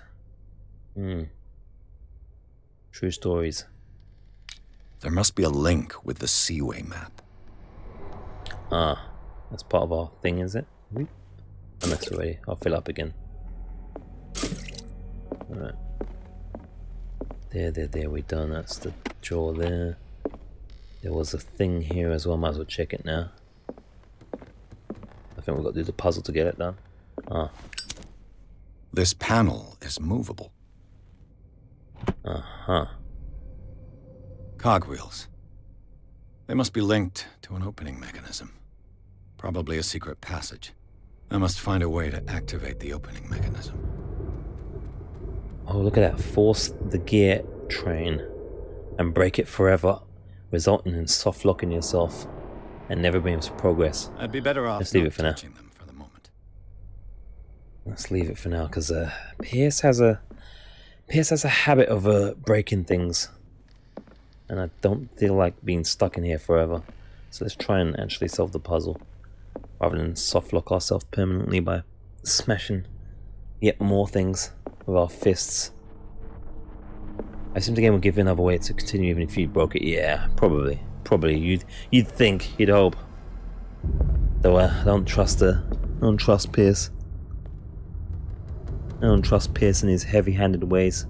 True stories. There must be a link with the Seaway map. Ah, that's part of our thing, is it? I'm next already. I'll fill up again. Alright. There, we done. That's the drawer there. There was a thing here as well. Might as well check it now. I think we've got to do the puzzle to get it done. Ah. This panel is movable. Uh-huh. Cogwheels. They must be linked to an opening mechanism. Probably a secret passage. I must find a way to activate the opening mechanism. Oh, look at that. Force the gear train and break it forever, resulting in soft locking yourself. and never brings progress. I'd be better off Let's leave it for now. Them for the moment. Let's leave it for now, because Pierce has a habit of breaking things, and I don't feel like being stuck in here forever. So let's try and actually solve the puzzle, rather than soft lock ourselves permanently by smashing yet more things with our fists. I assume the game will give you another way to continue even if you broke it. Yeah, probably. You'd think, you'd hope. Though I don't trust Pierce. I don't trust Pierce in his heavy-handed ways.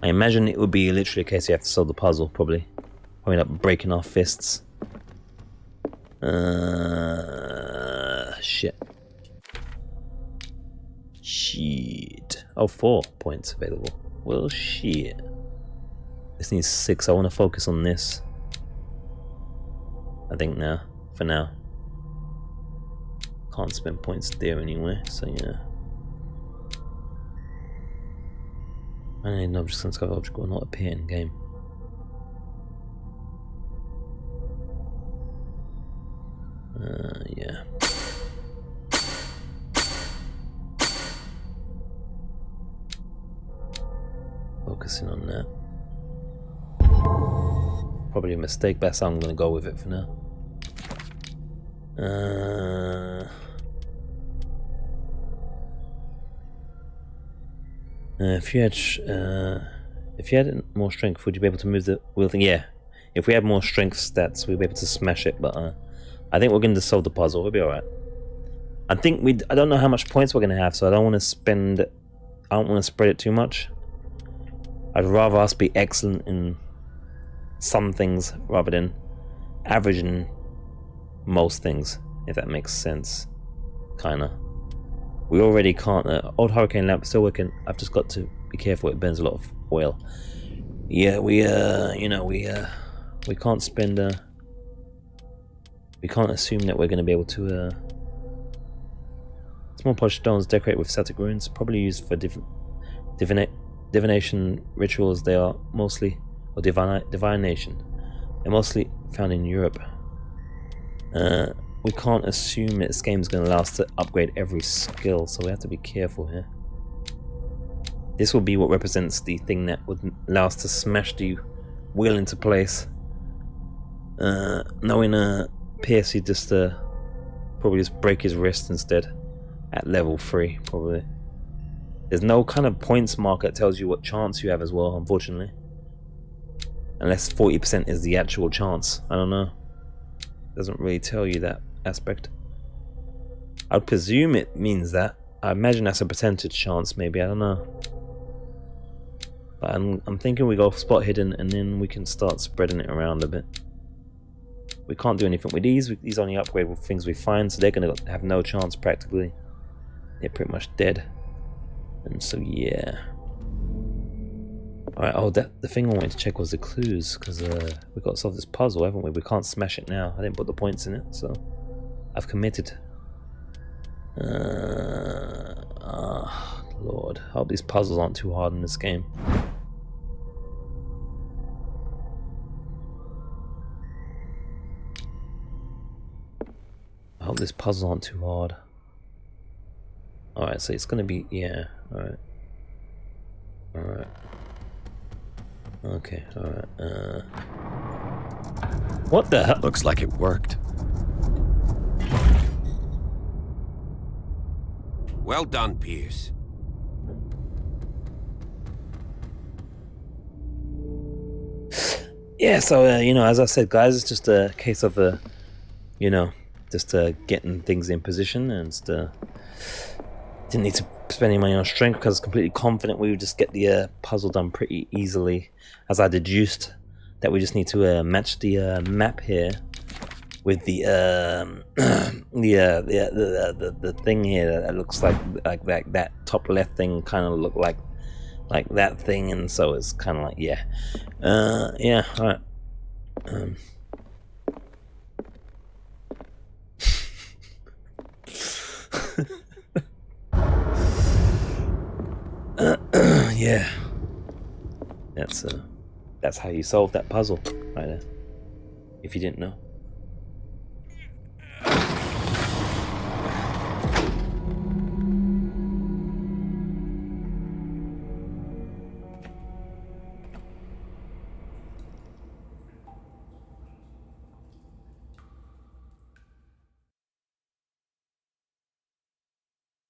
I imagine it would be literally a case you have to solve the puzzle, probably. Probably up breaking our fists. Shit. Oh, 4 points available. Well, shit. This needs 6. I want to focus on this. I think now. For now. Can't spend points there anyway, so yeah. I need an object, since object will not appear in game. Yeah. Focusing on that. Probably a mistake, but that's how I'm gonna go with it for now. If you had more strength, would you be able to move the wheel thing? Yeah. If we had more strength stats, we'd be able to smash it, but I think we're going to solve the puzzle. We'll be alright. I don't know how much points we're going to have, so I don't want to spread it too much. I'd rather us be excellent in some things rather than average in most things, if that makes sense. Kinda. We already can't. Old hurricane lamp still working. I've just got to be careful. It burns a lot of oil. Yeah, we can't spend. We can't assume that we're going to be able to. Small polished stones decorate with static runes, probably used for divination rituals. They are mostly, or divination. They're mostly found in Europe. We can't assume this game's going to allow us to upgrade every skill, so we have to be careful here. This will be what represents the thing that would allow us to smash the wheel into place. Knowing Pierce, he'd just probably just break his wrist instead at level 3, probably. There's no kind of points marker that tells you what chance you have as well, unfortunately. Unless 40% is the actual chance. I don't know. Doesn't really tell you that aspect. I'd presume it means that. I imagine that's a percentage chance, maybe. I don't know. But I'm thinking we go spot hidden and then we can start spreading it around a bit. We can't do anything with these. These only upgrade with things we find, so they're going to have no chance practically. They're pretty much dead. And so yeah. Alright, oh, the thing I wanted to check was the clues, because we've got to solve this puzzle, haven't we? We can't smash it now. I didn't put the points in it, so I've committed. Lord, I hope these puzzles aren't too hard in this game. I hope these puzzles aren't too hard. Alright, so it's gonna be, yeah, alright. Alright. Okay, alright, what the hell? Looks like it worked. Well done, Pierce. Yeah, so, you know, as I said, guys, it's just a case of, you know, just getting things in position, and didn't need to spend any money on strength because I was completely confident we would just get the puzzle done pretty easily, as I deduced that we just need to match the map here with the thing here that looks like that top left thing kind of look like that thing, and so it's kind of like yeah, all right. Yeah, that's how you solve that puzzle right there. If you didn't know.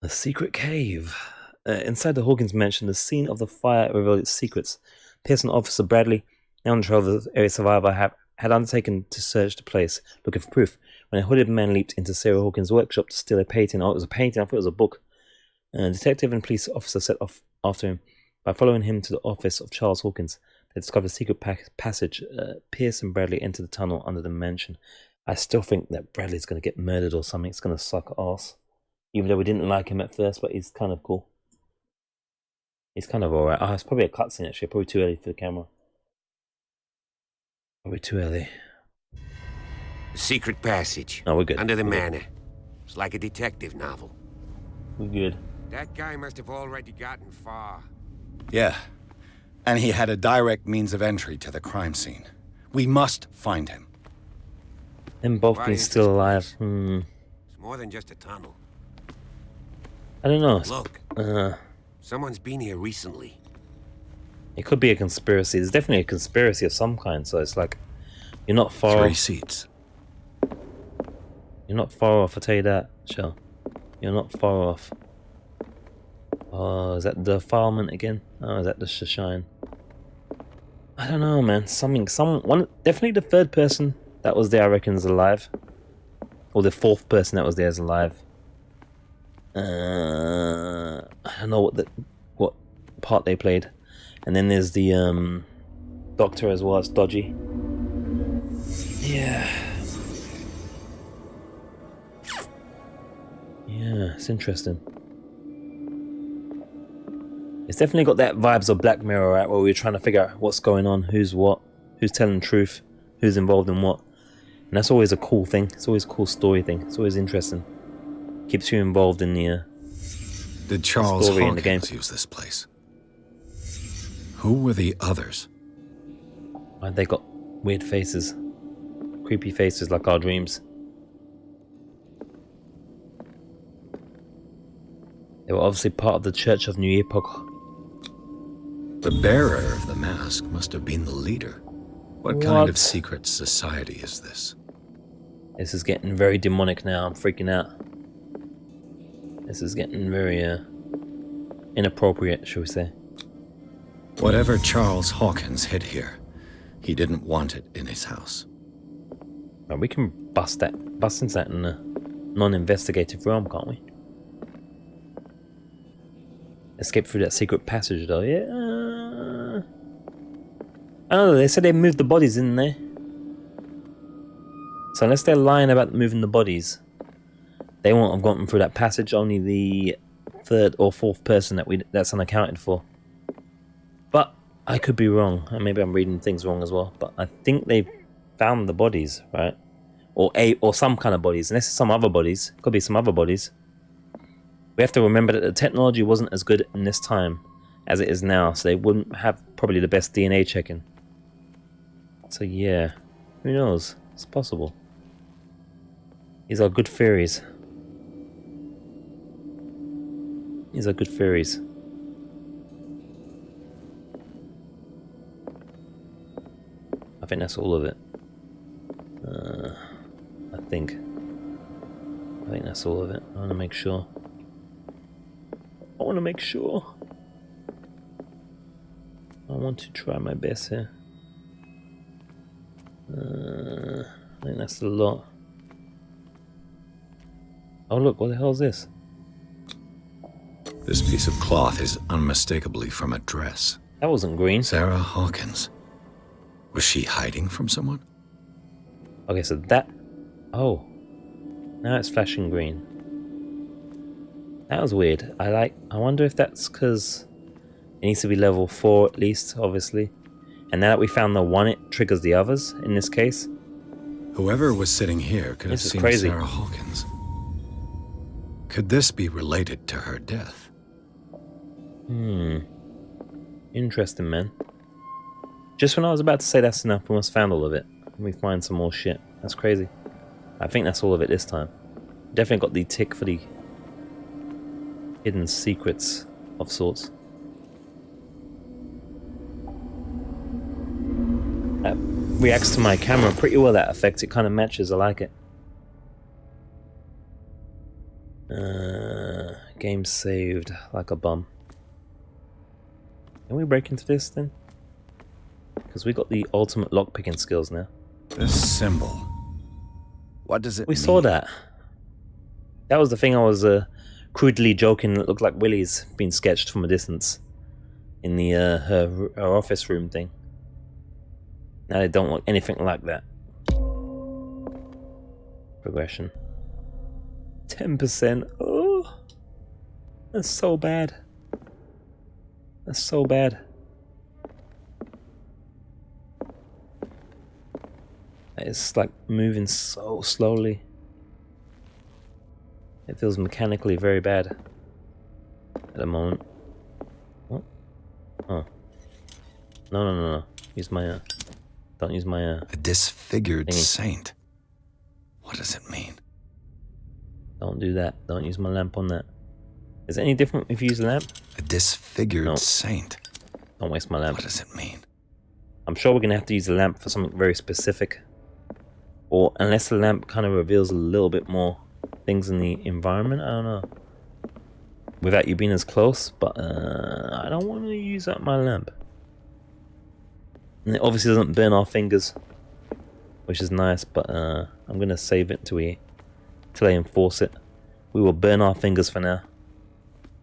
A secret cave. Inside the Hawkins mansion, the scene of the fire revealed its secrets. Pierce and Officer Bradley, now in control of the area survivor, had undertaken to search the place, looking for proof, when a hooded man leaped into Sarah Hawkins' workshop to steal a painting. Oh, it was a painting. I thought it was a book. A detective and police officer set off after him. By following him to the office of Charles Hawkins, they discovered a secret passage. Pierce and Bradley entered the tunnel under the mansion. I still think that Bradley's going to get murdered or something. It's going to suck ass. Even though we didn't like him at first, but he's kind of cool. He's kind of alright. Oh, it's probably a cutscene actually. Probably too early for the camera. Probably too early. The secret passage. No, we're good. Under the manor. It's like a detective novel. We're good. That guy must have already gotten far. Yeah. And he had a direct means of entry to the crime scene. We must find him. Them both being still alive. It's more than just a tunnel. I don't know. Look. Someone's been here recently. It could be a conspiracy. There's definitely a conspiracy of some kind. So it's like, you're not far off. 3 seats. You're not far off, I'll tell you that, Shell. You're not far off. Oh, is that the defilement again? Oh, is that the Shine? I don't know, man. Definitely the third person that was there, I reckon, is alive. Or the fourth person that was there is alive. I don't know what part they played. And then there's the doctor as well. It's dodgy. Yeah. Yeah, it's interesting. It's definitely got that vibes of Black Mirror, right? Where we're trying to figure out what's going on, who's what, who's telling the truth, who's involved in what. And that's always a cool thing. It's always a cool story thing. It's always interesting. Keeps you involved in the Did Charles story Hawkins in the game. use this place? Who were the others? They got weird faces. Creepy faces like our dreams. They were obviously part of the Church of New Epoch. The bearer of the mask must have been the leader. What kind of secret society is this? This is getting very demonic now. I'm freaking out. This is getting very inappropriate, shall we say. Whatever Charles Hawkins hid here, he didn't want it in his house. Right, we can bust into that in a non-investigative realm, can't we? Escape through that secret passage, though. Yeah. I don't know. They said they moved the bodies in there. So unless they're lying about moving the bodies, they won't have gotten through that passage. Only the third or fourth person that's unaccounted for. But I could be wrong. And maybe I'm reading things wrong as well. But I think they found the bodies, right? Or some kind of bodies. Unless it's some other bodies. Could be some other bodies. We have to remember that the technology wasn't as good in this time as it is now, so they wouldn't have probably the best DNA checking. So yeah, who knows? It's possible. These are good theories. These are good theories. I think that's all of it. I think that's all of it. I want to make sure. I want to try my best here. I think that's a lot. Oh look, what the hell is this? This piece of cloth is unmistakably from a dress. That wasn't green. Sarah Hawkins. Was she hiding from someone? Okay, so that... Oh. Now it's flashing green. That was weird. I wonder if that's because it needs to be level 4 at least, obviously. And now that we found the one, it triggers the others in this case. Whoever was sitting here could have seen crazy. Sarah Hawkins. Could this be related to her death? Interesting, man. Just when I was about to say that's enough, we must found all of it. Let me find some more shit. That's crazy. I think that's all of it this time. Definitely got the tick for the hidden secrets of sorts. That reacts to my camera pretty well, that effect. It kind of matches. I like it. Game saved like a bum. Can we break into this then? Because we got the ultimate lockpicking skills now. This symbol. What does it mean? We saw that. That was the thing I was crudely joking. It looked like Willie's being sketched from a distance in the her office room thing. Now they don't look anything like that. Progression. 10%. Oh, that's so bad. That's so bad. It's like moving so slowly. It feels mechanically very bad at the moment. What? Oh. No. Use my don't use my A disfigured thingy. saint. What does it mean? Don't do that. Don't use my lamp on that. Is it any different if you use a lamp? A disfigured saint. Don't waste my lamp. What does it mean? I'm sure we're gonna have to use a lamp for something very specific. Or unless the lamp kind of reveals a little bit more things in the environment, I don't know. Without you being as close, but I don't want to use up my lamp. And it obviously doesn't burn our fingers, which is nice, but I'm gonna save it till I enforce it. We will burn our fingers for now.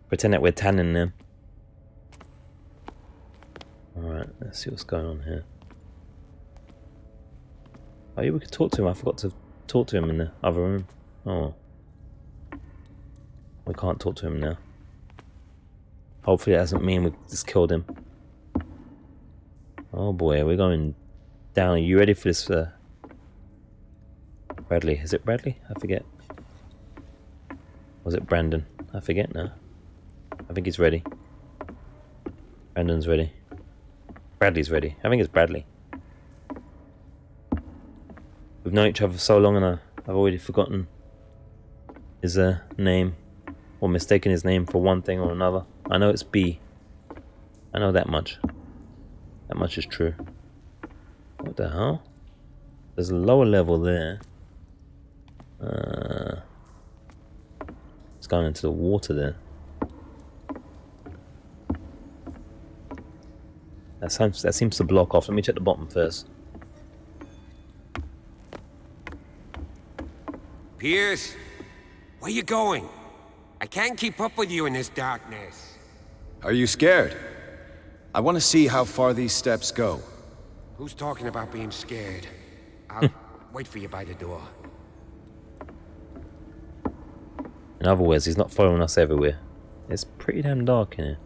Pretend that we're tanning them. Alright, let's see what's going on here. Oh yeah, we could talk to him. I forgot to talk to him in the other room. Oh. We can't talk to him now. Hopefully that doesn't mean we just killed him. Oh boy, we're going down. Are you ready for this? Bradley. Is it Bradley? I forget. Was it Brandon? I forget now. I think he's ready. Brandon's ready. Bradley's ready. I think it's Bradley. We've known each other for so long and I've already forgotten his name. Or mistaken his name for one thing or another. I know it's B. I know that much. That much is true. What the hell? There's a lower level there. It's going into the water there. That seems to block off. Let me check the bottom first. Pierce, where you going? I can't keep up with you in this darkness. Are you scared? I want to see how far these steps go. Who's talking about being scared? I'll wait for you by the door. In other words, he's not following us everywhere. It's pretty damn dark in here.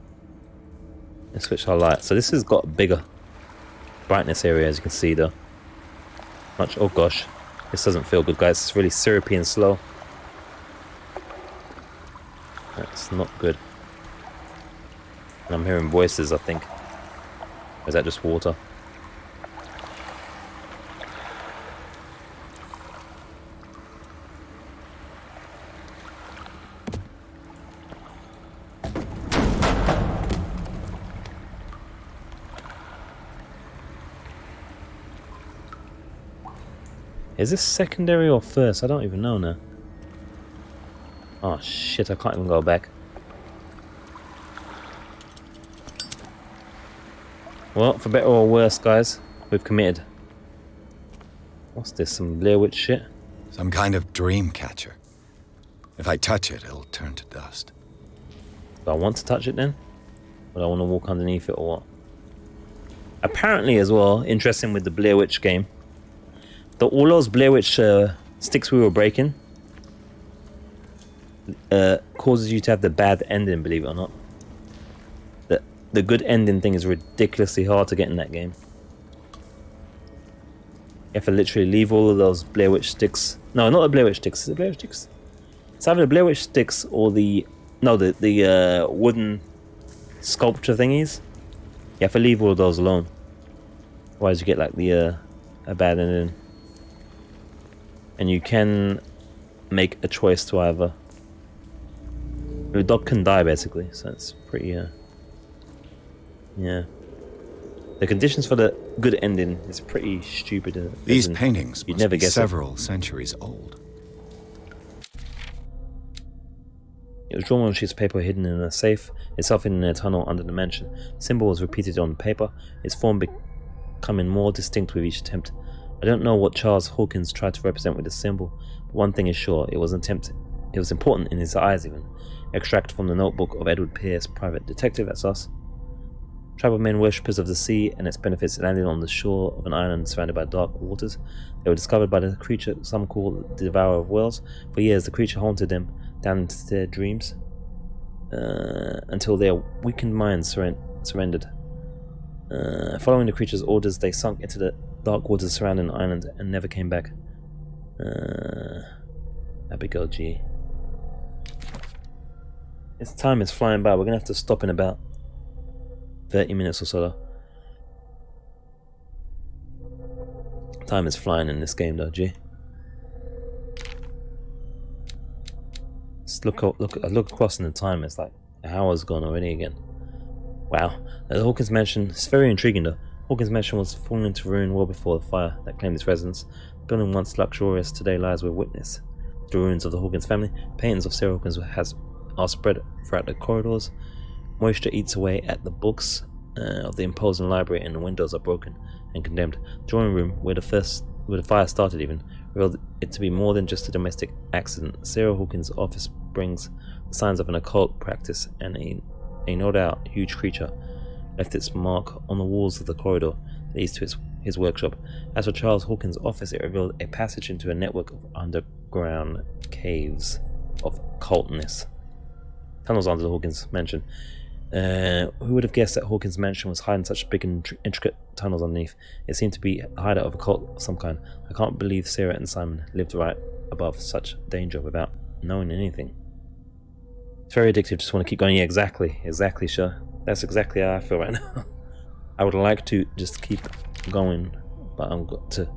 Let's switch our light. So this has got a bigger brightness area, as you can see though. Oh gosh. This doesn't feel good, guys. It's really syrupy and slow. That's not good. And I'm hearing voices, I think. Or is that just water? Is this secondary or first? I don't even know now. Oh shit, I can't even go back. Well, for better or worse, guys, we've committed. What's this, some Blair Witch shit? Some kind of dream catcher. If I touch it, it'll turn to dust. Do I want to touch it then? Or do I want to walk underneath it or what? Apparently as well, interesting with the Blair Witch game, all those Blair Witch sticks we were breaking causes you to have the bad ending, believe it or not. The good ending thing is ridiculously hard to get in that game. You have to literally leave all of those Blair Witch sticks. No, not the Blair Witch sticks. Is it Blair Witch sticks? It's either the Blair Witch sticks or the wooden sculpture thingies. You have to leave all of those alone. Otherwise you get like the a bad ending. And you can make a choice to either. The dog can die basically, so it's pretty yeah. The conditions for the good ending is pretty stupid. These paintings you'd must never be guess several centuries old. It was drawn on sheets of paper hidden in a safe, itself in a tunnel under the mansion. The symbol was repeated on the paper, its form becoming more distinct with each attempt. I don't know what Charles Hawkins tried to represent with the symbol, but one thing is sure, it was important in his eyes even. Extract from the notebook of Edward Pierce, private detective, that's us. Tribal men worshippers of the sea and its benefits landed on the shore of an island surrounded by dark waters. They were discovered by the creature some call the Devourer of Worlds. For years the creature haunted them down into their dreams until their weakened minds surrendered. Following the creature's orders, they sunk into the dark waters surrounding the island and never came back. Abigail G. This time is flying by. We're gonna have to stop in about 30 minutes or so. Time is flying in this game though, G. Just look across in the time, it's like an hour's gone already again. Wow. The Hawkins Mansion, it's very intriguing though. Hawkins Mansion was fallen into ruin well before the fire that claimed its residence. The building once luxurious today lies with witness. The ruins of the Hawkins family. Paintings of Sarah Hawkins are spread throughout the corridors. Moisture eats away at the books of the imposing library, and the windows are broken and condemned. The drawing room, where the fire started even, revealed it to be more than just a domestic accident. Sarah Hawkins' office brings signs of an occult practice, and a no doubt huge creature left its mark on the walls of the corridor that leads to his workshop. As for Charles Hawkins' office, it revealed a passage into a network of underground caves of cultness. Tunnels under the Hawkins mansion. Who would have guessed that Hawkins mansion was hiding such big and intricate tunnels underneath? It seemed to be a hideout of a cult of some kind. I can't believe Sarah and Simon lived right above such danger without knowing anything. It's very addictive, just want to keep going. Yeah, exactly, sure. That's exactly how I feel right now. I would like to just keep going, but I've got to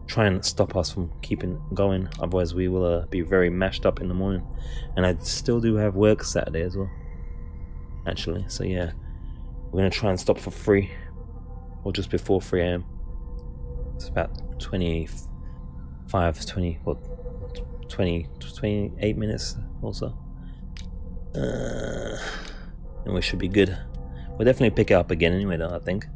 try and stop us from keeping going, otherwise we will be very mashed up in the morning. And I still do have work Saturday as well, actually, so yeah, we're going to try and stop for 3 or just before 3 AM. It's about 28 minutes or so, and we should be good. We'll definitely pick it up again anyway though, I think.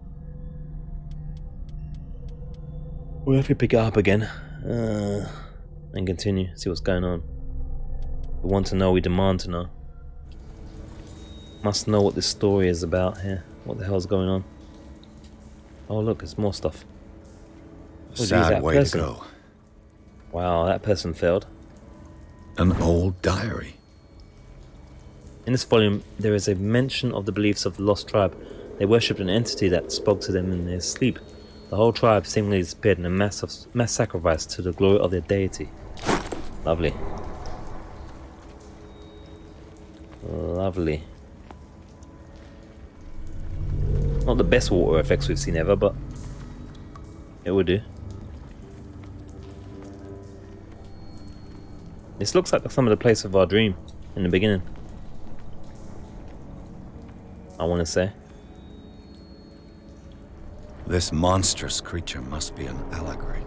We'll have to pick it up again and continue, see what's going on. We want to know, we demand to know. Must know what this story is about here. What the hell's going on? Oh look, there's more stuff. Sad way to go. Wow, that person failed. An old diary. In this volume, there is a mention of the beliefs of the lost tribe. They worshipped an entity that spoke to them in their sleep. The whole tribe seemingly disappeared in a mass sacrifice to the glory of their deity. Lovely. Lovely. Not the best water effects we've seen ever, but it would do. This looks like some of the place of our dream in the beginning, I want to say. This monstrous creature must be an allegory.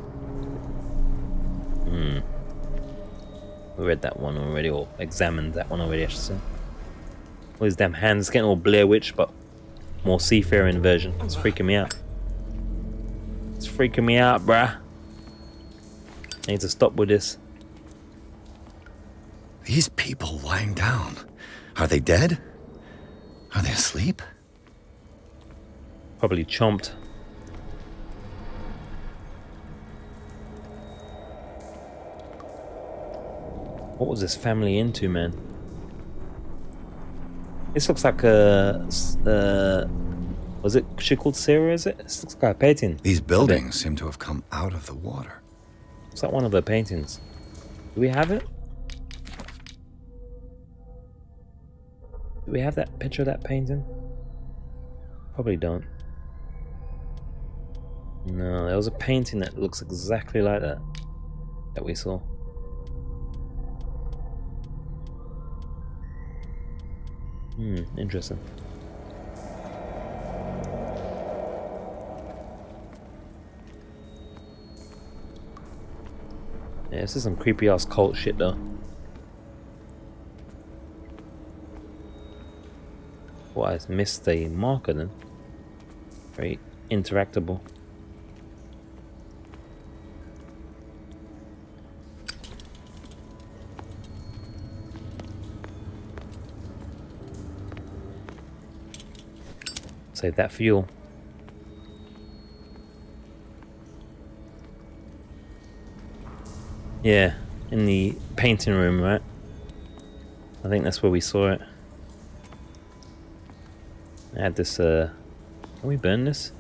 We read that one already, or examined that one already, I should say. All these damn hands getting all Blair Witch, but more seafaring version. It's freaking me out. It's freaking me out, bruh. I need to stop with this. These people lying down. Are they dead? Are they asleep? Probably chomped. What was this family into, man? This looks like a... was it she called Sarah, is it? This looks like a painting. These buildings seem to have come out of the water. Looks like one of her paintings. Do we have it? Do we have that picture of that painting? Probably don't. No, there was a painting that looks exactly like that we saw. Interesting. Yeah, this is some creepy ass cult shit though. What, I missed the marker then? Very interactable. Save that fuel. Yeah, in the painting room, right? I think that's where we saw it. I had this, can we burn this?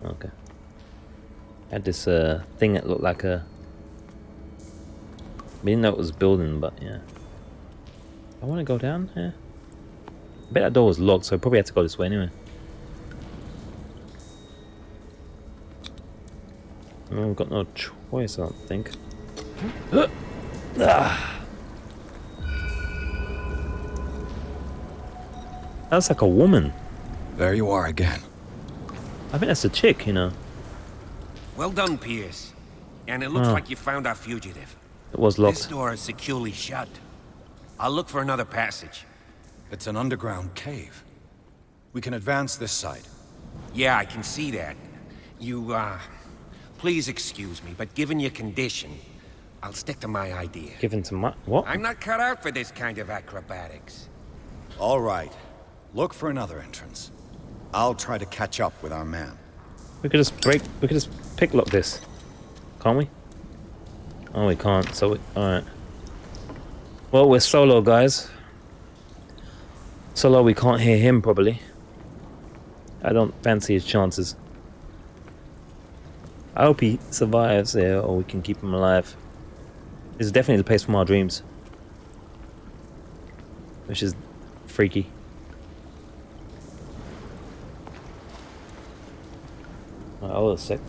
Okay. I had this, thing that looked like a... I didn't know it was a building, but yeah. I want to go down here. I bet that door was locked, so I probably had to go this way anyway. No, we've got no choice, I don't think. That's like a woman. There you are again. I think that's a chick, you know. Well done, Pierce. And it looks like you found our fugitive. It was locked. This door is securely shut. I'll look for another passage. It's an underground cave. We can advance this side. Yeah, I can see that. You, please excuse me, but given your condition, I'll stick to my idea. Given to my... what? I'm not cut out for this kind of acrobatics. All right. Look for another entrance. I'll try to catch up with our man. We could just picklock this. Can't we? Oh, we can't, so alright. Well, we're solo, guys. Solo, we can't hear him, probably. I don't fancy his chances. I hope he survives there, or we can keep him alive. This is definitely the place from our dreams. Which is freaky. Hold a sec.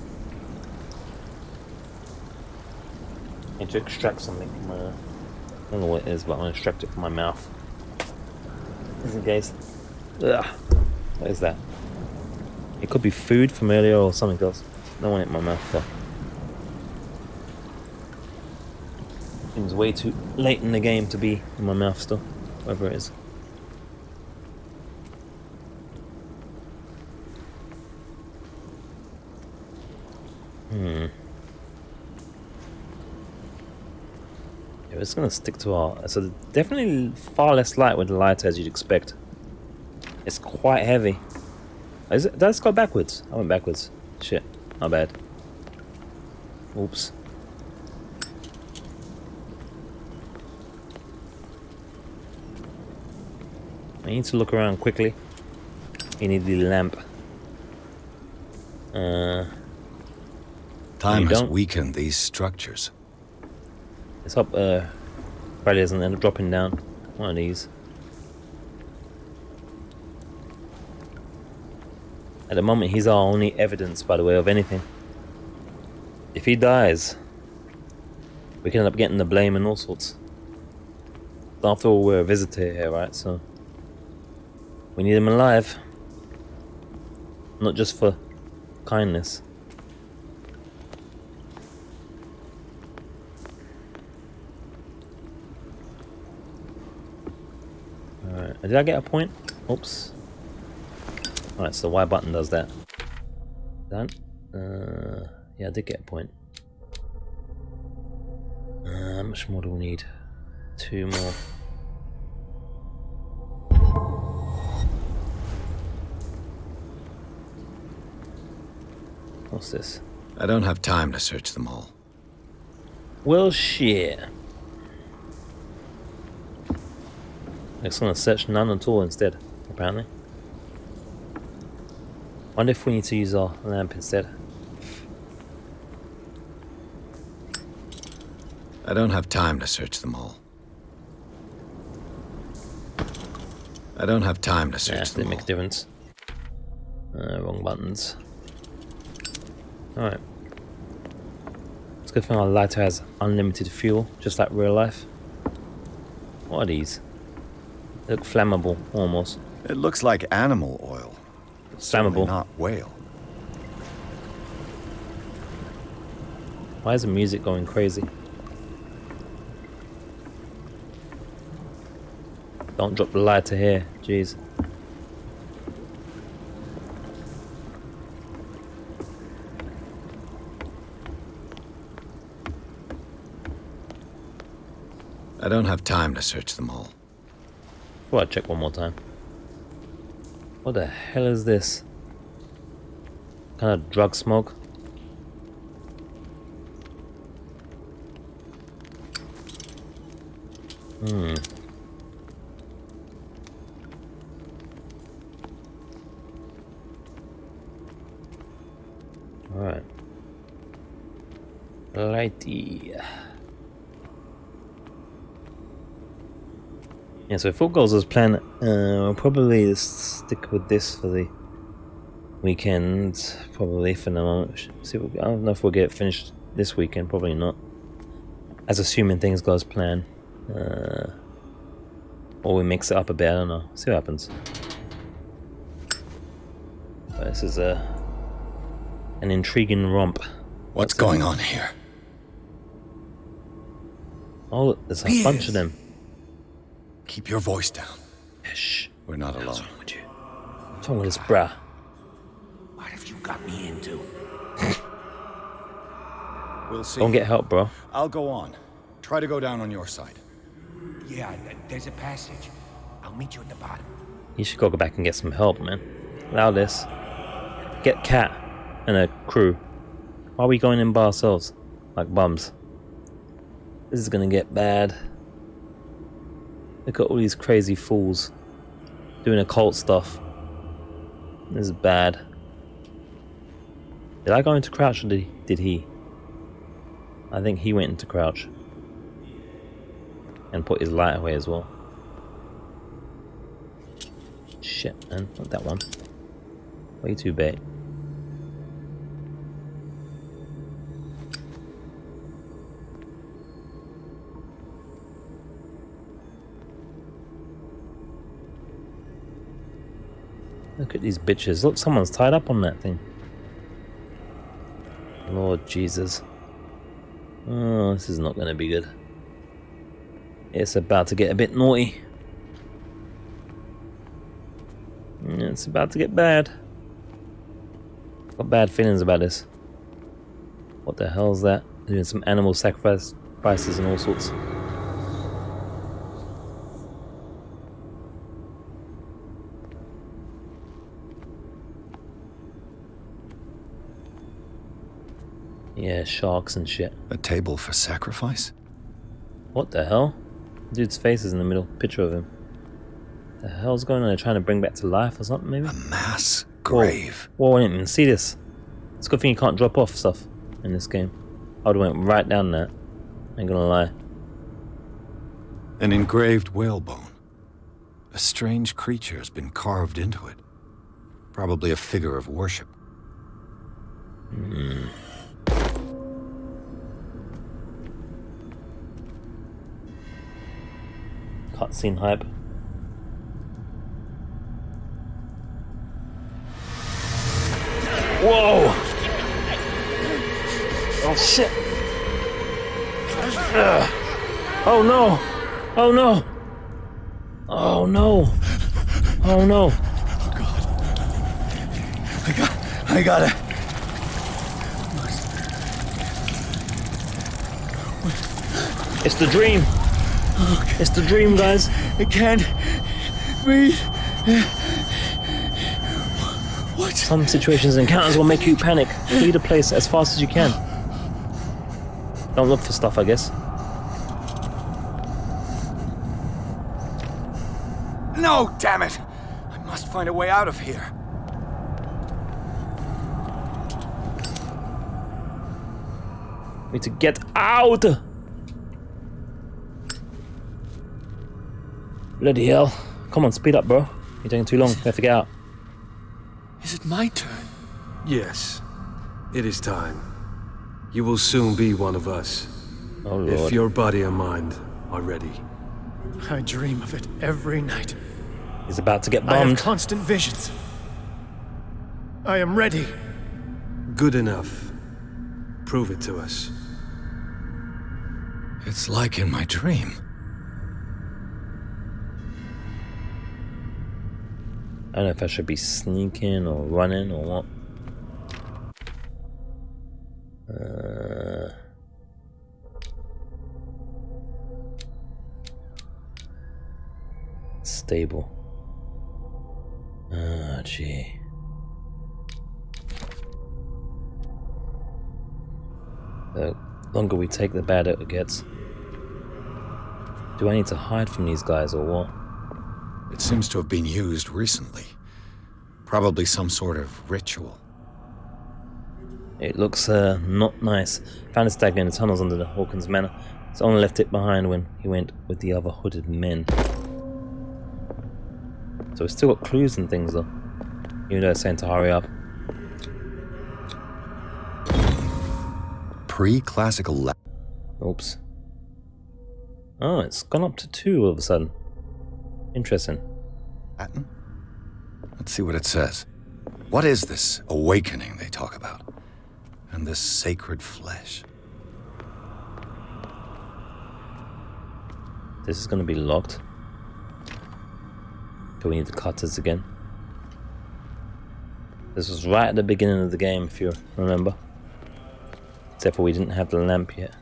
I need to extract something from my... I don't know what it is, but I'm going to extract it from my mouth. Just in case. Ugh. What is that? It could be food from earlier or something else. I don't want it in my mouth though. Seems way too late in the game to be in my mouth still. Whatever it is. Yeah, it's gonna stick to our... So definitely far less light with the light as you'd expect. It's quite heavy. Is it? Did I go backwards? I went backwards. Shit, my bad. Oops. I need to look around quickly. You need the lamp. Time has weakened these structures. Let's hope Bradley doesn't end up dropping down one of these. At the moment, he's our only evidence, by the way, of anything. If he dies, we can end up getting the blame and all sorts. After all, we're a visitor here, right? So we need him alive. Not just for kindness. Alright, did I get a point? Oops. Alright, so the Y button does that. Done. Yeah, I did get a point. How much more do we need? 2 more. What's this? I don't have time to search them all. Well, shit. I'm just gonna search none at all instead, apparently. Wonder if we need to use our lamp instead. I don't have time to search them all. I don't have time to search them all. Didn't make a difference. Wrong buttons. Alright. It's a good thing our lighter has unlimited fuel, just like real life. What are these? They look flammable, almost. It looks like animal oil. It's certainly Flammable. not whale. Why is the music going crazy? Don't drop the lighter here, jeez. I don't have time to search them all. Well, I'll check one more time. What the hell is this? Kind of drug smoke? Alright. Lighty. Yeah, so if all goes as planned, we'll probably stick with this for the weekend. Probably for the moment. See, I don't know if we'll get it finished this weekend. Probably not. As assuming things go as planned. Or we mix it up a bit. I don't know. See what happens. But this is an intriguing romp. What's going on here? Oh, there's a bunch of them. Keep your voice down. Shh. We're not alone. What's wrong with you? What's wrong with this brah? What have you got me into? We'll see. Don't get help, bro. I'll go on. Try to go down on your side. Yeah, there's a passage. I'll meet you at the bottom. You should go back and get some help, man. Allow this. Get Cat and a crew. Why are we going in by ourselves? Like bums. This is gonna get bad. Look at all these crazy fools doing occult stuff. This is bad. Did I go into crouch or did he? I think he went into crouch. And put his light away as well. Shit, man. Not that one. Way too bait. Look at these bitches. Look, someone's tied up on that thing. Lord Jesus. Oh, this is not going to be good. It's about to get a bit naughty. It's about to get bad. Got bad feelings about this. What the hell is that? Doing some animal sacrifices and all sorts. Yeah, sharks and shit. A table for sacrifice? What the hell? Dude's face is in the middle. Picture of him. The hell's going on? They're trying to bring back to life or something, maybe? A mass grave. Whoa, I didn't even see this. It's a good thing you can't drop off stuff in this game. I would have went right down that. Ain't gonna lie. An engraved whalebone. A strange creature has been carved into it. Probably a figure of worship. Cutscene hype. Whoa! Oh shit! Ugh. Oh no! Oh no! Oh no! Oh no! I got it. It's the dream. It's the dream, guys. It can't breathe. What? Some situations and encounters will make you panic. Flee the place as fast as you can. Don't look for stuff, I guess. No, damn it! I must find a way out of here. Need to get out! Bloody hell. Come on, speed up, bro. You're taking too long. We have to get out. Is Is it my turn? Yes. It is time. You will soon be one of us. Oh, Lord. If your body and mind are ready. I dream of it every night. He's about to get I have bombed. constant visions. I am ready. Good enough. Prove it to us. It's like in my dream. I don't know if I should be sneaking or running or what. Stable. Ah, gee. The longer we take, the better it gets. Do I need to hide from these guys or what? It seems to have been used recently. Probably some sort of ritual. It looks not nice. Found his dagger in the tunnels under the Hawkins manor. Someone left it behind when he went with the other hooded men. So we've still got clues and things though. Even though it's saying to hurry up. Pre-classical Oops. Oh, it's gone up to 2 all of a sudden. Interesting. Latin? Let's see what it says. What is this awakening they talk about? And this sacred flesh? This is going to be locked. Do we need the cutters again? This was right at the beginning of the game, if you remember. Except for we didn't have the lamp yet.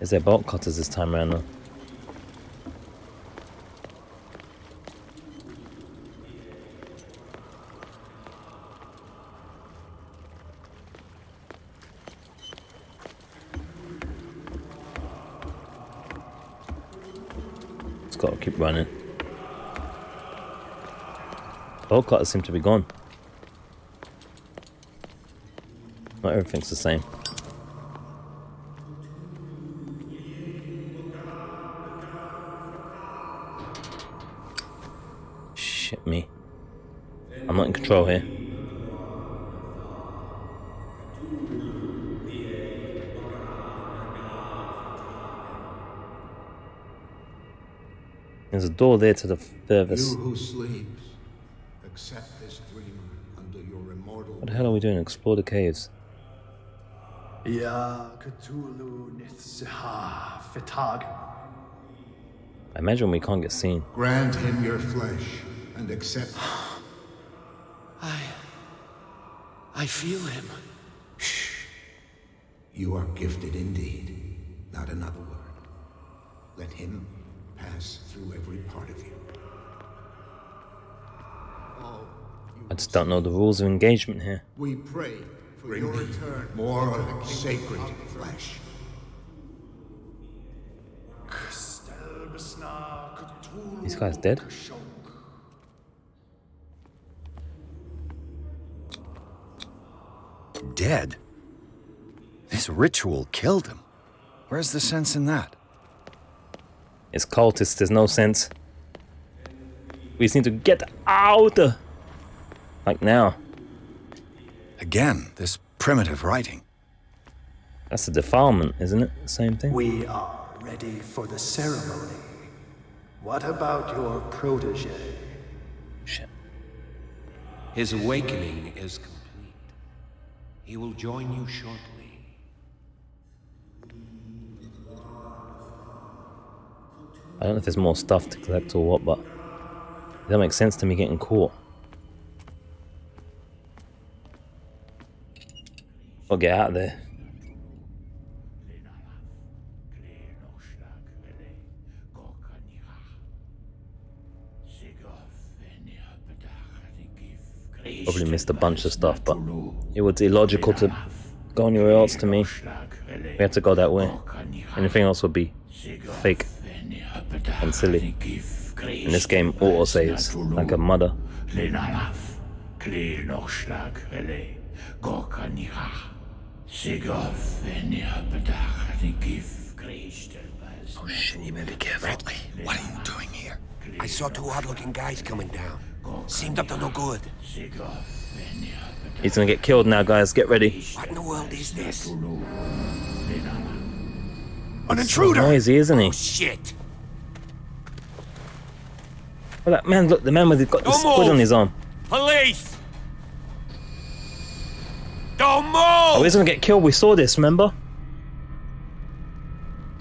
Is there bolt cutters this time around though? It's got to keep running. Bolt cutters seem to be gone. Not everything's the same. Shit me. I'm not in control here. There's a door there to the furthest. You who sleeps, accept this dreamer under your immortal. What the hell are we doing? Explore the caves. Ya Cthulhu Nithziha Fitag. I imagine we can't get seen. Grant him your flesh and accept. I feel him. Shh. You are gifted indeed. Not another word. Let him pass through every part of you. I just don't know the rules of engagement here. We pray for your return. More sacred flesh. These guys dead? Dead? This ritual killed him. Where's the sense in that? It's cultists, there's no sense. We just need to get out! Like now. Again, this primitive writing. That's a defilement, isn't it? Same thing? We are ready for the ceremony. What about your protege? Shit. His awakening is complete. He will join you shortly. I don't know if there's more stuff to collect or what, but that makes sense to me getting caught. I'll get out of there. Probably missed a bunch of stuff, but it was illogical to go anywhere else to me. We had to go that way. Anything else would be fake and silly. And this game auto-saves like a mother. Oh shit, you better be careful. Bradley, what are you doing here? I saw two odd-looking guys coming down. Seemed up to no good. He's gonna get killed now, guys. Get ready. What in the world is this? An intruder! So noisy, isn't he? Oh, shit! Oh, that man, look, the man with got the squid on his arm. Police! Don't move! Oh, he's gonna get killed. We saw this, remember?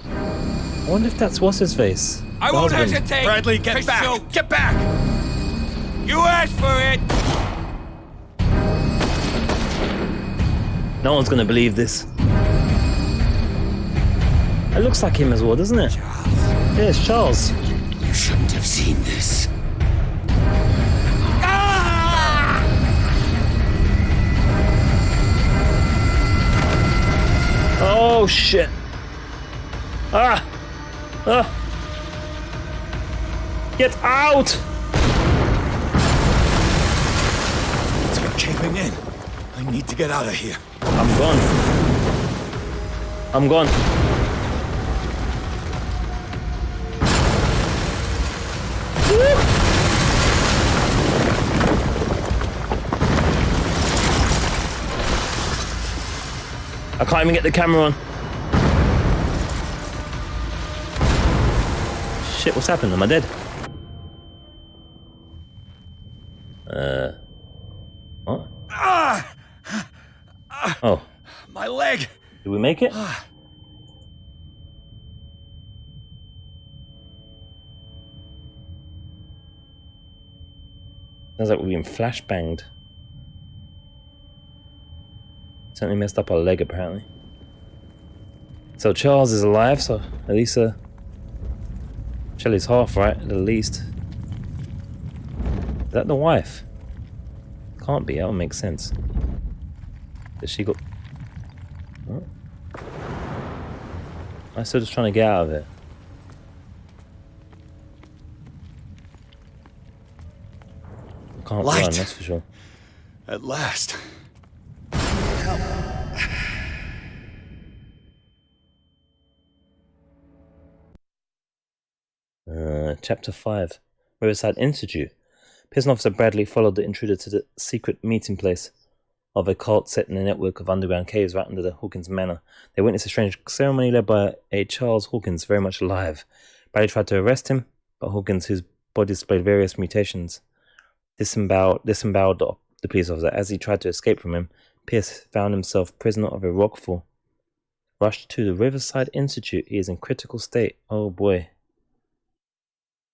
I wonder if that's what's his face. I won't hesitate. Bradley, get back! Shoot. Get back! You asked for it! No one's gonna believe this. It looks like him as well, doesn't it? Charles. Yeah, it's Charles. You shouldn't have seen this. Oh shit! Ah! Ah! Get out! It's caving in. I need to get out of here. I'm gone. I'm gone. Woo! I can't even get the camera on. Shit, what's happened? Am I dead? What? Oh. My leg! Did we make it? Sounds like we've been flashbanged. Certainly messed up our leg, apparently. So Charles is alive, so at least Shelley's half, right? At the least. Is that the wife? Can't be, that would make sense. Does she got... What? I'm still just trying to get out of it. Can't Light. run, that's for sure. At last. Chapter 5. Riverside Institute. Prison Officer Bradley followed the intruder to the secret meeting place of a cult set in a network of underground caves right under the Hawkins manor. They witnessed a strange ceremony led by a Charles Hawkins, very much alive. Bradley tried to arrest him, but Hawkins, whose body displayed various mutations, disemboweled the police officer. As he tried to escape from him, Pierce found himself prisoner of a rockfall. Rushed to the Riverside Institute. He is in critical state. Oh boy.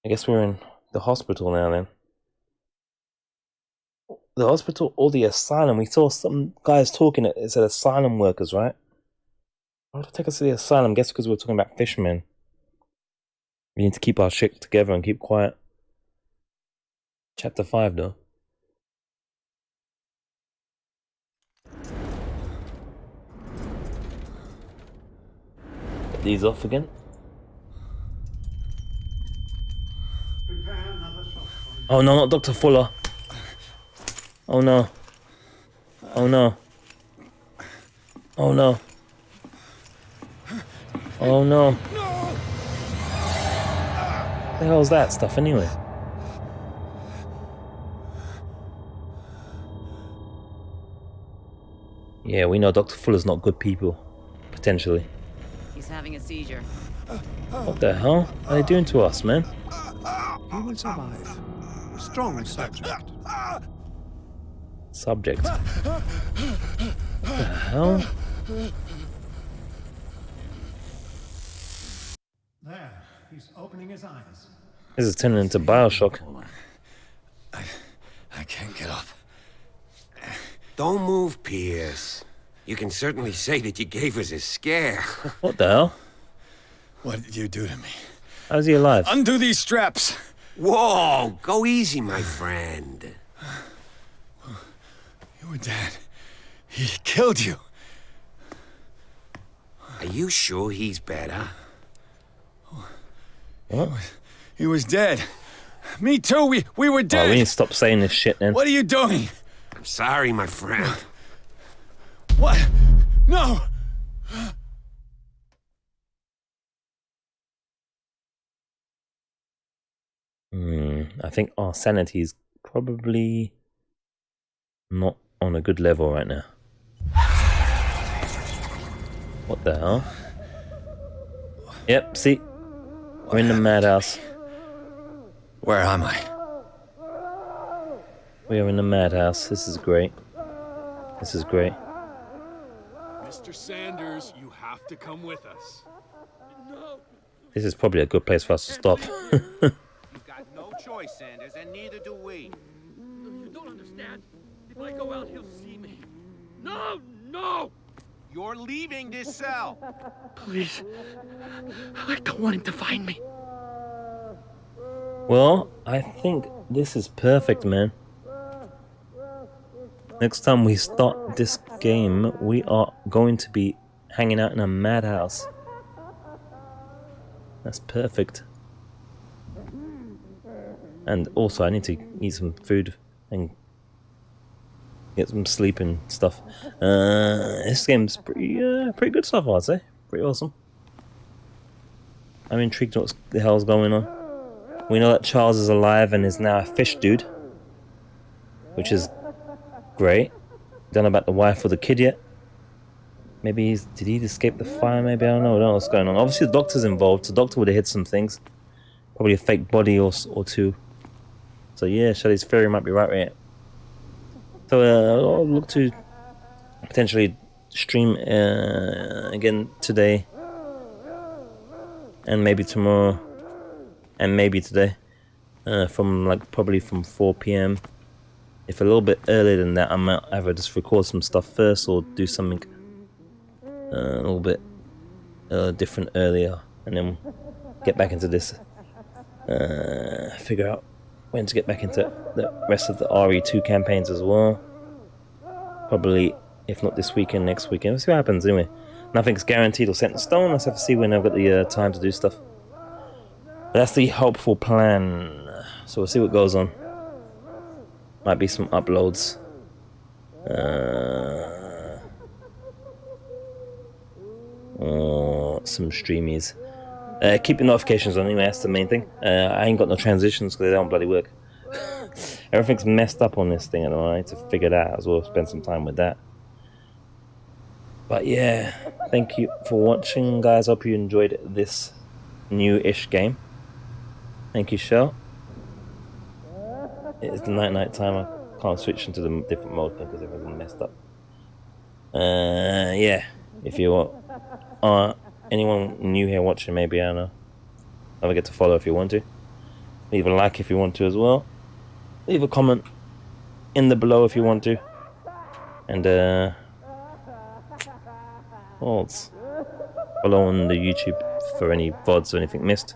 I guess we're in the hospital now then. The hospital or the asylum? We saw some guys talking. It said asylum workers, right? Why would it take us to the asylum? Guess because we were talking about fishermen. We need to keep our shit together and keep quiet. Chapter 5 though. Get these off again. Oh no, not Dr. Fuller. Oh no. Oh no. Oh no. Oh no. What the hell's that stuff anyway? Yeah, we know Dr. Fuller's not good people. Potentially. He's having a seizure. What the hell are they doing to us, man? He will survive. Strong subject. Subject. What the hell? There, he's opening his eyes. This is turning into Bioshock. I can't get up. Don't move, Pierce. You can certainly say that you gave us a scare. What the hell? What did you do to me? How's he alive? Undo these straps! Whoa! Go easy, my friend. You were dead. He killed you. Are you sure he's better? What? He was dead. Me too. We were dead. Oh, we need to stop saying this shit then. What are you doing? I'm sorry, my friend. What? No! I think our sanity is probably not on a good level right now. What the hell? Yep, see? We're in the madhouse. Where am I? We are in the madhouse. This is great. This is great. Mr. Sanders, you have to come with us. No. This is probably a good place for us to stop. You've got no choice, Sanders, and neither do we. You don't understand. If I go out, he'll see me. No! No! You're leaving this cell. Please. I don't want him to find me. Well, I think this is perfect, man. Next time we start this game, we are going to be hanging out in a madhouse. That's perfect. And also, I need to eat some food and get some sleep and stuff. This game's pretty good so far, I'd say. Pretty awesome. I'm intrigued what the hell's going on. We know that Charles is alive and is now a fish dude, which is great. Don't know about the wife or the kid yet. Maybe did he escape the fire? Maybe, I don't know what's going on. Obviously the doctor's involved. The doctor would have hit some things. Probably a fake body or two. So yeah, Shelley's theory might be right here. So I'll look to potentially stream again today, and maybe tomorrow, and maybe today, from probably from 4 PM. If a little bit earlier than that, I might either just record some stuff first or do something a little bit different earlier, and then get back into this. Figure out when to get back into the rest of the RE2 campaigns as well. Probably, if not this weekend, next weekend. We'll see what happens anyway. Nothing's guaranteed or set in stone. Let's have to see when I've got the time to do stuff. But that's the hopeful plan. So we'll see what goes on. Might be some uploads. Or some streamies. Keep your notifications on anyway, that's the main thing. I ain't got no transitions because they don't bloody work. Everything's messed up on this thing, and I need to figure it out as well, spend some time with that. But yeah, thank you for watching, guys. Hope you enjoyed this new-ish game. Thank you, Shell. It's the night time. I can't switch into the different mode thing because everything's messed up. Yeah, if you are anyone new here watching, maybe, I don't know. Don't forget to follow if you want to. Leave a like if you want to as well. Leave a comment in the below if you want to. And follow on the YouTube for any VODs or anything missed.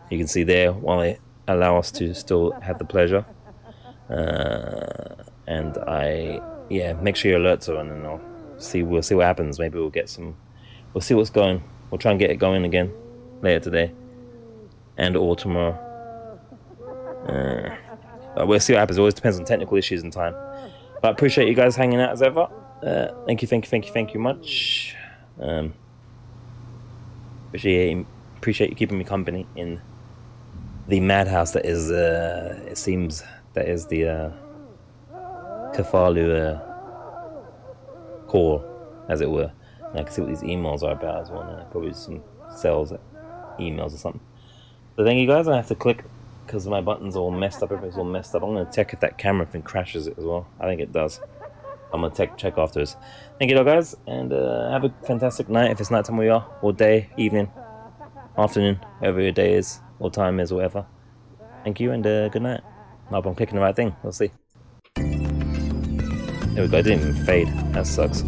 You can see there while they allow us to still have the pleasure. And make sure your alerts are on, and we'll see what happens. Maybe we'll see what's going. We'll try and get it going again later today and or tomorrow. But we'll see what happens. It always depends on technical issues and time. But I appreciate you guys hanging out as ever. Thank you much. Appreciate you keeping me company in the madhouse that is, it seems, that is the Cthulhu core, as it were. And I can see what these emails are about as well. Now. Probably some sales emails or something. So thank you guys. I have to click because my button's all messed up. Everything's all messed up. I'm going to check if that camera thing crashes it as well. I think it does. I'm going to check afterwards. Thank you, guys, and have a fantastic night if it's nighttime where you are, or day, evening, afternoon, whatever your day is, or time is, or whatever. Thank you, and good night. I hope I'm clicking the right thing. We'll see. There we go. I didn't even fade. That sucks.